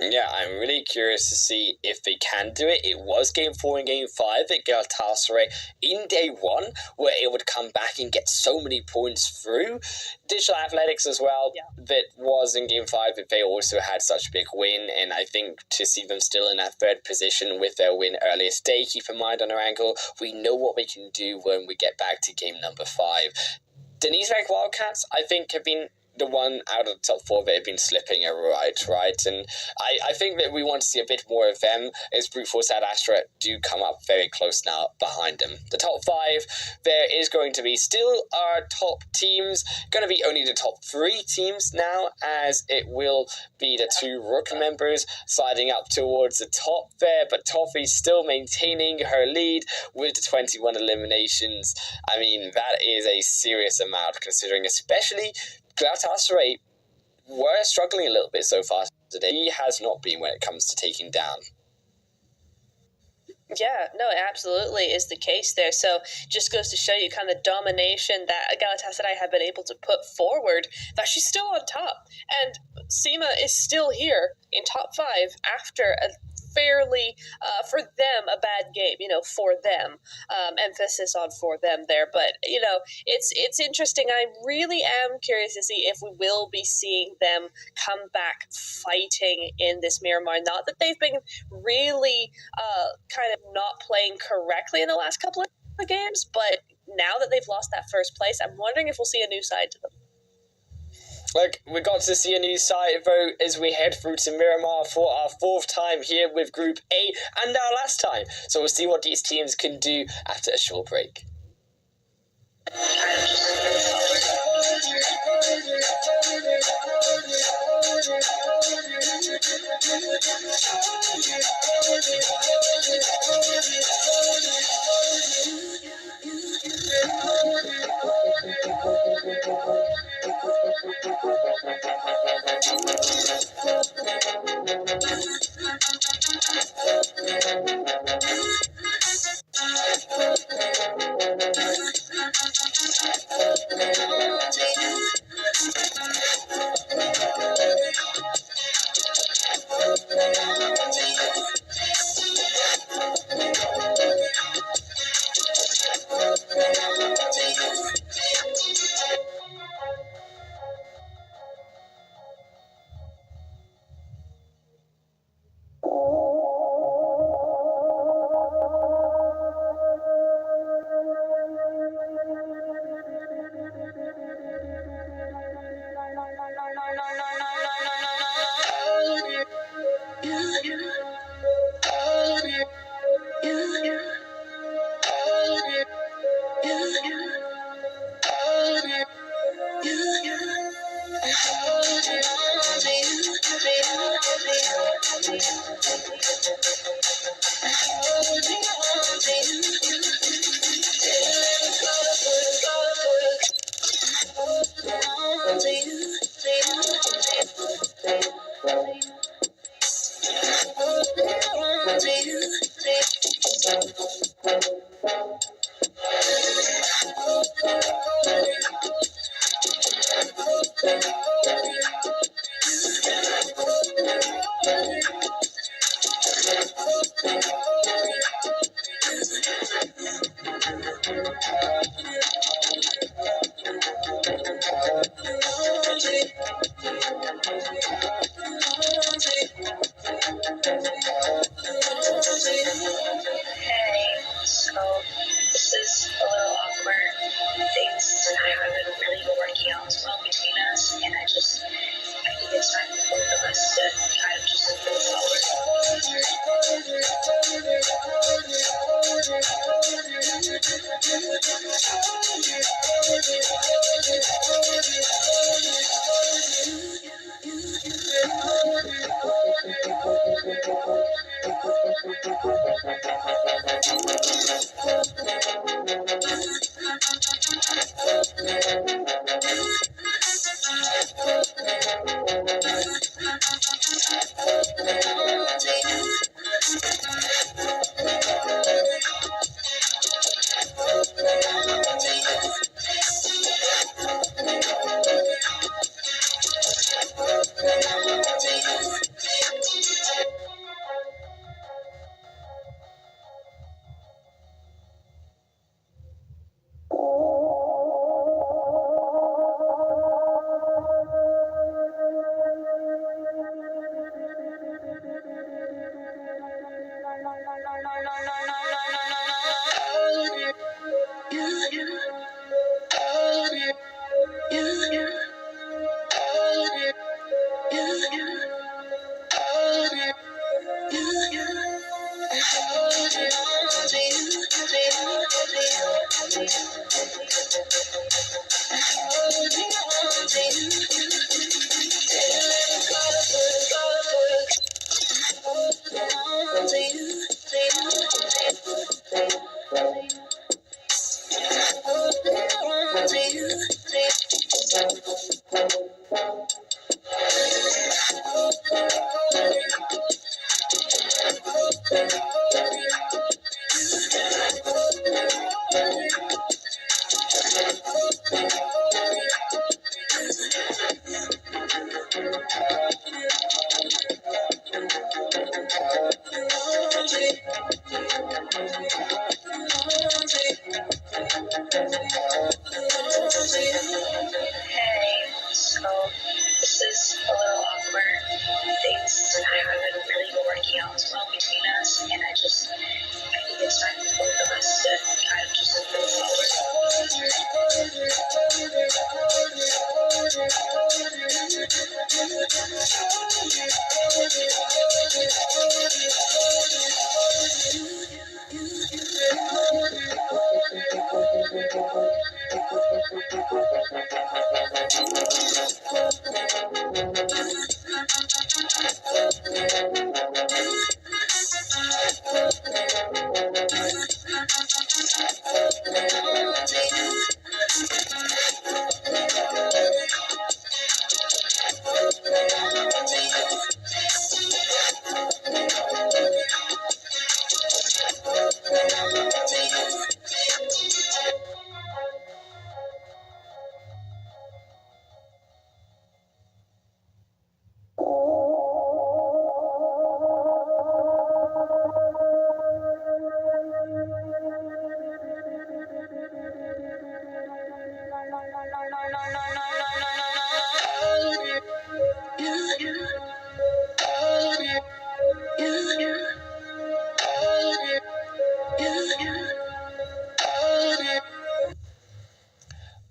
Yeah, I'm really curious to see if they can do it. It was Game 4 and Game 5 that Galatasaray, in Day 1, were able to come back and get so many points through. Digital Athletics as well, that was in Game 5, that they also had such a big win, and I think to see them still in that third position with their win earlier today, keep in mind on our angle, we know what we can do when we get back to game number 5. Denise Lake Wildcats, I think, have been the one out of the top 4 that have been slipping right? And I think that we want to see a bit more of them as Brute Force Ad Astra do come up very close now behind them. The top 5, there is going to be still our top teams, going to be only the top 3 teams now, as it will be the 2 Rook members sliding up towards the top there, but Toffee's still maintaining her lead with the 21 eliminations. I mean, that is a serious amount, considering especially Galatasaray were struggling a little bit so far today. He has not been when it comes to taking down. Yeah, no, it absolutely is the case there. So just goes to show you kind of domination that Galatasaray have been able to put forward, that she's still on top. And Seema is still here in top 5 after a fairly, for them, a bad game, for them. Emphasis on for them there. But, it's interesting. I really am curious to see if we will be seeing them come back fighting in this Miramar. Not that they've been really kind of not playing correctly in the last couple of games, but now that they've lost that first place, I'm wondering if we'll see a new side to them. Like, we got to see a new side, though, as we head through to Miramar for our 4th time here with Group A, and our last time. So we'll see what these teams can do after a short break. So this is a little awkward. Things I haven't really been working out as well between us, and I think it's time for both of us to kind of just move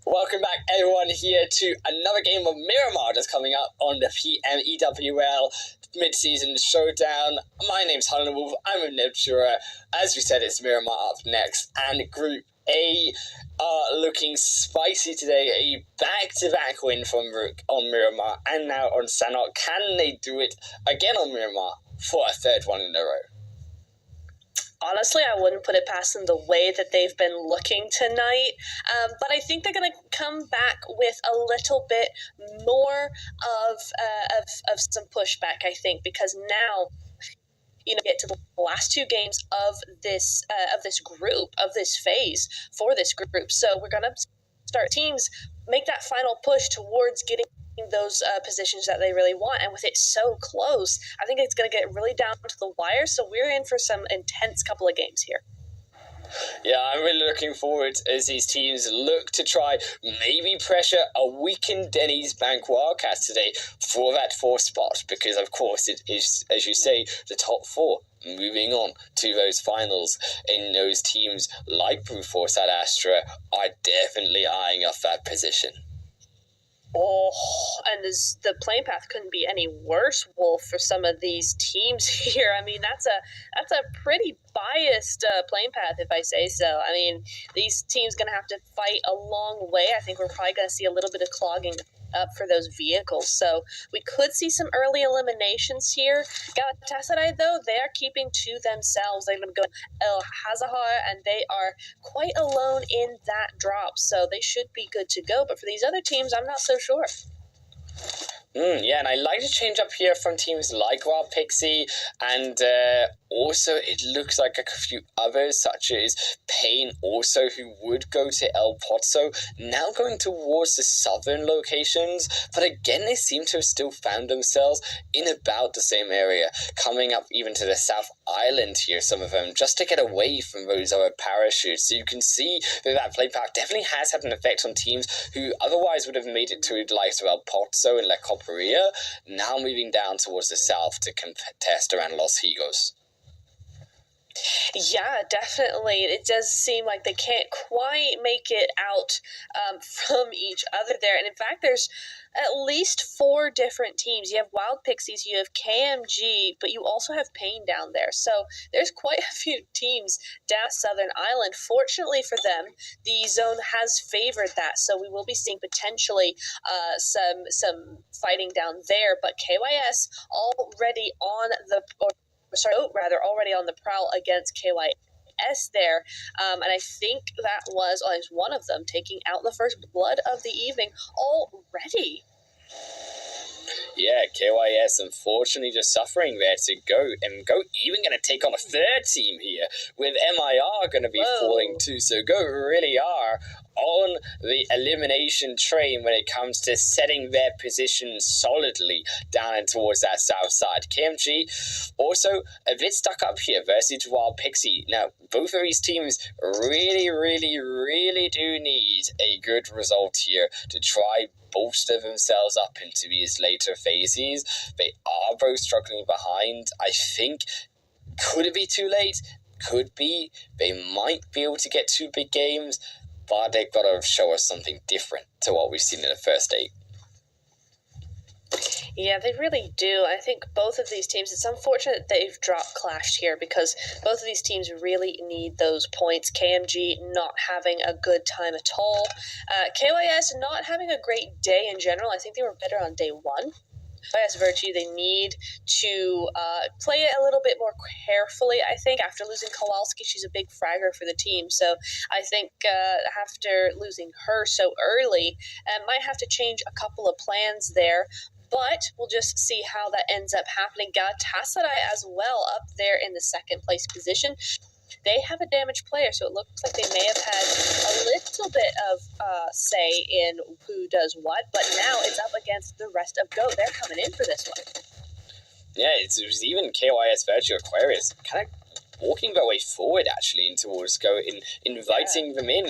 Welcome back, everyone, here to another game of Miramar that's coming up on the PMEWL mid-season showdown. My name's Holland Wolf. I'm a Nebtura. As we said, it's Miramar up next, and Group A are looking spicy today. A back-to-back win from Rook on Miramar, and now on Sanok. Can they do it again on Miramar for a third one in a row? Honestly, I wouldn't put it past them the way that they've been looking tonight, but I think they're going to come back with a little bit more of some pushback, I think, because now, get to the last two games of this group, of this phase for this group. So we're going to start teams make that final push towards getting those positions that they really want, and with it so close, I think it's going to get really down to the wire, so we're in for some intense couple of games here. Yeah, I'm really looking forward as these teams look to try maybe pressure a weakened Denny's Bank Wildcats today for that fourth spot, because of course it is, as you say, the top four moving on to those finals, and those teams like Brute Force at Astra are definitely eyeing up that position. Oh, and the playing path couldn't be any worse, Wolf, for some of these teams here. I mean, that's a pretty biased playing path, if I say so. I mean, these teams going to have to fight a long way. I think we're probably going to see a little bit of clogging up for those vehicles. So we could see some early eliminations here. Galatasaray, though, they are keeping to themselves. They're going to go El Hazahar, and they are quite alone in that drop. So they should be good to go. But for these other teams, I'm not so sure. Yeah, and I like to change up here from teams like Wild Pixie, and also it looks like a few others, such as Payne also, who would go to El Pozzo, now going towards the southern locations, but again they seem to have still found themselves in about the same area, coming up even to the South Island here, some of them, just to get away from those other parachutes. So you can see that play path definitely has had an effect on teams who otherwise would have made it to the likes of El Pozzo and La Coperia, now moving down towards the south to contest around Los Higos. Yeah, definitely. It does seem like they can't quite make it out from each other there. And in fact, there's at least 4 different teams. You have Wild Pixies, you have KMG, but you also have Payne down there. So there's quite a few teams down Southern Island. Fortunately for them, the zone has favored that, so we will be seeing potentially some fighting down there. But KYS already on the already on the prowl against KYS. KYS there. And I think that was at least one of them taking out the first blood of the evening already. Yeah, KYS unfortunately just suffering there to go, and Go even going to take on a third team here, with MIR going to be falling too, so Go really are on the elimination train when it comes to setting their position solidly down and towards that south side. KMG also a bit stuck up here versus Wild Pixie. Now, both of these teams really do need a good result here to try bolster themselves up into these later phases. They are both struggling behind. I think, could it be too late? Could be. They might be able to get 2 big games, but they've got to show us something different to what we've seen in the first 8. Yeah, they really do. I think both of these teams, it's unfortunate they've dropped Clash here because both of these teams really need those points. KMG not having a good time at all. KYS not having a great day in general. I think they were better on day 1. KYS Virtue, they need to play it a little bit more carefully, I think. After losing Kowalski, she's a big fragger for the team. So I think after losing her so early, might have to change a couple of plans there. But we'll just see how that ends up happening. Galatasaray as well up there in the second place position. They have a damaged player, so it looks like they may have had a little bit of say in who does what. But now it's up against the rest of Go. They're coming in for this one. Yeah, it was even KYS Virtue Aquarius kind of walking their way forward actually in towards Go, inviting them in.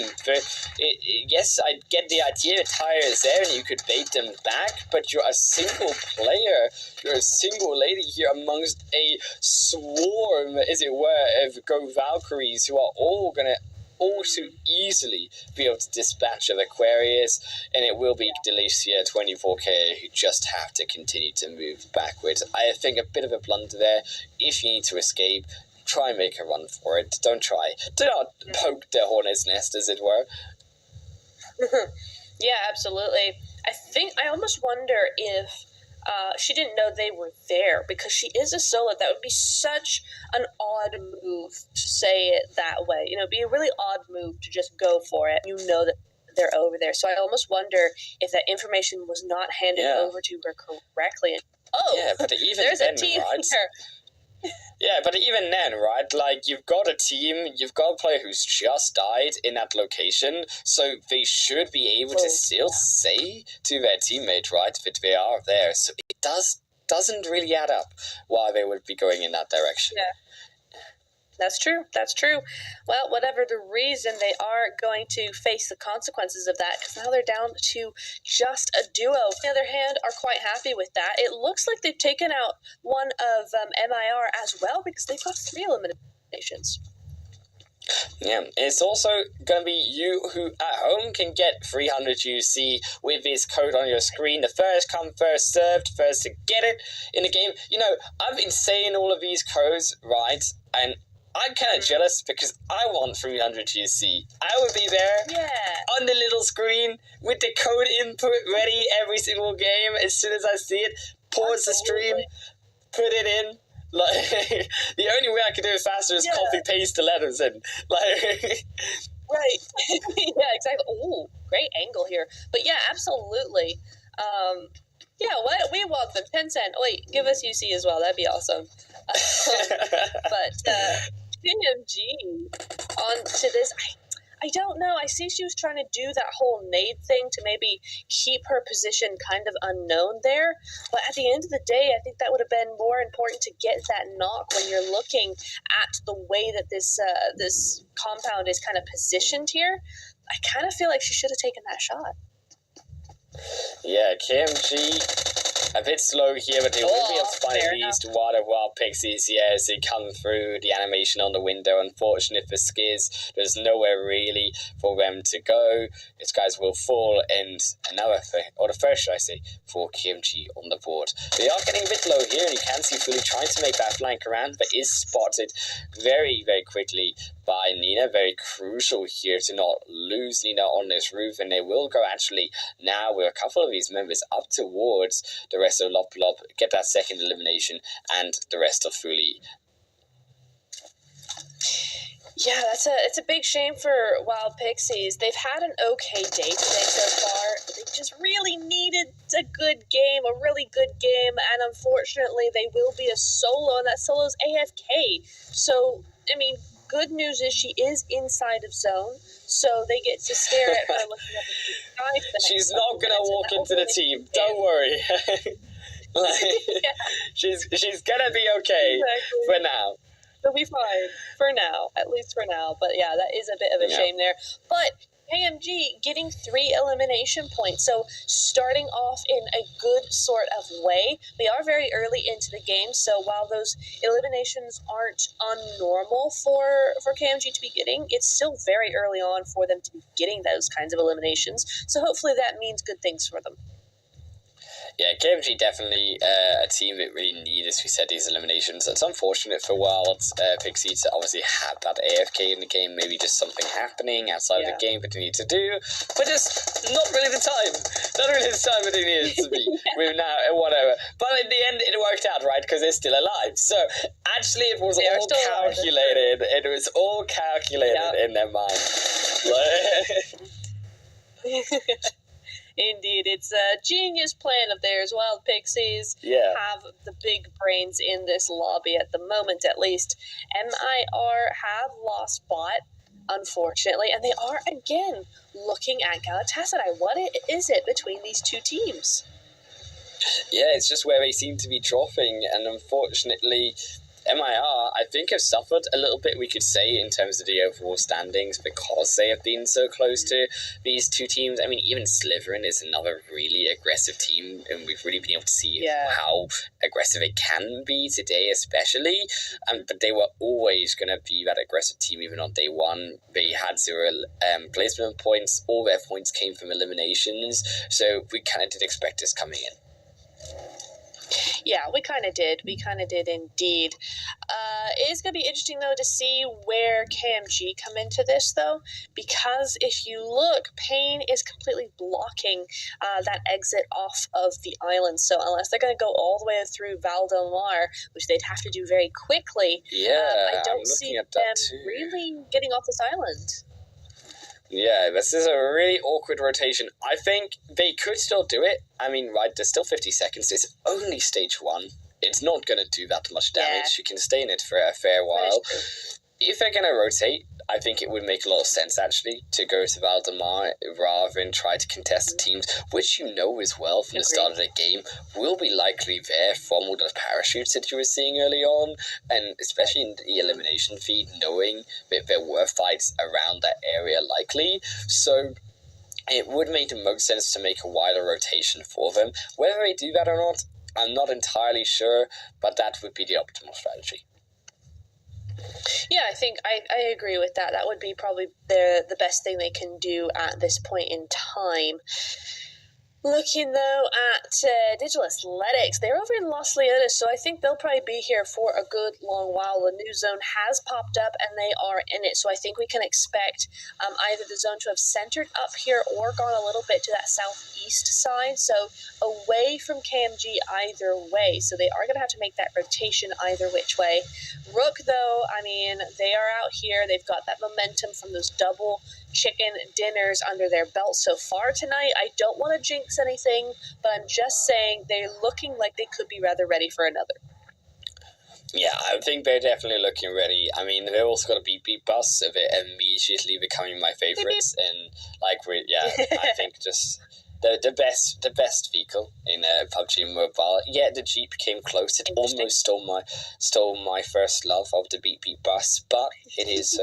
Yes, I get the idea the tire is there and you could bait them back, but you're a single player, you're a single lady here amongst a swarm, as it were, of Go Valkyries who are all going to all too easily be able to dispatch of Aquarius, and it will be Delicia 24K who just have to continue to move backwards. I think a bit of a blunder there. If you need to escape, try and make a run for it. Don't try. Do not poke the hornet's nest, as it were. Yeah, absolutely. I almost wonder if she didn't know they were there, because she is a solo. That would be such an odd move to say it that way. You know, it'd be a really odd move to just go for it. You know that they're over there. So I almost wonder if that information was not handed over to her correctly. Yeah, but even there's then, a team right? here. Yeah, but even then, right, like, you've got a team, you've got a player who's just died in that location, so they should be able to still say to their teammate, right, that they are there. So it doesn't really add up why they would be going in that direction. Yeah. That's true. Well, whatever the reason, they are going to face the consequences of that, because now they're down to just a duo. On the other hand, are quite happy with that. It looks like they've taken out one of MIR as well, because they've got 3 eliminations. Yeah, it's also going to be you who at home can get 300 UC with this code on your screen. The first come, first served, first to get it in the game. You know, I've been saying all of these codes, right, and I'm kind of jealous because I want 300 UC. I would be there on the little screen with the code input ready every single game. As soon as I see it, pause the stream, put it in. Like, the only way I can do it faster is copy paste the letters in. Like, right. Yeah, exactly. Oh, great angle here. But yeah, absolutely. Yeah, what we want them. 10 cent. Wait, give us UC as well. That'd be awesome. But PMG on to this. I don't know. I see she was trying to do that whole nade thing to maybe keep her position kind of unknown there. But at the end of the day, I think that would have been more important to get that knock when you're looking at the way that this compound is kind of positioned here. I kind of feel like she should have taken that shot. Yeah, KMG a bit slow here, but they will be able to find at least one of Wild Pixies here as they come through the animation on the window. Unfortunate for Skiz, there's nowhere really for them to go. These guys will fall, and the first, should I say, for KMG on the board. They are getting a bit low here, and you can see Fully trying to make that flank around, but is spotted very, very quickly by Nina. Very crucial here to not lose Nina on this roof, and they will go actually now with a couple of these members up towards the rest of Lop, get that second elimination, and the rest of Fully. Yeah, it's a big shame for Wild Pixies. They've had an okay day today so far. They just really needed a good game, a really good game, and unfortunately they will be a solo, and that solo's AFK. So, I mean, good news is she is inside of zone, so they get to stare at her looking up at the sky for the She's next not couple gonna minutes, and walk that will into the really team. be Don't worry. Yeah, she's gonna be okay exactly. for now. They'll be fine for now, at least for now. But yeah, that is a bit of a shame there. But KMG getting 3 elimination points, so starting off in a good sort of way. We are very early into the game, so while those eliminations aren't unnormal for KMG to be getting, it's still very early on for them to be getting those kinds of eliminations. So hopefully that means good things for them. Yeah, KMG definitely a team that really need, as we said, these eliminations. It's unfortunate for Wild Pixie to obviously have that AFK in the game, maybe just something happening outside of the game that they need to do, but just not really the time. Not really the time that it needs to be. We're now, whatever. But in the end, it worked out, right? Because they're still alive. So actually, it was all calculated. It was all calculated in their mind. Indeed, it's a genius plan of theirs. Wild Pixies have the big brains in this lobby at the moment, at least. MIR have lost bot, unfortunately, and they are again looking at Galatasaray. What is it between these two teams? Yeah, it's just where they seem to be dropping, and unfortunately, MIR, I think, have suffered a little bit, we could say, in terms of the overall standings, because they have been so close to these two teams. I mean, even Slytherin is another really aggressive team, and we've really been able to see how aggressive it can be today, especially. But they were always going to be that aggressive team, even on day one. They had 0 placement points. All their points came from eliminations, so we kind of did expect this coming in. Yeah, we kind of did. We kind of did indeed. It is going to be interesting, though, to see where KMG come into this, though, because if you look, Pain is completely blocking that exit off of the island. So unless they're going to go all the way through Valdemar, which they'd have to do very quickly, I don't see them really getting off this island. Yeah, this is a really awkward rotation. I think they could still do it. I mean, right, there's still 50 seconds. It's only stage 1. It's not going to do that much damage. You can stay in it for a fair while. If they're going to rotate, I think it would make a lot of sense, actually, to go to Valdemar rather than try to contest the teams, which you know as well from the start of the game will be likely there from all those parachutes that you were seeing early on, and especially in the elimination feed, knowing that there were fights around that area likely. So it would make the most sense to make a wider rotation for them. Whether they do that or not, I'm not entirely sure, but that would be the optimal strategy. Yeah, I think I agree with that. That would be probably the best thing they can do at this point in time. Looking, though, at Digital Athletics, they're over in Los Leones, so I think they'll probably be here for a good long while. The new zone has popped up, and they are in it, so I think we can expect either the zone to have centered up here or gone a little bit to that southeast side, so away from KMG either way, so they are going to have to make that rotation either which way. Rook, though, I mean, they are out here. They've got that momentum from those double chicken dinners under their belt so far tonight. I don't want to jinx anything, but I'm just saying they're looking like they could be rather ready for another. Yeah, I think they're definitely looking ready. I mean, they've also got a beep bus, so they're immediately becoming my favorites. And I think just the best vehicle in PUBG Mobile. Yeah, the Jeep came close. It almost stole my first love of the beep bus, but it is.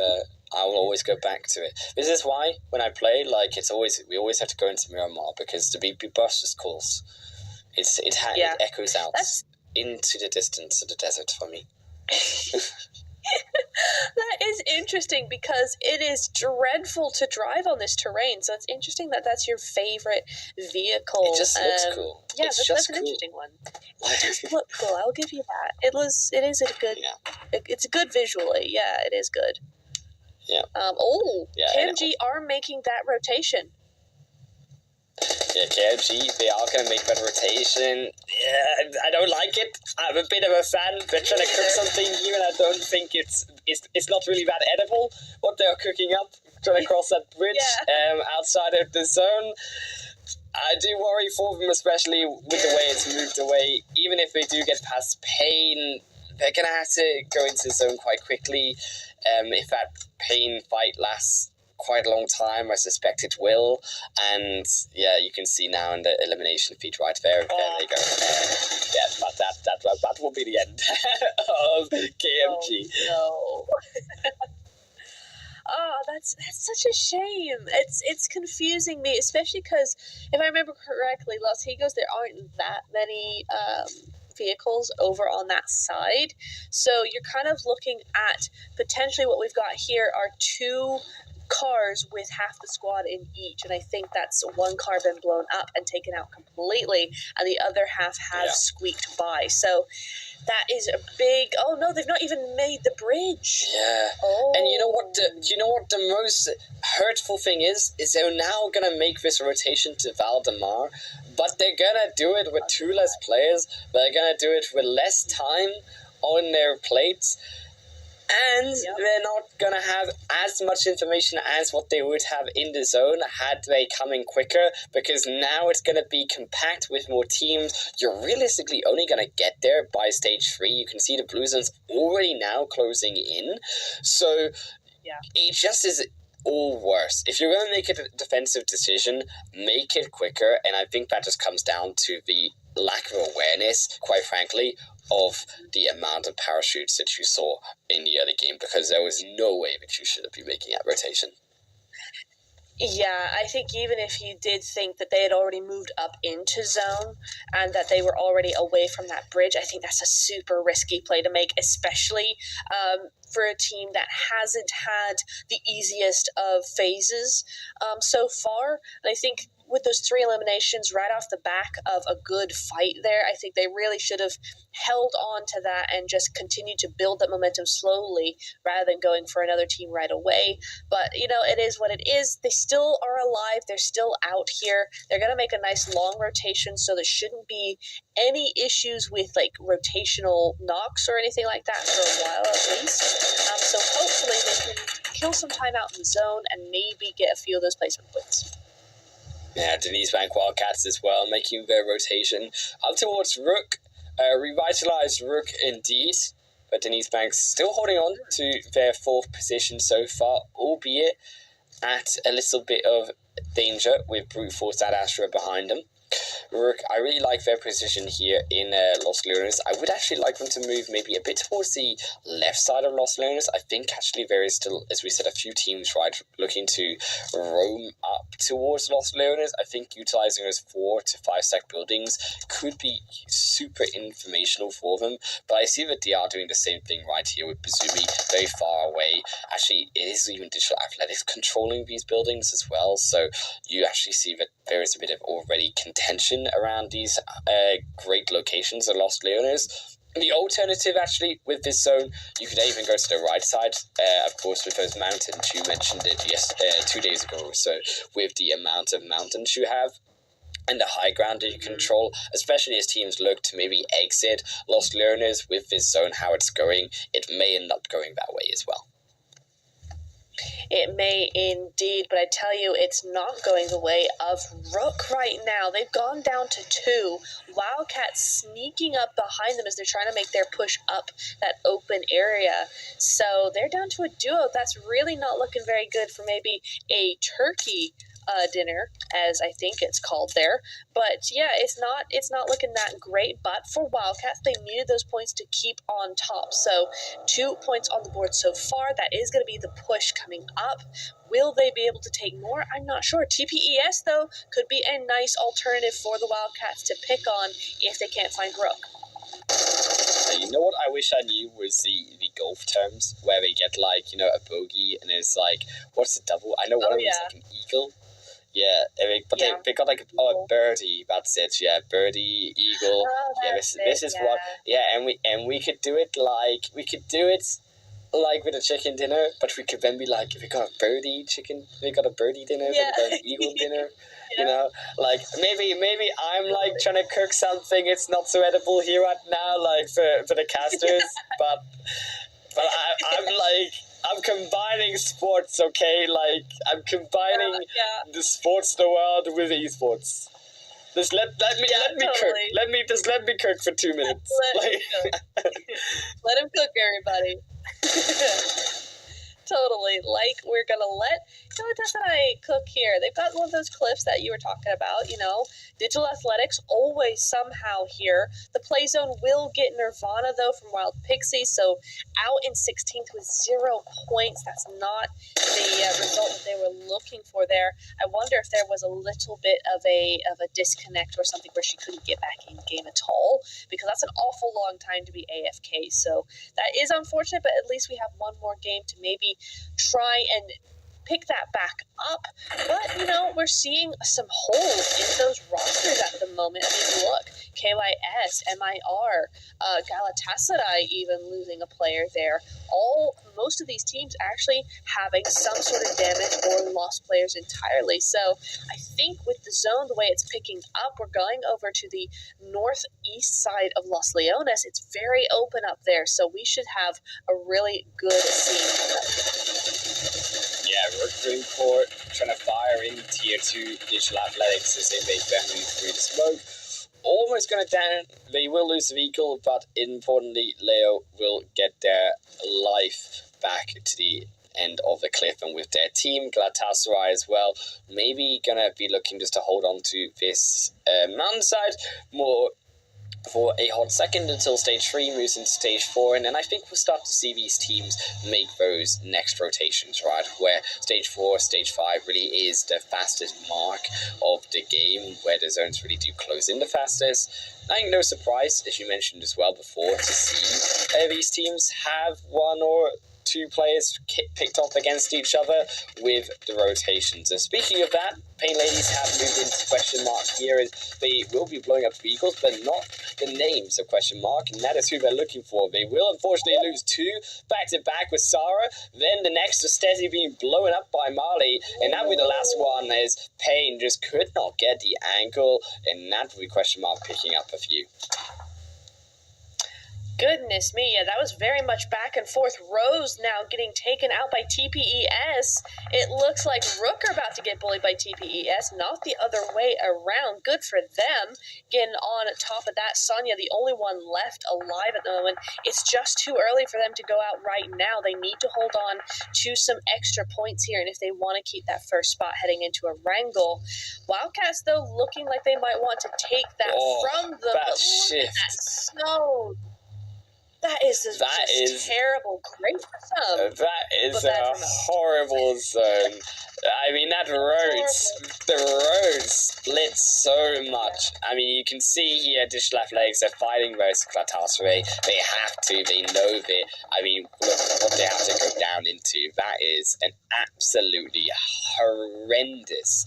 I will always go back to it. This is why when I play, we always have to go into Miramar, because the beep bus just calls. It echoes out into the distance of the desert for me. That is interesting, because it is dreadful to drive on this terrain. So it's interesting that that's your favorite vehicle. It just looks cool. Yeah, that's an interesting one. It does look cool. I'll give you that. It is a good. Yeah. It's good visually. Yeah, it is good. Yeah. KMG are making that rotation. Yeah, KMG, they are going to make that rotation. Yeah, I don't like it. I'm a bit of a fan. They're trying to cook something here, and I don't think it's it's not really that edible what they're cooking up trying to cross that bridge outside of the zone. I do worry for them, especially with the way it's moved away. Even if they do get past Pain, they're going to have to go into the zone quite quickly. If that Pain fight lasts quite a long time, I suspect it will. And yeah, you can see now in the elimination feed right there. There they go. Yeah, but that will be the end of KMG. Oh, no. Oh, that's such a shame. It's confusing me, especially because if I remember correctly, Los Higos, there aren't that many vehicles over on that side. So you're kind of looking at potentially what we've got here are two cars with half the squad in each, and I think that's one car been blown up and taken out completely, and the other half has squeaked by. So that is a big. Oh no, they've not even made the bridge. Yeah. Oh. And you know what? The most hurtful thing is they're now gonna make this rotation to Valdemar, but they're gonna do it with two less players. They're gonna do it with less time on their plates. And they're not going to have as much information as what they would have in the zone had they come in quicker, because now it's going to be compact with more teams. You're realistically only going to get there by stage 3. You can see the blue zone's already now closing in. So it just is all worse. If you're going to make a defensive decision, make it quicker. And I think that just comes down to the lack of awareness, quite frankly, of the amount of parachutes that you saw in the early game, because there was no way that you should have been making that rotation. Yeah, I think even if you did think that they had already moved up into zone and that they were already away from that bridge, I think that's a super risky play to make, especially for a team that hasn't had the easiest of phases so far. And I think with those 3 eliminations right off the back of a good fight there, I think they really should have held on to that and just continued to build that momentum slowly rather than going for another team right away. But, it is what it is. They still are alive. They're still out here. They're going to make a nice long rotation, so there shouldn't be any issues with, rotational knocks or anything like that for a while at least. So hopefully they can kill some time out in the zone and maybe get a few of those placement points. Yeah, Denise Bank Wildcats as well, making their rotation up towards Rook. Revitalized Rook indeed, but Denise Bank's still holding on to their 4th position so far, albeit at a little bit of danger with Brute Force Ad Astra behind them. Rook, I really like their position here in Los Leones. I would actually like them to move maybe a bit towards the left side of Los Leones. I think actually there is still, as we said, a few teams looking to roam up towards Los Leones. I think utilizing those 4 to 5 stack buildings could be super informational for them. But I see that they are doing the same thing right here with Bazumi, very far away. Actually, it is even Digital Athletics controlling these buildings as well. So you actually see that there is a bit of already contention around these great locations of Los Leones. The alternative, actually, with this zone, you could even go to the right side, of course, with those mountains. You mentioned it 2 days ago or so, with the amount of mountains you have and the high ground that you control, especially as teams look to maybe exit Los Leones with this zone, how it's going. It may end up going that way as well. It may indeed, but I tell you, it's not going the way of Rook right now. They've gone down to 2. Wildcats sneaking up behind them as they're trying to make their push up that open area. So they're down to a duo. That's really not looking very good for maybe a turkey dinner, as I think it's called there. But yeah, it's not looking that great. But for Wildcats, they needed those points to keep on top. So 2 points on the board so far. That is going to be the push coming up. Will they be able to take more? I'm not sure. TPES, though, could be a nice alternative for the Wildcats to pick on if they can't find Rook. You know what I wish I knew was the golf terms, where they get a bogey and it's what's the double? I know one of them is an eagle. Yeah, but they got a birdie. That's it. Yeah, birdie, eagle. This is what. Yeah, and we could do it with a chicken dinner, but we could then be if we got a birdie chicken, we got a birdie dinner, we got an eagle dinner. Maybe I'm trying to cook something. It's not so edible here right now, for the casters, but But I'm combining sports, okay? Like, I'm combining the sports of the world with esports. Just let me cook. Let me cook for 2 minutes. Let him cook, everybody. Totally. Like, we're gonna let Galatasaray cook here. They've got one of those clips that you were talking about, Digital Athletics always somehow here. The play zone will get Nirvana, though, from Wild Pixie, so out in 16th with 0 points. That's not the result that they were looking for there. I wonder if there was a little bit of a disconnect or something where she couldn't get back in game at all, because that's an awful long time to be AFK, so that is unfortunate, but at least we have one more game to maybe try and pick that back up. But, we're seeing some holes in those rosters at the moment. I mean, look, KYS, MIR, Galatasaray even losing a player there. Most of these teams actually having some sort of damage or lost players entirely. So I think with the zone, the way it's picking up, we're going over to the northeast side of Los Leones. It's very open up there, so we should have a really good scene. Yeah, Rook Court trying to fire in tier 2 Digital Athletics as they make their move through the smoke. Almost going to down. They will lose the vehicle, but importantly, Leo will get their life back to the end of the cliff, and with their team, Galatasaray as well, maybe going to be looking just to hold on to this mountainside more for a hot second until stage 3 moves into stage 4, and then I think we'll start to see these teams make those next rotations, right, where stage 4, stage 5 really is the fastest mark of the game, where the zones really do close in the fastest. I think no surprise, as you mentioned as well before, to see these teams have 1 or 2 players picked off against each other with the rotations. And speaking of that, Pain Ladies have moved into question mark here, as they will be blowing up vehicles, but not the names of question mark, and that is who they're looking for. They will unfortunately lose 2 back-to-back with Sarah, then the next is steadily being blown up by Marley, and that will be the last one, as Pain just could not get the angle, and that will be question mark picking up a few. Goodness me, yeah, that was very much back and forth. Rose now getting taken out by TPES. It looks like Rook are about to get bullied by TPES, not the other way around. Good for them. Getting on top of that, Sonya, the only one left alive at the moment. It's just too early for them to go out right now. They need to hold on to some extra points here, and if they want to keep that first spot heading into a wrangle. Wildcats, though, looking like they might want to take that from them. That shift. So that is terrible. Great for some. That is a horrible zone. I mean, the road splits so much. I mean, you can see here, Digital Athletics, they're fighting versus Galatasaray. They have to, they know that. I mean, look what they have to go down into. That is an absolutely horrendous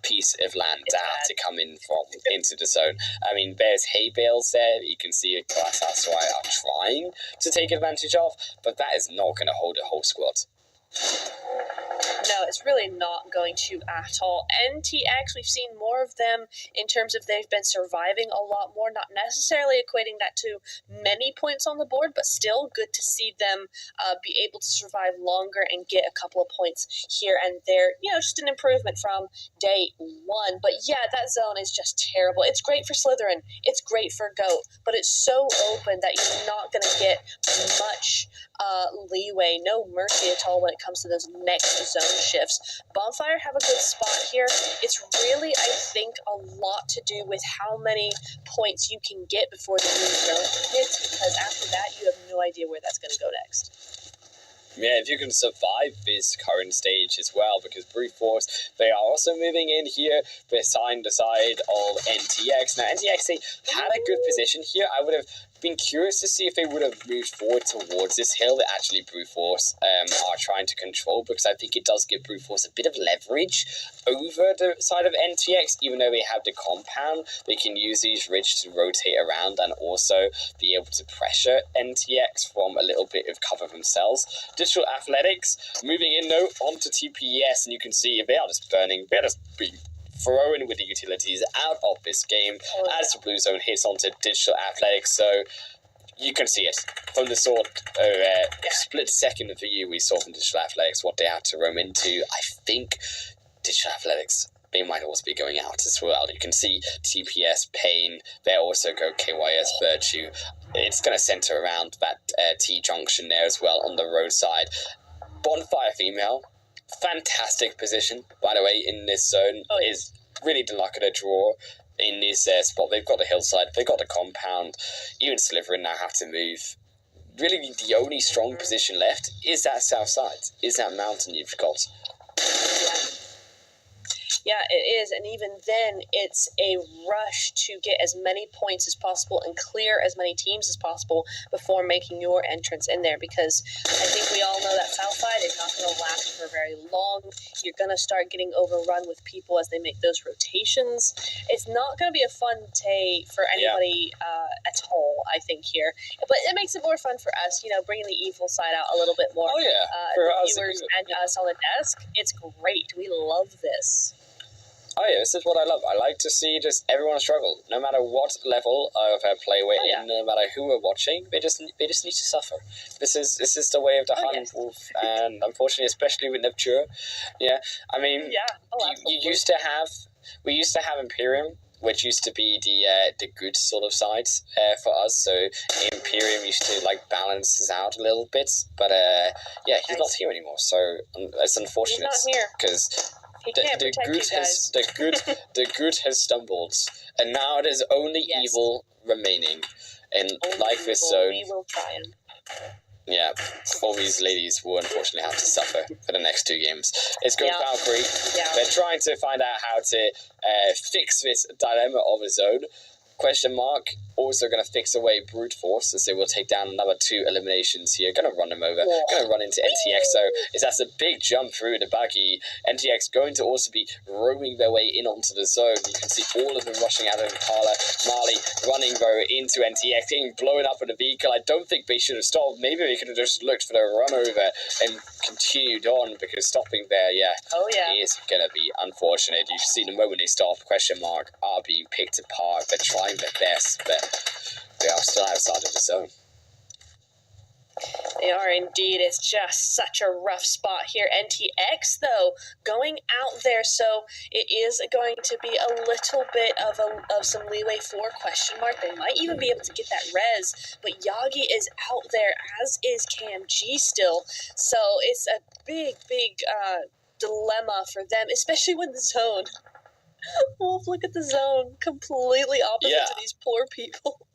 piece of land to have to come into the zone. I mean, there's hay bales there. You can see Galatasaray are trying to take advantage of, but that is not going to hold a whole squad. No, it's really not going to at all. NTX, we've seen more of them in terms of they've been surviving a lot more, not necessarily equating that to many points on the board, but still good to see them be able to survive longer and get a couple of points here and there. Just an improvement from day 1. But yeah, that zone is just terrible. It's great for Slytherin. It's great for GOAT, but it's so open that you're not going to get much leeway, no mercy at all when it comes to those next zone shifts. Bonfire have a good spot here. It's really, I think, a lot to do with how many points you can get before the new zone hits, because after that, you have no idea where that's going to go next. Yeah, if you can survive this current stage as well, because Brute Force, they are also moving in here behind the side of NTX. Now, NTX, they had a good position here. I would have been curious to see if they would have moved forward towards this hill that actually Brute Force are trying to control, because I think it does give Brute Force a bit of leverage over the side of NTX. Even though they have the compound, they can use these ridge to rotate around and also be able to pressure NTX from a little bit of cover themselves. Digital Athletics moving in though onto TPES, and you can see they are just burning, they're just being thrown with the utilities out of this game as the blue zone hits onto Digital Athletics. So you can see it from the sort of split second view we saw from Digital Athletics, what they had to roam into. I think Digital Athletics, they might also be going out as well. You can see TPS, Pain, there also go KYS, Virtue. It's going to center around that T-junction there as well on the roadside. Bonfire Female, fantastic position, by the way, in this zone. Is really the luck of the draw in this spot. They've got the hillside, they've got the compound, even Slytherin now have to move. Really, the only strong position left is that south side, is that mountain you've got. Yeah, it is, and even then, it's a rush to get as many points as possible and clear as many teams as possible before making your entrance in there, because I think we all know that Southside is not going to last for very long. You're going to start getting overrun with people as they make those rotations. It's not going to be a fun day for anybody at all, I think, here. But it makes it more fun for us, bringing the evil side out a little bit more. Oh, yeah. For the viewers and us on the desk, it's great. We love this. Oh yeah, this is what I love. I like to see just everyone struggle, no matter what level of play we're in, no matter who we're watching. They just need to suffer. This is the way of the Hun Wolf, and unfortunately, especially with Neptune. Yeah, I mean, we used to have Imperium, which used to be the good sort of side for us. So Imperium used to balance us out a little bit, but he's not here anymore. So it's unfortunate because. The good has stumbled, and now it is only evil remaining. And this zone, we will triumph. Yeah, all these ladies will unfortunately have to suffer for the next 2 games. It's going Valkyrie. Yeah. They're trying to find out how to fix this dilemma of a zone. Question mark. Also going to fix away brute force as they will take down another 2 eliminations here. Going to run them over. Going to run into NTX. So that's a big jump through the buggy. NTX going to also be roaming their way in onto the zone. You can see all of them rushing out of Impala. Marley running though into NTX, getting blown up in the vehicle. I don't think they should have stopped. Maybe they could have just looked for the run over and continued on, because stopping there, is going to be unfortunate. You see the moment they stop, question mark, are being picked apart. They're trying their best, but they are still outside of the zone. They are indeed. It's just such a rough spot here. NTX, though, going out there, so it is going to be a little bit of some leeway for question mark. They might even be able to get that res, but Yagi is out there, as is Cam G still. So it's a big dilemma for them, especially when the zone. Wolf, look at the zone. Completely opposite to these poor people.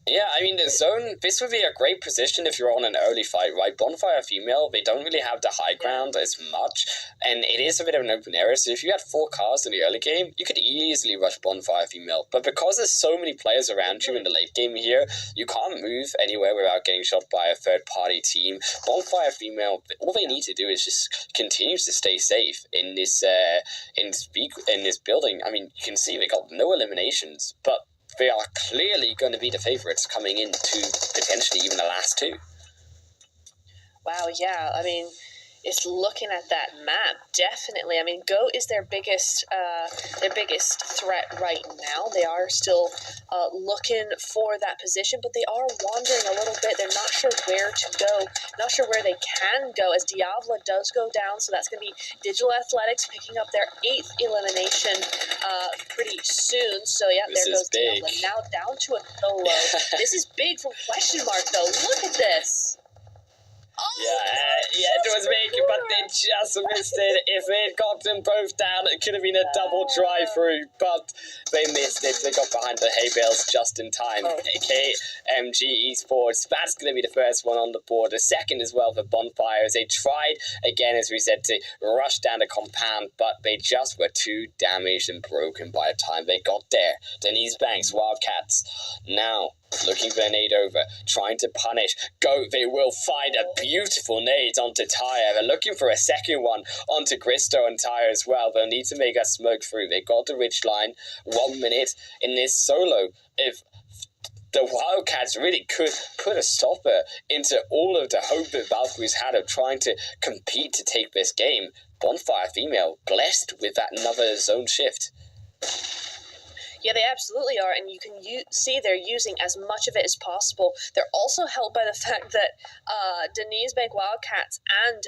Yeah, I mean, the zone, this would be a great position if you're on an early fight, right? Bonfire Female, they don't really have the high ground as much, and it is a bit of an open area, so if you had 4 cars in the early game, you could easily rush Bonfire Female. But because there's so many players around you in the late game here, you can't move anywhere without getting shot by a third-party team. Bonfire Female, all they need to do is just continue to stay safe in this building. I mean, you can see they got no eliminations, but they are clearly going to be the favourites coming into potentially even the last 2. Wow, yeah. I mean, it's looking at that map, definitely. I mean, GOAT is their biggest threat right now. They are still looking for that position, but they are wandering a little bit. They're not sure where to go, not sure where they can go, as Diavla does go down, so that's going to be Digital Athletics picking up their 8th elimination pretty soon. So, yeah, this there goes big. Diavla. Now down to a solo. This is big from question mark, though. Look at this. It was big, but they just missed it. If they had got them both down, it could have been a double drive-through, but they missed it. They got behind the hay bales just in time. KMG Esports, that's going to be the first one on the board. The second as well for Bonfires. They tried, again, as we said, to rush down the compound, but they just were too damaged and broken by the time they got there. Denise Banks, Wildcats, now looking for a nade over, trying to punish. Go, they will find a beautiful nade onto Tyre. They're looking for a second one onto Gristo and Tyre as well. They'll need to make a smoke through. They got the ridge line. 1 minute in this solo. If the Wildcats really could put a stopper into all of the hope that Valkyries had of trying to compete to take this game, Bonfire Female blessed with that another zone shift. Yeah, they absolutely are, and you can see they're using as much of it as possible. They're also helped by the fact that Denise Bank Wildcats and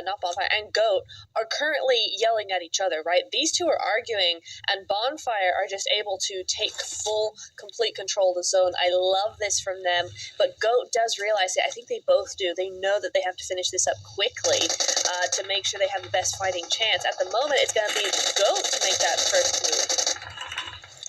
not Bonfire and Goat are currently yelling at each other. Right, these two are arguing, and Bonfire are just able to take full, complete control of the zone. I love this from them, but Goat does realize it. I think they both do. They know that they have to finish this up quickly to make sure they have the best fighting chance. At the moment, it's going to be Goat to make that first move.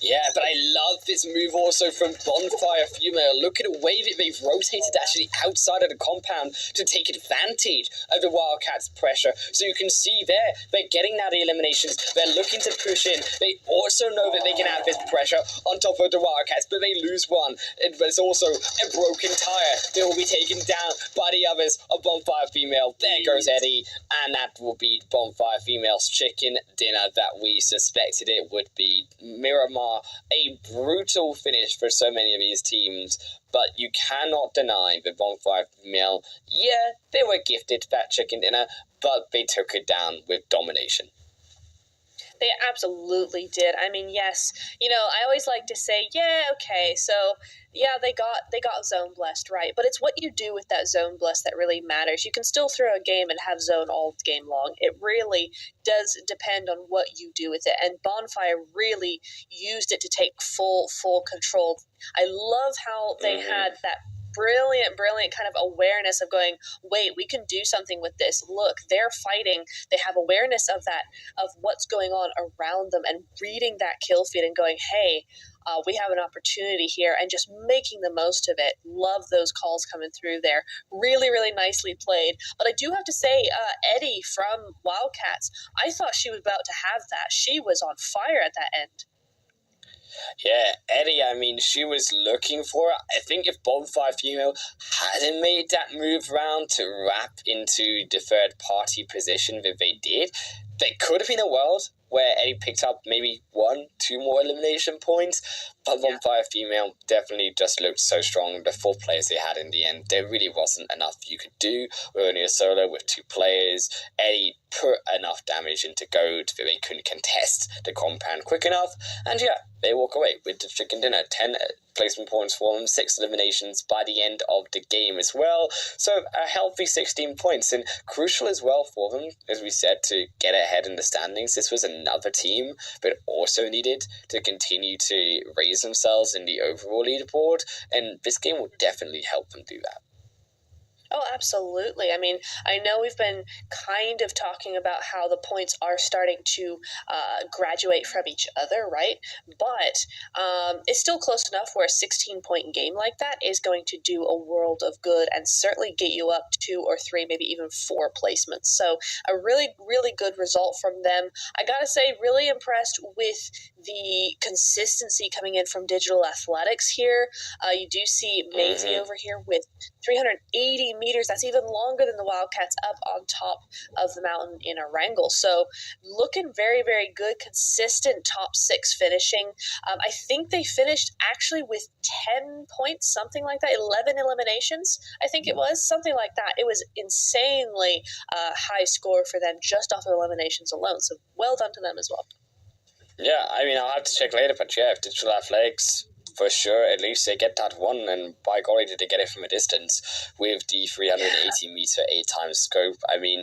Yeah, but I love this move also from Bonfire Female. Look at the way that they've rotated actually outside of the compound to take advantage of the Wildcats' pressure. So you can see there, they're getting now the eliminations. They're looking to push in. They also know that they can have this pressure on top of the Wildcats, but they lose one. There's also a broken tire. They will be taken down by the others of Bonfire Female. There goes Eddie, and that will be Bonfire Female's chicken dinner that we suspected it would be. Miramar, a brutal finish for so many of these teams, but you cannot deny that Bonfire Female, yeah, they were gifted that chicken dinner, but they took it down with domination. They absolutely did. I mean, yes, I always like to say, yeah, okay, so yeah, they got zone blessed, right? But it's what you do with that zone blessed that really matters. You can still throw a game and have zone all game long. It really does depend on what you do with it. And Bonfire really used it to take full control. I love how they had that brilliant kind of awareness of going, wait, we can do something with this. Look, they're fighting. They have awareness of that, of what's going on around them, and reading that kill feed and going, hey, we have an opportunity here, and just making the most of it. Love those calls coming through there. Really, really nicely played. But I do have to say, Eddie from Wildcats, I thought she was about to have that. She was on fire at that end. Yeah, Eddie, I mean, she was looking for it. I think if Bonfire Female hadn't made that move round to wrap into the third-party position that they did, there could have been a world where Eddie picked up maybe 1-2 more elimination points, but Bonfire Female definitely just looked so strong. The 4 players they had in the end, there really wasn't enough you could do with only a solo with 2 players. Eddie put enough damage into Goad that they couldn't contest the compound quick enough, and yeah, they walk away with the chicken dinner. 10 placement points for them, 6 eliminations by the end of the game as well. So a healthy 16 points, and crucial as well for them, as we said, to get ahead in the standings. This was another team that also needed to continue to raise themselves in the overall leaderboard, and this game will definitely help them do that. Oh, absolutely. I mean, I know we've been kind of talking about how the points are starting to graduate from each other, right? But it's still close enough where a 16-point game like that is going to do a world of good and certainly get you up 2 or 3, maybe even 4 placements. So a really, really good result from them. I gotta say, really impressed with the consistency coming in from Digital Athletics here. You do see Maisie over here with 380 meters. That's even longer than the Wildcats up on top of the mountain in Erangel. So looking very, very good, consistent top 6 finishing. I think they finished actually with 10 points, something like that, 11 eliminations, I think it was, something like that. It was insanely high score for them just off of eliminations alone. So well done to them as well. Yeah, I mean, I'll have to check later, but yeah, if Digital Athletics, for sure, at least they get that one, and by golly, did they get it from a distance with the 380 meter 8 times scope. I mean,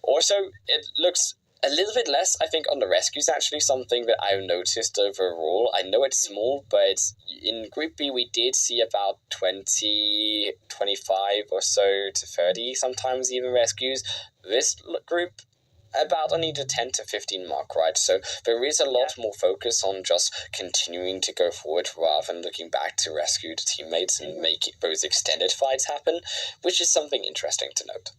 also, it looks a little bit less, I think, on the rescues, actually, something that I've noticed overall. I know it's small, but in Group B, we did see about 20, 25 or so to 30, sometimes even rescues. This group, about only the 10 to 15 mark, right? So there is a lot more focus on just continuing to go forward rather than looking back to rescue the teammates and make those extended fights happen, which is something interesting to note.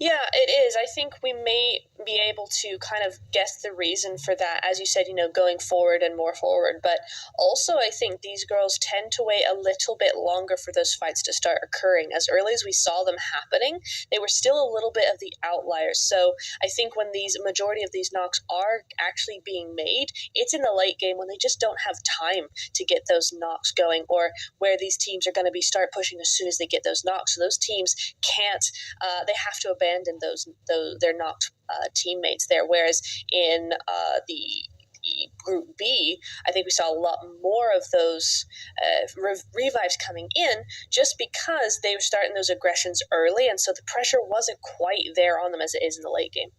Yeah, it is. I think we may be able to kind of guess the reason for that, as you said, going forward and more forward. But also, I think these girls tend to wait a little bit longer for those fights to start occurring. As early as we saw them happening, they were still a little bit of the outliers. So I think when majority of these knocks are actually being made, it's in the late game when they just don't have time to get those knocks going, or where these teams are going to start pushing as soon as they get those knocks. So those teams can't, they have to abandon those their knocked teammates there. Whereas in the Group B, I think we saw a lot more of those revives coming in just because they were starting those aggressions early, and so the pressure wasn't quite there on them as it is in the late game.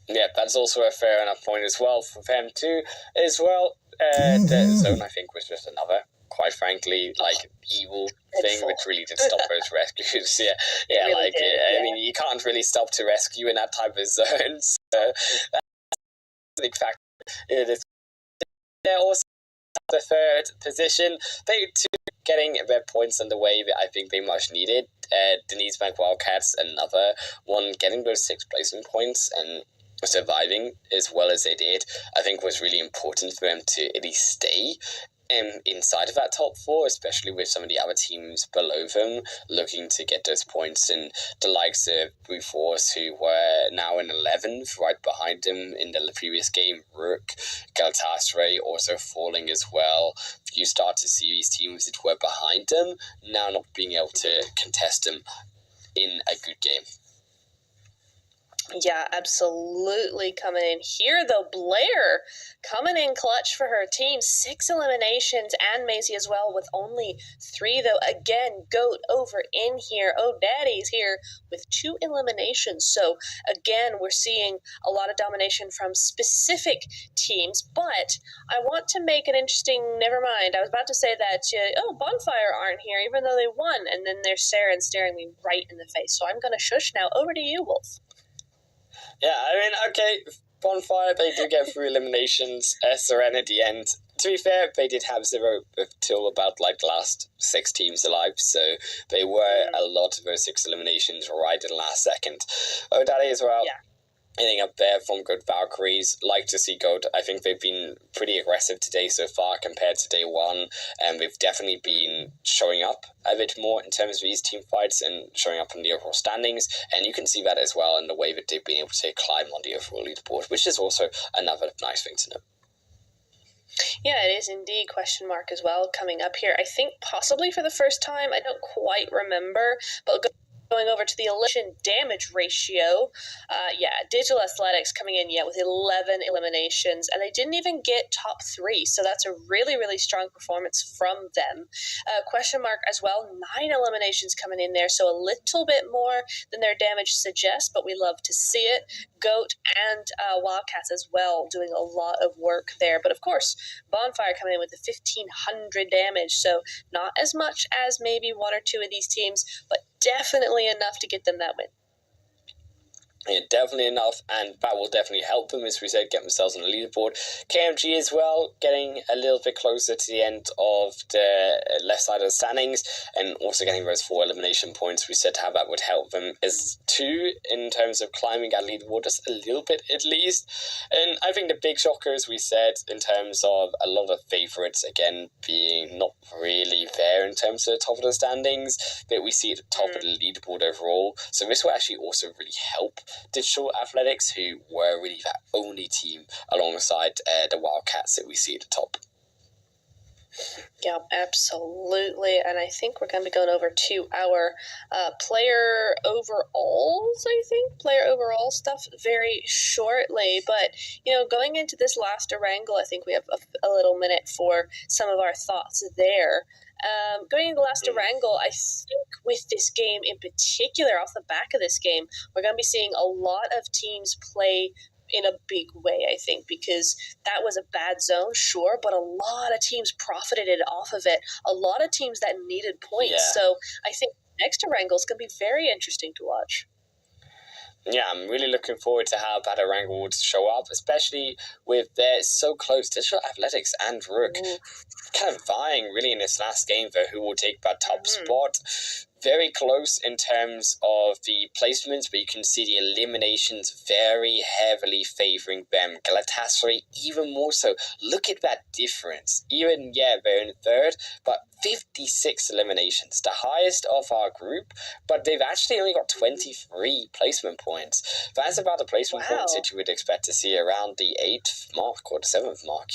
Yeah, that's also a fair enough point as well for them too. As well, the zone I think was just another, quite frankly, like evil thing which really did stop those rescues. Yeah, really like did, I mean, you can't really stop to rescue in that type of zone. So that's a big factor. They're also the third position. They too getting their points on the way that I think they much needed. Denise Bank Wildcats, another one, getting those 6 placement points and surviving as well as they did, I think was really important for them to at least stay inside of that top 4, especially with some of the other teams below them looking to get those points, and the likes of Blue Force, who were now in 11th, right behind them in the previous game. Rook, Galatasaray also falling as well. You start to see these teams that were behind them now not being able to contest them in a good game. Yeah, absolutely coming in here, though. Blair coming in clutch for her team. 6 eliminations, and Maisie as well with only 3, though. Again, Goat over in here. Oh, Daddy's here with 2 eliminations. So, again, we're seeing a lot of domination from specific teams, but I want to make an interesting, never mind. I was about to say that, Bonfire aren't here, even though they won, and then there's Saren staring me right in the face. So I'm going to shush now. Over to you, Wolf. Yeah, I mean, okay, Bonfire, they do get through eliminations. Seren at the end. To be fair, they did have 0 till about, like, the last 6 teams alive, so they were a lot of those 6 eliminations right in the last second. Oh, Daddy as well. Yeah. Hitting up there from Good Valkyries. Like to see Goat. I think they've been pretty aggressive today so far compared to day 1, and they've definitely been showing up a bit more in terms of these team fights and showing up in the overall standings, and you can see that as well in the way that they've been able to climb on the overall leaderboard, which is also another nice thing to know. Yeah, it is indeed question mark as well coming up here. I think possibly for the first time, I don't quite remember, but going over to the elimination damage ratio, Digital Athletics coming in with 11 eliminations, and they didn't even get top 3, so that's a really, really strong performance from them. Question mark as well, 9 eliminations coming in there, so a little bit more than their damage suggests, but we love to see it. Goat and Wildcats as well doing a lot of work there, but of course, Bonfire coming in with 1,500 damage, so not as much as maybe 1 or 2 of these teams, but definitely enough to get them that win. Yeah, definitely enough, and that will definitely help them, as we said, get themselves on the leaderboard. KMG as well, getting a little bit closer to the end of the left side of the standings, and also getting those 4 elimination points. We said how that would help them as 2 in terms of climbing that leaderboard just a little bit at least. And I think the big shocker, as we said, in terms of a lot of favourites, again, being not really there in terms of the top of the standings, that we see at the top of the leaderboard overall. So this will actually also really help Digital Athletics, who were really that only team alongside the Wildcats that we see at the top. Yeah, absolutely. And I think we're going to be going over to our player overalls, player overall stuff very shortly. But, going into this last wrangle, I think we have a little minute for some of our thoughts there. Going into the last wrangle, I think with this game in particular, off the back of this game, we're going to be seeing a lot of teams play in a big way, I think, because that was a bad zone, sure, but a lot of teams profited off of it. A lot of teams that needed points. Yeah. So I think next wrangle is going to be very interesting to watch. Yeah, I'm really looking forward to how Battle Wrangle would show up, especially with they're so close. Digital Athletics and Rook kind of vying really in this last game for who will take that top spot. Very close in terms of the placements, but you can see the eliminations very heavily favouring them. Galatasaray even more so. Look at that difference. Even, they're in 3rd, but 56 eliminations, the highest of our group, but they've actually only got 23 placement points. That's about the placement points that you would expect to see around the 8th mark or the 7th mark,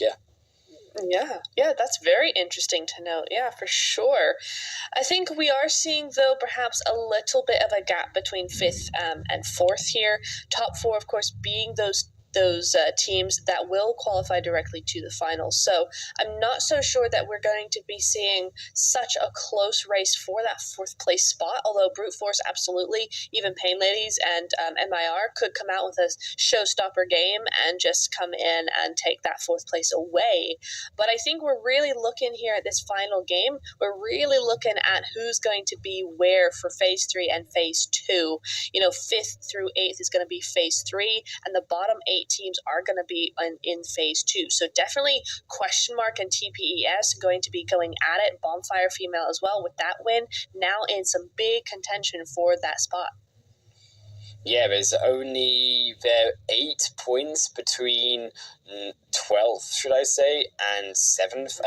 Yeah, that's very interesting to note. Yeah, for sure. I think we are seeing, though, perhaps a little bit of a gap between 5th and 4th here. Top 4, of course, being those teams that will qualify directly to the finals. So I'm not so sure that we're going to be seeing such a close race for that fourth place spot, although Brute Force absolutely, even Pain Ladies and MIR could come out with a showstopper game and just come in and take that fourth place away. But I think we're really looking here at this final game, we're really looking at who's going to be where for Phase 3 and Phase 2. 5th through 8th is going to be Phase 3, and the bottom 8 teams are going to be in Phase 2. So definitely Question Mark and TPES going to be going at it. Bonfire Female as well with that win, now in some big contention for that spot. Yeah, there's only 8 points between 12th, should I say, and 7th.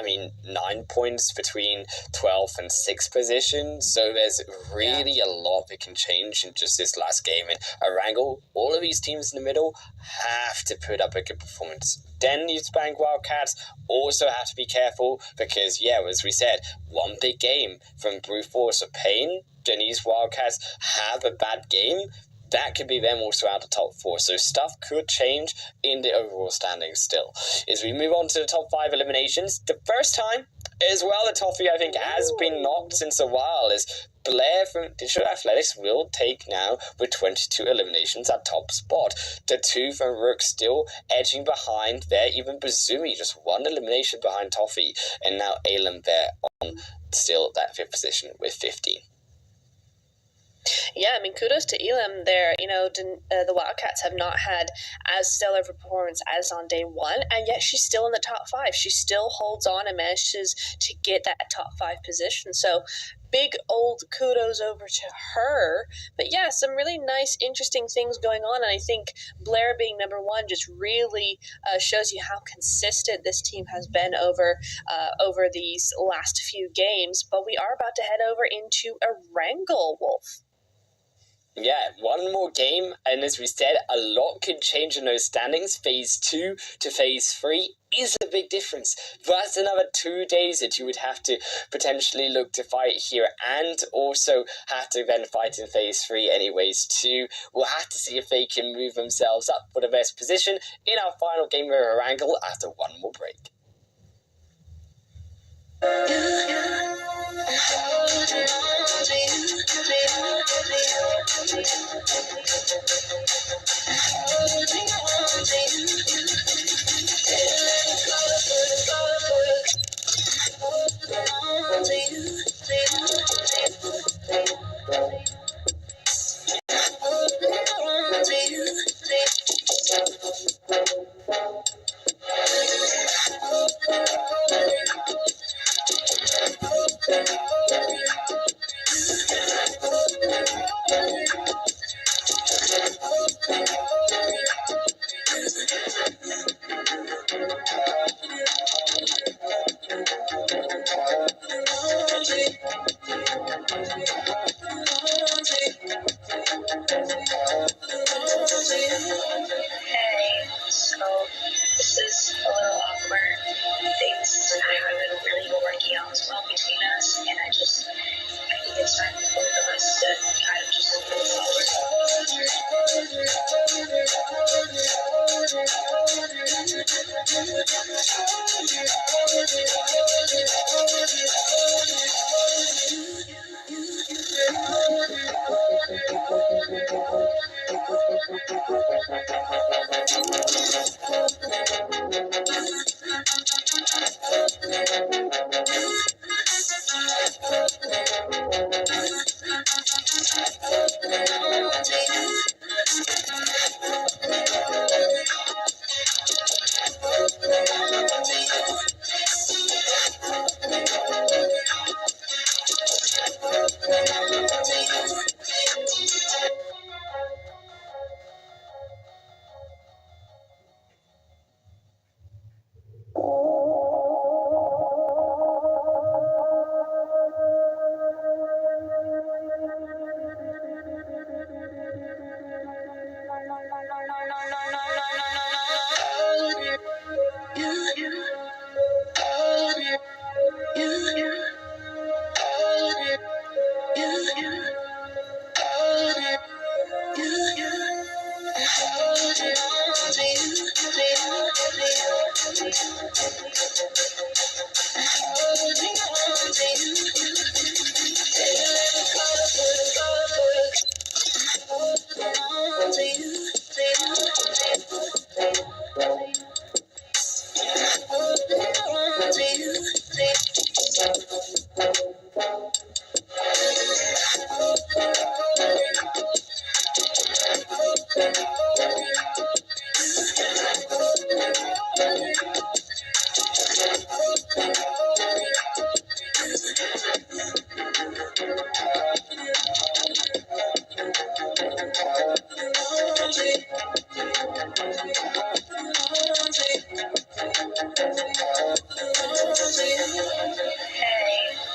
9 points between 12th and 6th position. So there's really a lot that can change in just this last game. And Erangel, all of these teams in the middle have to put up a good performance. Then these Bank Wildcats also have to be careful because, as we said, one big game from Brute Force or Pain. Then these Wildcats have a bad game. That could be them also out of top 4. So stuff could change in the overall standings still. As we move on to the top 5 eliminations, the first time as well, the top 3 I think has been knocked since a while, as Blair from Digital Athletics will take now with 22 eliminations at top spot. The 2 from Rook still edging behind there, even Bazumi just 1 elimination behind Toffee, and now Alam there on still that 5th position with 15. Yeah, kudos to Elam there. The Wildcats have not had as stellar of a performance as on day 1, and yet she's still in the top 5. She still holds on and manages to get that top 5 position. So big old kudos over to her. But yeah, some really nice, interesting things going on, and I think Blair being number 1 just really shows you how consistent this team has been over these last few games. But we are about to head over into Erangel, Wolf. Yeah, one more game, and as we said, a lot could change in those standings. Phase 2 to Phase 3 is a big difference. That's another 2 days that you would have to potentially look to fight here, and also have to then fight in Phase 3 anyways too. We'll have to see if they can move themselves up for the best position in our final game of Erangel after one more break. Hey,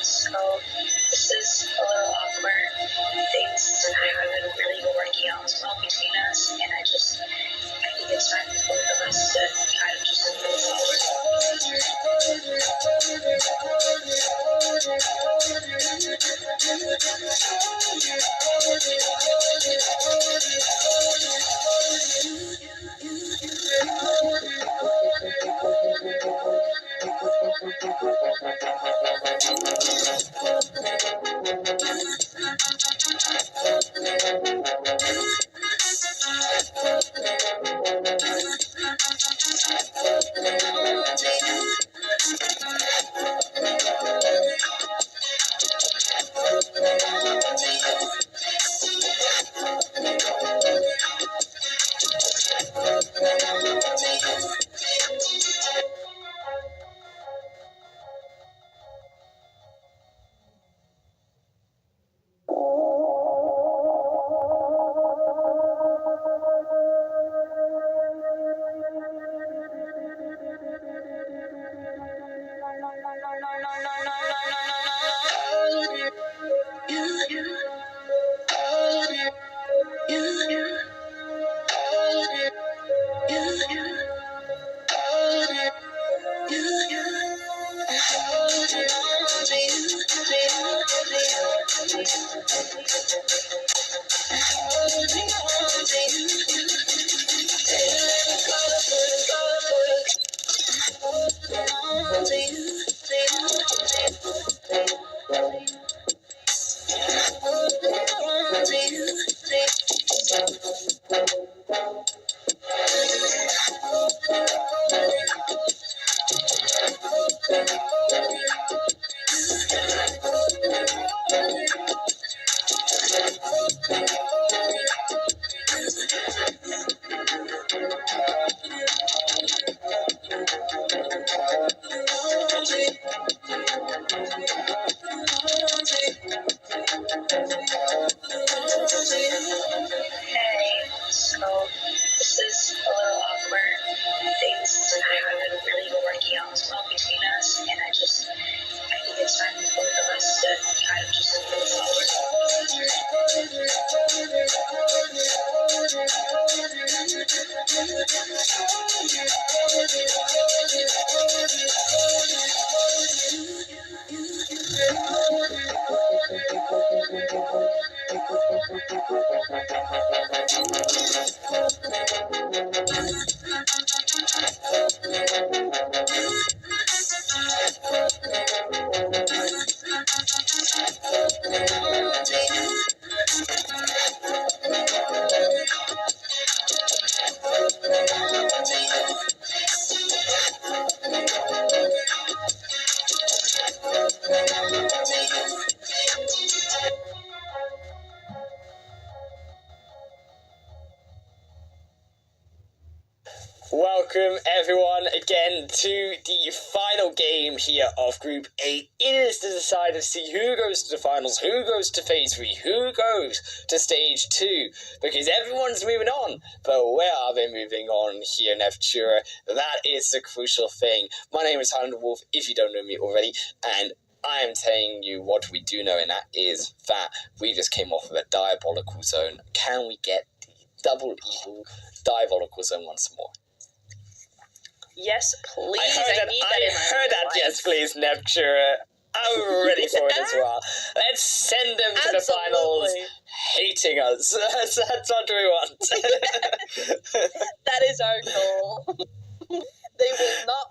so this is a little awkward. Things have been really working out well between us, and I think it's time for both of us to kind of just move Hey, so this is a little awkward. Things have been really working out well between us, and I think it's time for both of us to kind of just move Welcome everyone again to the final game here of Group A. It is to decide to see who goes to the finals, who goes to Phase 3, who goes to Stage 2, because everyone's moving on. But where are they moving on here in Futura? That is the crucial thing. My name is Highlander Wolf, if you don't know me already, and I am telling you what we do know, and that is that we just came off of a diabolical zone. Can we get the double evil diabolical zone once more? Yes, please. I heard that. Life. Yes, please, Neptura. I'm ready for it as well. Let's send them to the finals hating us. That's what we want. That is our goal. They will not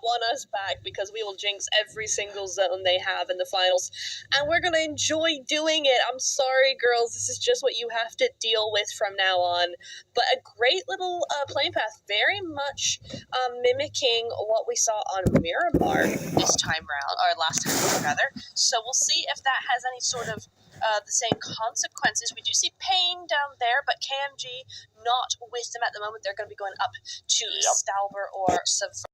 because we will jinx every single zone they have in the finals, and we're gonna enjoy doing it. I'm sorry, girls, this is just what you have to deal with from now on. But a great little playing path, very much mimicking what we saw on Miramar this time round, or last time rather. So we'll see if that has any sort of the same consequences. We do see Pain down there, but KMG not with them at the moment. They're going to be going up to Stalber or Subvert.